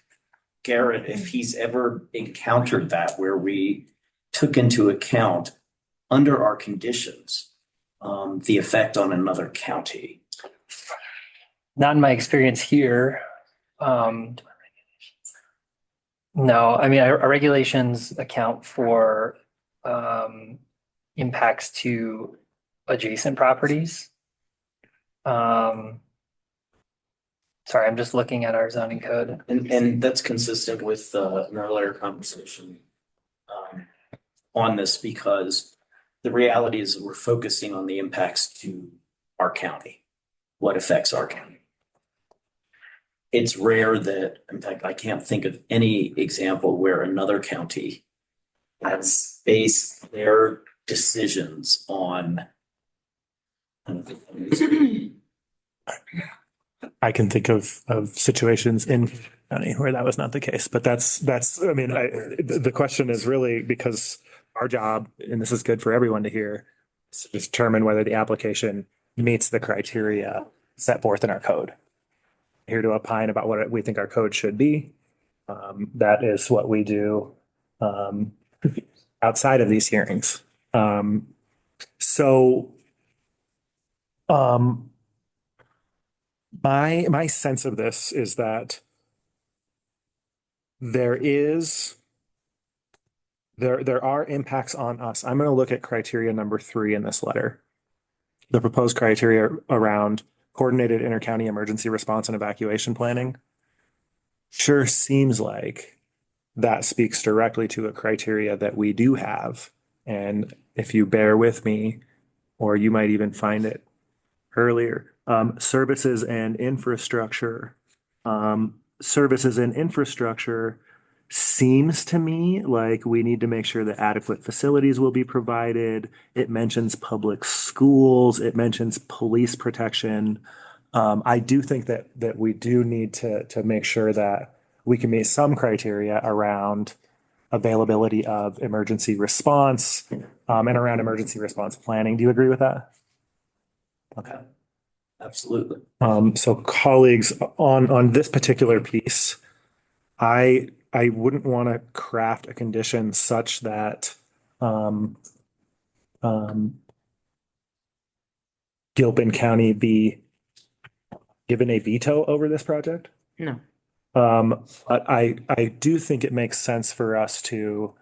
Garrett if he's ever encountered that where we took into account under our conditions the effect on another county. Not in my experience here. No, I mean, our regulations account for impacts to adjacent properties. Sorry, I'm just looking at our zoning code. And that's consistent with an earlier conversation on this, because the reality is that we're focusing on the impacts to our county, what affects our county. It's rare that, in fact, I can't think of any example where another county has based their decisions on. I can think of situations in county where that was not the case, but that's, I mean, the question is really because our job, and this is good for everyone to hear, is to determine whether the application meets the criteria set forth in our code. Here to opine about what we think our code should be. That is what we do outside of these hearings. My sense of this is that there are impacts on us. I'm going to look at criteria number 3 in this letter. The proposed criteria around coordinated intercounty emergency response and evacuation planning sure seems like that speaks directly to a criteria that we do have. And if you bear with me, or you might even find it earlier, services and infrastructure. Services and infrastructure seems to me like we need to make sure that adequate facilities will be provided. It mentions public schools. It mentions police protection. I do think that we do need to make sure that we can meet some criteria around availability of emergency response and around emergency response planning. Do you agree with that? Okay. Absolutely. So colleagues, on this particular piece, I wouldn't want to craft a condition such that Gilpin County be given a veto over this project. No. But I do think it makes sense for us to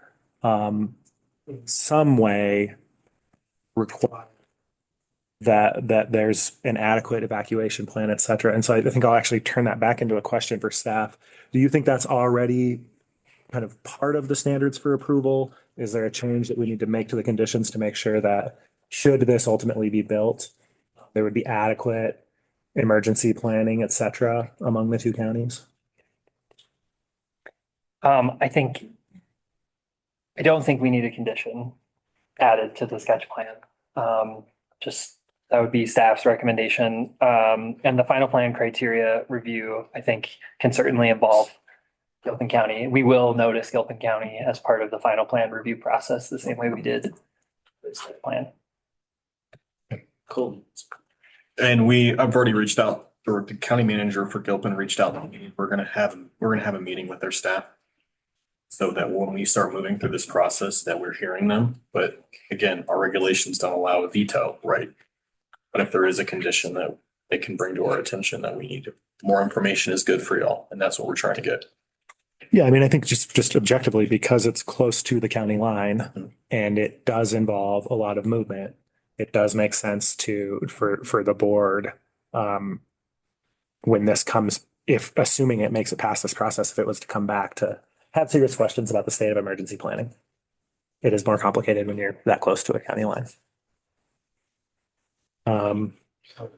some way require that there's an adequate evacuation plan, et cetera. And so I think I'll actually turn that back into a question for staff. Do you think that's already kind of part of the standards for approval? Is there a change that we need to make to the conditions to make sure that should this ultimately be built, there would be adequate emergency planning, et cetera, among the two counties? I don't think we need a condition added to the sketch plan. Just that would be staff's recommendation. And the final plan criteria review, I think, can certainly involve Gilpin County. We will notice Gilpin County as part of the final plan review process, the same way we did the sketch plan. Cool. And I've already reached out, or the county manager for Gilpin reached out to me. We're gonna have a meeting with their staff, so that when we start moving through this process, that we're hearing them. But again, our regulations don't allow a veto, right? But if there is a condition that they can bring to our attention that we need, more information is good for y'all, and that's what we're trying to get. Yeah, I mean, I think just objectively, because it's close to the county line and it does involve a lot of movement, it does make sense for the board, when this comes, if assuming it makes it past this process, if it was to come back to have serious questions about the state of emergency planning. It is more complicated when you're that close to a county line.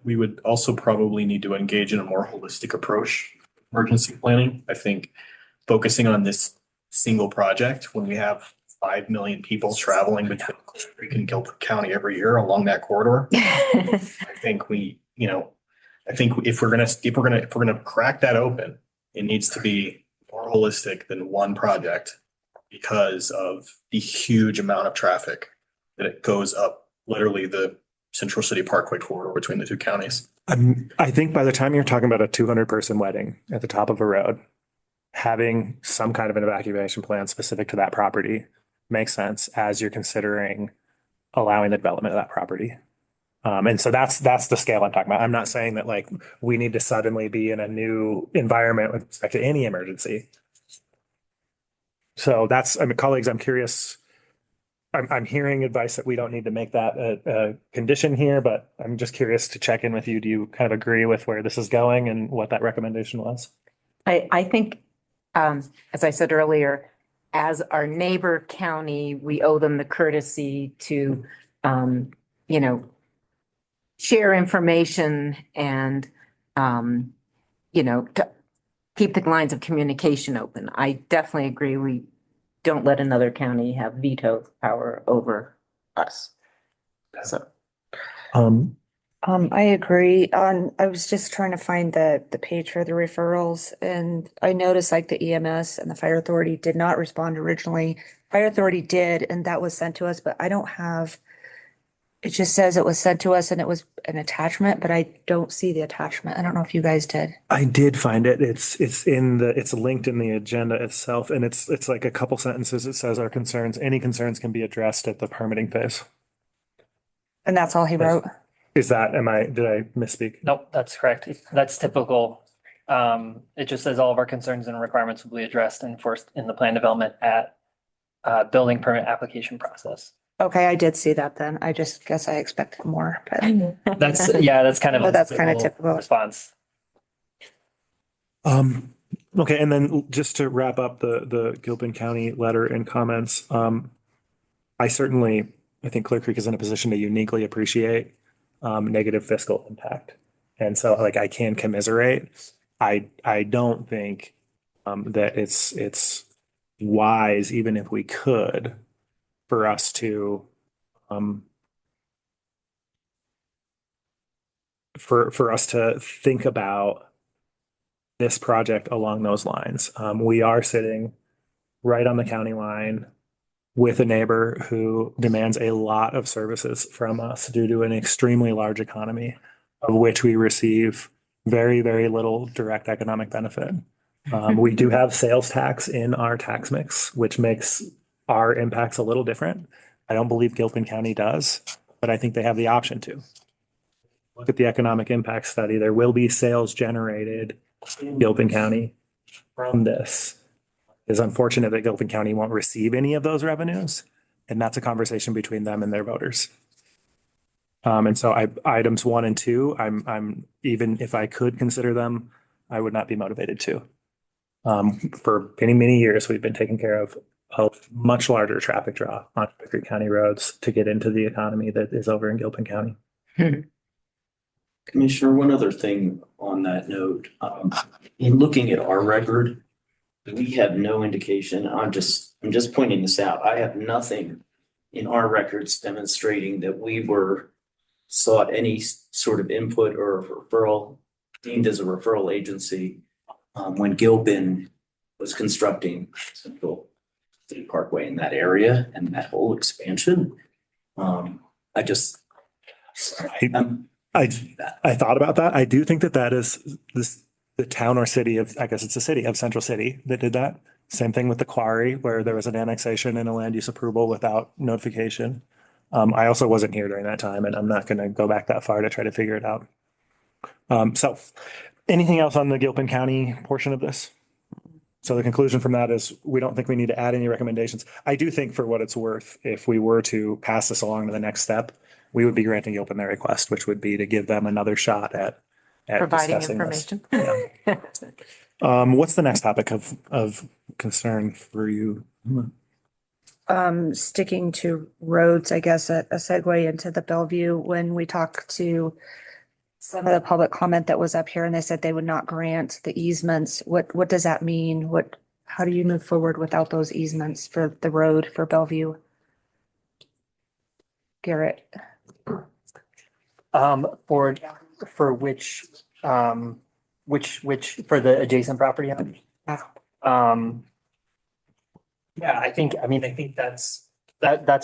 We would also probably need to engage in a more holistic approach, emergency planning. I think focusing on this single project when we have 5 million people traveling between Clear Creek and Gilbert County every year along that corridor. I think if we're gonna crack that open, it needs to be more holistic than one project because of the huge amount of traffic that it goes up literally the Central City Parkway corridor between the two counties. I think by the time you're talking about a 200-person wedding at the top of a road, having some kind of an evacuation plan specific to that property makes sense as you're considering allowing the development of that property. And so that's the scale I'm talking about. I'm not saying that like we need to suddenly be in a new environment with respect to any emergency. So colleagues, I'm curious. I'm hearing advice that we don't need to make that a condition here, but I'm just curious to check in with you. Do you kind of agree with where this is going and what that recommendation was? I think, as I said earlier, as our neighbor county, we owe them the courtesy to, share information and, to keep the lines of communication open. I definitely agree. We don't let another county have veto power over us. So. I agree. I was just trying to find the page for the referrals, and I noticed like the EMS and the fire authority did not respond originally. Fire authority did, and that was sent to us, but I don't have, it just says it was sent to us and it was an attachment, but I don't see the attachment. I don't know if you guys did. I did find it. It's linked in the agenda itself, and it's like a couple sentences. It says any concerns can be addressed at the permitting phase. And that's all he wrote. Did I misspeak? Nope, that's correct. That's typical. It just says all of our concerns and requirements will be addressed and enforced in the plan development at building permit application process. Okay, I did see that then. I just guess I expected more, but. That's kind of. Well, that's kind of typical response. Okay, and then just to wrap up the Gilpin County letter and comments, I think Clear Creek is in a position to uniquely appreciate negative fiscal impact. And so like I can commiserate. I don't think that it's wise, even if we could, for us to for us to think about this project along those lines. We are sitting right on the county line with a neighbor who demands a lot of services from us due to an extremely large economy, of which we receive very, very little direct economic benefit. We do have sales tax in our tax mix, which makes our impacts a little different. I don't believe Gilpin County does, but I think they have the option to. Look at the economic impact study. There will be sales generated in Gilpin County from this. It's unfortunate that Gilpin County won't receive any of those revenues, and that's a conversation between them and their voters. And so items 1 and 2, I'm even if I could consider them, I would not be motivated to. For many, many years, we've been taking care of a much larger traffic draw on Creek County roads to get into the economy that is over in Gilpin County. Commissioner, one other thing on that note, in looking at our record, we have no indication. I'm just pointing this out. I have nothing in our records demonstrating that we were sought any sort of input or referral, deemed as a referral agency when Gilpin was constructing Central City Parkway in that area and that whole expansion. I thought about that. I do think that is the town or city of, I guess it's a city of Central City that did that. Same thing with the quarry, where there was an annexation and a land use approval without notification. I also wasn't here during that time, and I'm not going to go back that far to try to figure it out. So anything else on the Gilpin County portion of this? So the conclusion from that is we don't think we need to add any recommendations. I do think, for what it's worth, if we were to pass this along to the next step, we would be granting Gilpin their request, which would be to give them another shot at Providing discussing this. information. What's the next topic of concern for you? Sticking to roads, I guess, a segue into the Bellevue, when we talked to some of the public comment that was up here and they said they would not grant the easements. What does that mean? How do you move forward without those easements for the road for Bellevue? Garrett? For which, for the adjacent property owners? Yeah, I think that's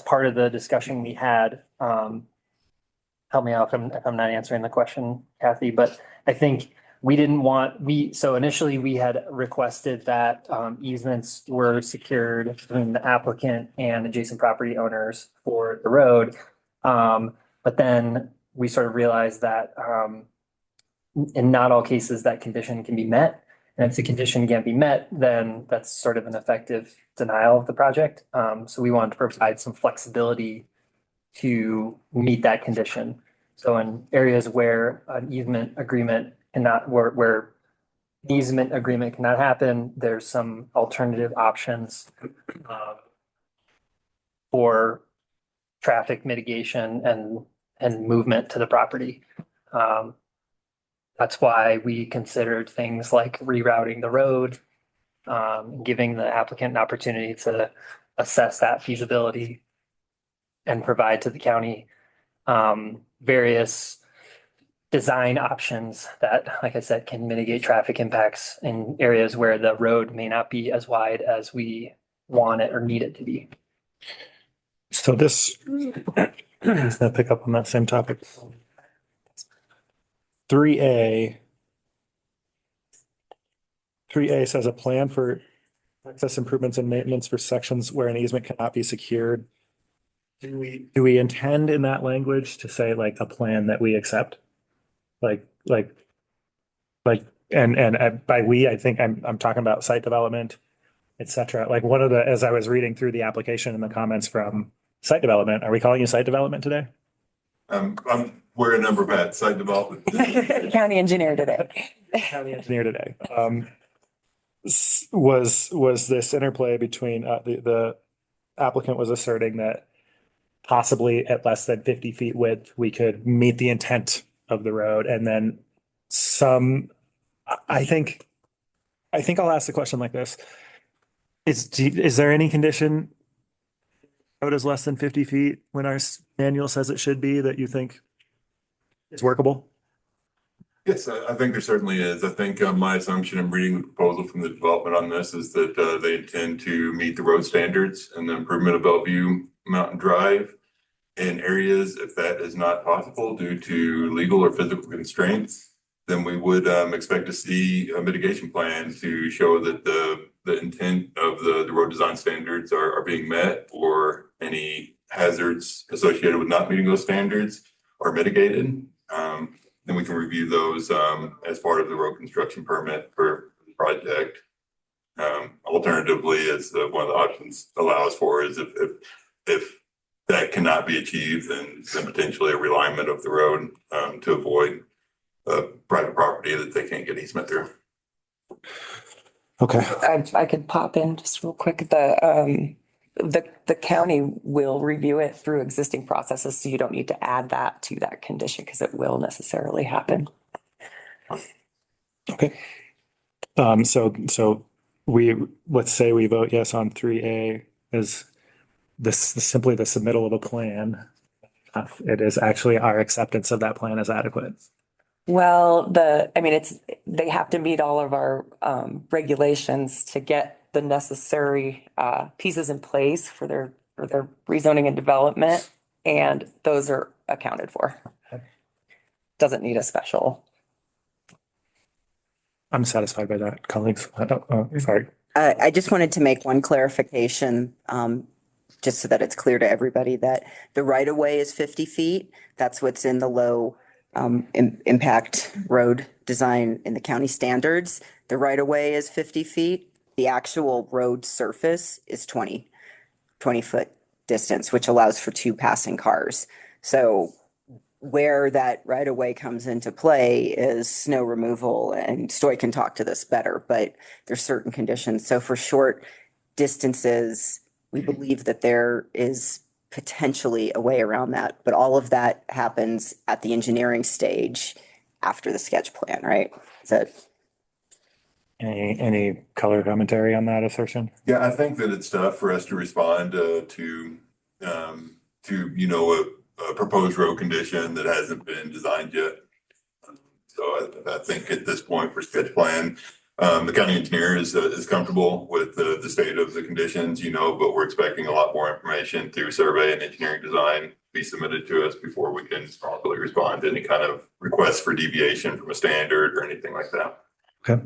part of the discussion we had. Help me out if I'm not answering the question, Kathy, but I think so initially we had requested that easements were secured between the applicant and adjacent property owners for the road. But then we sort of realized that in not all cases that condition can be met. And if the condition can't be met, then that's sort of an effective denial of the project. So we wanted to provide some flexibility to meet that condition. So in areas where an easement agreement where easement agreement cannot happen, there's some alternative options for traffic mitigation and movement to the property. That's why we considered things like rerouting the road, giving the applicant an opportunity to assess that feasibility and provide to the county various design options that, like I said, can mitigate traffic impacts in areas where the road may not be as wide as we want it or need it to be. So this, let's not pick up on that same topic. 3A says a plan for access improvements and maintenance for sections where an easement cannot be secured. Do we intend in that language to say like a plan that we accept? Like, and by we, I think I'm talking about site development, et cetera. Like as I was reading through the application and the comments from site development, are we calling you site development today? I'm wearing a number of hats, site development. County engineer today. County engineer today. Was this interplay between the applicant was asserting that possibly at less than 50 feet width, we could meet the intent of the road, and then I think I'll ask the question like this. Is there any condition road is less than 50 feet when our manual says it should be that you think is workable? Yes, I think there certainly is. I think my assumption in reading the proposal from the development on this is that they intend to meet the road standards and the improvement of Bellevue Mountain Drive in areas. If that is not possible due to legal or physical constraints, then we would expect to see a mitigation plan to show that the intent of the road design standards are being met, or any hazards associated with not meeting those standards are mitigated. Then we can review those as part of the road construction permit for the project. Alternatively, as one of the options allows for, is if that cannot be achieved, then potentially a realignment of the road to avoid private property that they can't get easement through. Okay. I could pop in just real quick. The county will review it through existing processes, so you don't need to add that to that condition because it will necessarily happen. Okay. So let's say we vote yes on 3A is this simply the submittal of a plan. It is actually our acceptance of that plan is adequate. Well, they have to meet all of our regulations to get the necessary pieces in place for their rezoning and development, and those are accounted for. Doesn't need a special. I'm satisfied by that, colleagues. Sorry. I just wanted to make one clarification, just so that it's clear to everybody that the right of way is 50 feet. That's what's in the low impact road design in the county standards. The right of way is 50 feet. The actual road surface is 20 foot distance, which allows for 2 passing cars. So where that right of way comes into play is snow removal, and Stoy can talk to this better, but there's certain conditions. So for short distances, we believe that there is potentially a way around that, but all of that happens at the engineering stage after the sketch plan, right? Any color commentary on that assertion? Yeah, I think that it's tough for us to respond you know, a proposed road condition that hasn't been designed yet. So I think at this point for sketch plan, the county engineer is comfortable with the state of the conditions, you know, but we're expecting a lot more information through survey and engineering design be submitted to us before we can properly respond to any kind of request for deviation from a standard or anything like that. Okay.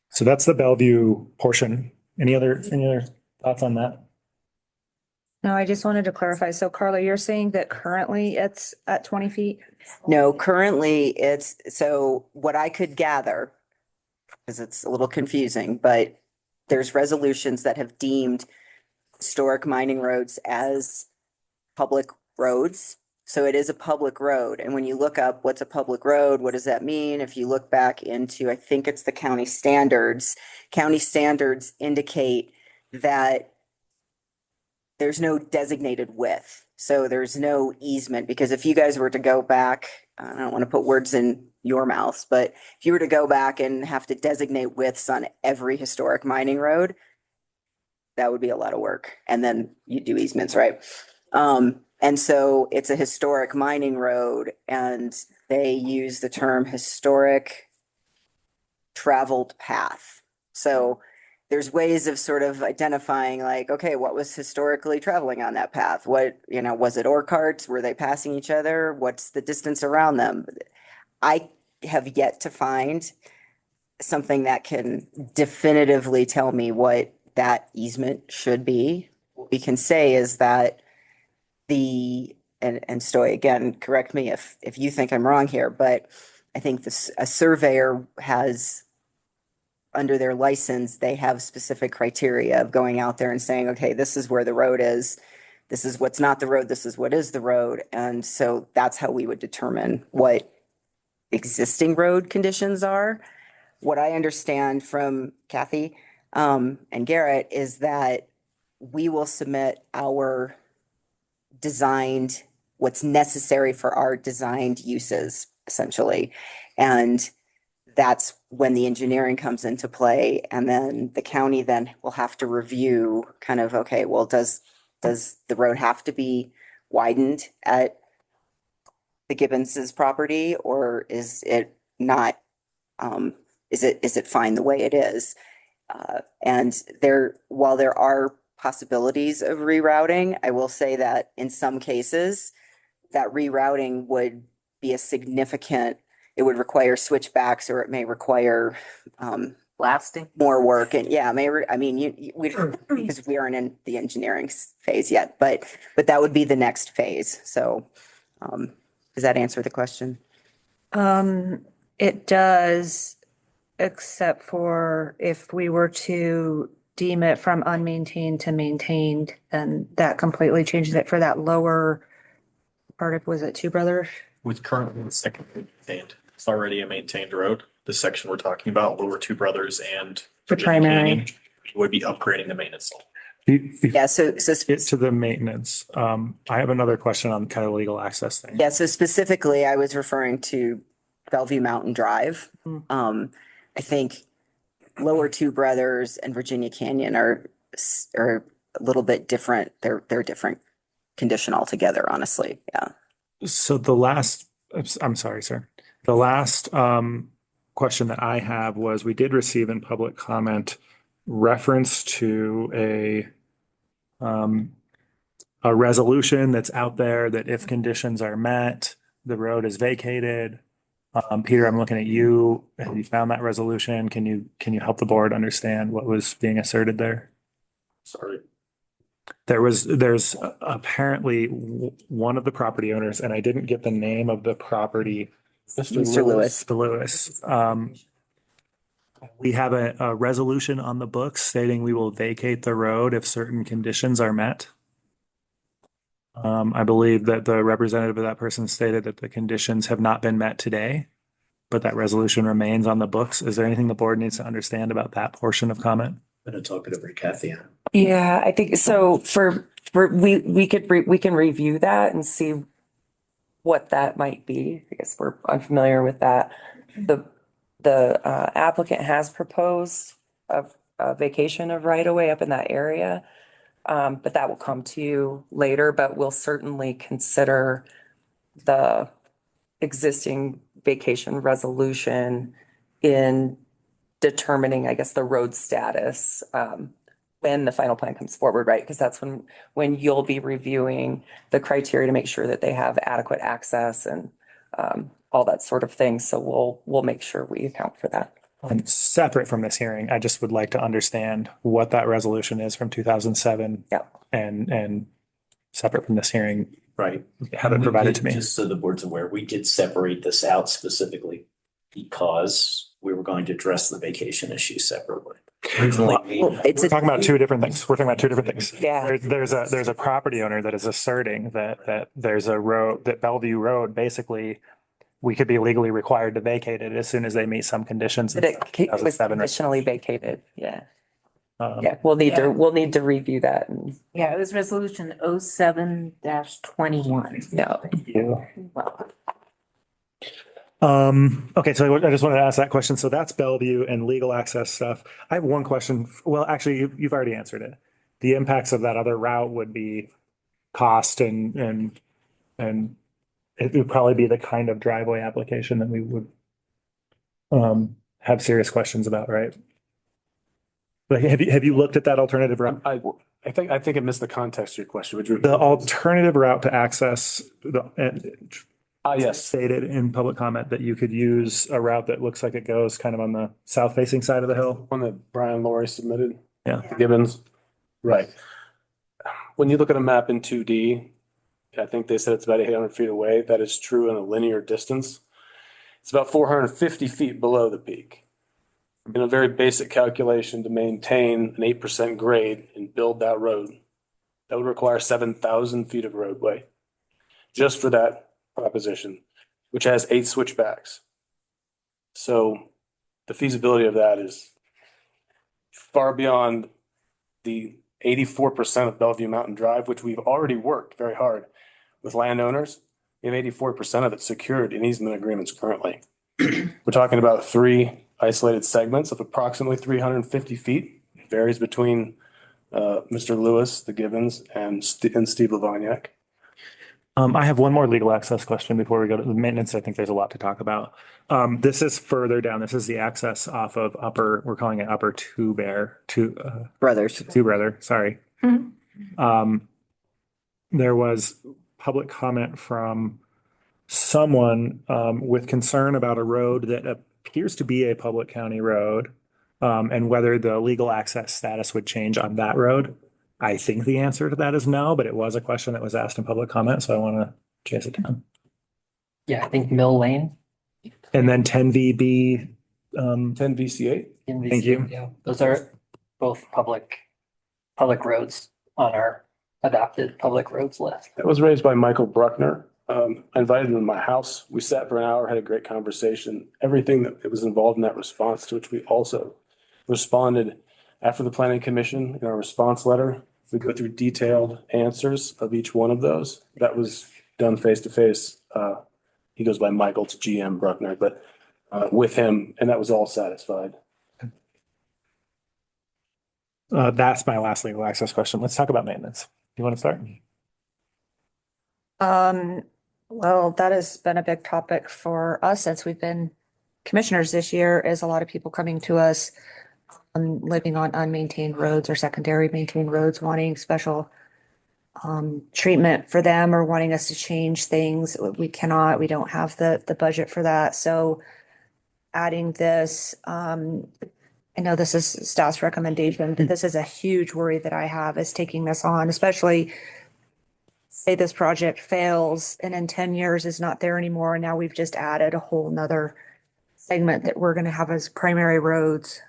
So that's the Bellevue portion. Any other thoughts on that? No, I just wanted to clarify. So Carla, you're saying that currently it's at 20 feet? No, currently so what I could gather, because it's a little confusing, but there's resolutions that have deemed historic mining roads as public roads. So it is a public road. And when you look up what's a public road, what does that mean? If you look back into, I think it's the county standards indicate that there's no designated width. So there's no easement, because if you guys were to go back, I don't want to put words in your mouths, but if you were to go back and have to designate widths on every historic mining road, that would be a lot of work. And then you do easements, right? And so it's a historic mining road, and they use the term historic traveled path. So there's ways of sort of identifying, like, okay, what was historically traveling on that path? What, you know, was it ore carts? Were they passing each other? What's the distance around them? I have yet to find something that can definitively tell me what that easement should be. What we can say is that and Stoy, again, correct me if you think I'm wrong here, but I think a surveyor has, under their license, they have specific criteria of going out there and saying, okay, this is where the road is. This is what's not the road. This is what is the road. And so that's how we would determine what existing road conditions are. What I understand from Kathy and Garrett is that we will submit our designed, what's necessary for our designed uses, essentially. And that's when the engineering comes into play. And then the county then will have to review kind of, okay, well, does the road have to be widened at the Gibbons's property, or is it not, is it fine the way it is? And while there are possibilities of rerouting, I will say that in some cases, that rerouting would be it would require switchbacks, or it may require Blasting. more work. And yeah, because we aren't in the engineering phase yet, but that would be the next phase. So does that answer the question? It does, except for if we were to deem it from unmaintained to maintained, then that completely changes it for that lower part of, was it Two Brothers? With currently the second maintained, it's already a maintained road. The section we're talking about, Lower Two Brothers and The Virginia primary. Canyon, would be upgrading the maintenance. Yeah, so Get to the maintenance. I have another question on kind of legal access thing. yeah, so specifically, I was referring to Bellevue Mountain Drive. I think Lower Two Brothers and Virginia Canyon are a little bit different. They're different condition altogether, honestly. Yeah. So I'm sorry, sir. The last question that I have was, we did receive in public comment reference to a resolution that's out there that if conditions are met, the road is vacated. Peter, I'm looking at you. Have you found that resolution? Can you help the board understand what was being asserted there? Sorry. There's apparently one of the property owners, and I didn't get the name of the property. Mr. Lewis. Mr. Lewis. We have a resolution on the books stating we will vacate the road if certain conditions are met. I believe that the representative of that person stated that the conditions have not been met today, but that resolution remains on the books. Is there anything the board needs to understand about that portion of comment? I'm gonna talk it over to Kathy. Yeah, I think so. We can review that and see what that might be. I guess I'm familiar with that. The applicant has proposed a vacation of right of way up in that area. But that will come to you later, but we'll certainly consider the existing vacation resolution in determining, I guess, the road status, when the final plan comes forward, right? Because that's when you'll be reviewing the criteria to make sure that they have adequate access and, all that sort of thing. So we'll make sure we account for that. Separate from this hearing, I just would like to understand what that resolution is from 2007. Yeah. And separate from this hearing, Right. have it provided to me. Just so the board's aware, we did separate this out specifically because we were going to address the vacation issue separately. Originally, We're talking about two different things. We're talking about two different things. Yeah. There's a property owner that is asserting that there's a road, that Bellevue Road, basically, we could be legally required to vacate it as soon as they meet some conditions. That it was conditionally vacated. Yeah. Um, Yeah, we'll need to review that. And Yeah, it was resolution 07-21. yeah. Okay, so I just wanted to ask that question. So that's Bellevue and legal access stuff. I have one question. Well, actually, you've already answered it. The impacts of that other route would be cost and it would probably be the kind of driveway application that we would have serious questions about, right? Like, have you looked at that alternative route? I think it missed the context of your question. Would you? The alternative route to access yes. Stated in public comment that you could use a route that looks like it goes kind of on the south facing side of the hill. One that Brian Laurie submitted. Yeah. Gibbons. Right. When you look at a map in 2D, I think they said it's about 800 feet away. That is true in a linear distance. It's about 450 feet below the peak. In a very basic calculation, to maintain an 8% grade and build that road, that would require 7,000 feet of roadway just for that proposition, which has 8 switchbacks. So the feasibility of that is far beyond the 84% of Bellevue Mountain Drive, which we've already worked very hard with landowners. We have 84% of it secured in easement agreements currently. We're talking about 3 isolated segments of approximately 350 feet. It varies between Mr. Lewis, the Gibbons, and Steve Levaniak. I have one more legal access question before we go to the maintenance. I think there's a lot to talk about. This is further down. This is the access off of we're calling it Upper Two Brother, sorry. There was public comment from someone with concern about a road that appears to be a public county road, and whether the legal access status would change on that road. I think the answer to that is no, but it was a question that was asked in public comment, so I want to chase it down. Yeah, I think Mill Lane. And then 10VB, 10VC8. Thank you. Yeah, those are both public roads on our adopted public roads list. That was raised by Michael Bruckner. I invited him to my house. We sat for an hour, had a great conversation. Everything that was involved in that response, to which we also responded after the planning commission in our response letter. We go through detailed answers of each one of those. That was done face to face. He goes by Michael to GM Bruckner, but with him, and that was all satisfied. That's my last legal access question. Let's talk about maintenance. You want to start? Well, that has been a big topic for us since we've been commissioners this year, is a lot of people coming to us living on unmaintained roads or secondary maintained roads, wanting special treatment for them or wanting us to change things. We don't have the budget for that. So adding this, I know this is staff's recommendation, but this is a huge worry that I have, is taking this on, especially say this project fails and in 10 years is not there anymore. And now we've just added a whole nother segment that we're going to have as primary roads.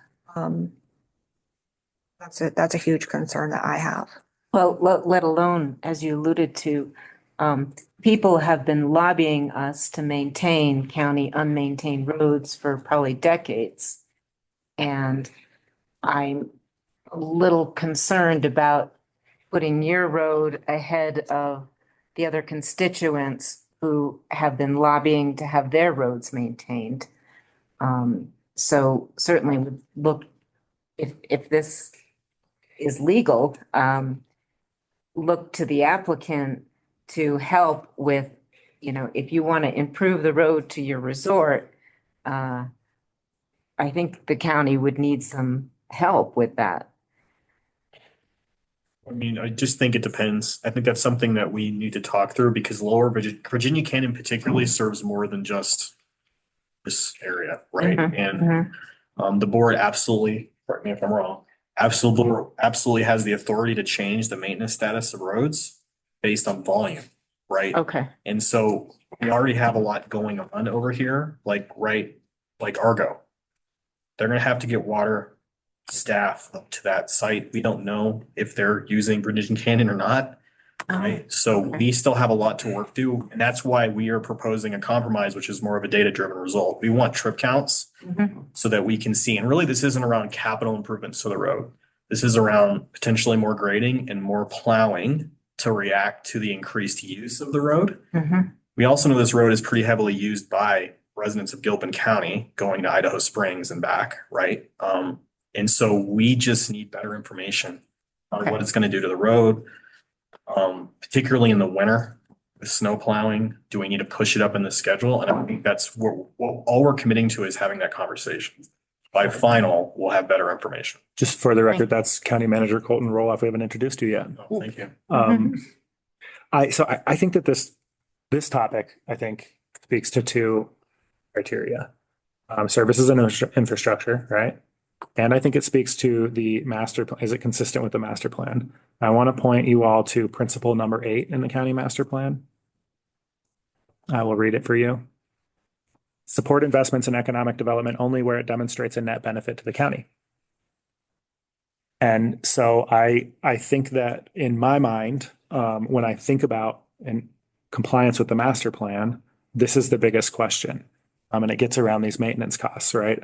That's a huge concern that I have. Well, let alone, as you alluded to, people have been lobbying us to maintain county unmaintained roads for probably decades. And I'm a little concerned about putting your road ahead of the other constituents who have been lobbying to have their roads maintained. So certainly would look, if this is legal, look to the applicant to help with, if you want to improve the road to your resort, I think the county would need some help with that. I mean, I just think it depends. I think that's something that we need to talk through because Lower Virginia Canyon particularly serves more than just this area, right? And the board absolutely, correct me if I'm wrong, absolutely has the authority to change the maintenance status of roads based on volume, right? Okay. And so we already have a lot going on over here, like Argo. They're gonna have to get water staff up to that site. We don't know if they're using Virginia Canyon or not. Right, so we still have a lot to work through, and that's why we are proposing a compromise, which is more of a data-driven result. We want trip counts so that we can see, and really this isn't around capital improvements to the road. This is around potentially more grading and more plowing to react to the increased use of the road. We also know this road is pretty heavily used by residents of Gilpin County going to Idaho Springs and back, right? And so we just need better information on what it's going to do to the road. Particularly in the winter with snow plowing, do we need to push it up in the schedule? And I think that's what all we're committing to is having that conversation. By final, we'll have better information. Just for the record, that's County Manager Colton Roloff. We haven't introduced you yet. Oh, thank you. I think that this topic, I think, speaks to two criteria. Services and infrastructure, right? And I think it speaks to the master plan. Is it consistent with the master plan? I want to point you all to principle number 8 in the county master plan. I will read it for you. Support investments in economic development only where it demonstrates a net benefit to the county. And so I think that in my mind, when I think about in compliance with the master plan, this is the biggest question. And it gets around these maintenance costs, right?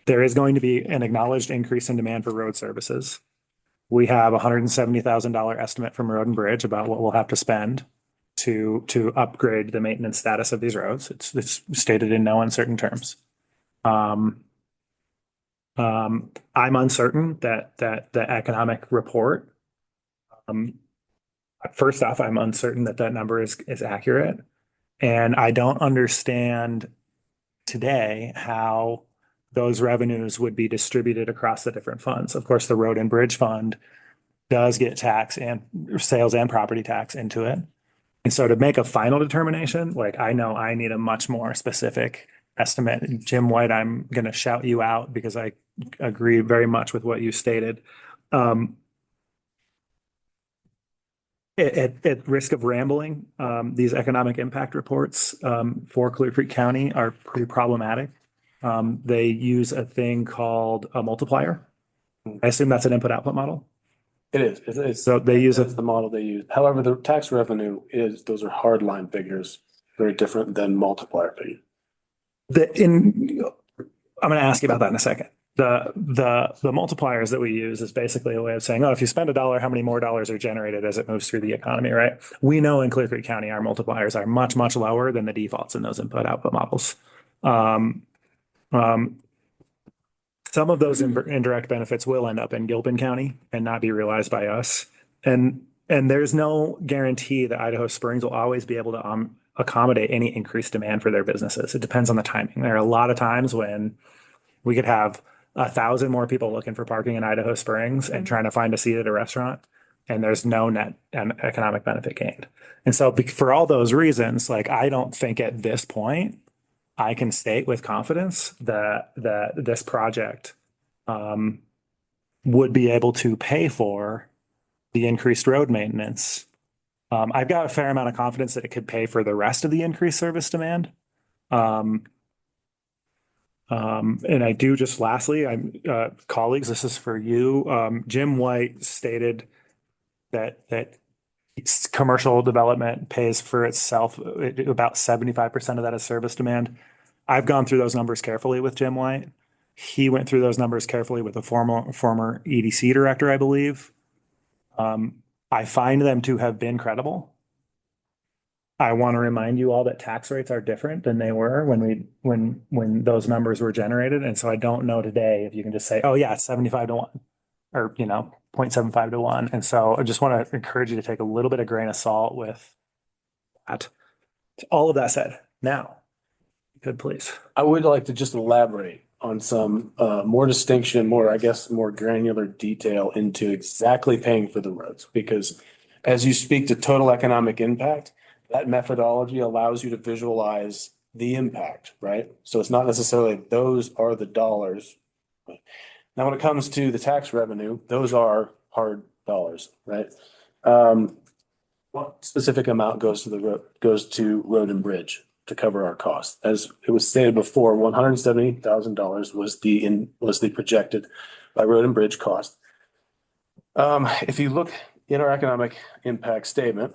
There is going to be an acknowledged increase in demand for road services. We have a $170,000 estimate from Road and Bridge about what we'll have to spend to upgrade the maintenance status of these roads. It's stated in no uncertain terms. I'm uncertain that the economic report. First off, I'm uncertain that number is accurate, and I don't understand today how those revenues would be distributed across the different funds. Of course, the Road and Bridge Fund does get tax and sales and property tax into it. And so to make a final determination, like I know I need a much more specific estimate. Jim White, I'm going to shout you out because I agree very much with what you stated. At risk of rambling, these economic impact reports for Clear Creek County are pretty problematic. They use a thing called a multiplier. I assume that's an input-output model. It is. It's So they use the model they use. However, the tax revenue those are hard line figures, very different than multiplier figures. I'm going to ask you about that in a second. The multipliers that we use is basically a way of saying, oh, if you spend $1, how many more dollars are generated as it moves through the economy, right? We know in Clear Creek County, our multipliers are much, much lower than the defaults in those input-output models. Some of those indirect benefits will end up in Gilpin County and not be realized by us. And there's no guarantee that Idaho Springs will always be able to accommodate any increased demand for their businesses. It depends on the timing. There are a lot of times when we could have 1,000 more people looking for parking in Idaho Springs and trying to find a seat at a restaurant, and there's no net economic benefit gained. And so for all those reasons, like I don't think at this point I can state with confidence that this project would be able to pay for the increased road maintenance. I've got a fair amount of confidence that it could pay for the rest of the increased service demand. And I do just lastly, colleagues, this is for you. Jim White stated that commercial development pays for itself. About 75% of that is service demand. I've gone through those numbers carefully with Jim White. He went through those numbers carefully with a former EDC director, I believe. I find them to have been credible. I want to remind you all that tax rates are different than they were when those numbers were generated. And so I don't know today if you can just say, oh yeah, it's 75 to 1 or, 0.75 to 1. And so I just want to encourage you to take a little bit of grain of salt with that. All of that said, now, good, please. I would like to just elaborate on some more distinction, more granular detail into exactly paying for the roads. Because as you speak to total economic impact, that methodology allows you to visualize the impact, right? So it's not necessarily those are the dollars. Now, when it comes to the tax revenue, those are hard dollars, right? What specific amount goes to road and bridge to cover our costs? As it was stated before, $170,000 was the projected by road and bridge cost. If you look in our economic impact statement,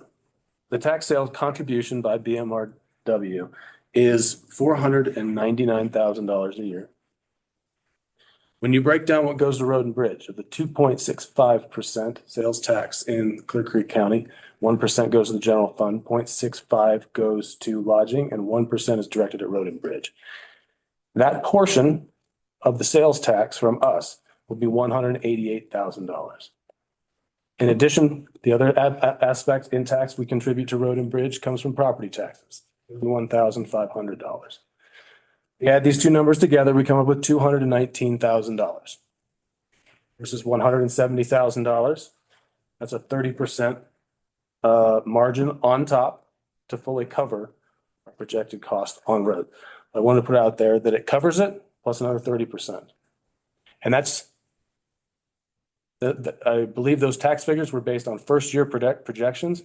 the tax sales contribution by BMRW is $499,000 a year. When you break down what goes to road and bridge, of the 2.65% sales tax in Clear Creek County, 1% goes to the general fund, 0.65 goes to lodging, and 1% is directed at road and bridge. That portion of the sales tax from us will be $188,000. In addition, the other aspect in tax we contribute to road and bridge comes from property taxes, $1,500. We add these two numbers together, we come up with $219,000 versus $170,000. That's a 30% margin on top to fully cover our projected cost on road. I want to put out there that it covers it plus another 30%. And that's I believe those tax figures were based on first year projections.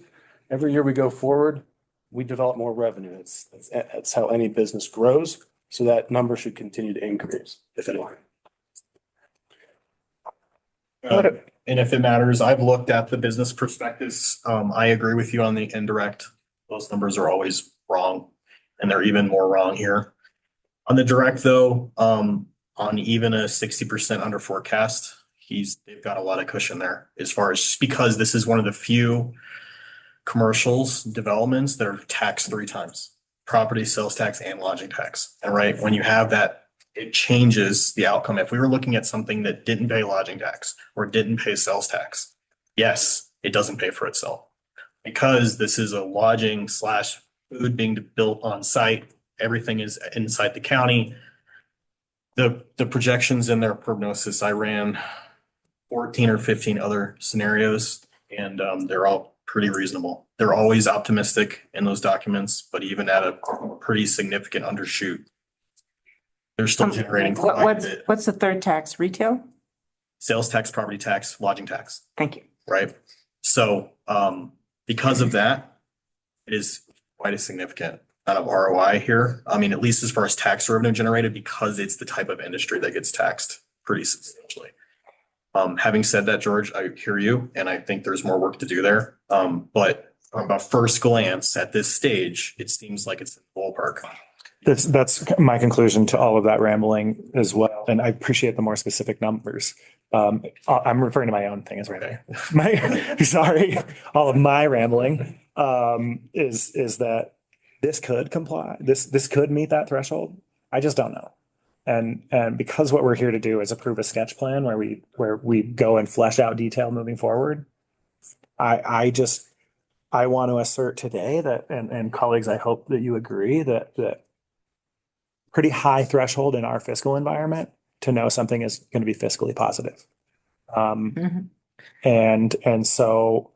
Every year we go forward, we develop more revenue. It's how any business grows. So that number should continue to increase, if anything. And if it matters, I've looked at the business perspectives. I agree with you on the indirect. Those numbers are always wrong, and they're even more wrong here. On the direct, though, on even a 60% under forecast, they've got a lot of cushion there as far as just because this is one of the few commercials developments that are taxed 3 times: property, sales tax, and lodging tax. And right when you have that, it changes the outcome. If we were looking at something that didn't pay lodging tax or didn't pay sales tax, yes, it doesn't pay for itself. Because this is a lodging / food being built on site, everything is inside the county. The projections in their prognosis, I ran 14 or 15 other scenarios, and they're all pretty reasonable. They're always optimistic in those documents, but even at a pretty significant undershoot, they're still generating quite a bit. What's the third tax? Retail? Sales tax, property tax, lodging tax. Thank you. Right? So because of that, it is quite a significant amount of ROI here. I mean, at least as far as tax revenue generated, because it's the type of industry that gets taxed pretty substantially. Having said that, George, I hear you, and I think there's more work to do there. But from a first glance at this stage, it seems like it's in the ballpark. That's my conclusion to all of that rambling as well. And I appreciate the more specific numbers. I'm referring to my own thing as rambling. Sorry, all of my rambling is that this could comply. This could meet that threshold. I just don't know. And because what we're here to do is approve a sketch plan where we go and flesh out detail moving forward. I want to assert today that, and colleagues, I hope that you agree that pretty high threshold in our fiscal environment to know something is going to be fiscally positive. And so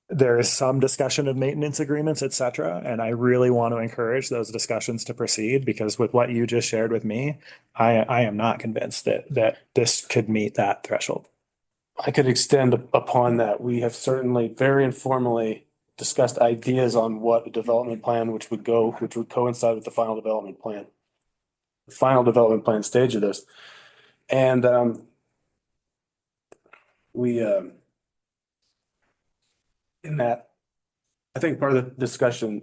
there is some discussion of maintenance agreements, et cetera. And I really want to encourage those discussions to proceed, because with what you just shared with me, I am not convinced that this could meet that threshold. I could extend upon that. We have certainly very informally discussed ideas on what a development plan, which would coincide with the final development plan stage of this. And in that, I think part of the discussion,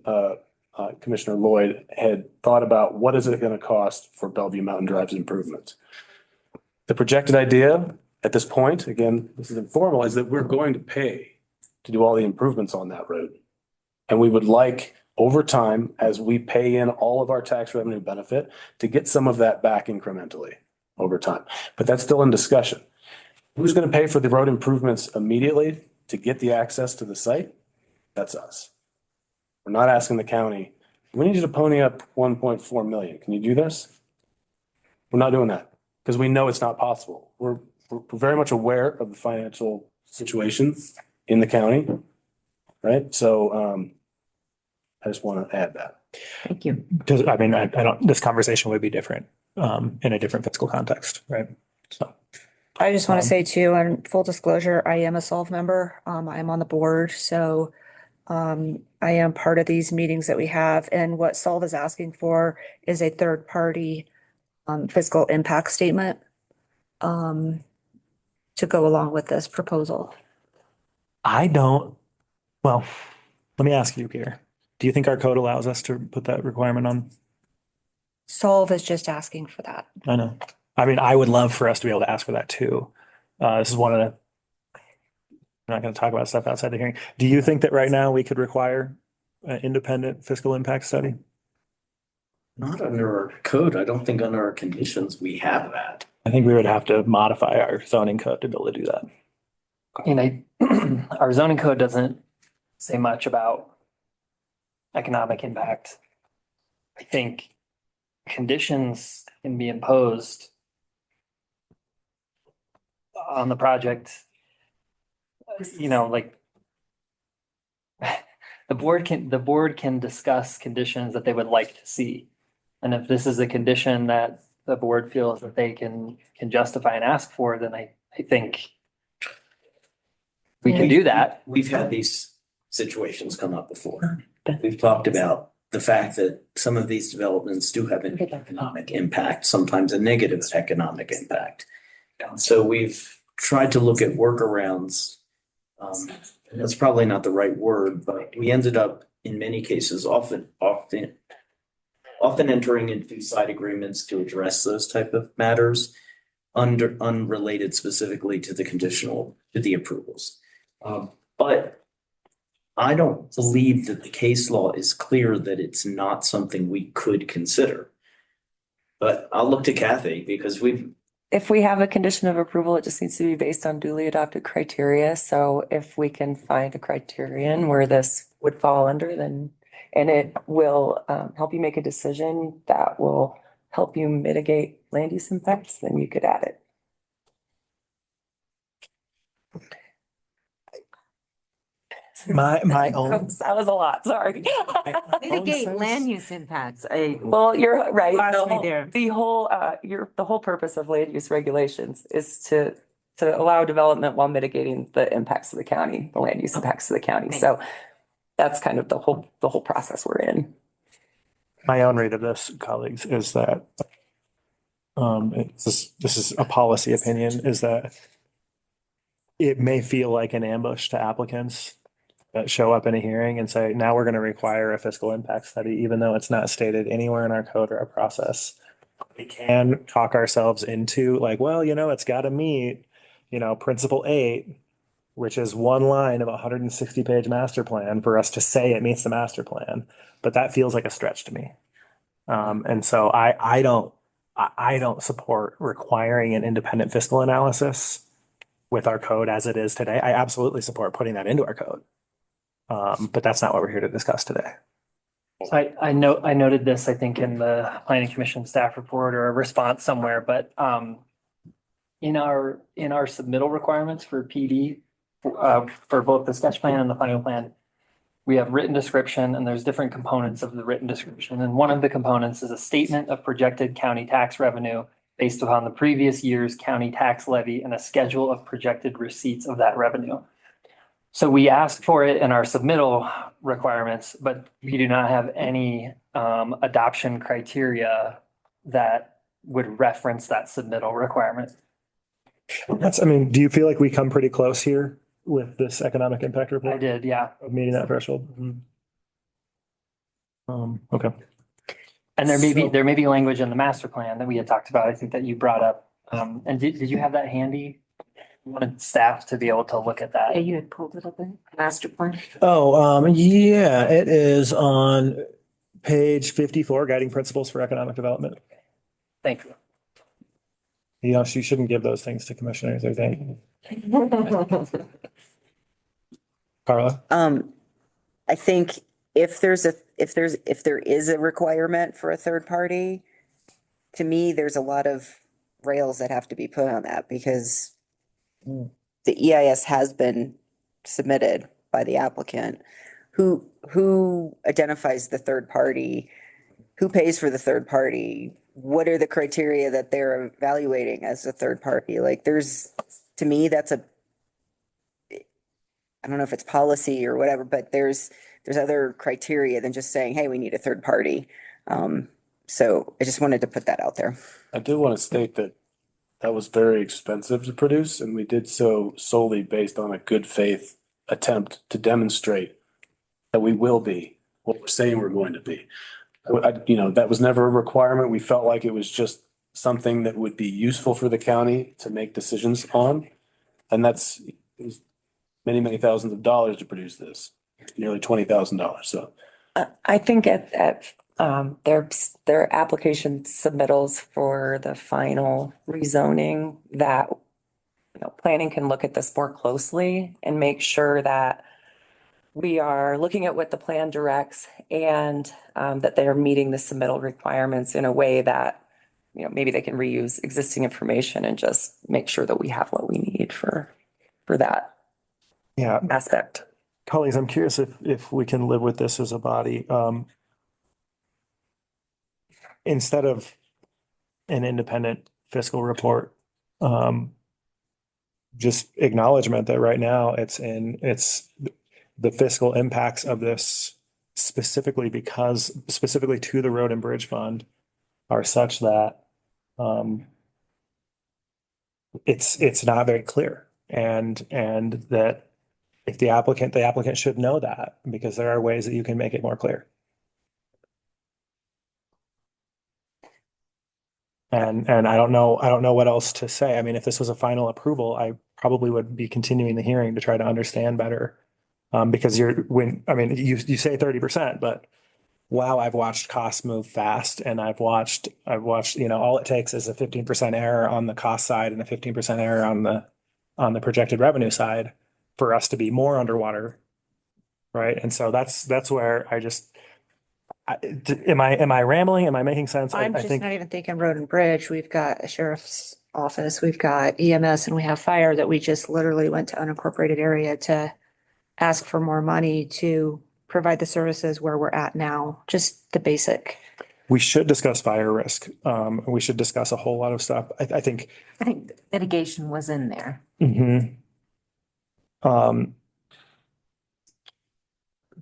Commissioner Lloyd had thought about what is it going to cost for Bellevue Mountain Drive's improvements. The projected idea at this point, again, this is informal, is that we're going to pay to do all the improvements on that road. And we would like, over time, as we pay in all of our tax revenue benefit, to get some of that back incrementally over time. But that's still in discussion. Who's going to pay for the road improvements immediately to get the access to the site? That's us. We're not asking the county, we need you to pony up 1.4 million. Can you do this? We're not doing that because we know it's not possible. We're very much aware of the financial situation in the county, right? So I just want to add that. Thank you. Because I mean, I don't, this conversation would be different in a different fiscal context, right? So. I just want to say too, and full disclosure, I am a Solve member. I'm on the board, so I am part of these meetings that we have. And what Solve is asking for is a third party fiscal impact statement to go along with this proposal. Well, let me ask you, Peter. Do you think our code allows us to put that requirement on? Solve is just asking for that. I know. I mean, I would love for us to be able to ask for that too. This is one of the, I'm not going to talk about stuff outside the hearing. Do you think that right now we could require an independent fiscal impact study? Not under our code. I don't think under our conditions we have that. I think we would have to modify our zoning code to be able to do that. And our zoning code doesn't say much about economic impact. I think conditions can be imposed on the project. You know, like the board can discuss conditions that they would like to see. And if this is a condition that the board feels that they can justify and ask for, then I think we can do that. We've had these situations come up before. We've talked about the fact that some of these developments do have an economic impact, sometimes a negative economic impact. So we've tried to look at workarounds. That's probably not the right word, but we ended up in many cases often entering into side agreements to address those type of matters unrelated specifically to the approvals. But I don't believe that the case law is clear that it's not something we could consider. But I'll look to Kathy because If we have a condition of approval, it just needs to be based on duly adopted criteria. So if we can find a criterion where this would fall under, then, and it will help you make a decision that will help you mitigate land use impacts, then you could add it. My own. That was a lot, sorry. Mitigate land use impacts. Well, you're right. Lost me there. The whole purpose of land use regulations is to allow development while mitigating the impacts of the county, the land use impacts of the county. So that's kind of the whole process we're in. My own read of this, colleagues, is that this is a policy opinion, is that it may feel like an ambush to applicants that show up in a hearing and say, now we're going to require a fiscal impact study, even though it's not stated anywhere in our code or our process. We can talk ourselves into like, well, it's got to meet, principle 8, which is one line of a 160-page master plan for us to say it meets the master plan. But that feels like a stretch to me. And so I don't support requiring an independent fiscal analysis with our code as it is today. I absolutely support putting that into our code. But that's not what we're here to discuss today. So I noted this, I think, in the planning commission staff report or a response somewhere, but in our submittal requirements for PD for both the sketch plan and the final plan, we have written description and there's different components of the written description. And one of the components is a statement of projected county tax revenue based upon the previous year's county tax levy and a schedule of projected receipts of that revenue. So we asked for it in our submittal requirements, but we do not have any adoption criteria that would reference that submittal requirement. Do you feel like we come pretty close here with this economic impact report? I did, yeah. Of meeting that threshold? Okay. And there may be language in the master plan that we had talked about, I think that you brought up. And did you have that handy? wanted staff to be able to look at Yeah, that. you had pulled it up in master plan. Oh, yeah, it is on page 54, guiding principles for economic development. Thank you. You know, you shouldn't give those things to commissioners, I think. Carla? I think if there is a requirement for a third party, to me, there's a lot of rails that have to be put on that because the EIS has been submitted by the applicant. Who identifies the third party? Who pays for the third party? What are the criteria that they're evaluating as a third party? Like to me, that's I don't know if it's policy or whatever, but there's other criteria than just saying, hey, we need a third party. So I just wanted to put that out there. I do want to state that that was very expensive to produce, and we did so solely based on a good faith attempt to demonstrate that we will be what we're saying we're going to be. That was never a requirement. We felt like it was just something that would be useful for the county to make decisions on. And it was many, many thousands of dollars to produce this, nearly $20,000. So I think at their application submittals for the final rezoning that, planning can look at this more closely and make sure that we are looking at what the plan directs and that they are meeting the submittal requirements in a way that, maybe they can reuse existing information and just make sure that we have what we need for that aspect. Colleagues, I'm curious if we can live with this as a body. Instead of an independent fiscal report, just acknowledgement that right now it's the fiscal impacts of this specifically to the road and bridge fund are such that it's not very clear and that if the applicant should know that because there are ways that you can make it more clear. And I don't know what else to say. I mean, if this was a final approval, I probably would be continuing the hearing to try to understand better. Because you say 30%, but wow, I've watched costs move fast and I've watched, all it takes is a 15% error on the cost side and a 15% error on the projected revenue side for us to be more underwater. Right. And so that's where am I rambling? Am I making sense? I'm just not even thinking road and bridge. We've got a sheriff's office, we've got EMS, and we have fire that we just literally went to unincorporated area to ask for more money to provide the services where we're at now, just the basic. We should discuss fire risk. We should discuss a whole lot of stuff. I think Mitigation was in there.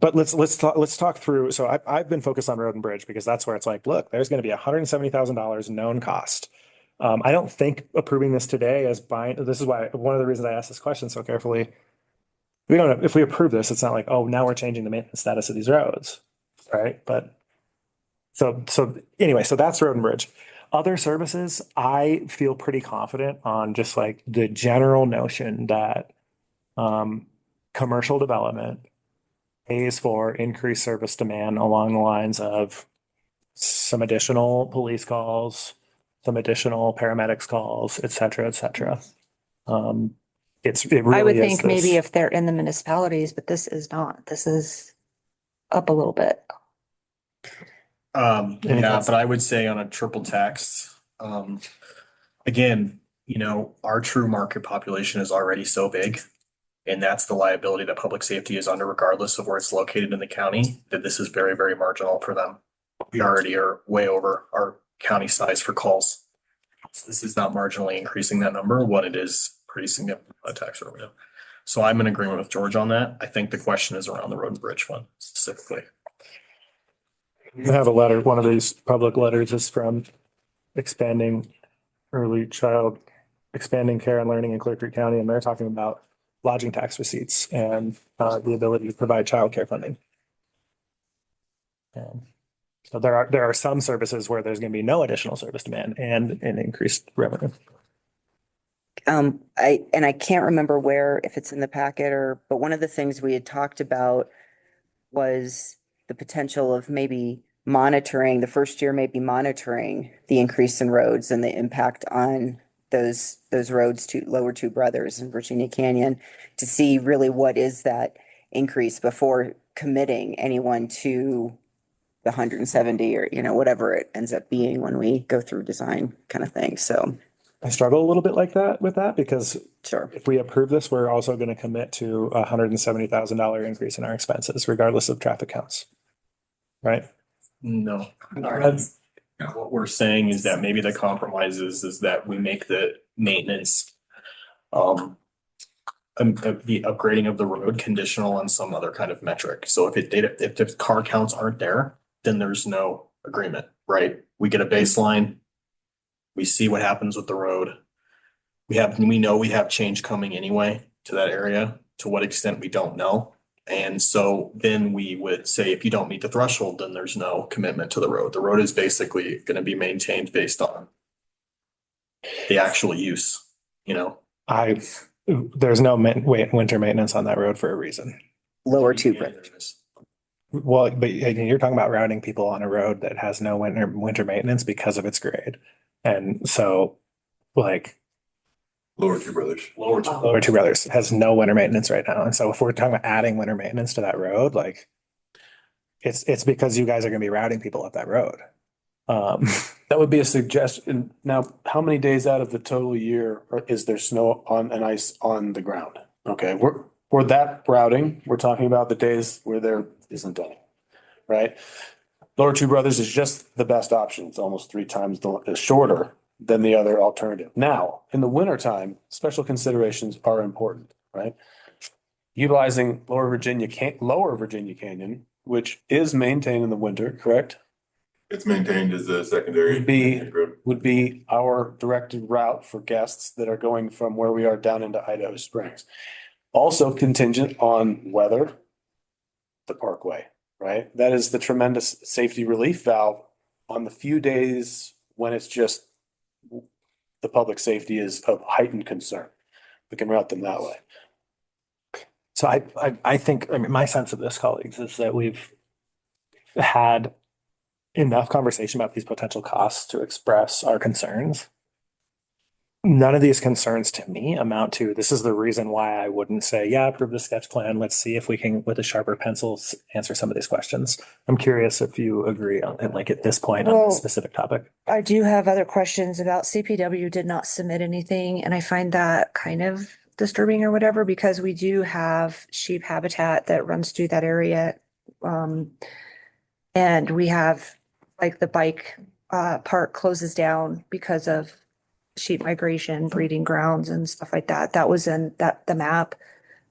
But let's talk through. So I've been focused on road and bridge because that's where it's like, look, there's going to be $170,000 known cost. I don't think approving this today as buying. This is why one of the reasons I asked this question so carefully. We don't. If we approve this, it's not like, oh, now we're changing the maintenance status of these roads, right? But so anyway, so that's road and bridge. Other services, I feel pretty confident on just like the general notion that commercial development pays for increased service demand along the lines of some additional police calls, some additional paramedics calls, et cetera, et cetera. It really I would is think maybe this- if they're in the municipalities, but this is not. This is up a little bit. Yeah, but I would say on a triple tax, again, our true market population is already so big. And that's the liability that public safety is under, regardless of where it's located in the county, that this is very, very marginal for them. We already are way over our county size for calls. So this is not marginally increasing that number. What it is pretty significant tax revenue. So I'm in agreement with George on that. I think the question is around the road and bridge fund specifically. You have a letter, one of these public letters is from expanding care and learning in Clear Creek County, and they're talking about lodging tax receipts and the ability to provide childcare funding. So there are some services where there's going to be no additional service demand and an increased revenue. I can't remember where, if it's in the packet but one of the things we had talked about was the potential of maybe monitoring, the first year, maybe monitoring the increase in roads and the impact on those roads to Lower Two Brothers and Virginia Canyon to see really what is that increase before committing anyone to the 170 or, whatever it ends up being when we go through design kind of thing. So I struggle a little bit like that with that because sure, if we approve this, we're also going to commit to $170,000 increase in our expenses regardless of traffic counts. Right? No. What we're saying is that maybe the compromise is that we make the maintenance, the upgrading of the road conditional on some other kind of metric. So if the car counts aren't there, then there's no agreement, right? We get a baseline. We see what happens with the road. We know we have change coming anyway to that area. To what extent, we don't know. And so then we would say, if you don't meet the threshold, then there's no commitment to the road. The road is basically going to be maintained based on the actual use, There's no winter maintenance on that road for a reason. Lower Two Brothers. Well, but you're talking about routing people on a road that has no winter maintenance because of its grade. And so like Lower Two Brothers. Lower Two Brothers has no winter maintenance right now. And so if we're talking about adding winter maintenance to that road, like it's because you guys are going to be routing people up that road. That would be a suggestion. Now, how many days out of the total year is there snow on and ice on the ground? Okay, for that routing, we're talking about the days where there isn't any, right? Lower Two Brothers is just the best option. It's almost 3 times shorter than the other alternative. Now, in the wintertime, special considerations are important, right? Utilizing Lower Virginia Canyon, which is maintained in the winter, correct? It's maintained as a secondary. Would be our directed route for guests that are going from where we are down into Idaho Springs. Also contingent on weather, the parkway, right? That is the tremendous safety relief valve on the few days when it's just the public safety is of heightened concern. We can route them that way. So I think, my sense of this, colleagues, is that we've had enough conversation about these potential costs to express our concerns. None of these concerns to me amount to, this is the reason why I wouldn't say, yeah, approve the sketch plan. Let's see if we can, with a sharper pencil, answer some of these questions. I'm curious if you agree on it, like at this point on this specific topic. I do have other questions about CPW did not submit anything, and I find that kind of disturbing or whatever, because we do have sheep habitat that runs through that area. And we have like the bike park closes down because of sheep migration, breeding grounds and stuff like that. That was in the map.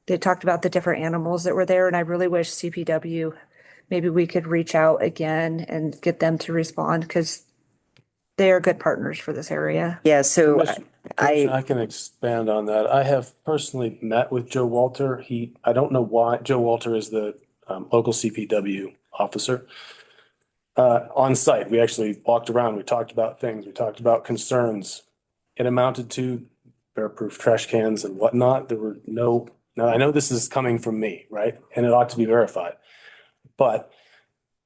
They talked about the different animals that were there, and I really wish CPW, maybe we could reach out again and get them to respond, because they are good partners for this area. Yeah, so I can expand on that. I have personally met with Joe Walter. I don't know why. Joe Walter is the local CPW officer. On site, we actually walked around. We talked about things. We talked about concerns. It amounted to bear-proof trash cans and whatnot. There were now I know this is coming from me, right? And it ought to be verified. But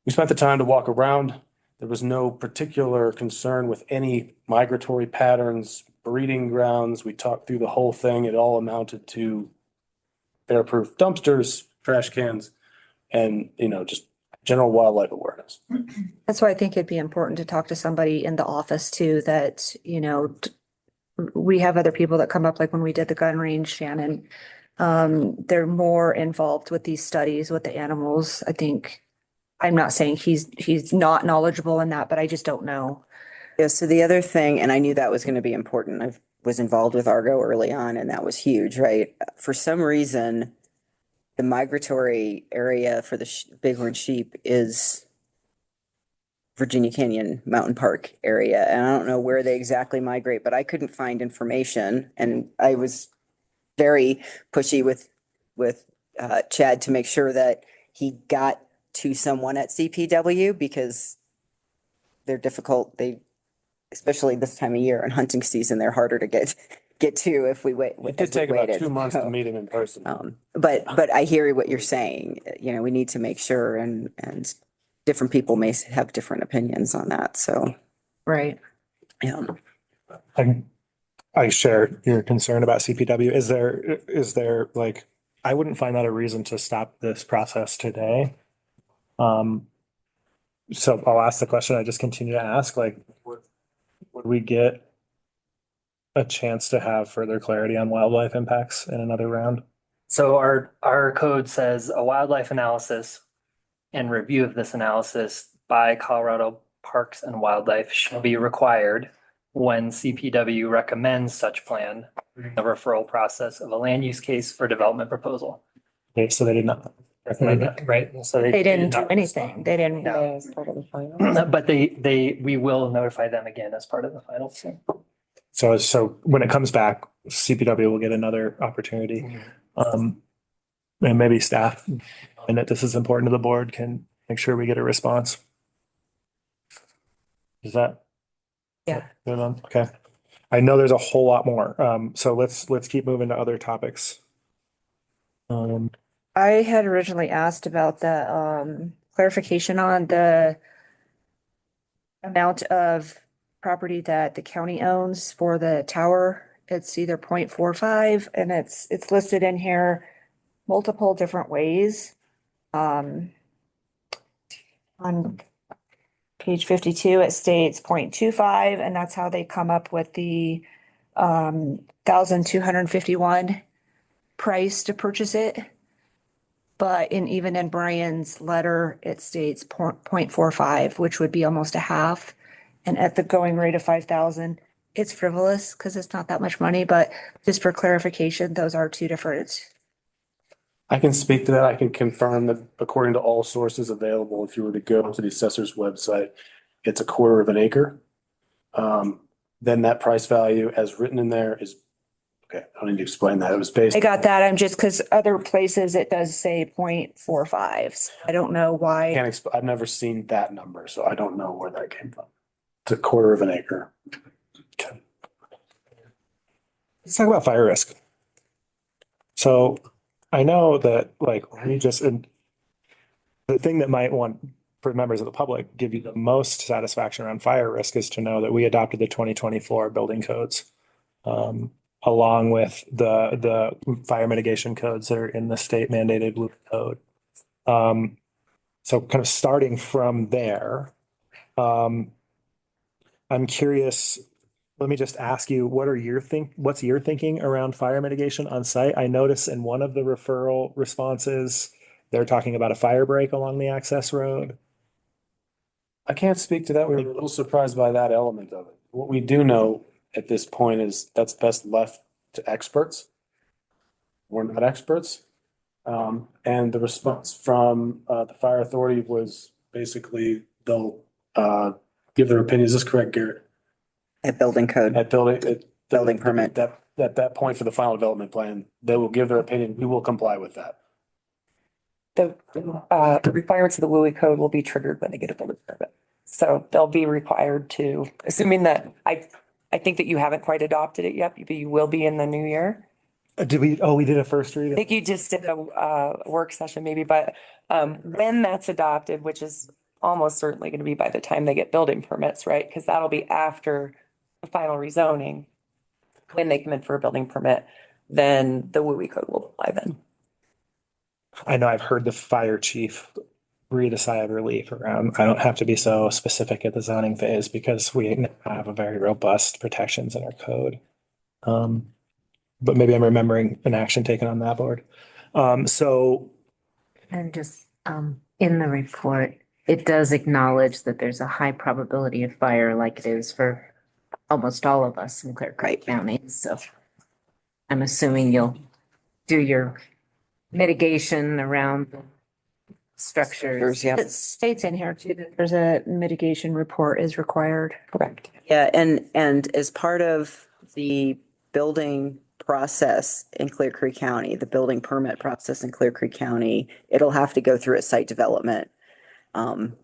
we spent the time to walk around. There was no particular concern with any migratory patterns, breeding grounds. We talked through the whole thing. It all amounted to bear-proof dumpsters, trash cans, and, just general wildlife awareness. That's why I think it'd be important to talk to somebody in the office too, that, we have other people that come up, like when we did the gun range, Shannon. They're more involved with these studies with the animals. I think, I'm not saying he's not knowledgeable in that, but I just don't know. Yeah, so the other thing, and I knew that was going to be important. I was involved with Argo early on, and that was huge, right? For some reason, the migratory area for the bighorn sheep is Virginia Canyon Mountain Park area. And I don't know where they exactly migrate, but I couldn't find information. And I was very pushy with Chad to make sure that he got to someone at CPW, because they're difficult. Especially this time of year and hunting season, they're harder to get get two if we wait. It did take about 2 months to meet him in person. But I hear what you're saying. You know, we need to make sure and different people may have different opinions on that. So, Right. yeah. I share your concern about CPW. Is there like, I wouldn't find that a reason to stop this process today. So I'll ask the question. I just continue to ask, like, would we get a chance to have further clarity on wildlife impacts in another round? So our code says a wildlife analysis and review of this analysis by Colorado Parks and Wildlife shall be required when CPW recommends such plan, the referral process of a land use case for development proposal. Okay, so they did not recommend that. Right, so They didn't do not- anything. They didn't. No. As part of the final. But we will notify them again as part of the final. So when it comes back, CPW will get another opportunity. And maybe staff, and that this is important to the board, can make sure we get a response. Is that? Yeah. Good on? Okay. I know there's a whole lot more. So let's keep moving to other topics. I had originally asked about the clarification on the amount of property that the county owns for the tower. It's either 0.45 and it's listed in here multiple different ways. On page 52, it states 0.25, and that's how they come up with the 1,251 price to purchase it. But even in Brian's letter, it states 0.45, which would be almost a half. And at the going rate of 5,000, it's frivolous because it's not that much money, but just for clarification, those are two different. I can speak to that. I can confirm that according to all sources available, if you were to go to the assessor's website, it's 1/4 of an acre. Then that price value as written in there is, okay, I don't need to explain that. It was based. I got that. I'm just, because other places it does say 0.45. So I don't know why. I've never seen that number, so I don't know where that came from. It's 1/4 of an acre. Okay. Let's talk about fire risk. So I know that like the thing that might want for members of the public give you the most satisfaction around fire risk is to know that we adopted the 2024 building codes along with the fire mitigation codes that are in the state mandated blue code. So kind of starting from there, I'm curious. Let me just ask you, what's your thinking around fire mitigation on site? I notice in one of the referral responses, they're talking about a fire break along the access road. I can't speak to that. We were a little surprised by that element of it. What we do know at this point is that's best left to experts. We're not experts. And the response from the fire authority was basically they'll give their opinion. Is this correct, Garrett? At building code. At building permit. At that point for the final development plan, they will give their opinion. We will comply with that. The requirements of the WUI code will be triggered when they get a building permit. So they'll be required to, assuming that I think that you haven't quite adopted it yet, but you will be in the new year. Did we? Oh, we did a first read. I think you just did a work session maybe, but when that's adopted, which is almost certainly going to be by the time they get building permits, right? Because that'll be after the final rezoning. When they come in for a building permit, then the WUI code will apply then. I know I've heard the fire chief breathe a sigh of relief around, I don't have to be so specific at the zoning phase because we have a very robust protections in our code. But maybe I'm remembering an action taken on that board. So. And just in the report, it does acknowledge that there's a high probability of fire like it is for almost all of us in Clear Creek County. So I'm assuming you'll do your mitigation around the structures. Yeah. It states in here too that there's a mitigation report is required. Correct. Yeah, and as part of the building process in Clear Creek County, the building permit process in Clear Creek County, it'll have to go through a site development,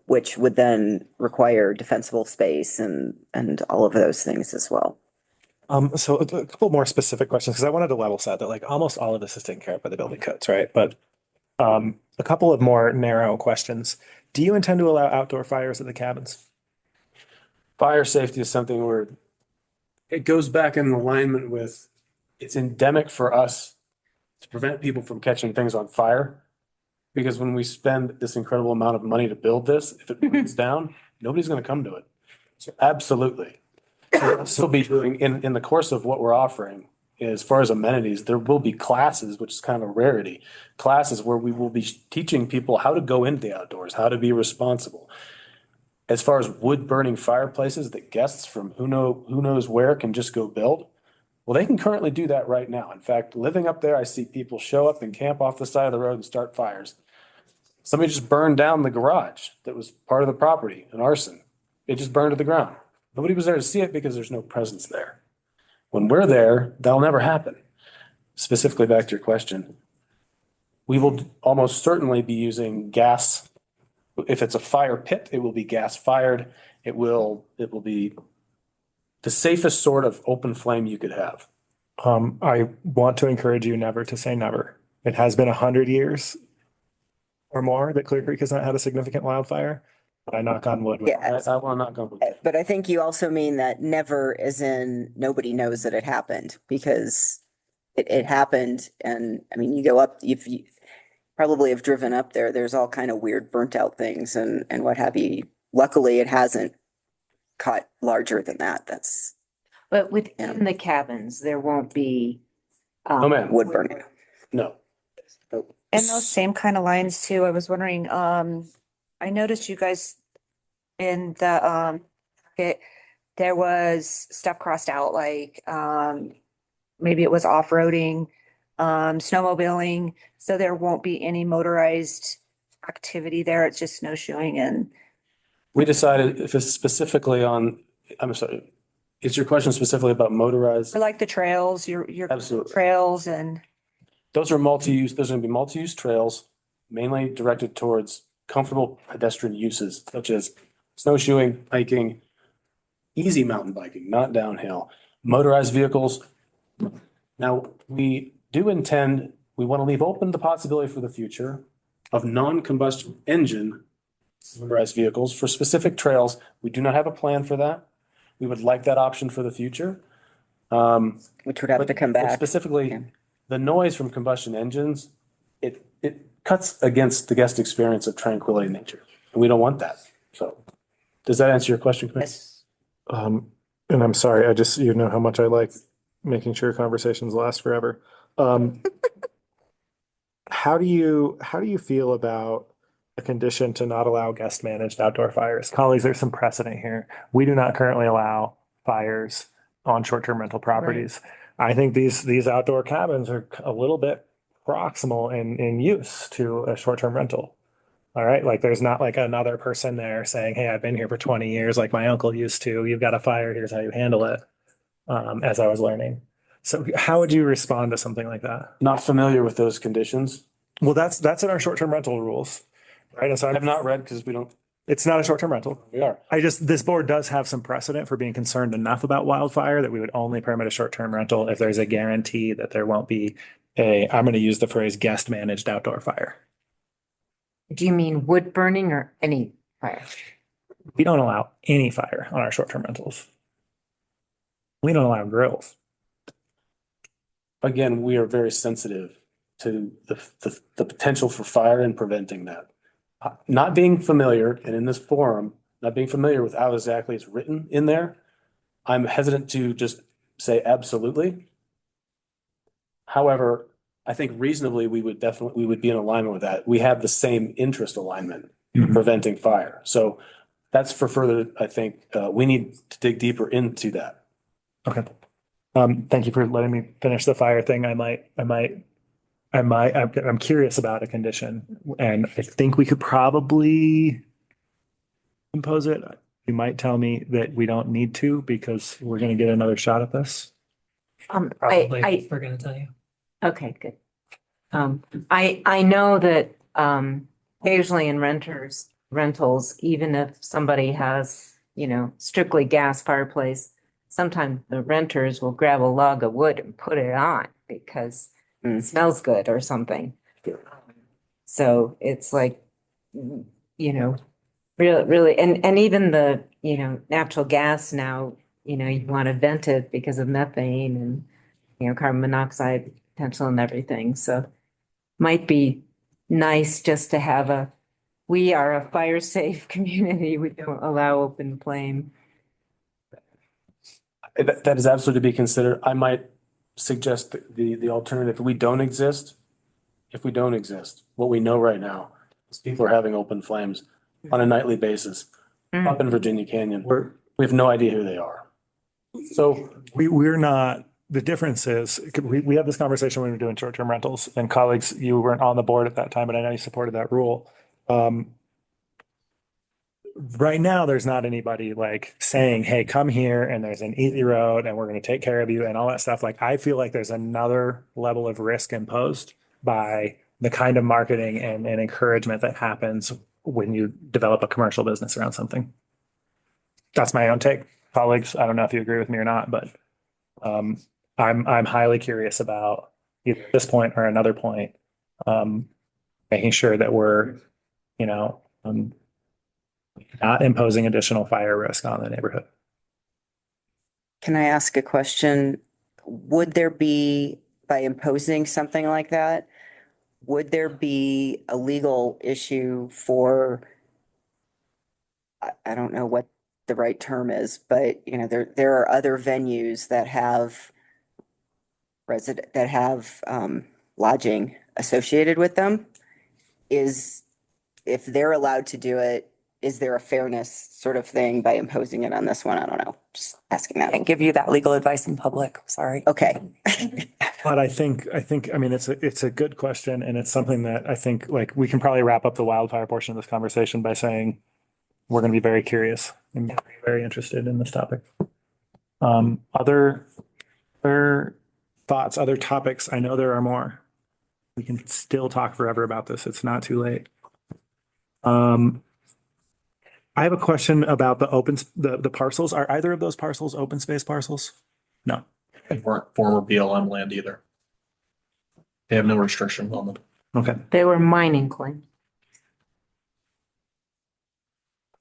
which would then require defensible space and all of those things as well. So a couple more specific questions, because I wanted to level set that like almost all of this is taken care of by the building codes, right? But a couple of more narrow questions. Do you intend to allow outdoor fires at the cabins? Fire safety is something where it goes back in alignment with, it's endemic for us to prevent people from catching things on fire. Because when we spend this incredible amount of money to build this, if it burns down, nobody's going to come to it. So absolutely. So we'll still be doing in the course of what we're offering, as far as amenities, there will be classes, which is kind of a rarity, classes where we will be teaching people how to go into the outdoors, how to be responsible. As far as wood burning fireplaces that guests from who knows where can just go build, well, they can currently do that right now. In fact, living up there, I see people show up and camp off the side of the road and start fires. Somebody just burned down the garage that was part of the property, an arson. It just burned to the ground. Nobody was there to see it because there's no presence there. When we're there, that'll never happen. Specifically back to your question, we will almost certainly be using gas. If it's a fire pit, it will be gas fired. It will be the safest sort of open flame you could have. I want to encourage you never to say never. It has been 100 years or more that Clear Creek has not had a significant wildfire. But I knock on wood. Yeah. I will not go with that. But I think you also mean that never as in nobody knows that it happened, because it happened. And I mean, you go up, if you probably have driven up there, there's all kind of weird burnt out things and what have you. Luckily, it hasn't caught larger than that. That's. But within the cabins, there won't be No, ma'am. wood burning. No. In those same kind of lines too, I was wondering, I noticed you guys in the, there was stuff crossed out, like, maybe it was off-roading, snowmobiling, so there won't be any motorized activity there. It's just snowshoeing and. We decided if it's specifically on, I'm sorry, is your question specifically about motorized? I like the trails, your Absolutely. trails and. Those are multi-use, those are gonna be multi-use trails, mainly directed towards comfortable pedestrian uses such as snowshoeing, hiking, easy mountain biking, not downhill, motorized vehicles. Now, we do intend, we want to leave open the possibility for the future of non-combustion engine motorized vehicles for specific trails. We do not have a plan for that. We would like that option for the future. Which would have to come back. Specifically, the noise from combustion engines, it cuts against the guest experience of tranquility in nature. And we don't want that. So does that answer your question, Chris? Yes. And I'm sorry, I just, you know how much I like making sure conversations last forever. How do you feel about a condition to not allow guest managed outdoor fires? Colleagues, there's some precedent here. We do not currently allow fires on short-term rental properties. I think these outdoor cabins are a little bit proximal in use to a short-term rental. All right, like there's not like another person there saying, hey, I've been here for 20 years like my uncle used to. You've got a fire, here's how you handle it, as I was learning. So how would you respond to something like that? Not familiar with those conditions. Well, that's in our short-term rental rules, right? And so I have not read because we don't. It's not a short-term rental. We are. This board does have some precedent for being concerned enough about wildfire that we would only permit a short-term rental if there's a guarantee that there won't be I'm going to use the phrase guest managed outdoor fire. Do you mean wood burning or any fire? We don't allow any fire on our short-term rentals. We don't allow grills. Again, we are very sensitive to the potential for fire and preventing that. Not being familiar, and in this forum, not being familiar with how exactly it's written in there, I'm hesitant to just say absolutely. However, I think reasonably we would be in alignment with that. We have the same interest alignment, preventing fire. So that's for further, I think, we need to dig deeper into that. Okay. Thank you for letting me finish the fire thing. I'm curious about a condition, and I think we could probably impose it. You might tell me that we don't need to because we're going to get another shot at this. Probably. We're gonna tell you. Okay, good. I know that occasionally in rentals, even if somebody has, strictly gas fireplace, sometimes the renters will grab a log of wood and put it on because it smells good or something. So it's like, really, and even the, natural gas now, you want to vent it because of methane and, carbon monoxide potential and everything. So might be nice just to have we are a fire safe community. We don't allow open flame. That is absolutely to be considered. I might suggest the alternative. If we don't exist, what we know right now is people are having open flames on a nightly basis up in Virginia Canyon. We have no idea who they are. So we're not, the difference is, we had this conversation when we were doing short-term rentals, and colleagues, you weren't on the board at that time, but I know you supported that rule. Right now, there's not anybody like saying, hey, come here and there's an easy road and we're going to take care of you and all that stuff. Like, I feel like there's another level of risk imposed by the kind of marketing and encouragement that happens when you develop a commercial business around something. That's my own take. Colleagues, I don't know if you agree with me or not, but I'm highly curious about either this point or another point, making sure that we're, not imposing additional fire risk on the neighborhood. Can I ask a question? Would there be, by imposing something like that, would there be a legal issue for, I don't know what the right term is, but there are other venues that have lodging associated with them. If they're allowed to do it, is there a fairness sort of thing by imposing it on this one? I don't know. Just asking that. Can't give you that legal advice in public. Sorry. Okay. But I think, it's a good question, and it's something that I think, like, we can probably wrap up the wildfire portion of this conversation by saying we're going to be very curious and very interested in this topic. Other thoughts, other topics? I know there are more. We can still talk forever about this. It's not too late. I have a question about the parcels. Are either of those parcels open space parcels? No. They weren't former BLM land either. They have no restrictions on them. Okay. They were mining claims.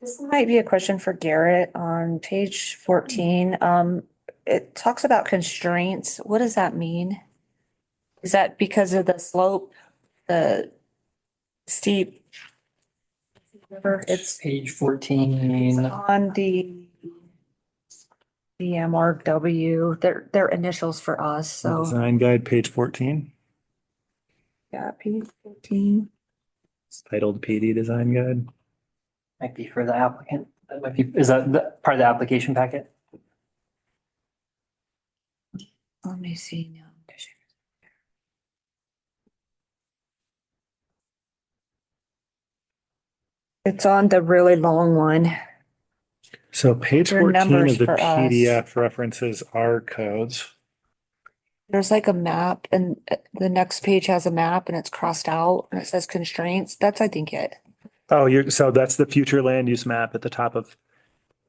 This might be a question for Garrett on page 14. It talks about constraints. What does that mean? Is that because of the slope, the steep? It's Page 14. on the DMRW, they're initials for us, so. Design guide, page 14. Yeah, page 14. It's titled PD design guide. Might be for the applicant. That might be, is that part of the application packet? Let me see now. It's on the really long one. So page They're 14 numbers of the for us. PDF references our codes. There's like a map and the next page has a map and it's crossed out and it says constraints. That's, I think, it. Oh, so that's the future land use map at the top of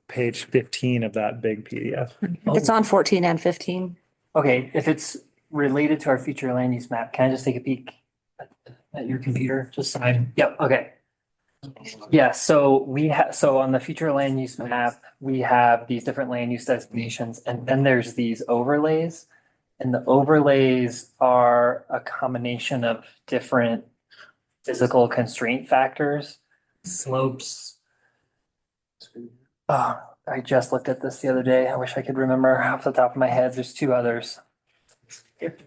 page 15 of that big PDF. It's on 14 and 15. Okay, if it's related to our future land use map, can I just take a peek at your computer? Just yep, okay. Yeah, so so on the future land use map, we have these different land use designations, and then there's these overlays. And the overlays are a combination of different physical constraint factors, slopes. Oh, I just looked at this the other day. I wish I could remember off the top of my head. There's two others.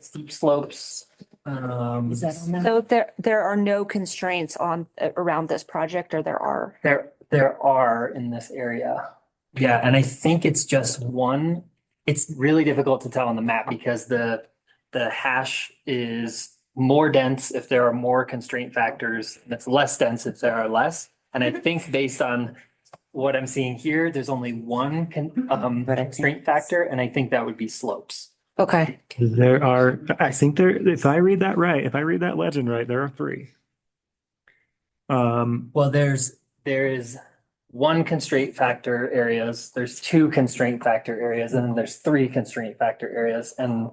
Steep slopes. Is that on that? So there are no constraints on around this project, or there are? There are in this area. Yeah, and I think it's just one. It's really difficult to tell on the map because the hash is more dense if there are more constraint factors, and it's less dense if there are less. And I think based on what I'm seeing here, there's only one constraint factor, and I think that would be slopes. Okay. There are, I think if I read that right, if I read that legend right, there are three. Well, there is one constraint factor areas, there's two constraint factor areas, and then there's three constraint factor areas. And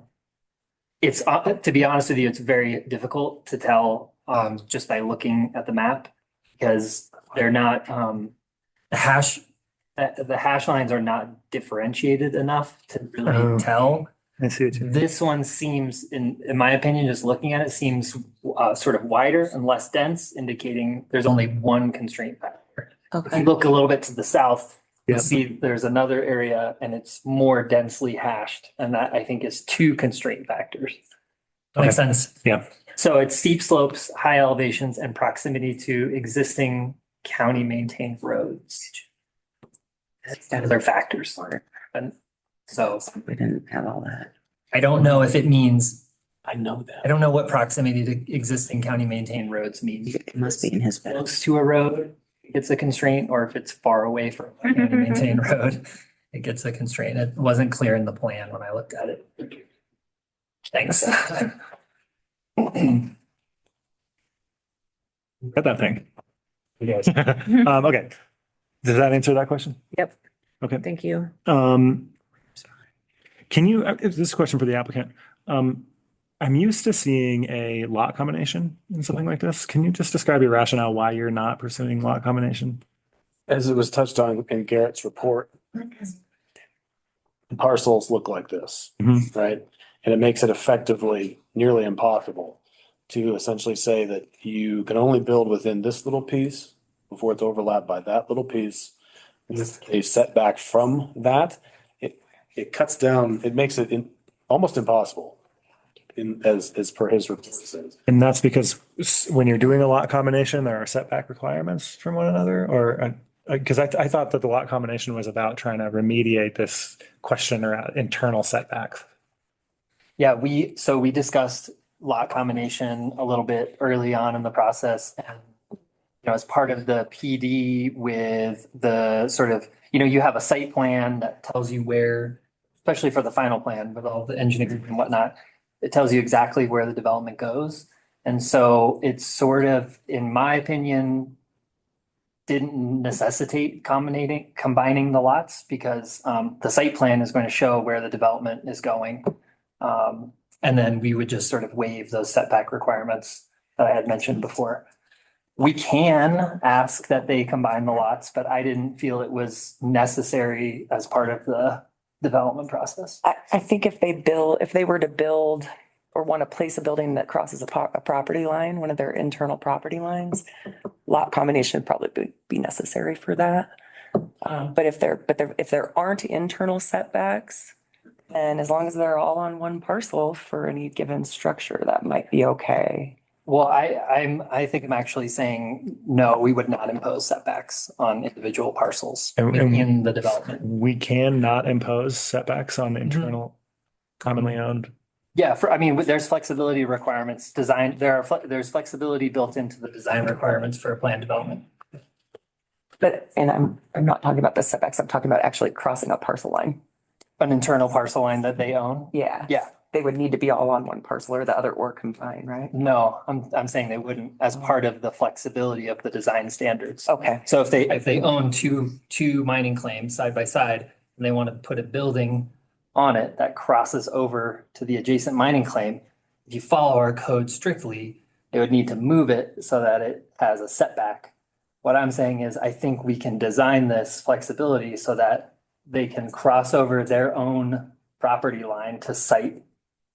it's, to be honest with you, it's very difficult to tell just by looking at the map because they're not, the hash lines are not differentiated enough to really tell. I see what you mean. This one seems, in my opinion, just looking at it, seems sort of wider and less dense, indicating there's only one constraint factor. If you look a little bit to the south, you'll see there's another area and it's more densely hashed. And that I think is two constraint factors. Makes sense? Yeah. So it's steep slopes, high elevations, and proximity to existing county maintained roads. They're factors. And so We didn't have all that. I don't know if it means, I know that. I don't know what proximity to existing county maintained roads means. It must be in his bed. Close to a road, it's a constraint, or if it's far away from a county maintained road, it gets a constraint. It wasn't clear in the plan when I looked at it. Thanks. Got that thing. You guys. Okay. Does that answer that question? Yep. Okay. Thank you. Can you, this is a question for the applicant. I'm used to seeing a lot combination in something like this. Can you just describe your rationale why you're not pursuing lot combination? As it was touched on in Garrett's report, parcels look like this, right? And it makes it effectively nearly impossible to essentially say that you can only build within this little piece before it's overlapped by that little piece. With a setback from that, it cuts down, it makes it almost impossible as per his report says. And that's because when you're doing a lot combination, there are setback requirements from one another, or because I thought that the lot combination was about trying to remediate this question around internal setbacks. Yeah, we discussed lot combination a little bit early on in the process, and as part of the PD with the sort of, you have a site plan that tells you where, especially for the final plan with all the engineering and whatnot, it tells you exactly where the development goes. And so it's sort of, in my opinion, didn't necessitate combining the lots because the site plan is going to show where the development is going. And then we would just sort of waive those setback requirements that I had mentioned before. We can ask that they combine the lots, but I didn't feel it was necessary as part of the development process. I think if they were to build or want to place a building that crosses a property line, one of their internal property lines, lot combination would probably be necessary for that. But if there aren't internal setbacks, and as long as they're all on one parcel for any given structure, that might be okay. Well, I think I'm actually saying, no, we would not impose setbacks on individual parcels in the development. We cannot impose setbacks on internal commonly owned. Yeah, there's flexibility requirements there's flexibility built into the design requirements for a planned development. And I'm not talking about the setbacks, I'm talking about actually crossing a parcel line. An internal parcel line that they own? Yeah. Yeah. They would need to be all on one parcel or the other or combined, right? No, I'm saying they wouldn't as part of the flexibility of the design standards. Okay. So if they own two mining claims side by side and they want to put a building on it that crosses over to the adjacent mining claim, if you follow our code strictly, they would need to move it so that it has a setback. What I'm saying is I think we can design this flexibility so that they can cross over their own property line to site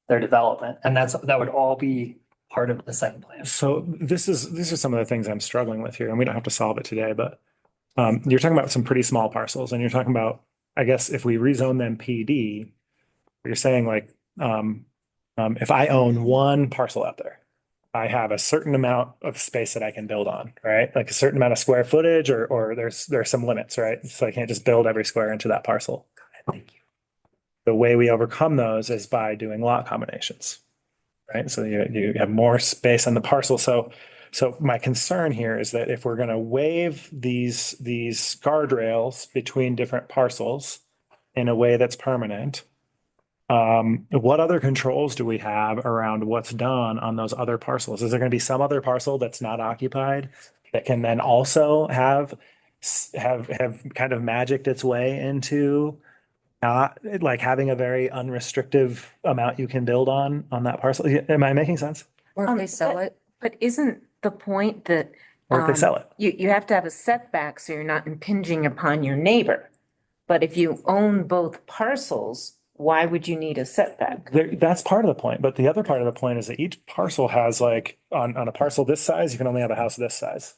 their development. And that would all be part of the site plan. So these are some of the things I'm struggling with here, and we don't have to solve it today, but you're talking about some pretty small parcels, and you're talking about, I guess, if we rezone them PD, you're saying like, if I own one parcel out there, I have a certain amount of space that I can build on, right? Like a certain amount of square footage, or there's some limits, right? So I can't just build every square into that parcel. Thank you. The way we overcome those is by doing lot combinations, right? So you have more space on the parcel. So my concern here is that if we're going to waive these guardrails between different parcels in a way that's permanent, what other controls do we have around what's done on those other parcels? Is there going to be some other parcel that's not occupied that can then also have have kind of magicked its way into not like having a very unrestrictive amount you can build on that parcel. Am I making sense? Or if they sell it, but isn't the point that Or if they sell it? you have to have a setback so you're not impinging upon your neighbor. But if you own both parcels, why would you need a setback? That's part of the point, but the other part of the point is that each parcel has like, on a parcel this size, you can only have a house this size.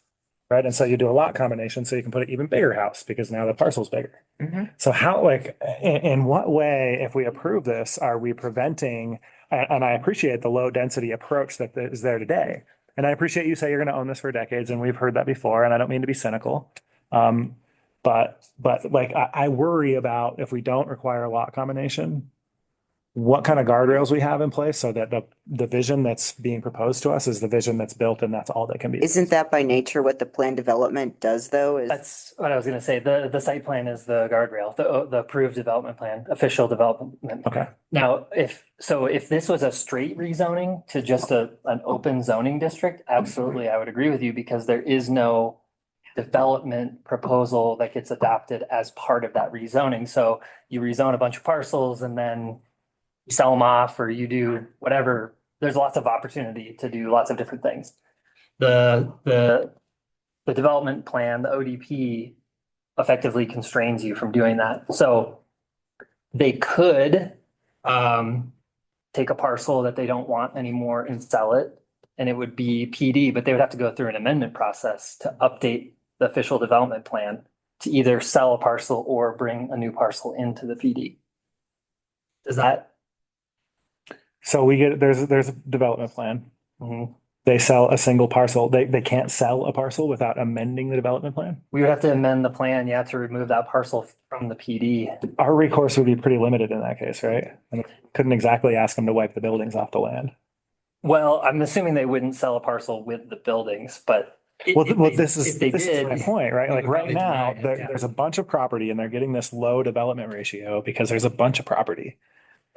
Right? And so you do a lot combination, so you can put an even bigger house because now the parcel's bigger. So how, like, in what way, if we approve this, are we preventing, and I appreciate the low density approach that is there today. And I appreciate you say you're going to own this for decades, and we've heard that before, and I don't mean to be cynical. But like, I worry about if we don't require a lot combination, what kind of guardrails we have in place so that the vision that's being proposed to us is the vision that's built and that's all that can be. Isn't that by nature what the plan development does though? Is That's what I was gonna say. The site plan is the guardrail, the approved development plan, official development. Okay. Now, if this was a straight rezoning to just an open zoning district, absolutely, I would agree with you because there is no development proposal that gets adopted as part of that rezoning. So you rezone a bunch of parcels and then you sell them off or you do whatever. There's lots of opportunity to do lots of different things. The development plan, the ODP, effectively constrains you from doing that. So they could take a parcel that they don't want anymore and sell it, and it would be PD, but they would have to go through an amendment process to update the official development plan to either sell a parcel or bring a new parcel into the PD. Does that? So there's a development plan. Mhm. They sell a single parcel. They can't sell a parcel without amending the development plan. We would have to amend the plan, yeah, to remove that parcel from the PD. Our recourse would be pretty limited in that case, right? I mean, couldn't exactly ask them to wipe the buildings off the land. Well, I'm assuming they wouldn't sell a parcel with the buildings, but This if they is did, my point, right? we Like would right probably now, deny it, yeah. there's a bunch of property and they're getting this low development ratio because there's a bunch of property,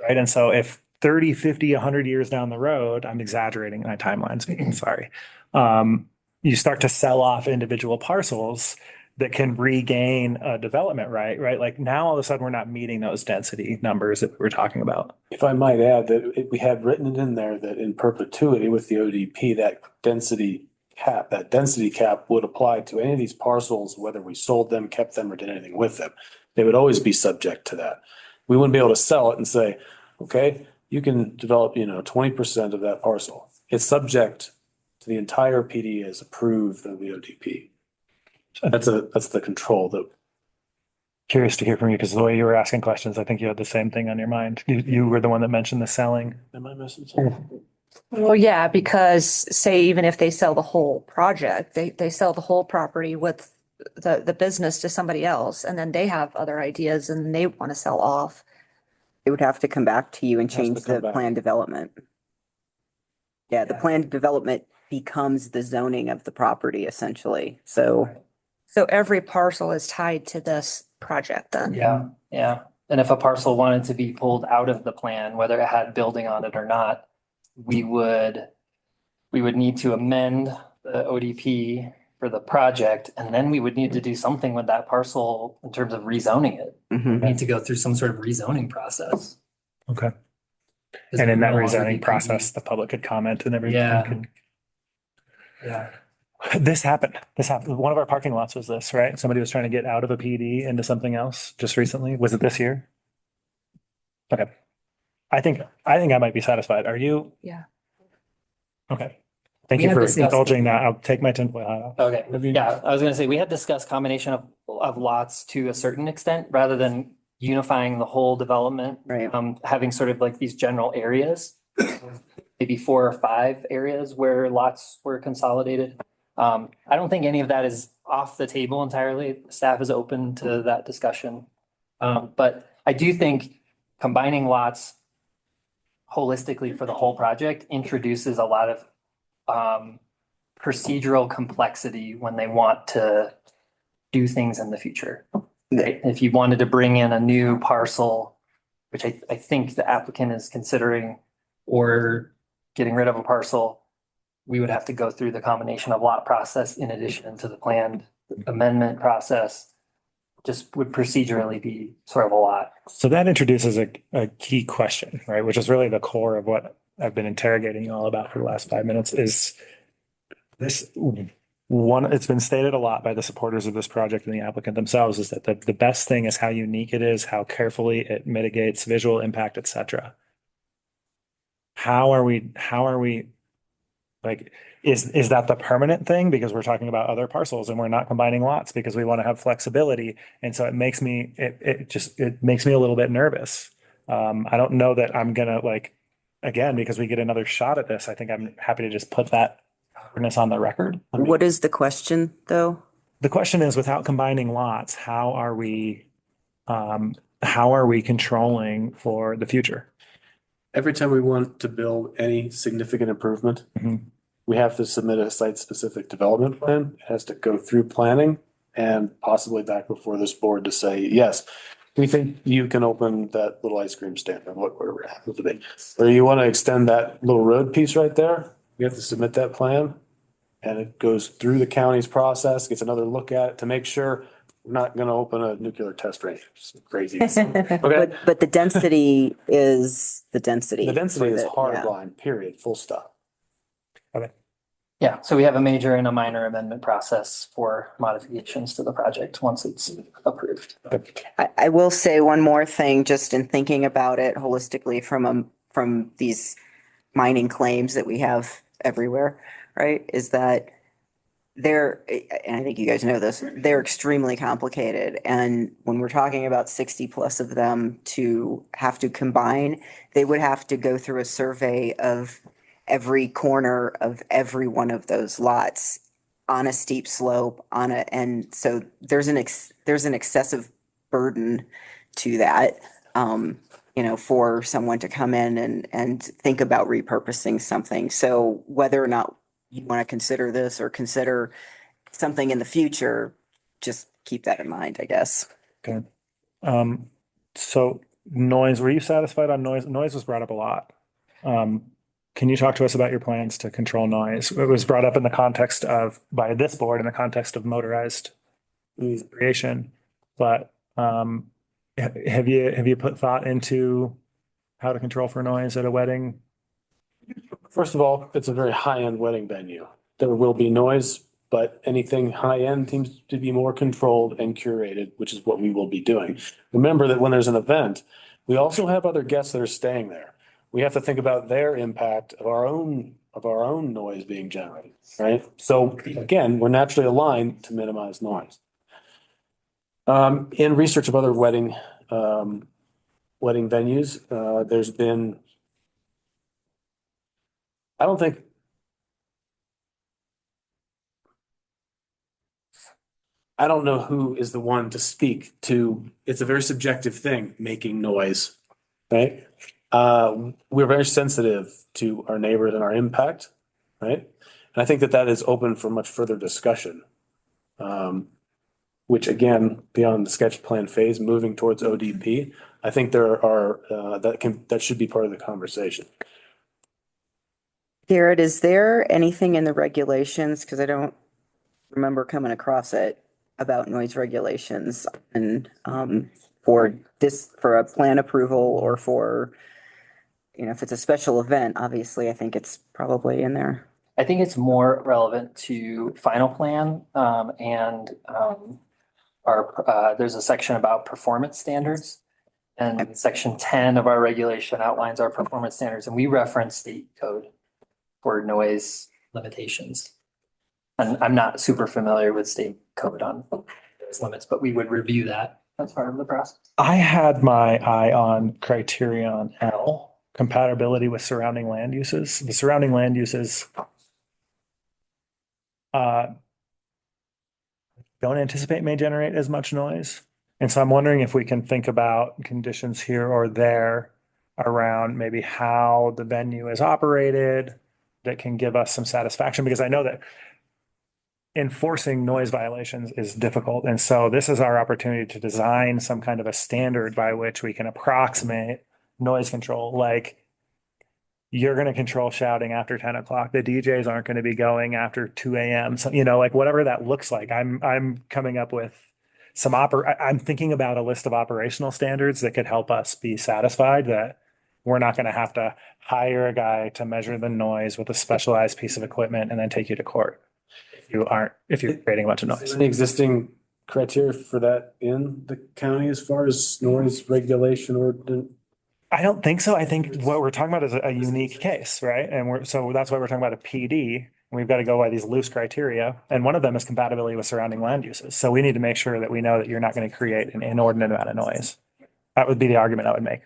right? And so if 30, 50, 100 years down the road, I'm exaggerating my timelines, sorry. You start to sell off individual parcels that can regain a development right? Like now all of a sudden we're not meeting those density numbers that we were talking about. If I might add that we have written it in there that in perpetuity with the ODP, that density cap would apply to any of these parcels, whether we sold them, kept them, or did anything with them. They would always be subject to that. We wouldn't be able to sell it and say, okay, you can develop, 20% of that parcel. It's subject to the entire PD as approved of the ODP. That's the control that. Curious to hear from you because the way you were asking questions, I think you had the same thing on your mind. You were the one that mentioned the selling. Am I missing something? Well, yeah, because say even if they sell the whole project, they sell the whole property with the business to somebody else, and then they have other ideas and they want to sell off. It would have to come back to you and Has to change come the back. plan development. Yeah, the plan development becomes the zoning of the property essentially. So every parcel is tied to this project then. Yeah. And if a parcel wanted to be pulled out of the plan, whether it had building on it or not, we would need to amend the ODP for the project, and then we would need to do something with that parcel in terms of rezoning it. We need to go through some sort of rezoning process. Okay. Because And it in that would no longer rezoning be process, the public could comment and everything. Yeah. Yeah. This happened. One of our parking lots was this, right? Somebody was trying to get out of a PD into something else just recently. Was it this year? Okay. I think I might be satisfied. Are you? Yeah. Okay. Thank We you had for discussed- indulging that. I'll take my tinfoil hat off. Okay, yeah, I was gonna say, we had discussed combination of lots to a certain extent, rather than unifying the whole development. Right. Having sort of like these general areas, maybe 4 or 5 areas where lots were consolidated. I don't think any of that is off the table entirely. Staff is open to that discussion. But I do think combining lots holistically for the whole project introduces a lot of procedural complexity when they want to do things in the future. Right? If you wanted to bring in a new parcel, which I think the applicant is considering, or getting rid of a parcel, we would have to go through the combination of lot process in addition to the planned amendment process just would procedurally be sort of a lot. So that introduces a key question, right? Which is really the core of what I've been interrogating you all about for the last 5 minutes is this one, it's been stated a lot by the supporters of this project and the applicant themselves is that the best thing is how unique it is, how carefully it mitigates visual impact, et cetera. How are we like, is that the permanent thing? Because we're talking about other parcels and we're not combining lots because we want to have flexibility. And so it makes me, it makes me a little bit nervous. I don't know that I'm gonna like, again, because we get another shot at this, I think I'm happy to just put that on the record. What is the question, though? The question is, without combining lots, how are we controlling for the future? Every time we want to build any significant improvement, we have to submit a site-specific development plan. It has to go through planning and possibly back before this board to say, yes, we think you can open that little ice cream stand or whatever it happens to be. Or you want to extend that little road piece right there, we have to submit that plan. And it goes through the county's process, gets another look at it to make sure we're not going to open a nuclear test range. It's crazy. Okay. But the density is the density. The density is yeah. hard line, period, full stop. Okay. Yeah, so we have a major and a minor amendment process for modifications to the project once it's approved. I will say one more thing, just in thinking about it holistically from these mining claims that we have everywhere, right? Is that they're, and I think you guys know this, they're extremely complicated. And when we're talking about 60 plus of them to have to combine, they would have to go through a survey of every corner of every one of those lots on a steep slope and so there's an excessive burden to that, for someone to come in and think about repurposing something. So whether or not you want to consider this or consider something in the future, just keep that in mind, I guess. Okay. So noise, were you satisfied on noise? Noise was brought up a lot. Can you talk to us about your plans to control noise? It was brought up in the context by this board in the context of motorized creation, but have you put thought into how to control for noise at a wedding? First of all, it's a very high-end wedding venue. There will be noise, but anything high-end seems to be more controlled and curated, which is what we will be doing. Remember that when there's an event, we also have other guests that are staying there. We have to think about their impact of our own noise being generated, right? So again, we're naturally aligned to minimize noise. In research of other wedding venues, there's been, I don't know who is the one to speak to, it's a very subjective thing, making noise, right? We're very sensitive to our neighbors and our impact, right? And I think that is open for much further discussion. Which again, beyond the sketch plan phase, moving towards ODP, I think there are, that should be part of the conversation. Garrett, is there anything in the regulations, because I don't remember coming across it, about noise regulations and for a plan approval or for, if it's a special event, obviously, I think it's probably in there. I think it's more relevant to final plan there's a section about performance standards. And section 10 of our regulation outlines our performance standards, and we reference state code for noise limitations. And I'm not super familiar with state code on those limits, but we would review that as part of the process. I had my eye on criterion L, compatibility with surrounding land uses. The surrounding land uses don't anticipate may generate as much noise. And so I'm wondering if we can think about conditions here or there around maybe how the venue is operated that can give us some satisfaction, because I know that enforcing noise violations is difficult. And so this is our opportunity to design some kind of a standard by which we can approximate noise control. Like you're going to control shouting after 10 o'clock. The DJs aren't going to be going after 2 a.m. So, like whatever that looks like, I'm coming up with I'm thinking about a list of operational standards that could help us be satisfied that we're not going to have to hire a guy to measure the noise with a specialized piece of equipment and then take you to court if you're creating a bunch of Is noise. there any existing criteria for that in the county as far as noise regulation or? I don't think so. I think what we're talking about is a unique case, right? And so that's why we're talking about a PD. We've got to go by these loose criteria. And one of them is compatibility with surrounding land uses. So we need to make sure that we know that you're not going to create an inordinate amount of noise. That would be the argument I would make.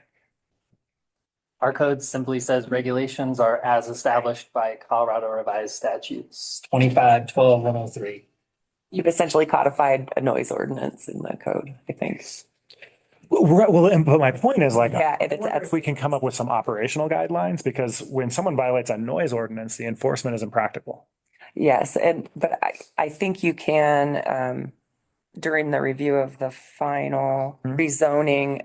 Our code simply says regulations are as established by Colorado revised statutes 25-12-103. You've essentially codified a noise ordinance in the code, I think. But my point is like, Yeah, if we can come up with some operational guidelines, because when someone violates a noise ordinance, the enforcement is impractical. Yes, but I think you can, during the review of the final rezoning,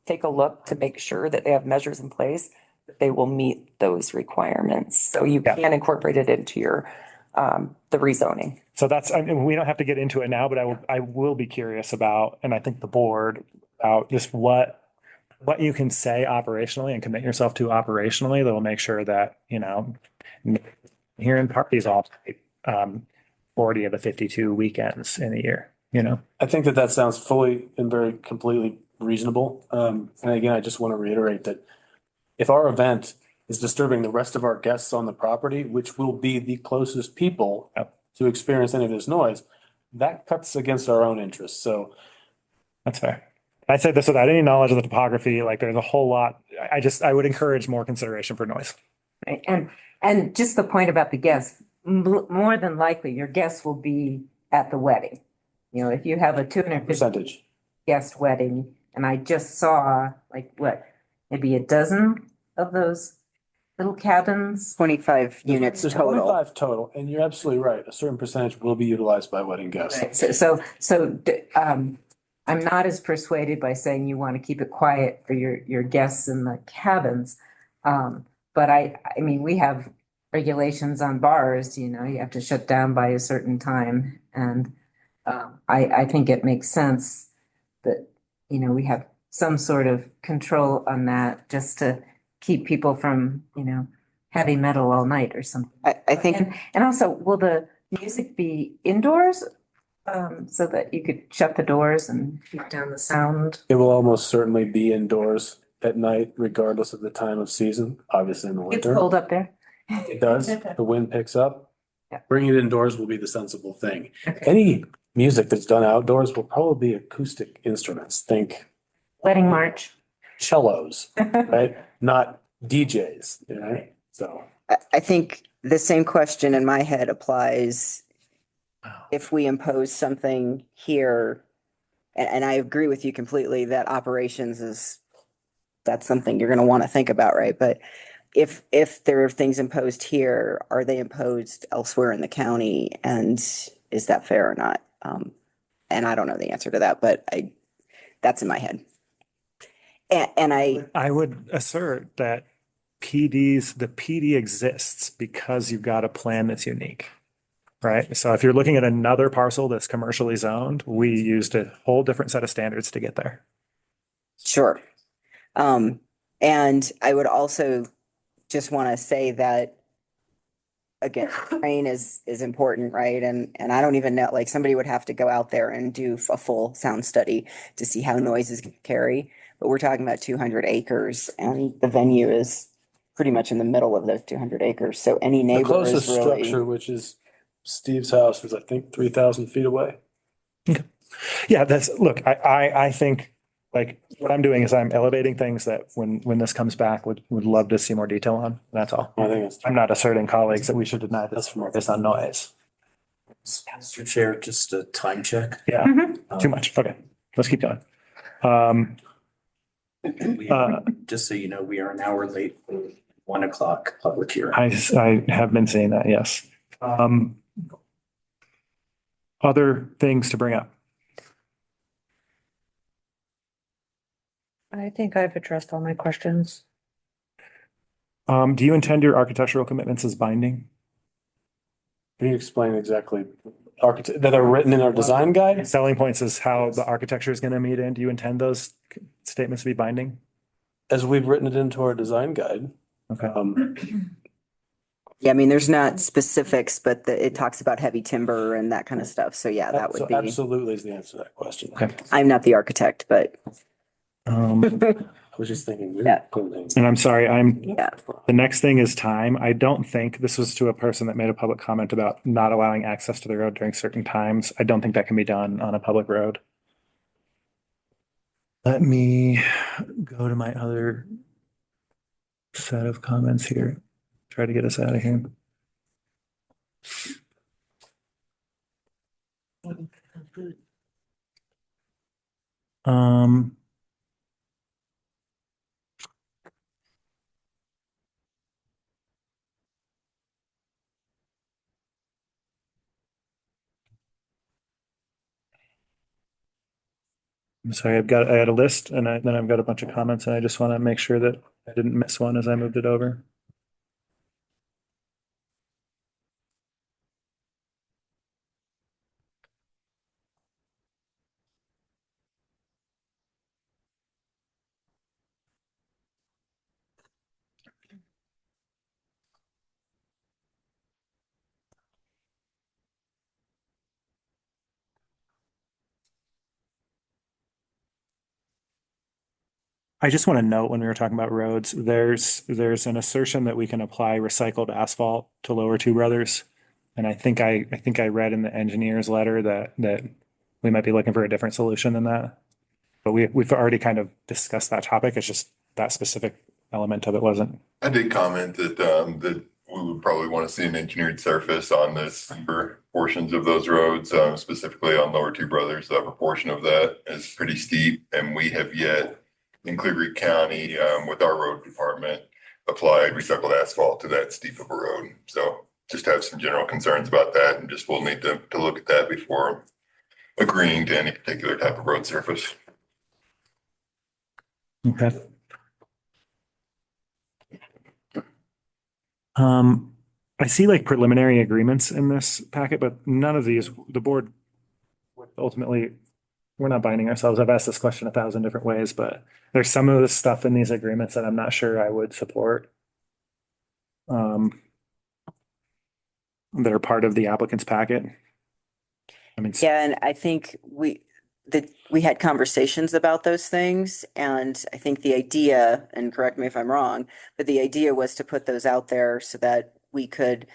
take a look to make sure that they have measures in place that they will meet those requirements. So you can incorporate it into your the rezoning. So we don't have to get into it now, but I will be curious about, and I think the board, about just what you can say operationally and commit yourself to operationally that will make sure that, here in parties all 40 of the 52 weekends in a year, I think that sounds fully and very completely reasonable. And again, I just want to reiterate that if our event is disturbing the rest of our guests on the property, which will be the closest people to experience any of this noise, that cuts against our own interests. So that's fair. I said this without any knowledge of the topography. Like there's a whole lot. I would encourage more consideration for noise. Right. And just the point about the guests, more than likely your guests will be at the wedding. If you have a 250 guest wedding, and I just saw maybe a dozen of those little cabins. 25 units there's total. 25 total, and you're absolutely right. A certain percentage will be utilized by wedding guests. Right. So I'm not as persuaded by saying you want to keep it quiet for your guests in the cabins. But I mean, we have regulations on bars, you have to shut down by a certain time. And I think it makes sense that, we have some sort of control on that just to keep people from, heavy metal all night or something. I think. And also, will the music be indoors? So that you could shut the doors and keep down the sound? It will almost certainly be indoors at night, regardless of the time of season, obviously in the winter. It's cold up there. It does. The wind picks up. Yeah. Bringing it indoors will be the sensible thing. Okay. Any music that's done outdoors will probably be acoustic instruments. Think wedding march, cellos, right? Not DJs, right? So I think the same question in my head applies if we impose something here. And I agree with you completely that operations that's something you're going to want to think about, right? But if there are things imposed here, are they imposed elsewhere in the county, and is that fair or not? And I don't know the answer to that, but that's in my head. And I would assert that the PD exists because you've got a plan that's unique, right? So if you're looking at another parcel that's commercially zoned, we used a whole different set of standards to get there. Sure. And I would also just want to say that, again, terrain is important, right? And I don't even know, somebody would have to go out there and do a full sound study to see how noises carry. But we're talking about 200 acres, and the venue is pretty much in the middle of those 200 acres. So any neighbor the closest is really structure, which is Steve's house, is I think 3,000 feet away. Okay. Yeah, I think what I'm doing is I'm elevating things that when this comes back would love to see more detail on. That's all. I'm not asserting colleagues that we should deny this from based on noise. Mr. Chair, just a time check. Yeah, too much. Okay, let's keep going. Just so you know, we are an hour late for 1 o'clock public hearing. I have been seeing that. Yes. Other things to bring up. I think I've addressed all my questions. Do you intend your architectural commitments as binding? Can you explain exactly that are written in our design guide? Selling points is how the architecture is going to meet in. Do you intend those statements to be binding? As we've written it into our design guide. Okay. Yeah, I mean, there's not specifics, but it talks about heavy timber and that kind of stuff. So yeah, that would be. Absolutely is the answer to that question. Okay. I'm not the architect, but. I was just thinking. Yeah. And I'm sorry, Yeah. the next thing is time. I don't think this was to a person that made a public comment about not allowing access to the road during certain times. I don't think that can be done on a public road. Let me go to my other set of comments here. Try to get us out of here. Um, I'm sorry, I had a list and then I've got a bunch of comments and I just want to make sure that I didn't miss one as I moved it over. I just want to note when we were talking about roads, there's an assertion that we can apply recycled asphalt to Lower Two Brothers. And I think I read in the engineer's letter that we might be looking for a different solution than that. But we've already kind of discussed that topic. It's just that specific element of it wasn't. I did comment that we would probably want to see an engineered surface on the steeper portions of those roads, specifically on Lower Two Brothers. That proportion of that is pretty steep, and we have yet in Clear Creek County, with our road department, applied recycled asphalt to that steep of a road. So just have some general concerns about that, and just we'll need to look at that before agreeing to any particular type of road surface. Okay. I see like preliminary agreements in this packet, but none of these, the board would ultimately, we're not binding ourselves. I've asked this question 1,000 different ways, but there's some of the stuff in these agreements that I'm not sure I would support. That are part of the applicant's packet. I mean, Yeah, and I think we had conversations about those things, and I think the idea, and correct me if I'm wrong, but the idea was to put those out there so that we could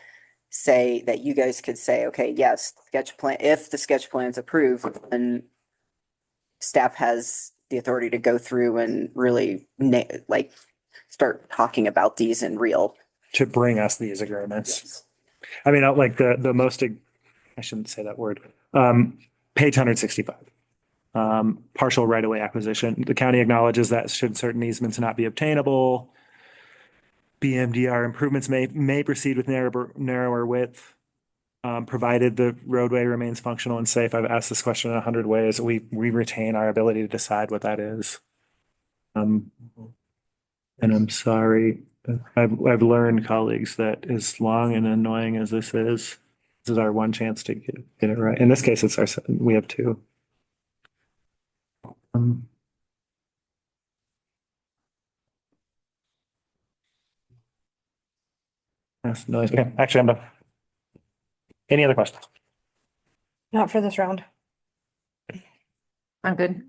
say that you guys could say, okay, yes, sketch plan, if the sketch plan's approved, then staff has the authority to go through and really like start talking about these in real. to bring us these agreements. Yes. I mean, like the most, I shouldn't say that word. Page 165. Partial right-of-way acquisition. The county acknowledges that should certain easements not be obtainable, BMDR improvements may proceed with narrower width, provided the roadway remains functional and safe. I've asked this question 100 ways. We retain our ability to decide what that is. And I'm sorry, I've learned, colleagues, that as long and annoying as this is our one chance to get it right. In this case, it's we have two. That's noise. Okay, actually, I'm done. Any other questions? Not for this round. I'm good.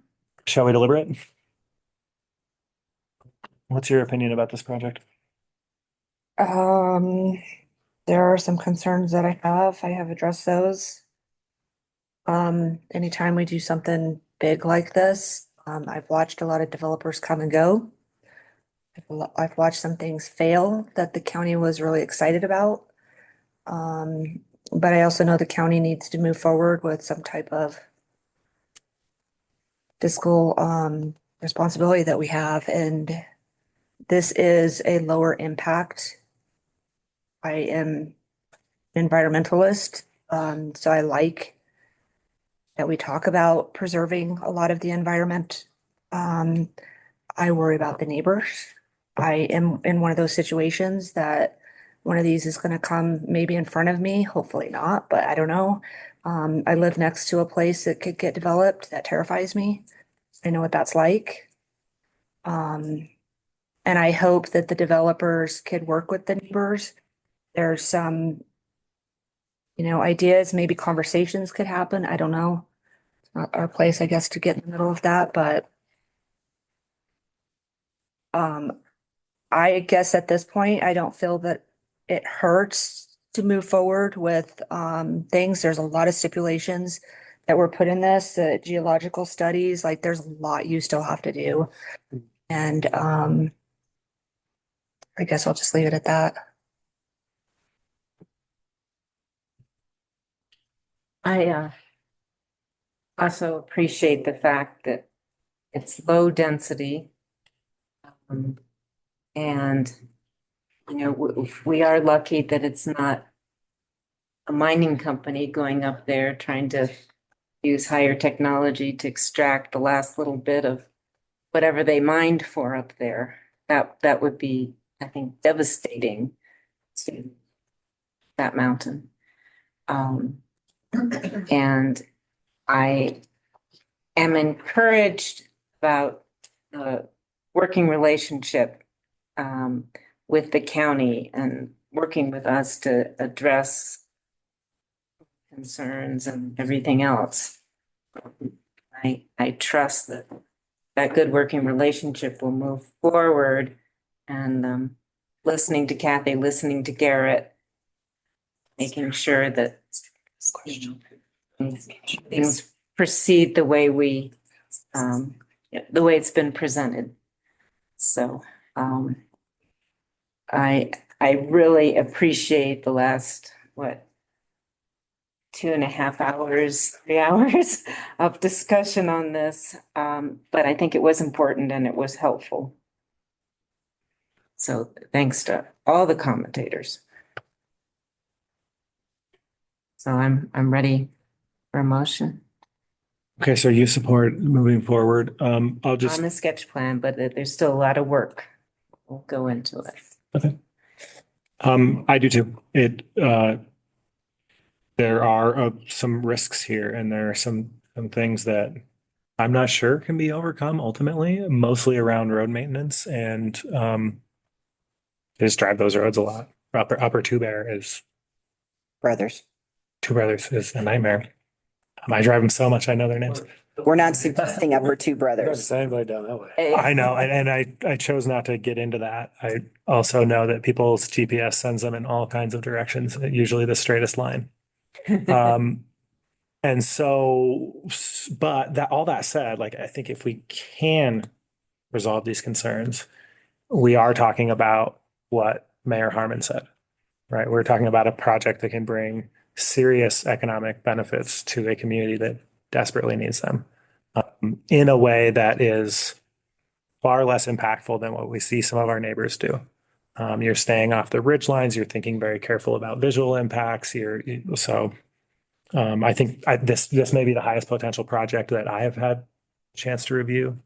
Shall we deliberate? What's your opinion about this project? There are some concerns that I have addressed those. Anytime we do something big like this, I've watched a lot of developers come and go. I've watched some things fail that the county was really excited about. But I also know the county needs to move forward with some type of fiscal, responsibility that we have, and this is a lower impact. I am an environmentalist, so I like that we talk about preserving a lot of the environment. I worry about the neighbors. I am in one of those situations that one of these is gonna come maybe in front of me, hopefully not, but I don't know. I live next to a place that could get developed. That terrifies me. I know what that's like. And I hope that the developers could work with the neighbors. There's some, ideas, maybe conversations could happen. I don't know. It's not our place, I guess, to get in the middle of that, but I guess at this point, I don't feel that it hurts to move forward with things. There's a lot of stipulations that were put in this, geological studies, like there's a lot you still have to do. And I guess I'll just leave it at that. I also appreciate the fact that it's low density. And, we are lucky that it's not a mining company going up there trying to use higher technology to extract the last little bit of whatever they mined for up there. That would be, I think, devastating to that mountain. And I am encouraged about the working relationship with the county and working with us to address concerns and everything else. I trust that good working relationship will move forward, and listening to Kathy, listening to Garrett, making sure that things proceed the way the way it's been presented. So I really appreciate the last 2.5 hours, 3 hours of discussion on this. But I think it was important and it was helpful. So thanks to all the commentators. So I'm ready for a motion. Okay, so you support moving forward. I'll just. On the sketch plan, but there's still a lot of work. We'll go into it. Okay. I do too. There are some risks here, and there are some things that I'm not sure can be overcome ultimately, mostly around road maintenance, and I just drive those roads a lot. Upper Two Bear is Two Brothers is a nightmare. I drive them so much I know their names. We're not suggesting Upper Two Brothers. Same way down that way. I know, and I chose not to get into that. I also know that people's GPS sends them in all kinds of directions, usually the straightest line. And so, but all that said, I think if we can resolve these concerns, we are talking about what Mayor Harmon said, right? We're talking about a project that can bring serious economic benefits to a community that desperately needs them, in a way that is far less impactful than what we see some of our neighbors do. You're staying off the ridge lines. You're thinking very careful about visual impacts. I think this may be the highest potential project that I have had a chance to review,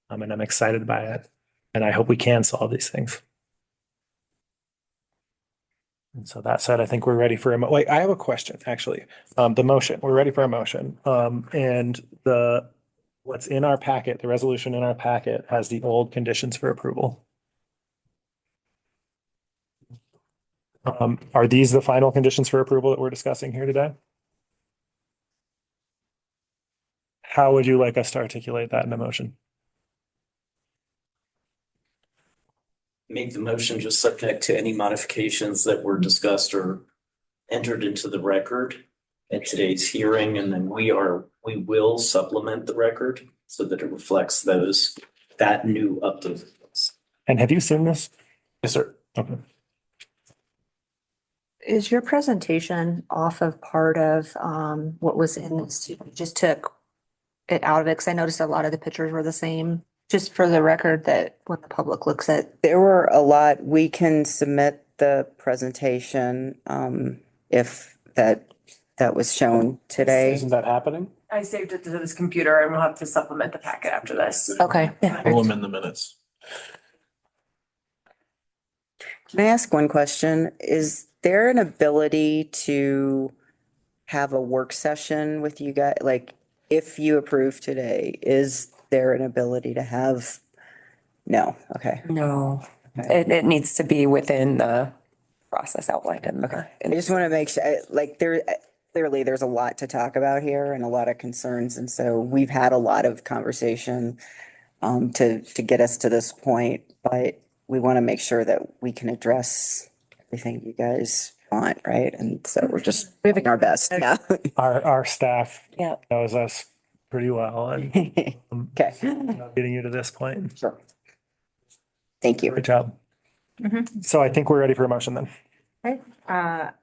and I'm excited by it. And I hope we can solve these things. And so that said, I think we're ready for wait, I have a question, actually. The motion, we're ready for a motion. And what's in our packet, the resolution in our packet has the old conditions for approval. Are these the final conditions for approval that we're discussing here today? How would you like us to articulate that in a motion? Make the motion just subject to any modifications that were discussed or entered into the record at today's hearing, and then we will supplement the record so that it reflects that new update. And have you seen this? Yes, sir. Okay. Is your presentation off of part of what was in this? You just took it out of it, because I noticed a lot of the pictures were the same. Just for the record, that when the public looks at. There were a lot. We can submit the presentation if that was shown today. Isn't that happening? I saved it to this computer and we'll have to supplement the packet after this. Okay. Pull them in the minutes. Can I ask one question? Is there an ability to have a work session with you guys? Like, if you approve today, is there an ability to have? No, okay. No, it needs to be within the process outlined in the. I just want to make sure, like, clearly there's a lot to talk about here and a lot of concerns. And so we've had a lot of conversation to get us to this point, but we want to make sure that we can address everything you guys want, right? And so we're just doing our best. Yeah. Our staff Yeah. knows us pretty well and Okay. getting you to this point. Sure. Thank you. Great job. So I think we're ready for a motion then. Okay, I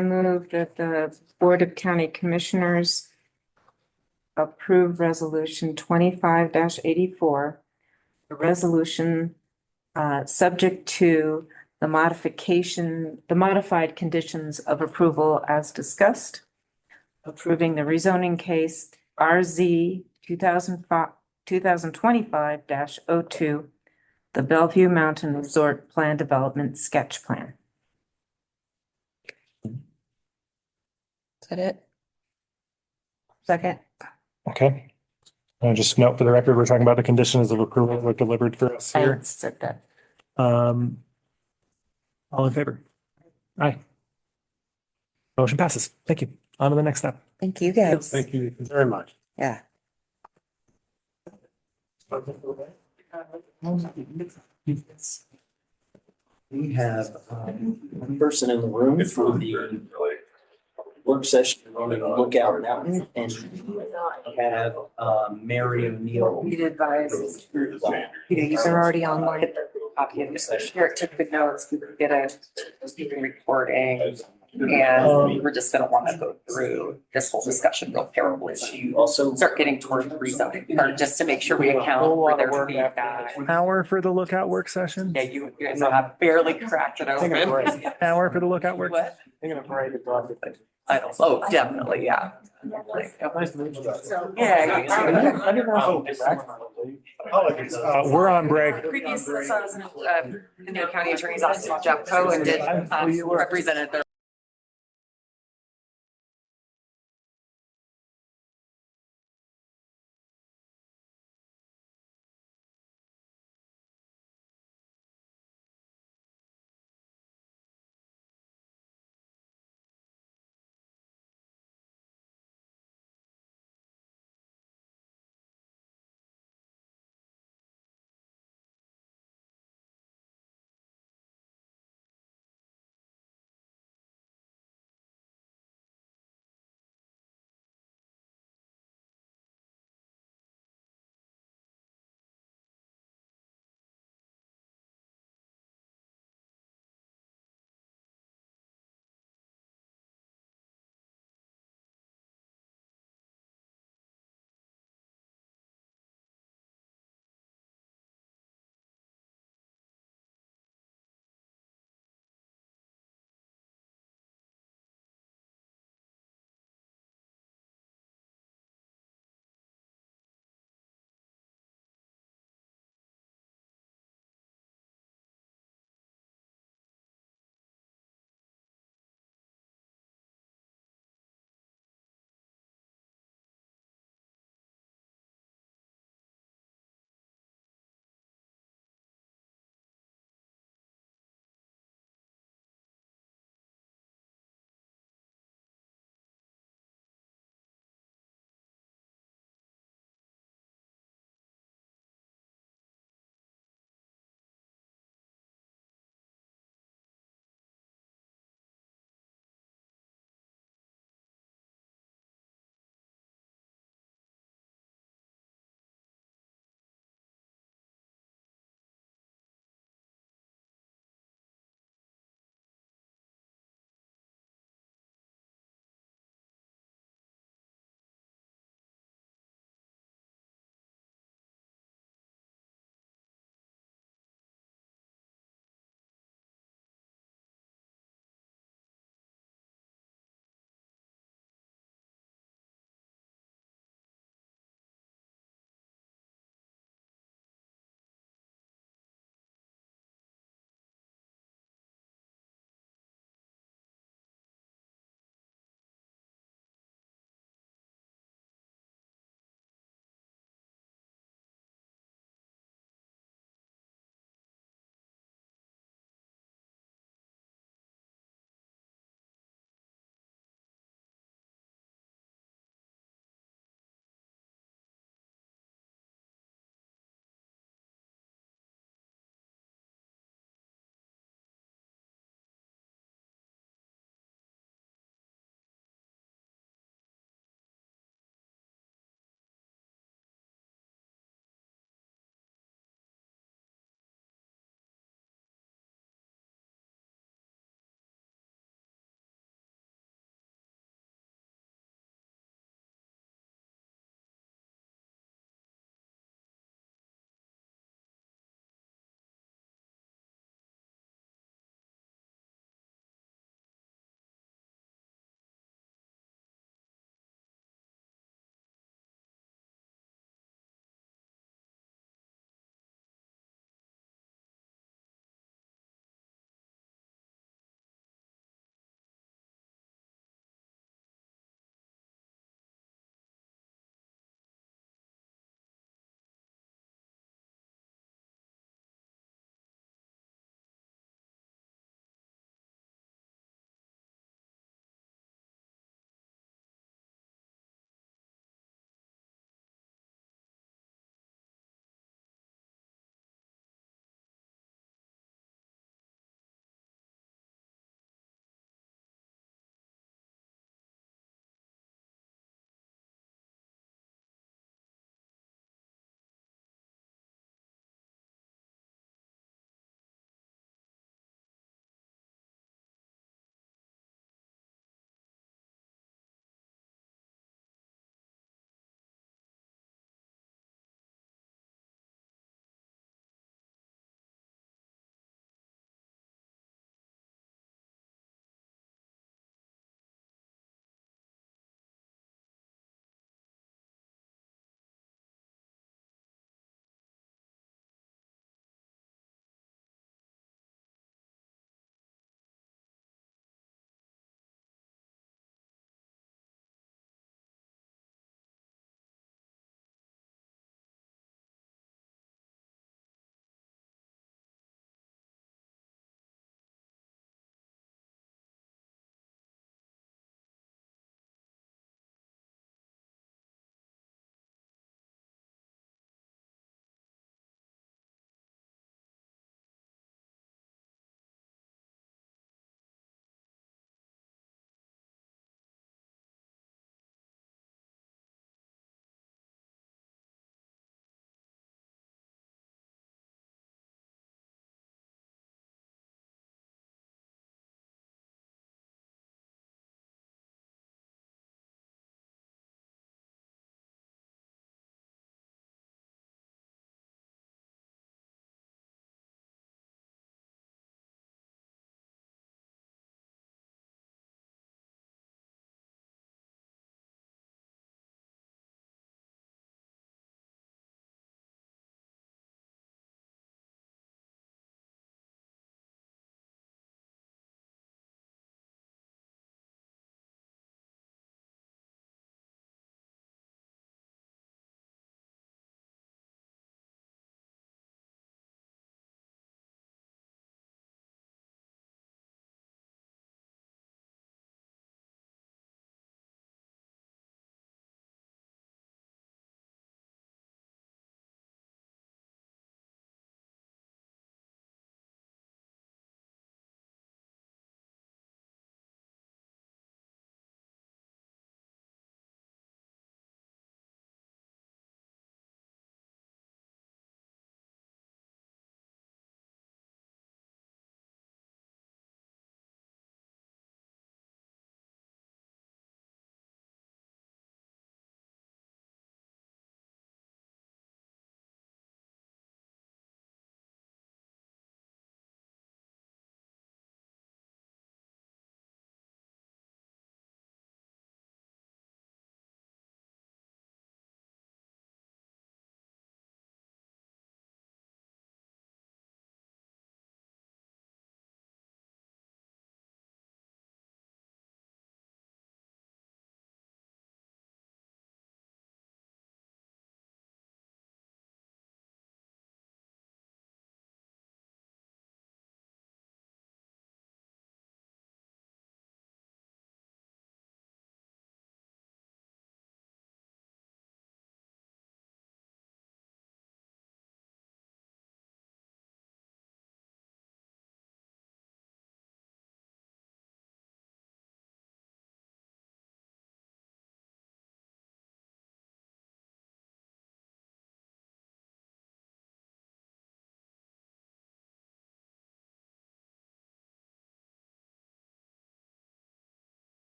move that the Board of County Commissioners approve resolution 25-84. The resolution, subject to the modified conditions of approval as discussed, approving the rezoning case RZ 2025-02, the Bellevue Mountain Resort Plan Development Sketch Plan. Is that it? Second. Okay. Just note for the record, we're talking about the conditions of approval that were delivered for us here. I said that. All in favor? Aye. Motion passes. Thank you. On to the next step. Thank you, guys. Thank you very much. Yeah. We have one person in the room for the work session on the Lookout Mountain, and we have Mary O'Neill. We'd advise, these are already online. Copy of this. Here, took good notes. We could get a speaking recording. And we're just gonna wanna go through this whole discussion real carefully. So you also start getting towards the rezoning part, just to make sure we account for their feedback. Hour for the lookout work session? Yeah, you guys have barely cracked it open. Hour for the lookout work? What? I'm gonna pray to God that I don't, oh, definitely, yeah. Nice to meet you guys. We're on break. Previous, I was in the county attorney's office with Jeff Coe and did represented their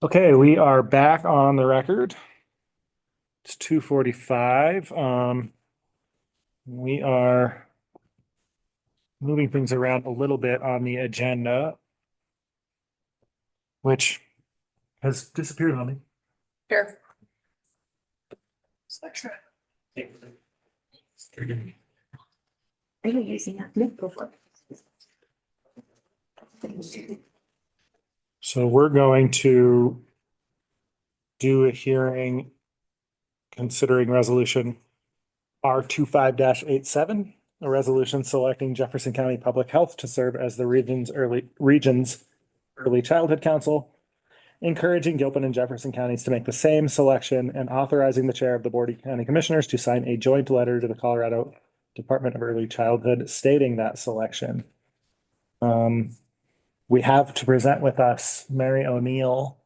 Okay, we are back on the record. It's 2:45. We are moving things around a little bit on the agenda, which has disappeared on me. Sure. Are you using that? Go for So we're going to do a hearing considering resolution R25-87, a resolution selecting Jefferson County Public Health to serve as the region's early childhood council, encouraging Gilpin and Jefferson counties to make the same selection, and authorizing the chair of the Board of County Commissioners to sign a joint letter to the Colorado Department of Early Childhood stating that selection. We have to present with us Mary O'Neill,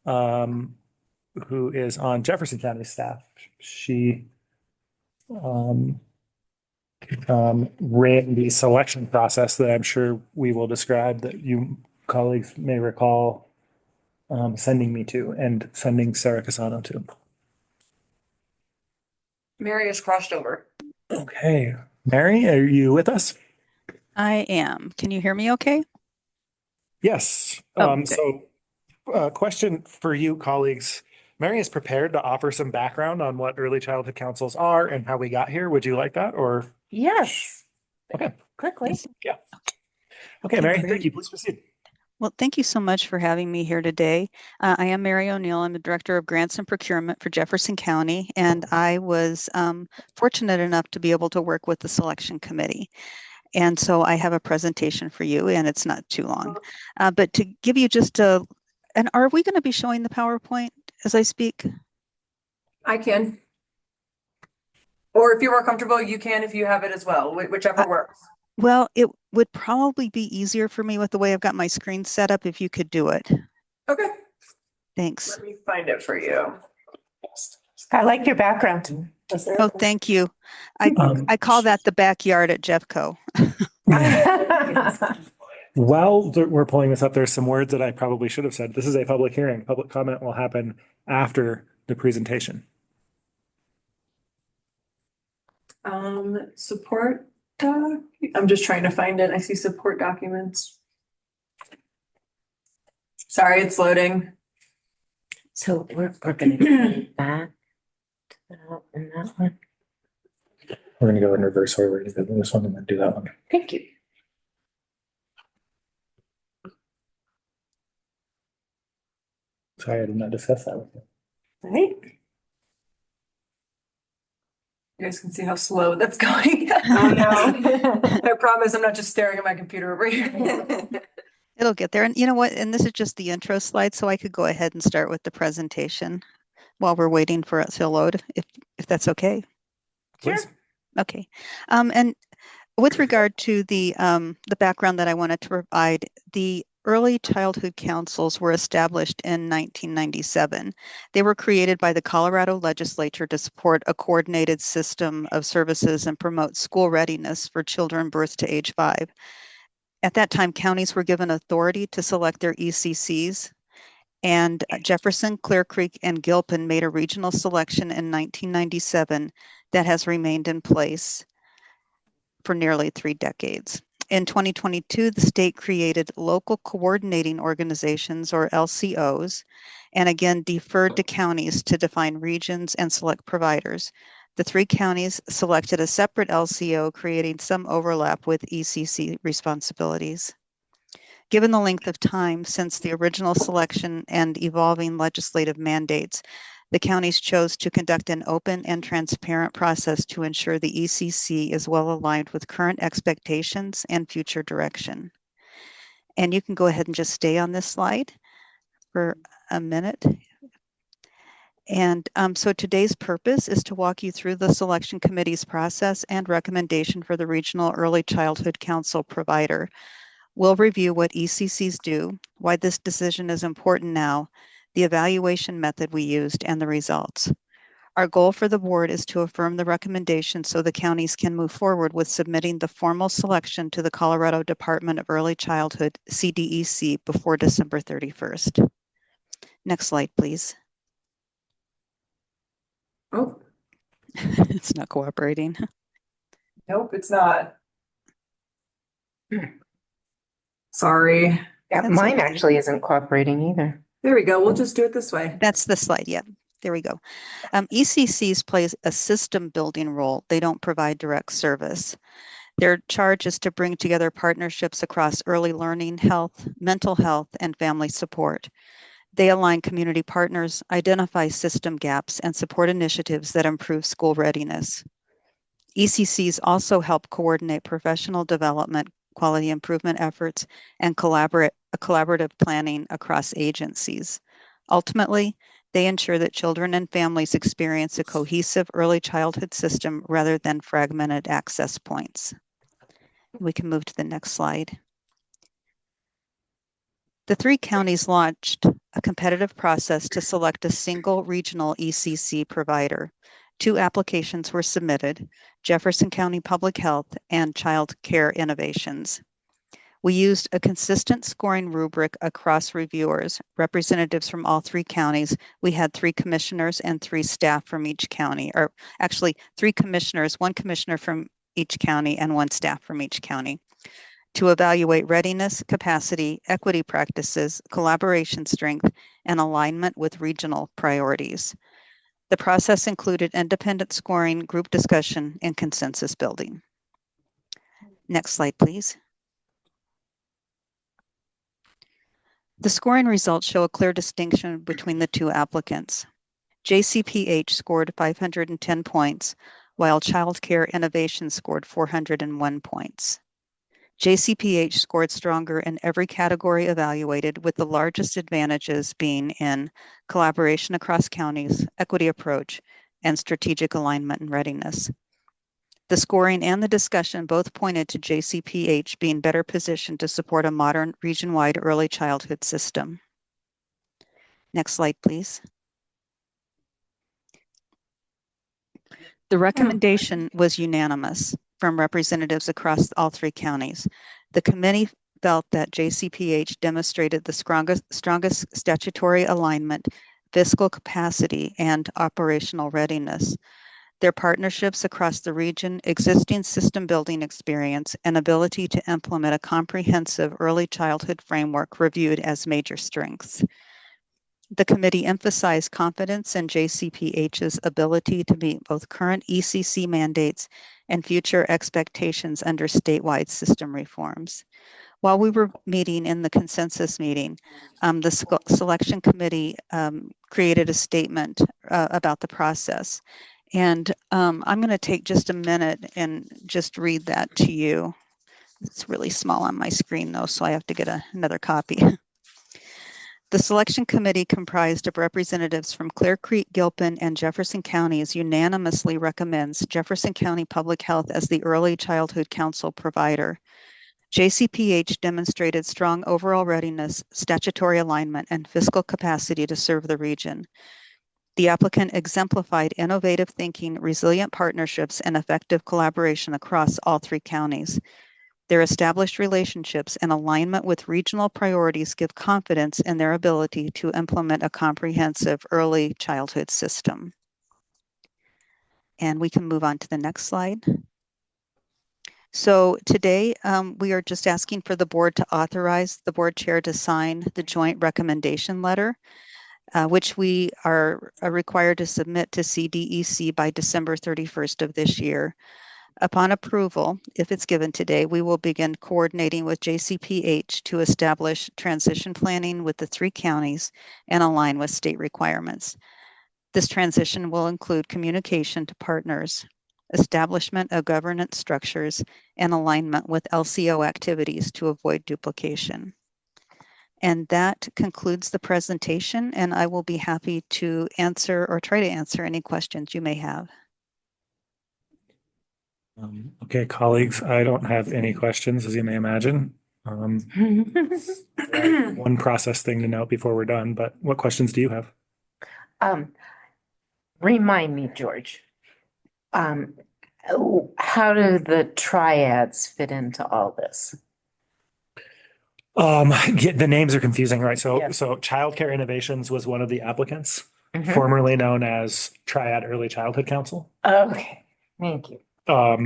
who is on Jefferson County staff. She ran the selection process that I'm sure we will describe, that you colleagues may recall sending me to, and sending Sarah Casano to. Mary is crossed over. Okay, Mary, are you with us? I am. Can you hear me okay? Yes. Question for you, colleagues. Mary is prepared to offer some background on what early childhood councils are and how we got here. Would you like that, or? Yes. Okay. Quickly. Yeah. Okay, Mary, thank you. Please proceed. Well, thank you so much for having me here today. I am Mary O'Neill. I'm the Director of Grants and Procurement for Jefferson County, and I was fortunate enough to be able to work with the selection committee. And so I have a presentation for you, and it's not too long. But to give you just and are we going to be showing the PowerPoint as I speak? I can. Or if you're more comfortable, you can if you have it as well, whichever works. Well, it would probably be easier for me with the way I've got my screen set up if you could do it. Okay. Thanks. Let me find it for you. I like your background. Oh, thank you. I call that the backyard at Jeffco. While we're pulling this up, there's some words that I probably should have said. This is a public hearing. Public comment will happen after the presentation. Support doc. I'm just trying to find it. I see support documents. Sorry, it's loading. So we're going to go back to that and that one. We're going to go in reverse order to do this one and then do that one. Thank you. Sorry, I did not discuss that with you. Right. You guys can see how slow that's going. Oh no. I promise I'm not just staring at my computer over here. It'll get there. And you know what? And this is just the intro slide, so I could go ahead and start with the presentation while we're waiting for it to load, if that's okay. Sure. Okay. And with regard to the background that I wanted to provide, the early childhood councils were established in 1997. They were created by the Colorado legislature to support a coordinated system of services and promote school readiness for children birth to age 5. At that time, counties were given authority to select their ECCs, and Jefferson, Clear Creek, and Gilpin made a regional selection in 1997 that has remained in place for nearly 3 decades. In 2022, the state created local coordinating organizations, or LCOs, and again deferred to counties to define regions and select providers. The 3 counties selected a separate LCO, creating some overlap with ECC responsibilities. Given the length of time since the original selection and evolving legislative mandates, the counties chose to conduct an open and transparent process to ensure the ECC is well aligned with current expectations and future direction. And you can go ahead and just stay on this slide for a minute. And so today's purpose is to walk you through the selection committee's process and recommendation for the Regional Early Childhood Council provider. We'll review what ECCs do, why this decision is important now, the evaluation method we used, and the results. Our goal for the board is to affirm the recommendation so the counties can move forward with submitting the formal selection to the Colorado Department of Early Childhood, CDEC, before December 31st. Next slide, please. Oh, It's not cooperating. nope, it's not. Sorry. Yeah, That's mine okay. actually isn't cooperating either. There we go. We'll just do it this way. That's the slide. Yeah, there we go. ECCs plays a system building role. They don't provide direct service. Their charge is to bring together partnerships across early learning, health, mental health, and family support. They align community partners, identify system gaps, and support initiatives that improve school readiness. ECCs also help coordinate professional development, quality improvement efforts, and collaborative planning across agencies. Ultimately, they ensure that children and families experience a cohesive early childhood system rather than fragmented access points. We can move to the next slide. The 3 counties launched a competitive process to select a single regional ECC provider. 2 applications were submitted, Jefferson County Public Health and Child Care Innovations. We used a consistent scoring rubric across reviewers, representatives from all 3 counties. We had 3 commissioners and 3 staff from each county, or actually 3 commissioners, 1 commissioner from each county and 1 staff from each county, to evaluate readiness, capacity, equity practices, collaboration strength, and alignment with regional priorities. The process included independent scoring, group discussion, and consensus building. Next slide, please. The scoring results show a clear distinction between the 2 applicants. JCPH scored 510 points, while Child Care Innovation scored 401 points. JCPH scored stronger in every category evaluated, with the largest advantages being in collaboration across counties, equity approach, and strategic alignment and readiness. The scoring and the discussion both pointed to JCPH being better positioned to support a modern region-wide early childhood system. Next slide, please. The recommendation was unanimous from representatives across all 3 counties. The committee felt that JCPH demonstrated the strongest statutory alignment, fiscal capacity, and operational readiness. Their partnerships across the region, existing system building experience, and ability to implement a comprehensive early childhood framework reviewed as major strengths. The committee emphasized confidence in JCPH's ability to meet both current ECC mandates and future expectations under statewide system reforms. While we were meeting in the consensus meeting, the selection committee created a statement about the process. And I'm going to take just a minute and just read that to you. It's really small on my screen though, so I have to get another copy. The selection committee, comprised of representatives from Clear Creek, Gilpin, and Jefferson counties, unanimously recommends Jefferson County Public Health as the early childhood council provider. JCPH demonstrated strong overall readiness, statutory alignment, and fiscal capacity to serve the region. The applicant exemplified innovative thinking, resilient partnerships, and effective collaboration across all 3 counties. Their established relationships and alignment with regional priorities give confidence in their ability to implement a comprehensive early childhood system. And we can move on to the next slide. So today, we are just asking for the board to authorize the board chair to sign the joint recommendation letter, which we are required to submit to CDEC by December 31st of this year. Upon approval, if it's given today, we will begin coordinating with JCPH to establish transition planning with the 3 counties and align with state requirements. This transition will include communication to partners, establishment of governance structures, and alignment with LCO activities to avoid duplication. And that concludes the presentation, and I will be happy to answer or try to answer any questions you may have. Okay, colleagues, I don't have any questions, as you may imagine. One process thing to note before we're done, but what questions do you have? Remind me, George, how do the triads fit into all this? Yeah, the names are confusing, right? So, Yeah. so Childcare Innovations was one of the applicants, Mhm. formerly known as Triad Early Childhood Council. Okay, thank you.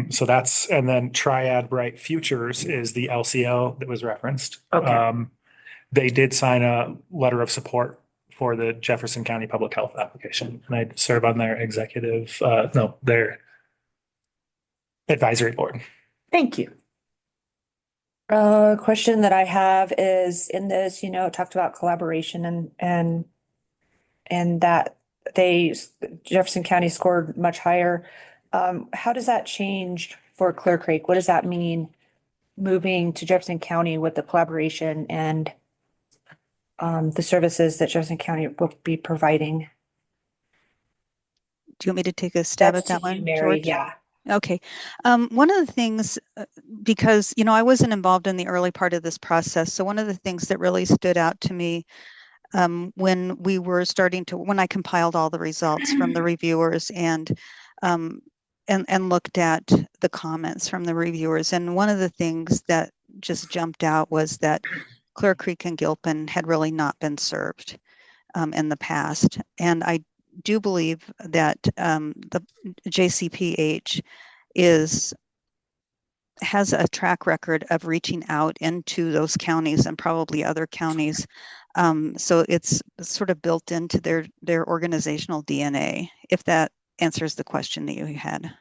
So that's, and then Triad Bright Futures is the LCO that was referenced. Okay. They did sign a letter of support for the Jefferson County Public Health application, and I serve on their executive, no, their advisory board. Thank you. Question that I have is in this, it talked about collaboration and that Jefferson County scored much higher. How does that change for Clear Creek? What does that mean moving to Jefferson County with the collaboration and the services that Jefferson County will be providing? Do you want me to take a stab That's at that to you, one, Mary. George? Yeah. Okay. One of the things, because, I wasn't involved in the early part of this process. So one of the things that really stood out to me when we were when I compiled all the results from the reviewers and looked at the comments from the reviewers. And one of the things that just jumped out was that Clear Creek and Gilpin had really not been served in the past. And I do believe that the JCPH has a track record of reaching out into those counties and probably other counties. So it's sort of built into their organizational DNA, if that answers the question that you had.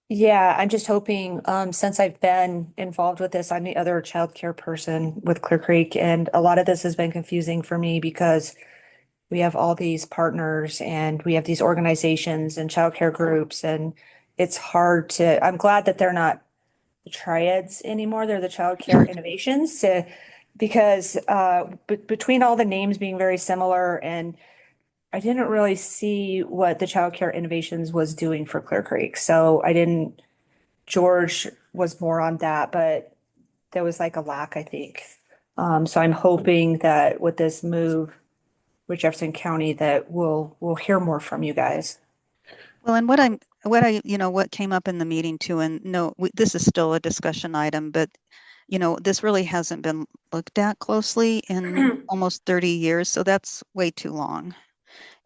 Yeah, I'm just hoping, since I've been involved with this, I'm the other childcare person with Clear Creek, and a lot of this has been confusing for me because we have all these partners and we have these organizations and childcare groups, and it's hard I'm glad that they're not the triads anymore. They're the childcare innovations because between all the names being very similar, and I didn't really see what the childcare innovations was doing for Clear Creek. So George was more on that, but there was like a lack, I think. So I'm hoping that with this move with Jefferson County that we'll hear more from you guys. Well, and what came up in the meeting too, and no, this is still a discussion item, but this really hasn't been looked at closely in almost 30 years, so that's way too long.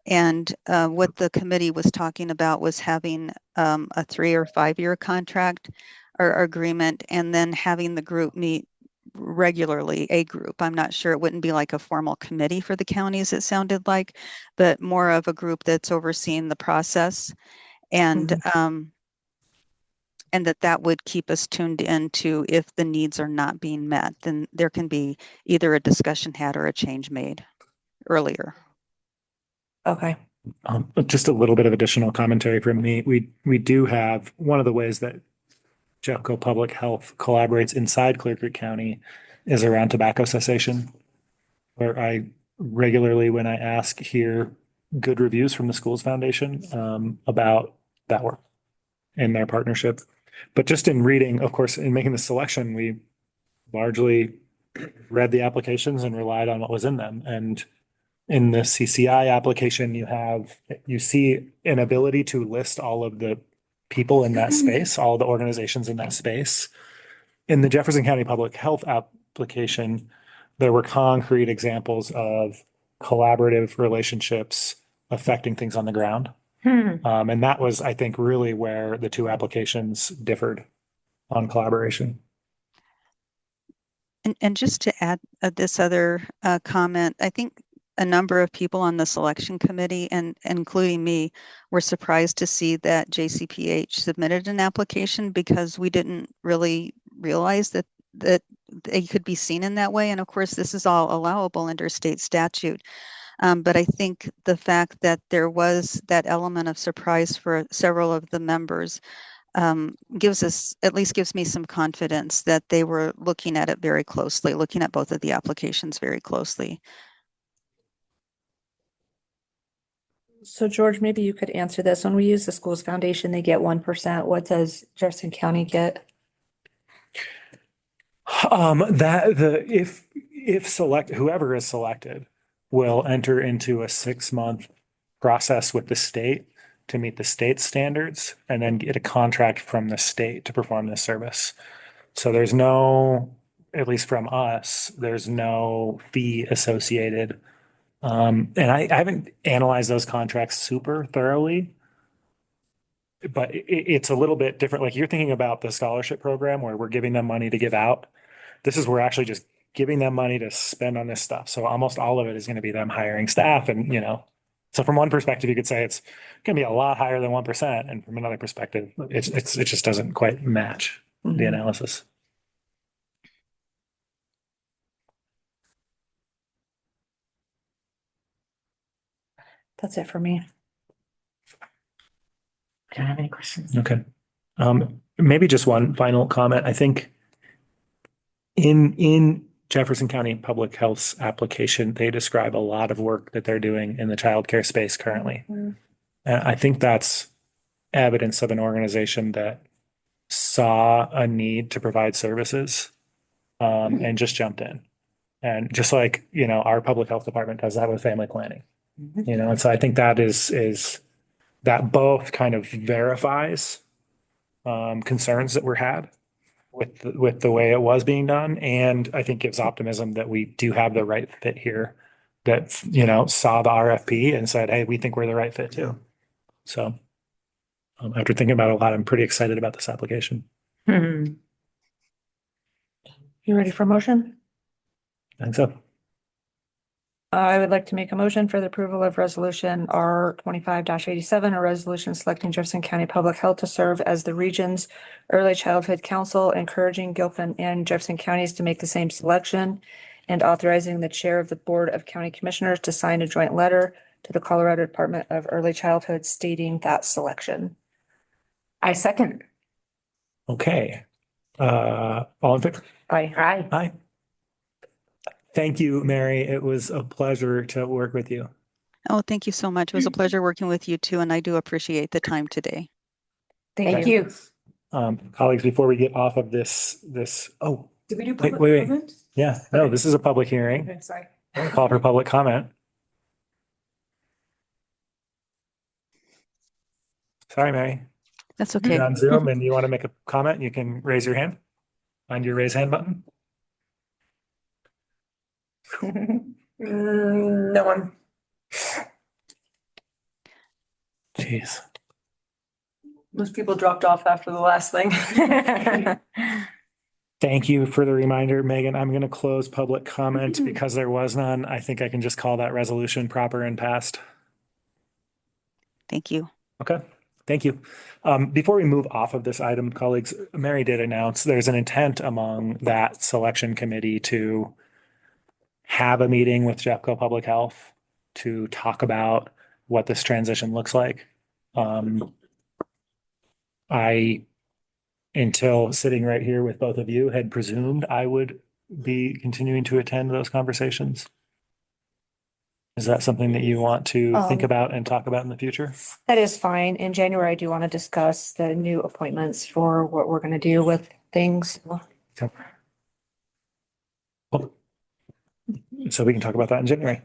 And what the committee was talking about was having a 3 or 5 year contract or agreement, and then having the group meet regularly, a group. I'm not sure, it wouldn't be like a formal committee for the counties, it sounded like, but more of a group that's overseeing the process. And and that would keep us tuned into if the needs are not being met, then there can be either a discussion had or a change made earlier. Okay. Just a little bit of additional commentary from me. We do have one of the ways that Jeffco Public Health collaborates inside Clear Creek County is around tobacco cessation, where I regularly, when I ask, hear good reviews from the Schools Foundation about that work and their partnership. But just in reading, of course, in making the selection, we largely read the applications and relied on what was in them. And in the CCI application, you see an ability to list all of the people in that space, all the organizations in that space. In the Jefferson County Public Health application, there were concrete examples of collaborative relationships affecting things on the ground. And that was, I think, really where the two applications differed on collaboration. And just to add this other comment, I think a number of people on the selection committee, and including me, were surprised to see that JCPH submitted an application because we didn't really realize that they could be seen in that way. And of course, this is all allowable under state statute. But I think the fact that there was that element of surprise for several of the members gives me some confidence that they were looking at it very closely, looking at both of the applications very closely. So George, maybe you could answer this. When we use the Schools Foundation, they get 1%. What does Jefferson County get? Whoever is selected will enter into a 6-month process with the state to meet the state standards and then get a contract from the state to perform this service. So there's no at least from us, there's no fee associated. And I haven't analyzed those contracts super thoroughly, but it's a little bit different. Like you're thinking about the scholarship program where we're giving them money to give out. This is we're actually just giving them money to spend on this stuff. So almost all of it is going to be them hiring staff and, so from one perspective, you could say it's going to be a lot higher than 1%. And from another perspective, it just doesn't quite match the analysis. That's it for me. I don't have any questions. Okay. Maybe just one final comment. I think in Jefferson County Public Health's application, they describe a lot of work that they're doing in the childcare space currently. And I think that's evidence of an organization that saw a need to provide services and just jumped in. And just like, our public health department does that with family planning. And so I think that is that both kind of verifies concerns that were had with the way it was being done, and I think gives optimism that we do have the right fit here. That saw the RFP and said, "Hey, we think we're the right fit too." So after thinking about it a lot, I'm pretty excited about this application. You ready for motion? I think so. I would like to make a motion for the approval of resolution R 25-87, a resolution selecting Jefferson County Public Health to serve as the region's early childhood council, encouraging Gilpin and Jefferson counties to make the same selection, and authorizing the chair of the Board of County Commissioners to sign a joint letter to the Colorado Department of Early Childhood stating that selection. I second. Okay. All in favor? Aye. Aye. Aye. Thank you, Mary. It was a pleasure to work with you. Oh, thank you so much. It was a pleasure working with you too, and I do appreciate the time today. Thank you. Colleagues, before we get off of this, Did we do wait. Yeah, no, this is a public hearing. Okay, sorry. Call for public comment. Sorry, Mary. That's okay. You're on Zoom and you want to make a comment, you can raise your hand. Find your raise hand button. No one. Jeez. Most people dropped off after the last thing. Thank you for the reminder, Megan. I'm going to close public comment because there was none. I think I can just call that resolution proper and passed. Thank you. Okay, thank you. Before we move off of this item, colleagues, Mary did announce there's an intent among that selection committee to have a meeting with Jeffco Public Health to talk about what this transition looks like. I, until sitting right here with both of you, had presumed I would be continuing to attend those conversations. Is that something that you want to think about and talk about in the future? That is fine. In January, I do want to discuss the new appointments for what we're going to do with things. Okay. So we can talk about that in January.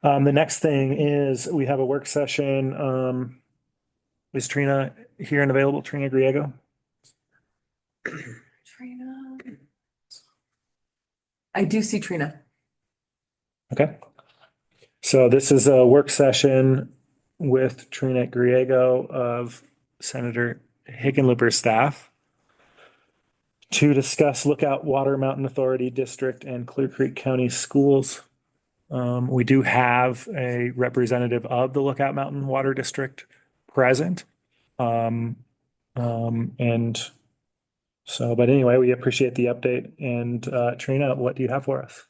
The next thing is we have a work session. Is Trina here and available? Trina Griego? Trina. I do see Trina. Okay. So this is a work session with Trina Griego of Senator Hickenlooper's staff to discuss Lookout Water Mountain Authority District and Clear Creek County Schools. We do have a representative of the Lookout Mountain Water District present. And so, but anyway, we appreciate the update. And Trina, what do you have for us?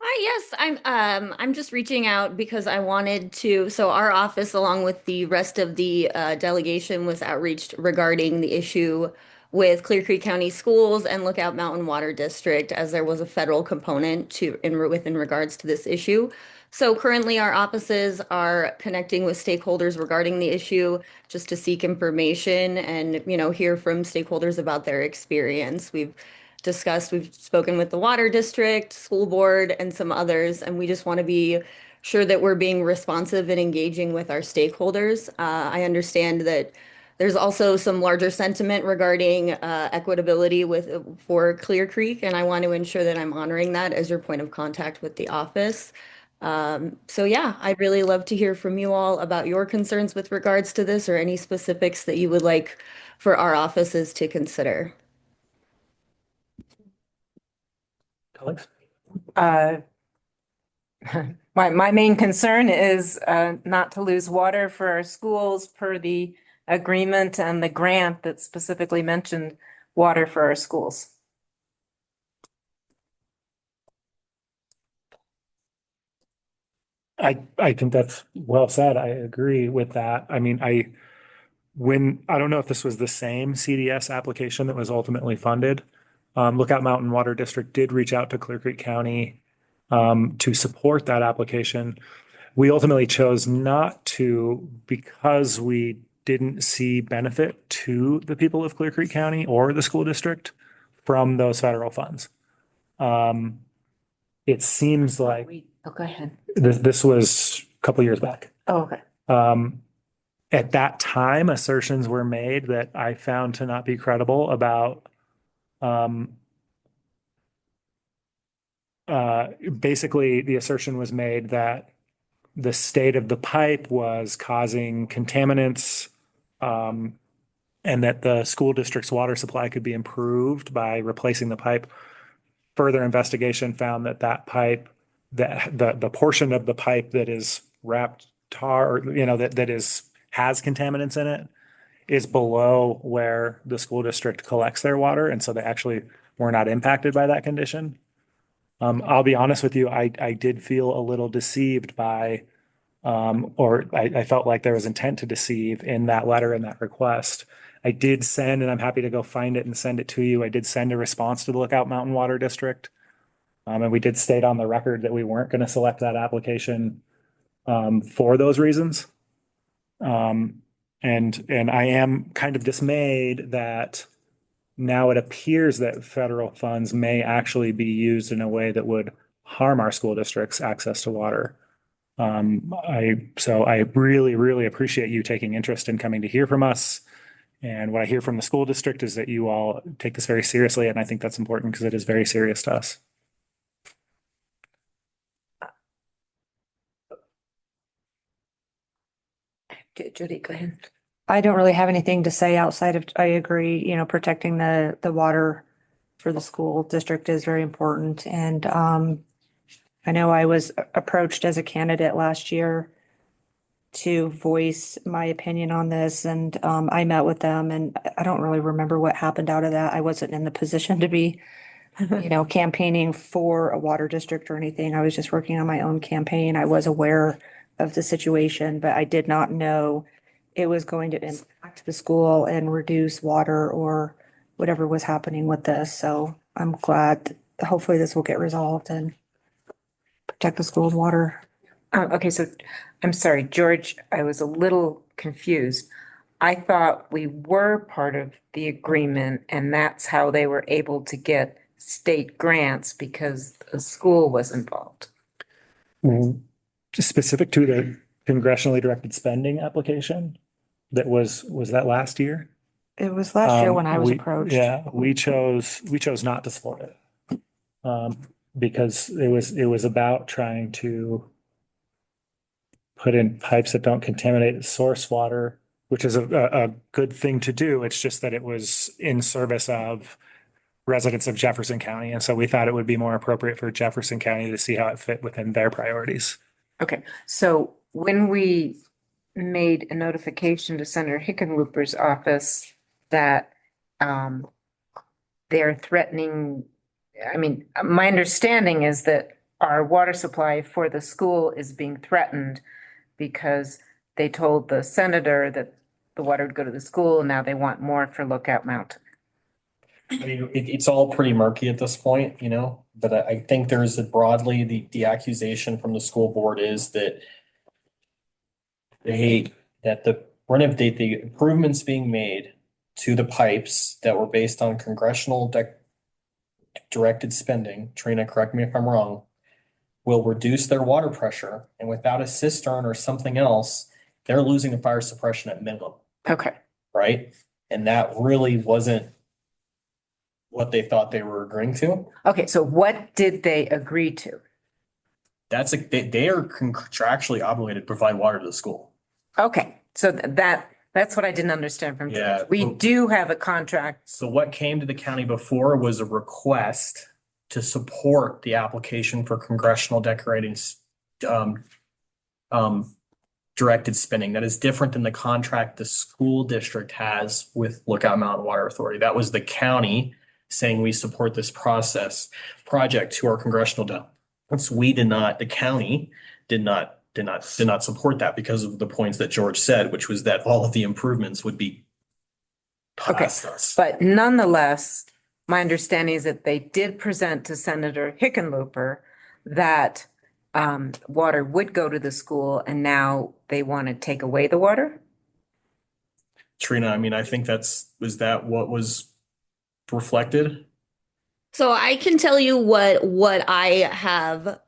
Hi, yes, I'm just reaching out because I wanted to, so our office, along with the rest of the delegation, was outreached regarding the issue with Clear Creek County Schools and Lookout Mountain Water District, as there was a federal component in regards to this issue. So currently our offices are connecting with stakeholders regarding the issue just to seek information and, hear from stakeholders about their experience. We've spoken with the water district, school board, and some others, and we just want to be sure that we're being responsive and engaging with our stakeholders. I understand that There's also some larger sentiment regarding equitability for Clear Creek, and I want to ensure that I'm honoring that as your point of contact with the office. So yeah, I'd really love to hear from you all about your concerns with regards to this or any specifics that you would like for our offices to consider. Alex? My main concern is not to lose water for our schools per the agreement and the grant that specifically mentioned water for our schools. I think that's well said. I agree with that. I mean, I don't know if this was the same CDS application that was ultimately funded. Lookout Mountain Water District did reach out to Clear Creek County to support that application. We ultimately chose not to because we didn't see benefit to the people of Clear Creek County or the school district from those federal funds. It seems like Go ahead. this was a couple years back. Oh, okay. At that time, assertions were made that I found to not be credible about basically the assertion was made that the state of the pipe was causing contaminants, and that the school district's water supply could be improved by replacing the pipe. Further investigation found that that pipe, the portion of the pipe that is wrapped tar, or, that has contaminants in it, is below where the school district collects their water, and so they actually were not impacted by that condition. I'll be honest with you, I did feel a little deceived by, or I felt like there was intent to deceive in that letter and that request. I did send, and I'm happy to go find it and send it to you. I did send a response to the Lookout Mountain Water District. And we did state on the record that we weren't going to select that application for those reasons. And I am kind of dismayed that now it appears that federal funds may actually be used in a way that would harm our school district's access to water. So I really, really appreciate you taking interest in coming to hear from us. And what I hear from the school district is that you all take this very seriously, and I think that's important because it is very serious to us. Judy, go ahead. I don't really have anything to say outside of, I agree, protecting the water for the school district is very important. And I know I was approached as a candidate last year to voice my opinion on this, and I met with them, and I don't really remember what happened out of that. I wasn't in the position to be, campaigning for a water district or anything. I was just working on my own campaign. I was aware of the situation, but I did not know it was going to impact the school and reduce water or whatever was happening with this. So I'm glad, hopefully this will get resolved and protect the school's water. Okay, so I'm sorry, George, I was a little confused. I thought we were part of the agreement and that's how they were able to get state grants because the school was involved. Specific to the congressionally directed spending application, was that last year? It was last year when I was approached. Yeah, we chose not to support it. Because it was about trying to put in pipes that don't contaminate source water, which is a good thing to do. It's just that it was in service of residents of Jefferson County. And so we thought it would be more appropriate for Jefferson County to see how it fit within their priorities. Okay, so when we made a notification to Senator Hickenlooper's office that they're threatening, my understanding is that our water supply for the school is being threatened because they told the senator that the water would go to the school, and now they want more for Lookout Mountain. I mean, it's all pretty murky at this point, but I think there's broadly the accusation from the school board is that the improvements being made to the pipes that were based on congressional directed spending, Trina, correct me if I'm wrong, will reduce their water pressure, and without a cistern or something else, they're losing the fire suppression at minimum. Okay. right? And that really wasn't what they thought they were agreeing to. Okay, so what did they agree to? That's they are contractually obligated to provide water to the school. Okay, so that's what I didn't understand from Yeah. George. We do have a contract. So what came to the county before was a request to support the application for congressional decorating um, directed spending. That is different than the contract the school district has with Lookout Mountain Water Authority. That was the county saying we support this project to our congressional delegates. We did not, the county did not support that because of the points that George said, which was that all of the improvements would be past us. But nonetheless, my understanding is that they did present to Senator Hickenlooper that water would go to the school, and now they want to take away the water? Trina, I mean, I think was that what was reflected? So I can tell you what I have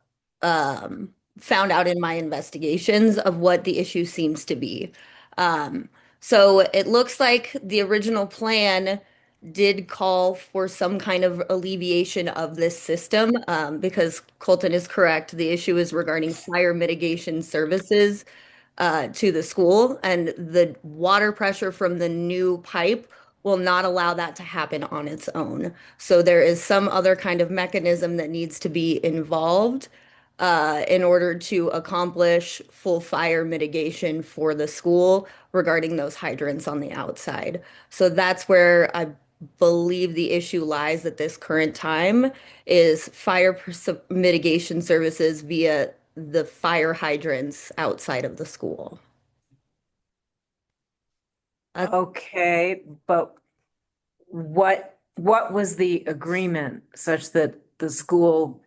found out in my investigations of what the issue seems to be. So it looks like the original plan did call for some kind of alleviation of this system, because Colton is correct. The issue is regarding fire mitigation services to the school, and the water pressure from the new pipe will not allow that to happen on its own. So there is some other kind of mechanism that needs to be involved in order to accomplish full fire mitigation for the school regarding those hydrants on the outside. So that's where I believe the issue lies at this current time, is mitigation services via the fire hydrants outside of the school. Okay, but what was the agreement such that the school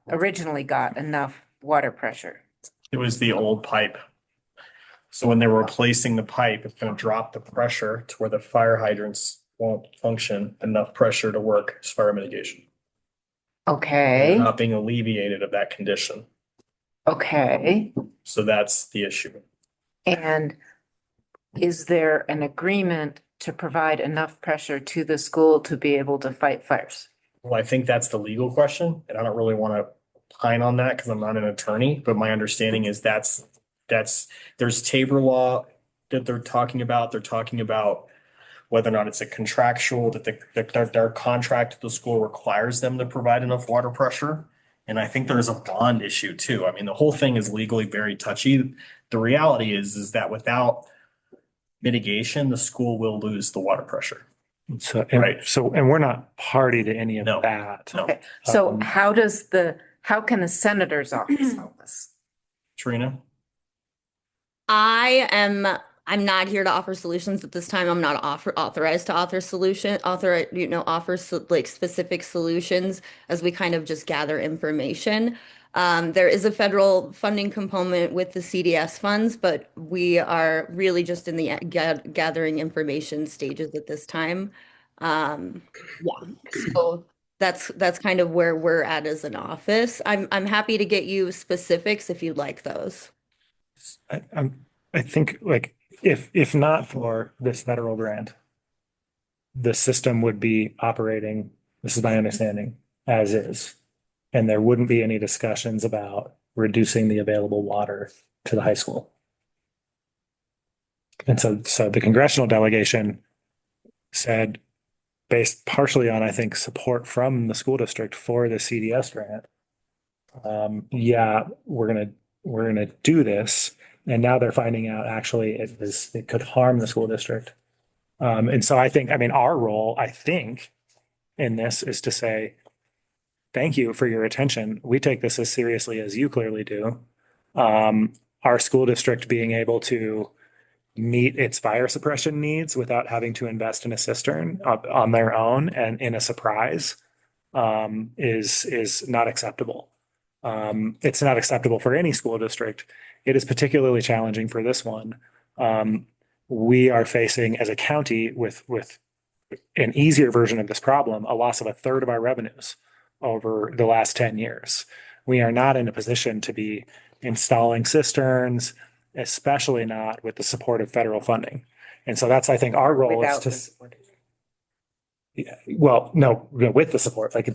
originally got enough water pressure? It was the old pipe. So when they were replacing the pipe, it's going to drop the pressure to where the fire hydrants won't function enough pressure to work as fire mitigation. Okay. They're not being alleviated of that condition. Okay. So that's the issue. And is there an agreement to provide enough pressure to the school to be able to fight fires? Well, I think that's the legal question, and I don't really want to pine on that because I'm not an attorney, but my understanding is there's Tabor law that they're talking about. They're talking about whether or not it's a contractual, that their contract with the school requires them to provide enough water pressure. And I think there's a bond issue too. I mean, the whole thing is legally very touchy. The reality is that without mitigation, the school will lose the water pressure. So, and we're not party to any of that. No. Okay, so how can the senator's office help us? Trina? I'm not here to offer solutions at this time. I'm not authorized to offer like specific solutions as we kind of just gather information. There is a federal funding component with the CDS funds, but we are really just in the gathering information stages at this time. So that's kind of where we're at as an office. I'm happy to get you specifics if you'd like those. I think like if not for this federal grant, the system would be operating, this is my understanding, as is. And there wouldn't be any discussions about reducing the available water to the high school. And so the congressional delegation said, based partially on, I think, support from the school district for the CDS grant, we're gonna do this. And now they're finding out actually it could harm the school district. And so I think, I mean, our role, I think, in this is to say, thank you for your attention. We take this as seriously as you clearly do. Our school district being able to meet its fire suppression needs without having to invest in a cistern on their own and in a surprise is not acceptable. It's not acceptable for any school district. It is particularly challenging for this one. We are facing as a county with an easier version of this problem, a loss of a third of our revenues over the last 10 years. We are not in a position to be installing cisterns, especially not with the support of federal funding. And so that's, I think, our role is Without to. the support. Yeah, well, no, with the support, like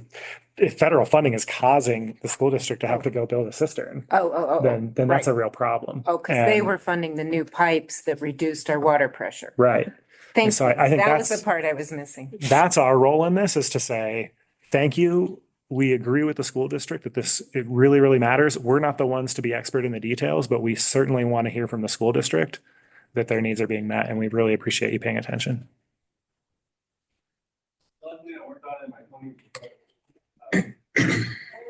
if federal funding is causing the school district to have to go build a cistern, then that's a real problem. Oh, because they And- were funding the new pipes that reduced our water pressure. Right. Thank And so you. I think That was that's- the part I was missing. That's our role in this, is to say, thank you. We agree with the school district that it really, really matters. We're not the ones to be expert in the details, but we certainly want to hear from the school district that their needs are being met, and we really appreciate you paying attention.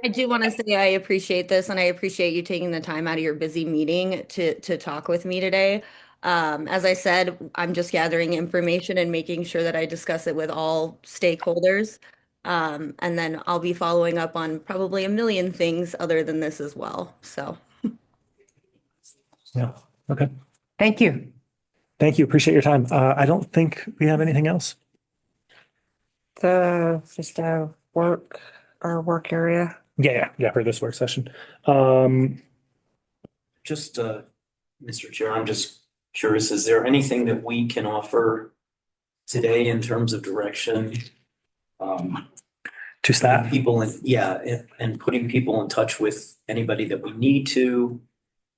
I do want to say I appreciate this, and I appreciate you taking the time out of your busy meeting to talk with me today. As I said, I'm just gathering information and making sure that I discuss it with all stakeholders. And then I'll be following up on probably a million things other than this as well. So. Yeah. Okay. Thank you. Thank you. Appreciate your time. I don't think we have anything else. Just our work area. Yeah, for this work session. Just, Mr. Chair, I'm just curious, is there anything that we can offer today in terms of direction? To staff? People and putting people in touch with anybody that we need to.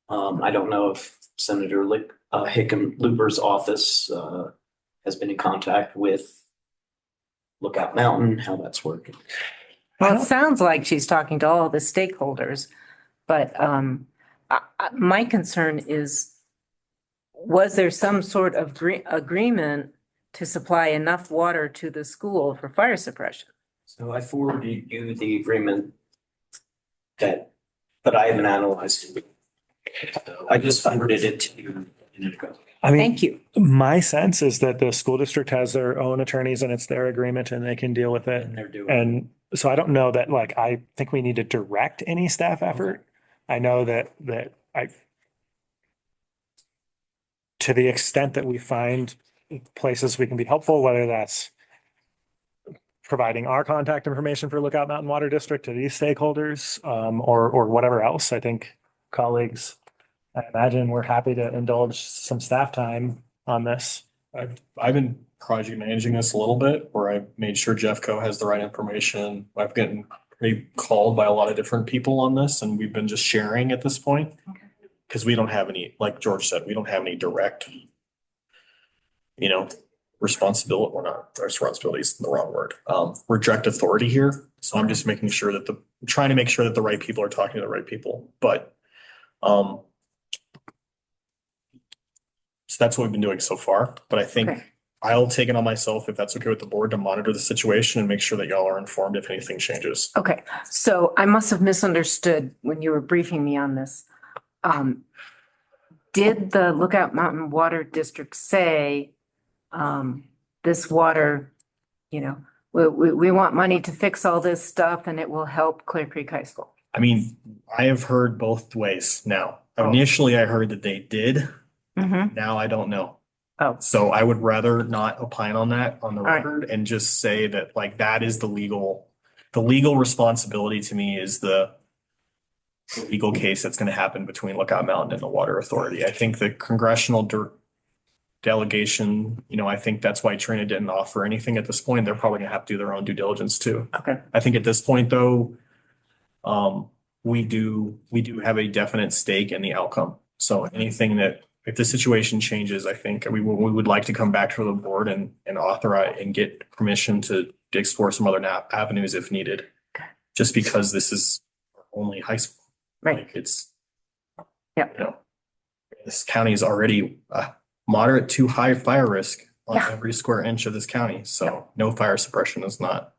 I don't know if Senator Hickenlooper's office has been in contact with Lookout Mountain, how that's working. Well, it sounds like she's talking to all the stakeholders, but my concern is, was there some sort of agreement to supply enough water to the school for fire suppression? So I forwarded you the agreement but I haven't analyzed it. So I just forwarded it to you. I mean, Thank you. My sense is that the school district has their own attorneys and it's their agreement and they can deal with it. And they're doing And so I don't know that, like, I think we need to direct any staff effort. I know that to the extent that we find places we can be helpful, whether that's providing our contact information for Lookout Mountain Water District to these stakeholders, or whatever else, I think colleagues, I imagine we're happy to indulge some staff time on this. I've been project managing this a little bit, where I've made sure Jeffco has the right information. I've gotten pretty called by a lot of different people on this, and we've been just sharing at this point. Because we don't have any, like George said, we don't have any direct, responsibility, or not, responsibility is the wrong word, direct authority here. So I'm just making sure that trying to make sure that the right people are talking to the right people. But, so that's what we've been doing so far. But I think I'll take it on myself, if that's okay with the board, to monitor the situation and make sure that y'all are informed if anything changes. Okay, so I must have misunderstood when you were briefing me on this. Did the Lookout Mountain Water District say, this water, we want money to fix all this stuff and it will help Clear Creek High School? I mean, I have heard both ways now. Initially, I heard that they did. Mm-hmm. Now I don't know. Oh. So I would rather not opine on that on the right. record and just say that, like, that is the legal responsibility to me, is the legal case that's going to happen between Lookout Mountain and the Water Authority. I think the congressional delegation, I think that's why Trina didn't offer anything at this point. They're probably gonna have to do their own due diligence too. Okay. I think at this point, though, we do have a definite stake in the outcome. So anything if the situation changes, I think we would like to come back to the board and authorize and get permission to explore some other avenues if needed. Just because this is only high school. Right. Like it's, yeah. This county is already moderate to high fire risk on every square inch of this county. So no fire suppression is not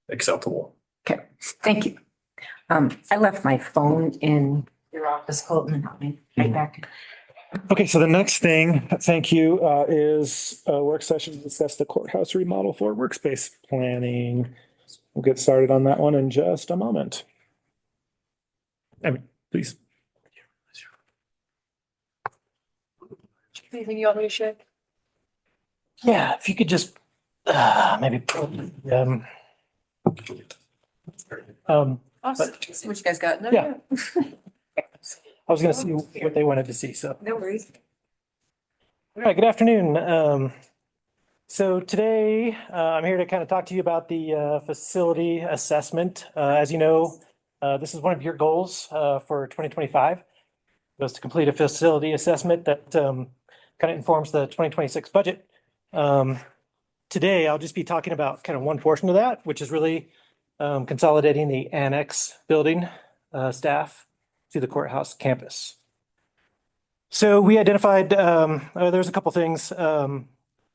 acceptable. Okay, thank you. I left my phone in your office, Colton, help me right back. Okay, so the next thing, thank you, is a work session to discuss the courthouse remodel for workspace planning. We'll get started on that one in just a moment. Please. Anything you want me to share? Yeah, if you could just maybe See what you guys got. No, Yeah. I was gonna see what they wanted to see, so. No worries. All right, good afternoon. So today I'm here to kind of talk to you about the facility assessment. As you know, this is one of your goals for 2025 was to complete a facility assessment that kind of informs the 2026 budget. Today, I'll just be talking about kind of one portion of that, which is really consolidating the annex building staff to the courthouse campus. So we identified there's a couple things to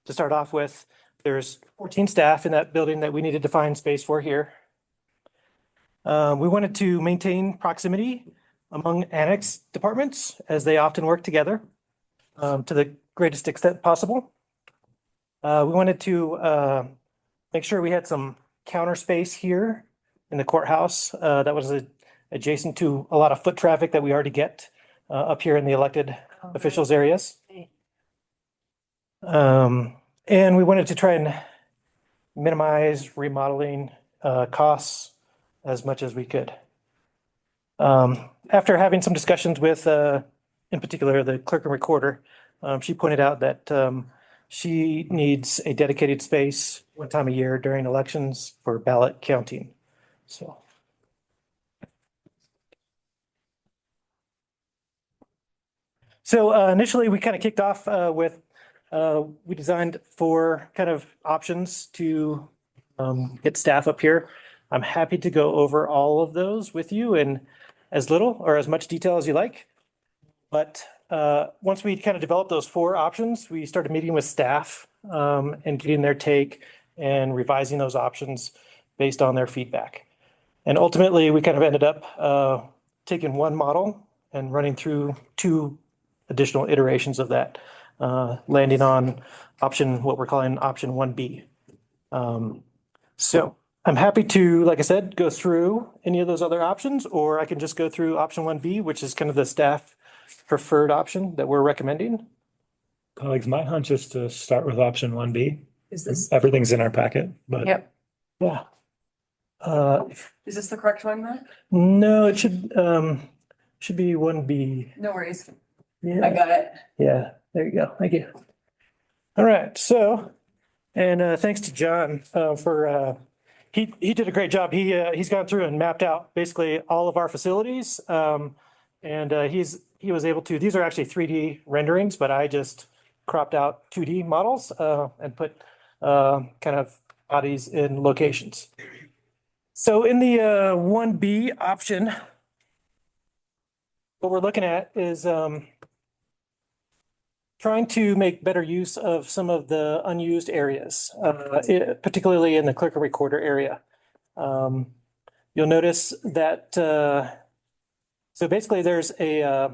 start off with. There's 14 staff in that building that we needed to find space for here. We wanted to maintain proximity among annex departments as they often work together to the greatest extent possible. We wanted to make sure we had some counter space here in the courthouse that was adjacent to a lot of foot traffic that we already get up here in the elected officials areas. And we wanted to try and minimize remodeling costs as much as we could. After having some discussions with, in particular, the clerk and recorder, she pointed out that she needs a dedicated space one time a year during elections for ballot counting. So initially, we kind of kicked off with, we designed 4 kind of options to get staff up here. I'm happy to go over all of those with you in as little or as much detail as you like. But once we kind of developed those 4 options, we started meeting with staff and getting their take and revising those options based on their feedback. And ultimately, we kind of ended up taking one model and running through 2 additional iterations of that, landing on what we're calling option 1B. So I'm happy to, like I said, go through any of those other options, or I can just go through option 1B, which is kind of the staff preferred option that we're recommending. Colleagues, my hunch is to start with option 1B. Is this, Everything's in our packet, but yep, yeah. is this the correct one, Matt? No, it should be 1B. No worries. Yeah. I got it. Yeah, there you go. Thank you. All right, so, and thanks to John for he did a great job. He's gone through and mapped out basically all of our facilities. And he was able to, these are actually 3D renderings, but I just cropped out 2D models and put kind of bodies in locations. So in the 1B option, what we're looking at is trying to make better use of some of the unused areas, particularly in the clerk and recorder area. You'll notice that, so basically there's a,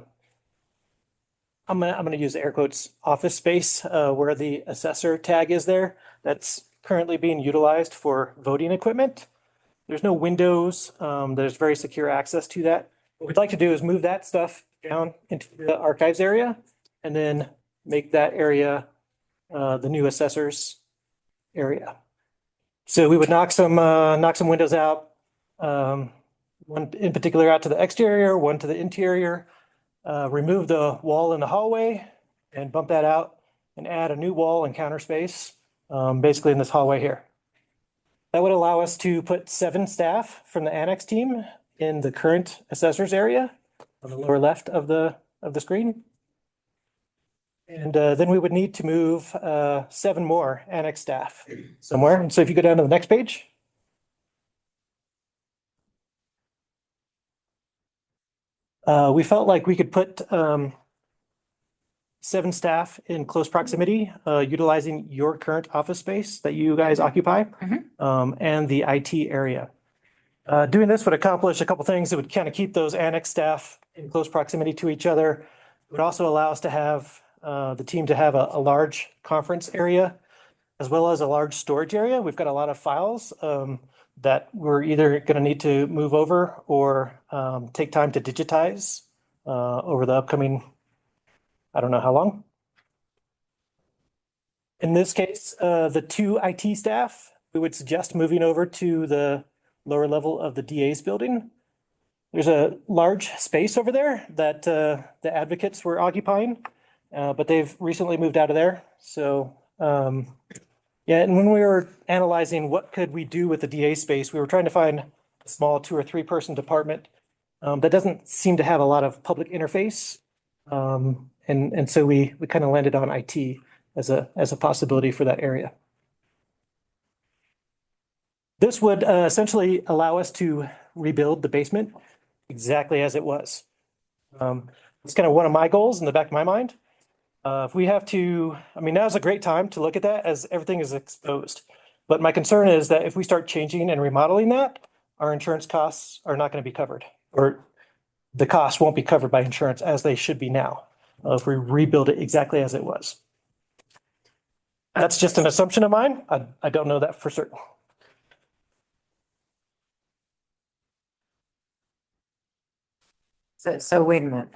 I'm gonna use air quotes, office space where the assessor tag is there. That's currently being utilized for voting equipment. There's no windows. There's very secure access to that. What we'd like to do is move that stuff down into the archives area and then make that area the new assessor's area. So we would knock some windows out, one in particular out to the exterior, one to the interior, remove the wall in the hallway and bump that out and add a new wall and counter space, basically in this hallway here. That would allow us to put 7 staff from the annex team in the current assessor's area on the lower left of the screen. And then we would need to move 7 more annex staff somewhere. And so if you go down to the next page. We felt like we could put 7 staff in close proximity, utilizing your current office space that you guys occupy, and the IT area. Doing this would accomplish a couple things. It would kind of keep those annex staff in close proximity to each other. It would also allow us to have the team to have a large conference area, as well as a large storage area. We've got a lot of files that we're either going to need to move over or take time to digitize over the upcoming, I don't know how long. In this case, the 2 IT staff, we would suggest moving over to the lower level of the DA's building. There's a large space over there that the advocates were occupying. but they've recently moved out of there. So, yeah, and when we were analyzing what could we do with the DA space, we were trying to find a small 2 or 3 person department that doesn't seem to have a lot of public interface. And so we kind of landed on IT as a possibility for that area. This would essentially allow us to rebuild the basement exactly as it was. It's kind of one of my goals in the back of my mind. If we have to, I mean, now's a great time to look at that as everything is exposed. But my concern is that if we start changing and remodeling that, our insurance costs are not going to be covered, or the costs won't be covered by insurance as they should be now, if we rebuild it exactly as it was. That's just an assumption of mine. I don't know that for certain. So wait a minute.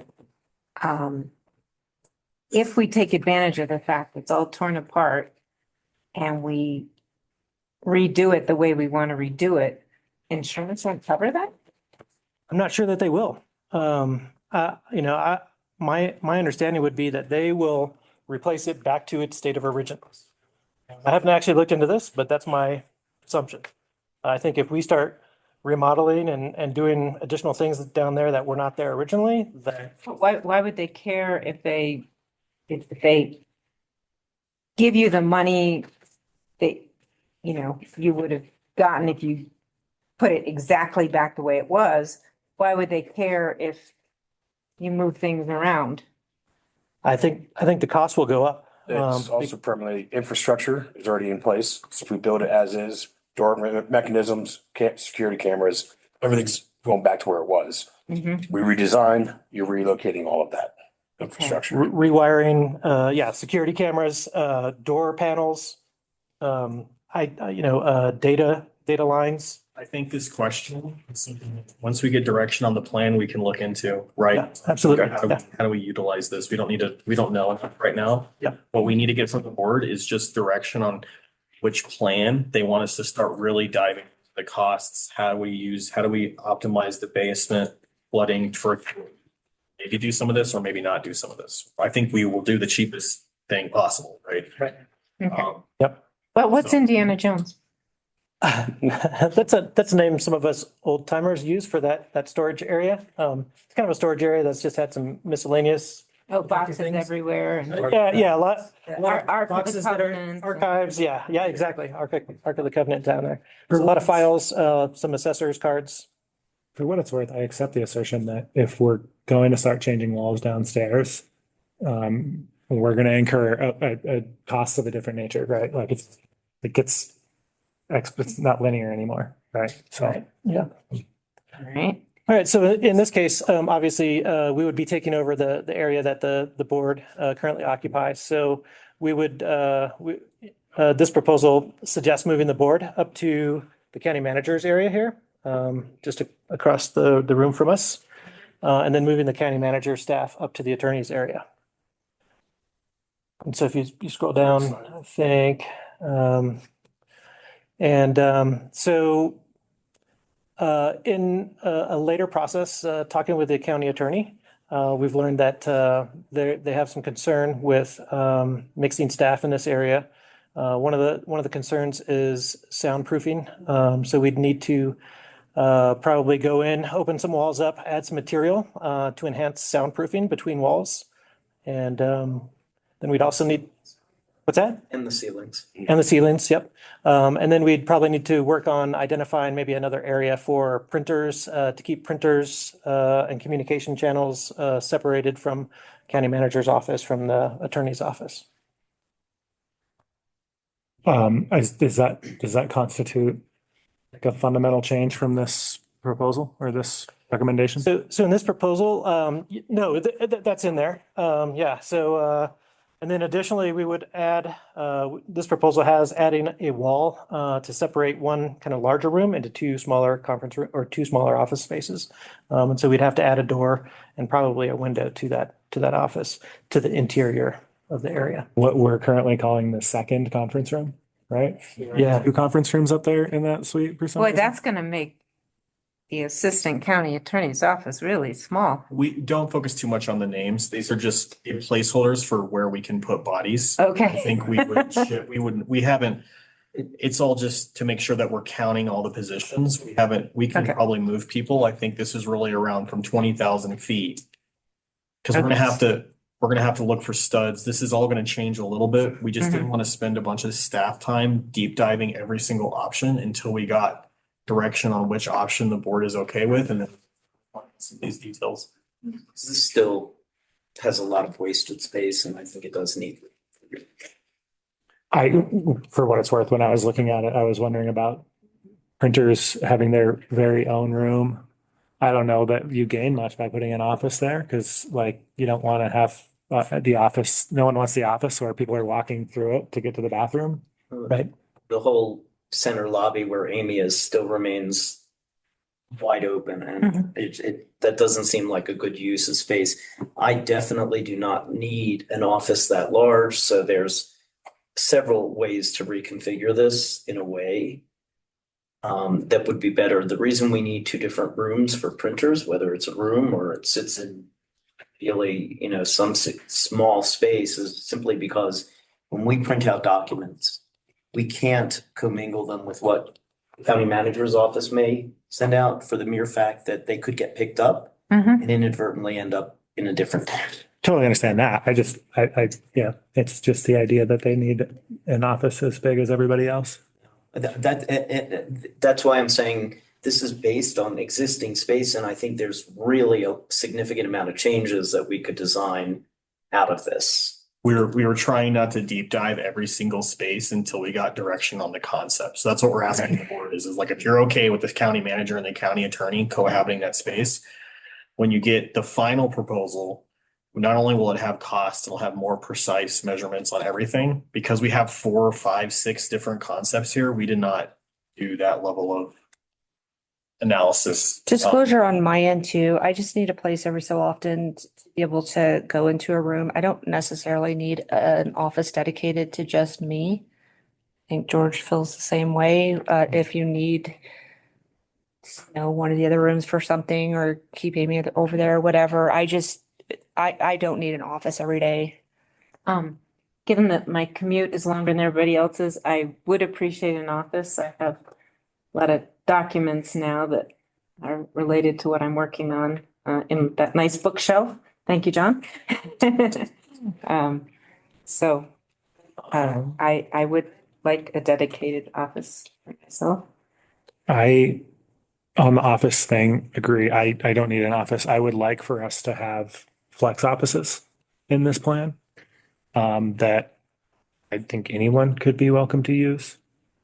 If we take advantage of the fact it's all torn apart and we redo it the way we want to redo it, insurance won't cover that? I'm not sure that they will. My understanding would be that they will replace it back to its state of origin. I haven't actually looked into this, but that's my assumption. I think if we start remodeling and doing additional things down there that were not there originally, then Why would they care if they give you the money that, you would have gotten if you put it exactly back the way it was? Why would they care if you move things around? I think the cost will go up. It's also permanently, infrastructure is already in place. So if we build it as is, door mechanisms, security cameras, everything's going back to where it was. Mm-hmm. We redesign, you're relocating all of that infrastructure. Rewiring, security cameras, door panels, data lines. I think this question is something that once we get direction on the plan, we can look into, right? Yeah, absolutely. How do we utilize this? We don't know right now. Yeah. What we need to get from the board is just direction on which plan they want us to start really diving into the costs. How do we optimize the basement flooding for maybe do some of this or maybe not do some of this. I think we will do the cheapest thing possible, right? Right. Okay. Yep. Well, what's Indiana Jones? That's a name some of us old timers use for that storage area. It's kind of a storage area that's just had some miscellaneous. Boxes everywhere. A lot. Ark of the Boxes that are Covenant. archives. Yeah, exactly. Ark of the Covenant down there. There's a lot of files, some assessors cards. For what it's worth, I accept the assertion that if we're going to start changing walls downstairs, we're going to incur a cost of a different nature, right? Like it's not linear anymore, right? So, yeah. All right. So in this case, obviously, we would be taking over the area that the board currently occupies. So we would, this proposal suggests moving the board up to the county manager's area here, just across the room from us, and then moving the county manager staff up to the attorney's area. And so if you scroll down, I think, so in a later process, talking with the county attorney, we've learned that they have some concern with mixing staff in this area. One of the concerns is soundproofing. So we'd need to probably go in, open some walls up, add some material to enhance soundproofing between walls. And then we'd also need, what's that? And the ceilings. And the ceilings, yep. And then we'd probably need to work on identifying maybe another area for printers, to keep printers and communication channels separated from county manager's office, from the attorney's office. Does that constitute like a fundamental change from this proposal or this recommendation? So in this proposal, no, that's in there. And then additionally, we would add, this proposal has adding a wall to separate one kind of larger room into two smaller conference room or two smaller office spaces. And so we'd have to add a door and probably a window to that office, to the interior of the area. What we're currently calling the second conference room, right? Yeah. 2 conference rooms up there in that suite for some Boy, reason? that's going to make the assistant county attorney's office really small. We don't focus too much on the names. These are just placeholders for where we can put bodies. Okay. I think we haven't, it's all just to make sure that we're counting all the positions. We can Okay. probably move people. I think this is really around from 20,000 feet. Cause we're Okay. gonna have to look for studs. This is all gonna change a little bit. We just didn't Mhm. want to spend a bunch of staff time deep diving every single option until we got direction on which option the board is okay with and then these details. This still has a lot of wasted space and I think it does need. For what it's worth, when I was looking at it, I was wondering about printers having their very own room. I don't know that you gain much by putting an office there because like you don't want to have the office. No one wants the office where people are walking through it to get to the bathroom, right? The whole center lobby where Amy is still remains wide open and that doesn't seem like a good use of space. I definitely do not need an office that large, so there's several ways to reconfigure this in a way that would be better. The reason we need two different rooms for printers, whether it's a room or it sits in really, some small space, is simply because when we print out documents, we can't commingle them with what the county manager's office may send out for the mere fact that they could get picked up and inadvertently end up in a different. Totally understand that. Yeah, it's just the idea that they need an office as big as everybody else. That's why I'm saying this is based on existing space, and I think there's really a significant amount of changes that we could design out of this. We were trying not to deep dive every single space until we got direction on the concept. So that's what we're asking the board is like, if you're okay with the county manager and the county attorney cohabiting that space, when you get the final proposal, not only will it have cost, it'll have more precise measurements on everything. Because we have 4, 5, 6 different concepts here, we did not do that level of analysis. Disclosure on my end too. I just need a place every so often to be able to go into a room. I don't necessarily need an office dedicated to just me. I think George feels the same way. If you need, one of the other rooms for something or keep Amy over there, whatever. I don't need an office every day. Given that my commute is longer than everybody else's, I would appreciate an office. I have a lot of documents now that are related to what I'm working on in that nice bookshelf. Thank you, John. I would like a dedicated office for myself. On the office thing, agree. I don't need an office. I would like for us to have flex offices in this plan that I think anyone could be welcome to use.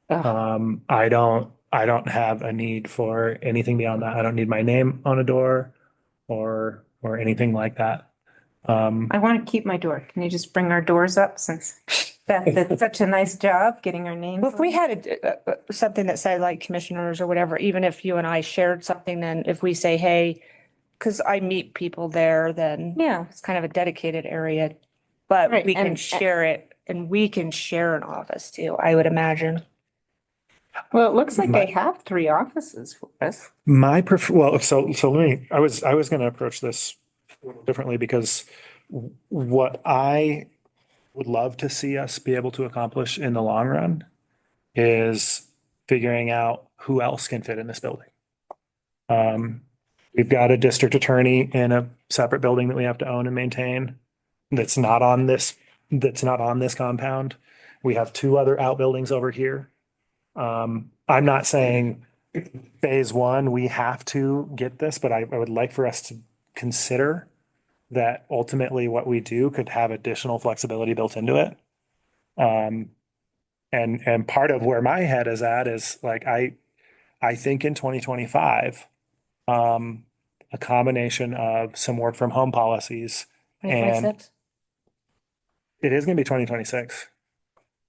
I don't have a need for anything beyond that. I don't need my name on a door or anything like that. I want to keep my door. Can you just bring our doors up since Beth did such a nice job getting our names? If we had something that said like commissioners or whatever, even if you and I shared something, then if we say, hey, because I meet people there, then Yeah. it's kind of a dedicated area. But Right, we can and- share it and we can share an office too, I would imagine. Well, it looks like they have 3 offices for us. So let me, I was going to approach this a little differently because what I would love to see us be able to accomplish in the long run is figuring out who else can fit in this building. We've got a district attorney in a separate building that we have to own and maintain that's not on this compound. We have 2 other outbuildings over here. I'm not saying phase 1, we have to get this, but I would like for us to consider that ultimately what we do could have additional flexibility built into it. And part of where my head is at is like, I think in 2025, a combination of some work from home policies and 2026? it is going to be 2026.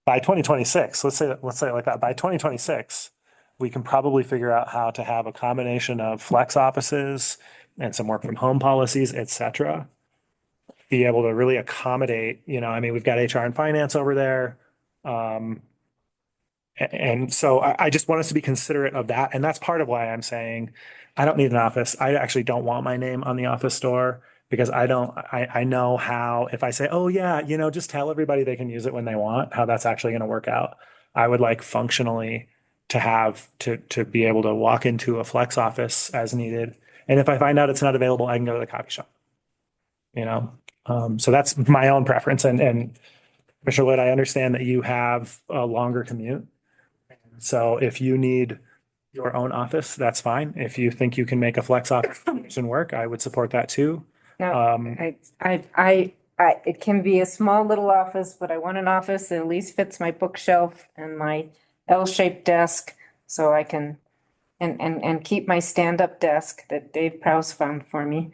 By 2026, let's say it like that. By 2026, we can probably figure out how to have a combination of flex offices and some work from home policies, et cetera. Be able to really accommodate, we've got HR and finance over there. And so I just want us to be considerate of that. And that's part of why I'm saying I don't need an office. I actually don't want my name on the office store because I know how, if I say, oh yeah, just tell everybody they can use it when they want, how that's actually going to work out. I would like functionally to have to be able to walk into a flex office as needed. And if I find out it's not available, I can go to the coffee shop, so that's my own preference. And Commissioner Wood, I understand that you have a longer commute. So if you need your own office, that's fine. If you think you can make a flex office work, I would support that too. No, Um, it can be a small little office, but I want an office that at least fits my bookshelf and my L-shaped desk so I can, and keep my stand-up desk that Dave Prowse found for me.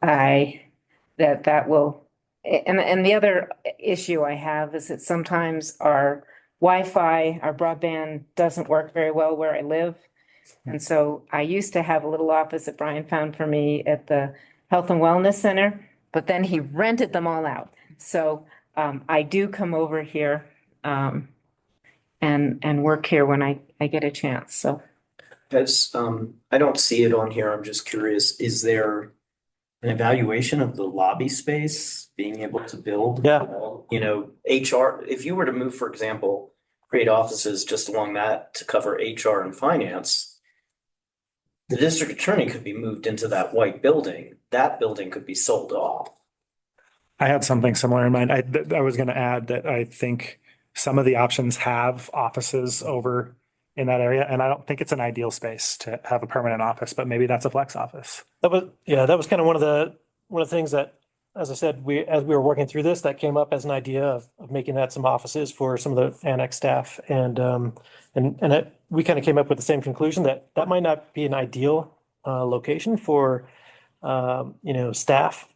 That will, and the other issue I have is that sometimes our Wi-Fi, our broadband doesn't work very well where I live. And so I used to have a little office that Brian found for me at the Health and Wellness Center, but then he rented them all out. So I do come over here and work here when I get a chance. So I don't see it on here. I'm just curious, is there an evaluation of the lobby space, being able to build? Yeah. HR, if you were to move, for example, create offices just along that to cover HR and finance, the district attorney could be moved into that white building. That building could be sold off. I had something similar in mind. I was going to add that I think some of the options have offices over in that area, and I don't think it's an ideal space to have a permanent office, but maybe that's a flex office. That was kind of one of the things that, as I said, as we were working through this, that came up as an idea of making that some offices for some of the annex staff. We kind of came up with the same conclusion that might not be an ideal location for staff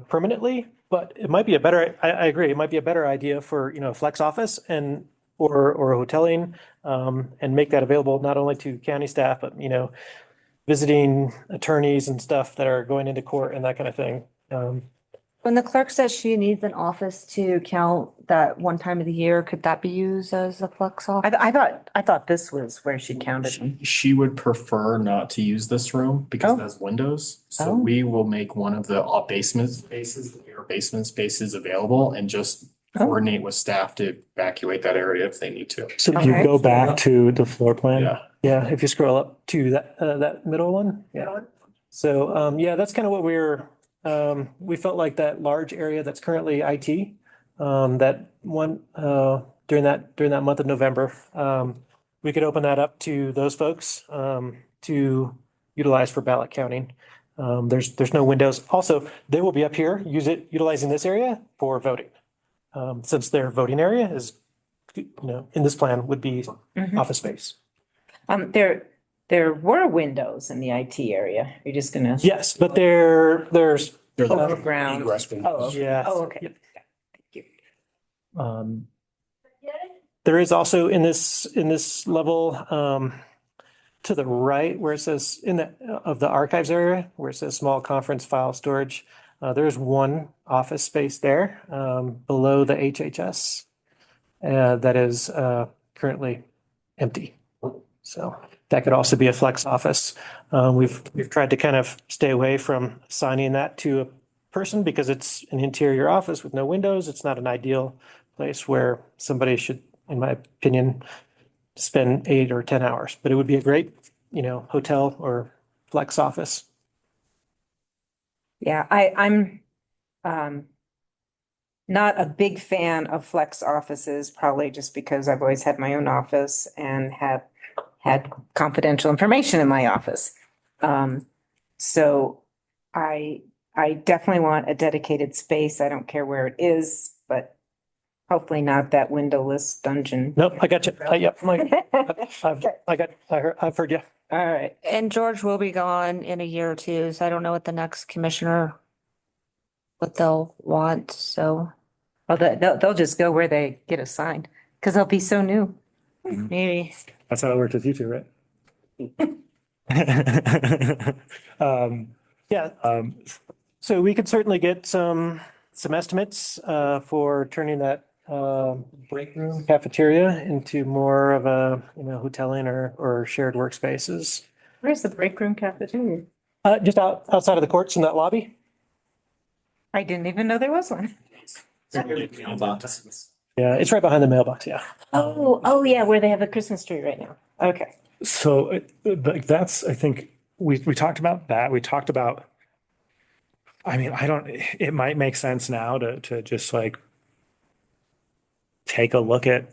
permanently, but it might be I agree, it might be a better idea for, a flex office or a hoteling, and make that available not only to county staff, but, visiting attorneys and stuff that are going into court and that kind of thing. When the clerk says she needs an office to count that one time of the year, could that be used as a flex office? I thought this was where she counted. She would prefer not to use this room because it has windows. So Oh. we will make one of the basement spaces available and just coordinate with staff to evacuate that area if they need to. So if you Okay. go back to the floor plan. Yeah. Yeah, if you scroll up to that middle one. Yeah. So, that's kind of what we felt like that large area that's currently IT, that one, during that month of November, we could open that up to those folks, to utilize for ballot counting. There's no windows. Also, they will be up here, utilizing this area for voting. Since their voting area is, in this plan would be office space. There were windows in the IT area. You're just gonna. Yes, but there's They're the Overground. egress windows. yes. Oh, okay. There is also in this level, to the right where it says of the archives area, where it says small conference file storage, there is one office space there, below the HHS, that is, currently empty. So that could also be a flex office. We've tried to kind of stay away from assigning that to a person because it's an interior office with no windows. It's not an ideal place where somebody should, in my opinion, spend 8 or 10 hours. But it would be a great, hotel or flex office. Yeah, I'm not a big fan of flex offices, probably just because I've always had my own office and have had confidential information in my office. So I definitely want a dedicated space. I don't care where it is, but hopefully not that windowless dungeon. Nope, I got you. Yep, I've heard you. All right. And George will be gone in a year or two, so I don't know what the next commissioner, what they'll want, so Well, they'll just go where they get assigned because they'll be so new. maybe. That's how it worked with you two, right? So we could certainly get some estimates for turning that break room cafeteria into more of a, hoteling or shared workspaces. Where's the break room cafeteria? Just outside of the courts in that lobby. I didn't even know there was one. Yeah, it's right behind the mailbox, yeah. Oh, yeah, where they have a Christmas tree right now. Okay. So that's, I think, we talked about that. We talked about, I mean, it might make sense now to just like take a look at,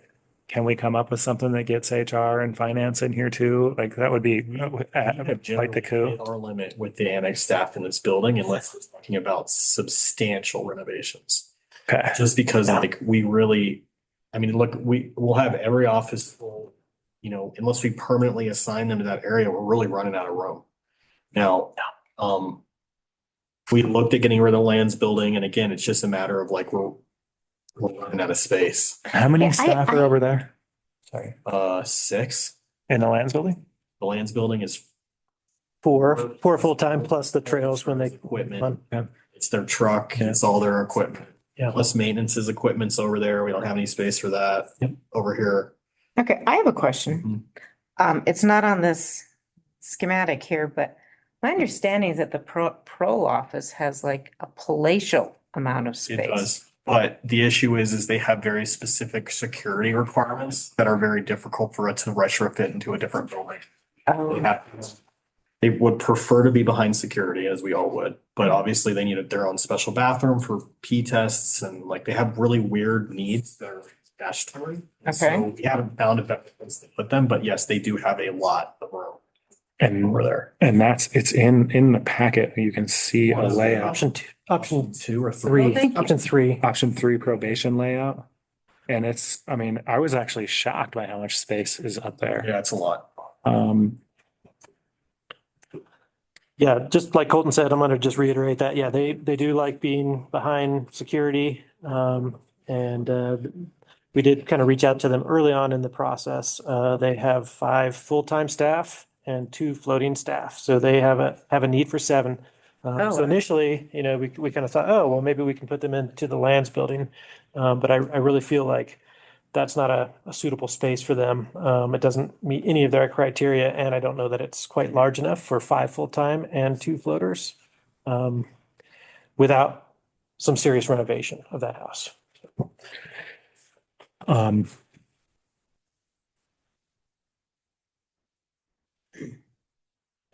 can we come up with something that gets HR and finance in here too? Like that would be quite the coup. Our limit with the annex staff in this building unless we're talking about substantial renovations. Okay. Just because like we really, I mean, look, we'll have every office full, unless we permanently assign them to that area, we're really running out of room. Now, we looked at getting rid of the lands building, and again, it's just a matter of like we're running out of space. How many staff are over there? Sorry. 6. In the lands building? The lands building is Four full-time plus the trails when they. equipment. It's their truck, it's all their equipment. Yeah. Plus maintenance is equipment's over there. We don't have any space for that over here. Okay, I have a question. It's not on this schematic here, but my understanding is that the pro office has like a palatial amount of space. It does. But the issue is they have very specific security requirements that are very difficult for it to retrofit into a different building. They would prefer to be behind security, as we all would, but obviously they need their own special bathroom for P tests, and like they have really weird needs that are statutory. Okay. So we haven't found a better place to put them, but yes, they do have a lot of room. And over there. And it's in the packet. You can see a layout. Option 2 or 3. thank you. Option 3. Probation layout. And I mean, I was actually shocked by how much space is up there. Yeah, it's a lot. Yeah, just like Colton said, I'm going to just reiterate that. Yeah, they do like being behind security. And we did kind of reach out to them early on in the process. They have 5 full-time staff and 2 floating staff. So they have a need for 7. So initially, we kind of thought, oh, well, maybe we can put them into the lands building. But I really feel like that's not a suitable space for them. It doesn't meet any of their criteria, and I don't know that it's quite large enough for 5 full-time and 2 floaters without some serious renovation of that house.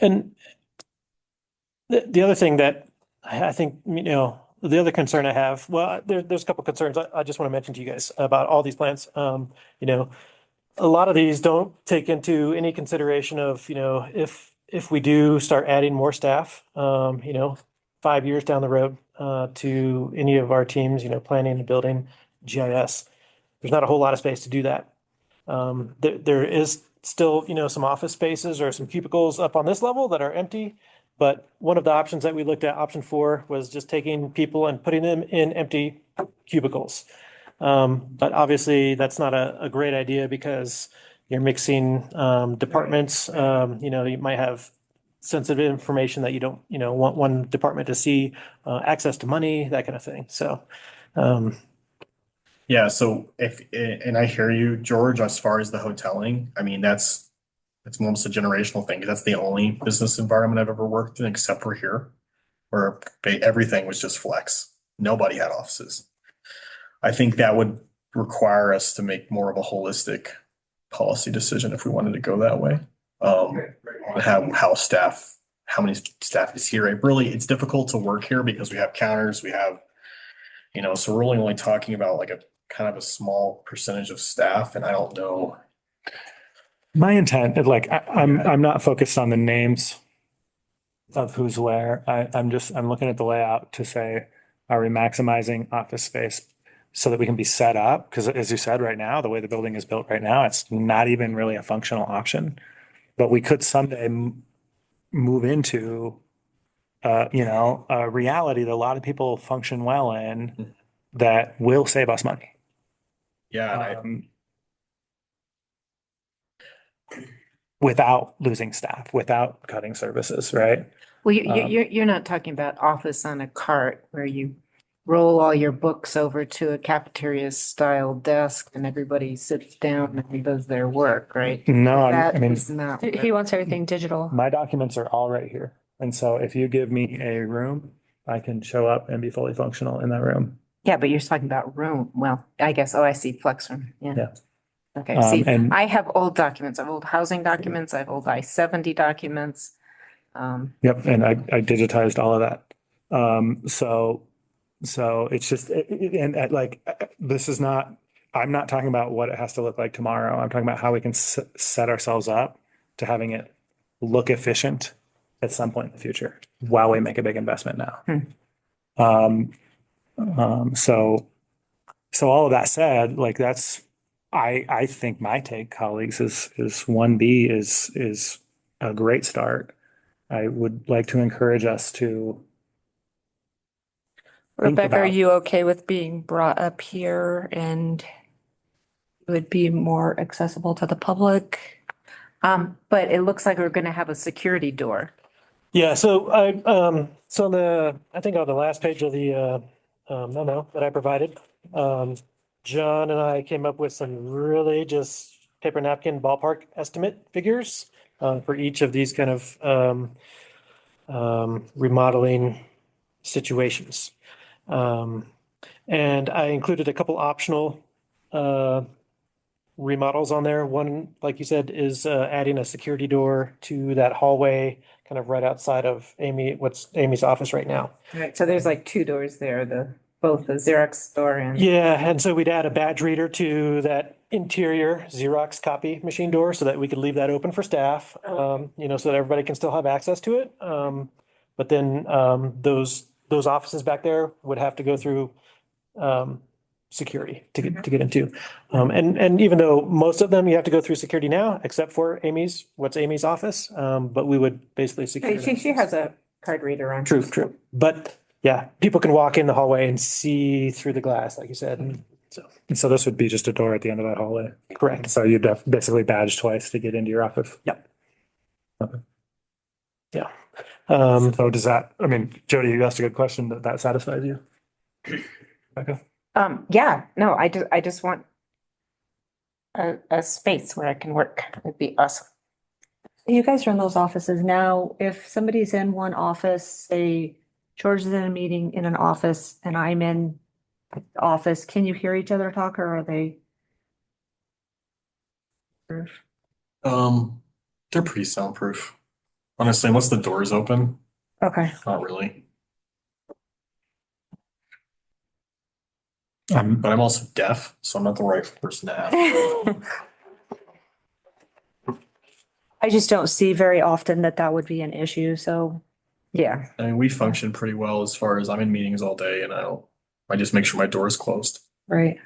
And the other thing that I think, the other concern I have, well, there's a couple concerns I just want to mention to you guys about all these plans. A lot of these don't take into any consideration of, if we do start adding more staff, 5 years down the road to any of our teams, planning and building GIS, there's not a whole lot of space to do that. There is still, some office spaces or some cubicles up on this level that are empty. But one of the options that we looked at, option 4, was just taking people and putting them in empty cubicles. But obviously that's not a great idea because you're mixing departments. You might have sensitive information that you don't, want one department to see, access to money, that kind of thing. So, Yeah, so and I hear you, George, as far as the hoteling, I mean, it's almost a generational thing. That's the only business environment I've ever worked in, except for here, where everything was just flex. Nobody had offices. I think that would require us to make more of a holistic policy decision if we wanted to go that way. How many staff is here? It's difficult to work here because we have counters, we have, so we're only talking about like a kind of a small percentage of staff, and I don't know. My intent, I'm not focused on the names of who's where. I'm looking at the layout to say, are we maximizing office space so that we can be set up? Because as you said, right now, the way the building is built right now, it's not even really a functional option. But we could someday move into, a reality that a lot of people function well in that will save us money. Yeah. Without losing staff, without cutting services, right? Well, you're not talking about office on a cart where you roll all your books over to a cafeteria style desk and everybody sits down and does their work, right? No, I That mean, is not. He wants everything digital. my documents are all right here. And so if you give me a room, I can show up and be fully functional in that room. Yeah, but you're talking about room. Well, I guess, oh, I see flex room. Yeah. Yeah. Okay, see, and- I have old documents. I have old housing documents. I have old I-70 documents. Yep, and I digitized all of that. So it's just, this is not, I'm not talking about what it has to look like tomorrow. I'm talking about how we can set ourselves up to having it look efficient at some point in the future while we make a big investment now. So all of that said, like I think my take, colleagues, is 1B is a great start. I would like to encourage us to think Rebecca, are about- you okay with being brought up here and it would be more accessible to the public? But it looks like we're gonna have a security door. Yeah, so I think on the last page of the memo that I provided, John and I came up with some really just paper napkin ballpark estimate figures for each of these kind of remodeling situations. And I included a couple optional remodels on there. One, like you said, is adding a security door to that hallway, kind of right outside of what's Amy's office right now. Right, so there's like two doors there, both the Xerox door and. Yeah, and so we'd add a badge reader to that interior Xerox copy machine door so that we could leave that open for staff, so that everybody can still have access to it. But then those offices back there would have to go through security to get into. And even though most of them you have to go through security now, except for Amy's office, but we would basically secure. She has a card reader on. True. But yeah, people can walk in the hallway and see through the glass, like you said. And So this would be just a door at the end of that hallway. Correct. So you'd have basically badge twice to get into your office. Yep. Okay. Yeah. So does that, I mean, Jody, you asked a good question. That satisfies you? Rebecca? Yeah, no, I just want a space where I can work. It'd be awesome. You guys are in those offices now. If somebody's in one office, say George is in a meeting in an office and I'm in the office, can you hear each other talk or are they? They're pretty soundproof. Honestly, once the doors open, Okay. not really. But I'm also deaf, so I'm not the right person to ask. I just don't see very often that would be an issue, so. Yeah. I mean, we function pretty well as far as I'm in meetings all day and I just make sure my door is closed. Right.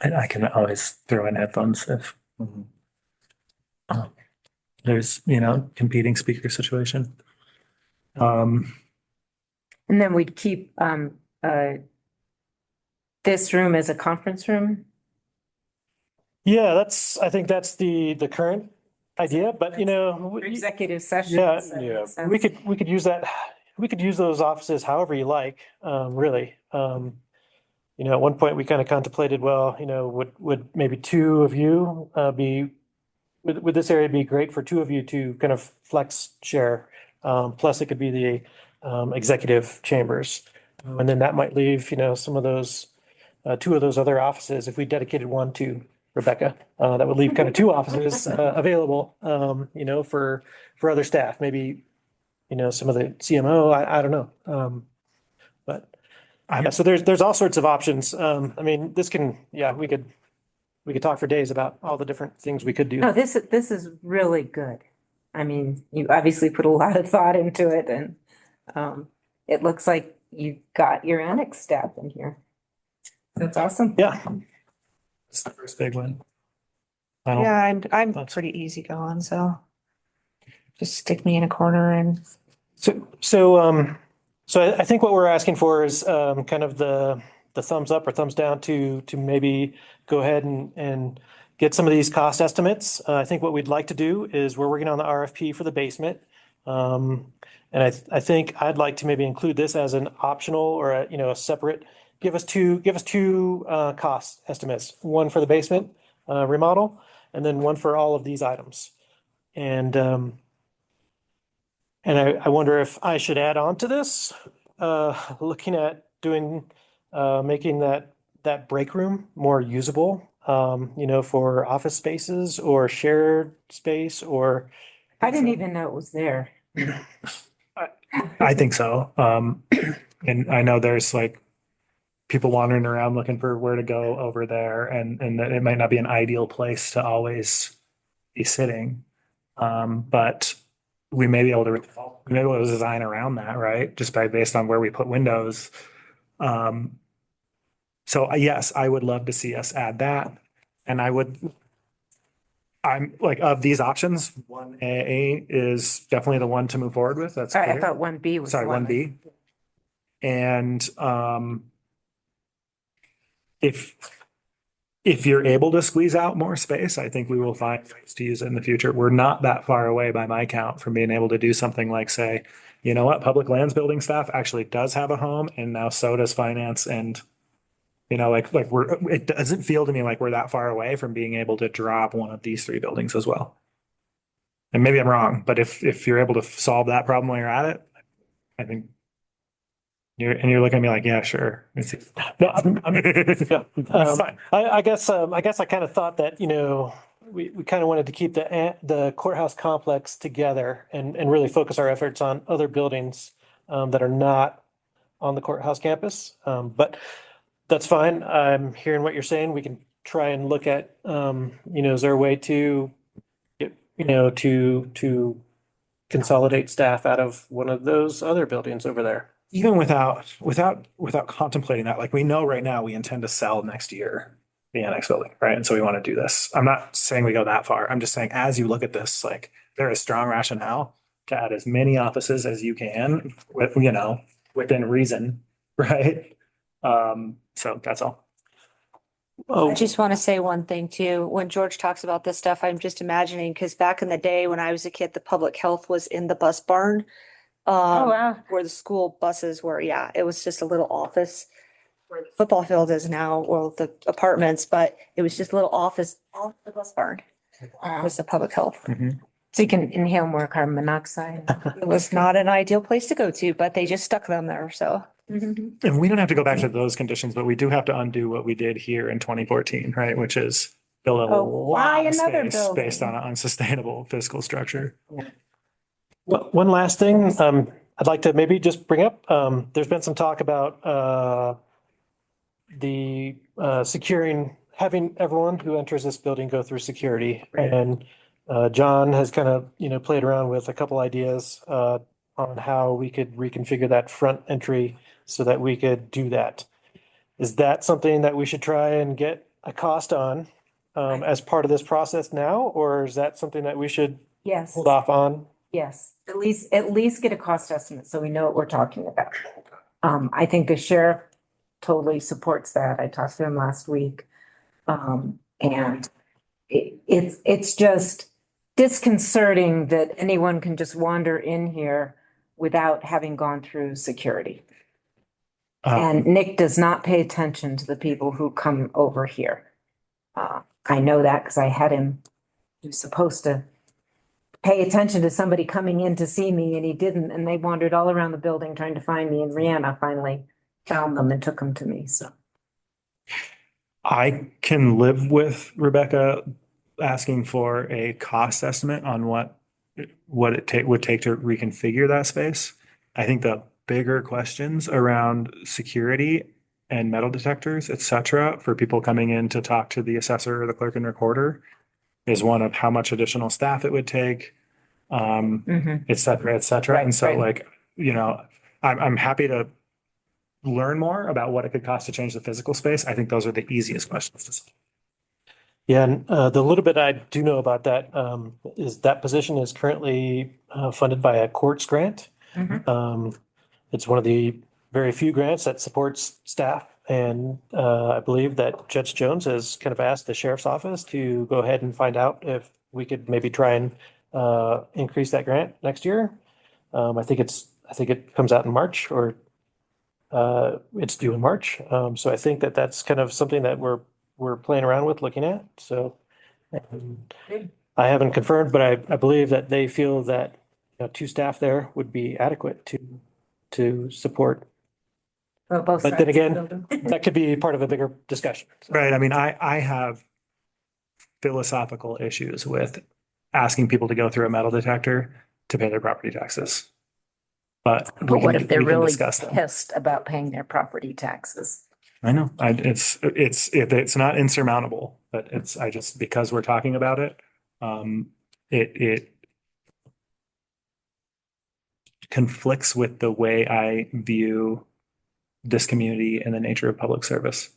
And I can always throw in headphones if there's, competing speaker situation. And then we'd keep this room as a conference room. Yeah, I think that's the current idea, but Executive session. Yeah, we could use that. We could use those offices however you like, really. At one point we kind of contemplated, well, would maybe two of you would this area be great for two of you to kind of flex share? Plus it could be the executive chambers. And then that might leave, some of those, two of those other offices, if we dedicated one to Rebecca, that would leave kind of two offices available, for other staff, maybe, some of the CMO, I don't know. But yeah, so there's all sorts of options. I mean, we could talk for days about all the different things we could do. No, this is really good. I mean, you obviously put a lot of thought into it and it looks like you got your annex staff in here. That's awesome. Yeah. It's the first big one. Yeah, I'm pretty easygoing, so just stick me in a corner and. So I think what we're asking for is kind of the thumbs up or thumbs down to maybe go ahead and get some of these cost estimates. I think what we'd like to do is we're working on the RFP for the basement. And I think I'd like to maybe include this as an optional or a separate, give us two cost estimates, one for the basement remodel, and then one for all of these items. And I wonder if I should add on to this, looking at making that break room more usable, for office spaces or shared space or. I didn't even know it was there. I think so. And I know there's like people wandering around looking for where to go over there, and that it might not be an ideal place to always be sitting. But we may be able to design around that, right? Just based on where we put windows. So yes, I would love to see us add that. And I'm like, of these options, 1A is definitely the one to move forward with. That's Sorry, I clear. thought 1B was. Sorry, the one 1B. And if you're able to squeeze out more space, I think we will find ways to use it in the future. We're not that far away by my count from being able to do something like say, you know what, public lands building staff actually does have a home, and now so does finance. And it doesn't feel to me like we're that far away from being able to drop one of these three buildings as well. And maybe I'm wrong, but if you're able to solve that problem while you're at it, I think you're looking at me like, yeah, sure. No, I guess I kind of thought that, we kind of wanted to keep the courthouse complex together and really focus our efforts on other buildings that are not on the courthouse campus. But that's fine. I'm hearing what you're saying. We can try and look at, is there a way to to consolidate staff out of one of those other buildings over there? Even without contemplating that, like we know right now we intend to sell next year the annex building, right? And so we want to do this. I'm not saying we go that far. I'm just saying as you look at this, like there is strong rationale to add as many offices as you can within reason, right? So that's all. I just want to say one thing too. When George talks about this stuff, I'm just imagining, because back in the day when I was a kid, the public health was in the bus barn. wow. Where the school buses were, yeah, it was just a little office where the football field is now, or the apartments, but it was just a little office off the bus barn. It was the public health. So you can inhale more carbon monoxide. It was not an ideal place to go to, but they just stuck them there, so. And we don't have to go back to those conditions, but we do have to undo what we did here in 2014, right? Which is build a why lot of another space building? based on an unsustainable fiscal structure. Well, one last thing, I'd like to maybe just bring up, there's been some talk about the securing, having everyone who enters this building go through security. Right. And John has kind of, played around with a couple ideas on how we could reconfigure that front entry so that we could do that. Is that something that we should try and get a cost on as part of this process now, or is that something that we should Yes, hold off on? yes. At least get a cost estimate so we know what we're talking about. I think the sheriff totally supports that. I talked to him last week. And it's just disconcerting that anyone can just wander in here without having gone through security. And Nick does not pay attention to the people who come over here. I know that because I had him, he was supposed to pay attention to somebody coming in to see me and he didn't. And they wandered all around the building trying to find me, and Rihanna finally found them and took them to me, so. I can live with Rebecca asking for a cost estimate on what it would take to reconfigure that space. I think the bigger questions around security and metal detectors, et cetera, for people coming in to talk to the assessor or the clerk and recorder is one of how much additional staff it would take, et cetera, et cetera. Right, and so right. I'm happy to learn more about what it could cost to change the physical space. I think those are the easiest questions to solve. Yeah, and the little bit I do know about that is that position is currently funded by a courts grant. It's one of the very few grants that supports staff. And I believe that Judge Jones has kind of asked the sheriff's office to go ahead and find out if we could maybe try and increase that grant next year. I think it comes out in March or it's due in March. So I think that that's kind of something that we're playing around with, looking at. So I haven't confirmed, but I believe that they feel that, you know, 2 staff there would be adequate to support. Well, both But then sides of the again, building. that could be part of a bigger discussion. Right. I mean, I have philosophical issues with asking people to go through a metal detector to pay their property taxes. But But what if they're we can really discuss them. pissed about paying their property taxes? I know, it's not insurmountable, but I just, because we're talking about it, it conflicts with the way I view this community and the nature of public service.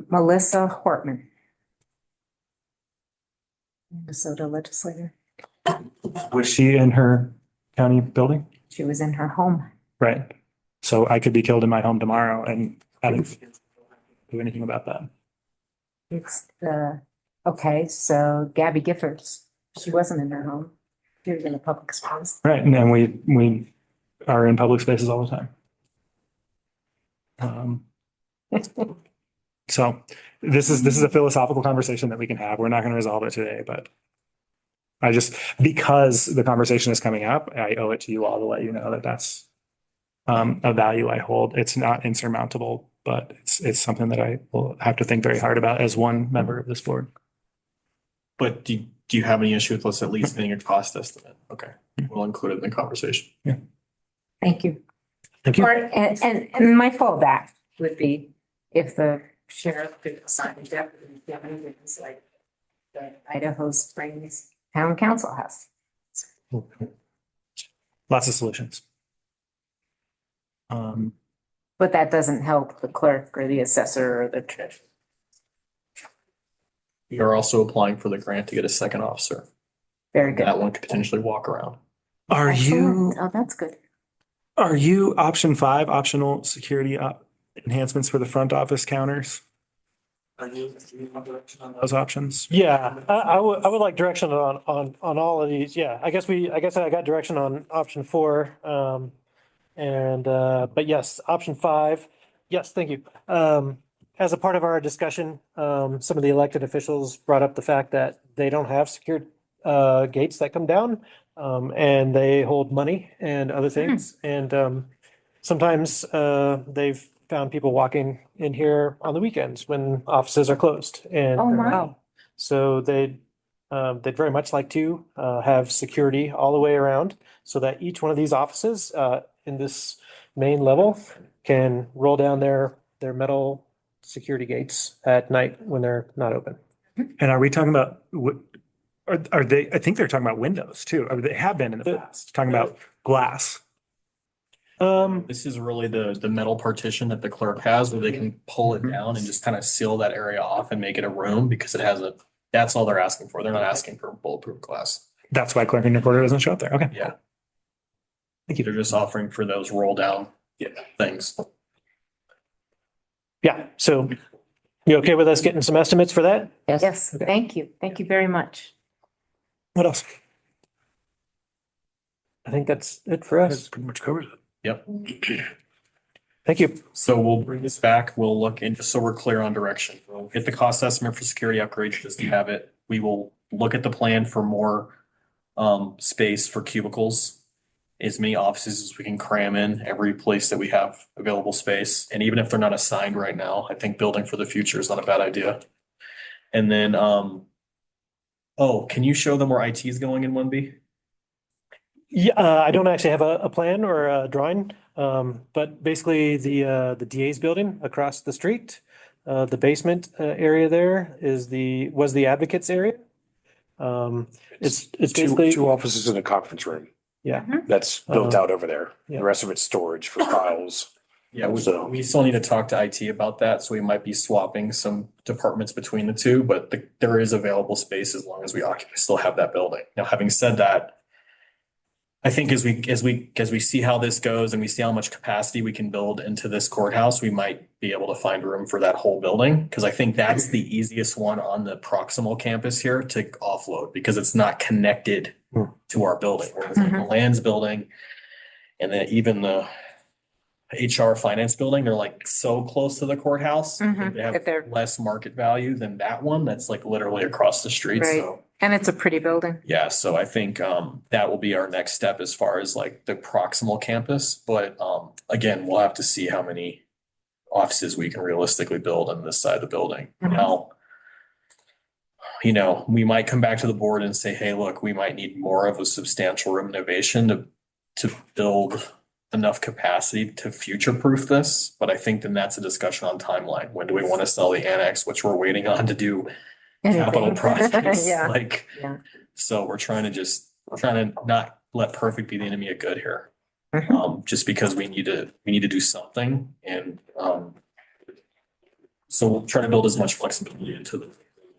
Melissa Hortman. Minnesota legislator. Was she in her county building? She was in her home. Right. So I could be killed in my home tomorrow and I didn't do anything about that. It's okay, so Gabby Giffords, she wasn't in her home. She was in a public space. Right. And then we are in public spaces all the time. So this is a philosophical conversation that we can have. We're not going to resolve it today, but I just, because the conversation is coming up, I owe it to you all to let you know that that's a value I hold. It's not insurmountable, but it's something that I will have to think very hard about as one member of this board. But do you have any issue with us at least getting a cost estimate? Okay, we'll include it in the conversation. Yeah. Thank you. Thank you. And my fallback would be if the sheriff could assign a deputy, it's like the Idaho Springs Town Council has. Lots of solutions. But that doesn't help the clerk or the assessor or the treasurer. We are also applying for the grant to get a second officer. Very good. That one could potentially walk around. Are you, Excellent. Oh, that's good. are you option 5, optional security enhancements for the front office counters? Are you on direction on those options? Yeah, I would like direction on all of these. Yeah, I guess I got direction on option 4. But yes, option 5. Yes, thank you. As a part of our discussion, some of the elected officials brought up the fact that they don't have secured gates that come down, and they hold money and other things. And sometimes they've found people walking in here on the weekends when offices are closed. And Oh, wow. so they'd very much like to have security all the way around so that each one of these offices in this main level can roll down their metal security gates at night when they're not open. And are we talking about, are they, I think they're talking about windows too. Or they have been in the past, talking about glass. This is really the metal partition that the clerk has where they can pull it down and just kind of seal that area off and make it a room because it has that's all they're asking for. They're not asking for bulletproof glass. That's why clerk and recorder doesn't show up there. Okay. Yeah. Thank you. They're just offering for those roll down things. Yeah, so you okay with us getting some estimates for that? Yes, thank you. Thank you very much. What else? I think that's it for us. Pretty much covers it. Yep. Thank you. So we'll bring this back. We'll look in, just so we're clear on direction. We'll get the cost estimate for security upgrades, just to have it. We will look at the plan for more space for cubicles, as many offices as we can cram in every place that we have available space. And even if they're not assigned right now, I think building for the future is not a bad idea. And then, can you show them where IT is going in 1B? Yeah, I don't actually have a plan or a drawing, but basically the DA's building across the street, the basement area there was the advocates area. It's basically two offices in a conference room. Yeah. That's built out over there. yeah. The rest of it's storage for files. Yeah, we still need to talk to IT about that, so we might be swapping some departments between the two, but there is available space as long as we still have that building. Now, having said that, I think as we see how this goes and we see how much capacity we can build into this courthouse, we might be able to find room for that whole building. Because I think that's the easiest one on the proximal campus here to offload because it's not connected to our building, whereas like the lands building and then even the HR finance building, they're like so close to the courthouse. Mhm. They have That they're- less market value than that one that's like literally across the street. Right. So And it's a pretty building. yeah, so I think that will be our next step as far as like the proximal campus. But again, we'll have to see how many offices we can realistically build on this side of the building. Now, you know, we might come back to the board and say, hey, look, we might need more of a substantial renovation to build enough capacity to future-proof this. But I think then that's a discussion on timeline. When do we want to sell the annex, which we're waiting on to do capital Anything. projects? Yeah. Like, Yeah. so we're trying to not let perfect be the enemy of good here. Just because we need to do something. And so we'll try to build as much flexibility into the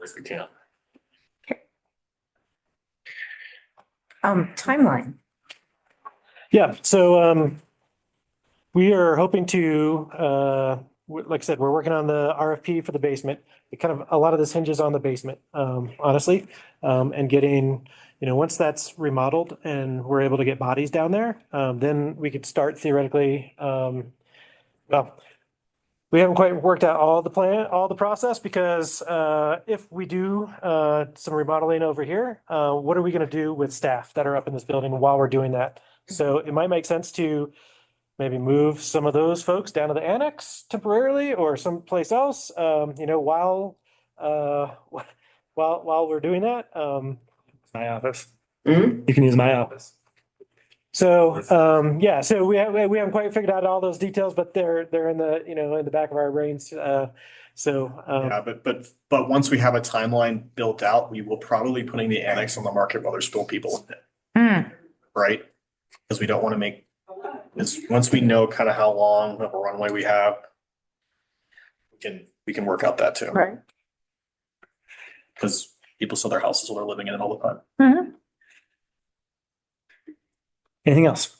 as we can. Timeline. Yeah, so we are hoping to, like I said, we're working on the RFP for the basement. It kind of, a lot of this hinges on the basement, honestly. And getting, you know, once that's remodeled and we're able to get bodies down there, then we could start theoretically, well, we haven't quite worked out all the process because if we do some remodeling over here, what are we going to do with staff that are up in this building while we're doing that? So it might make sense to maybe move some of those folks down to the annex temporarily or someplace else, you know, while we're doing that. My office. Mhm. You can use my office. So, yeah, so we haven't quite figured out all those details, but they're in the, you know, in the back of our brains. Yeah, but once we have a timeline built out, we will probably putting the annex on the market while there's still people in it, right? Because we don't want to make this, once we know kind of how long of a runway we have, we can work out that too. Right. Because people sell their houses while they're living in it all the time. Mm-hmm. Anything else?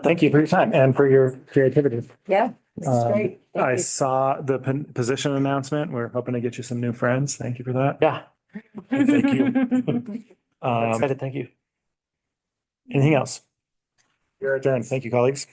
Thank you for your time and for your creativity. Yeah, that's great. Thank I you. saw the position announcement. We're hoping to get you some new friends. Thank you for that. Yeah. Thank you. Excited, thank you. Anything else? You're adjourned. Thank you, colleagues.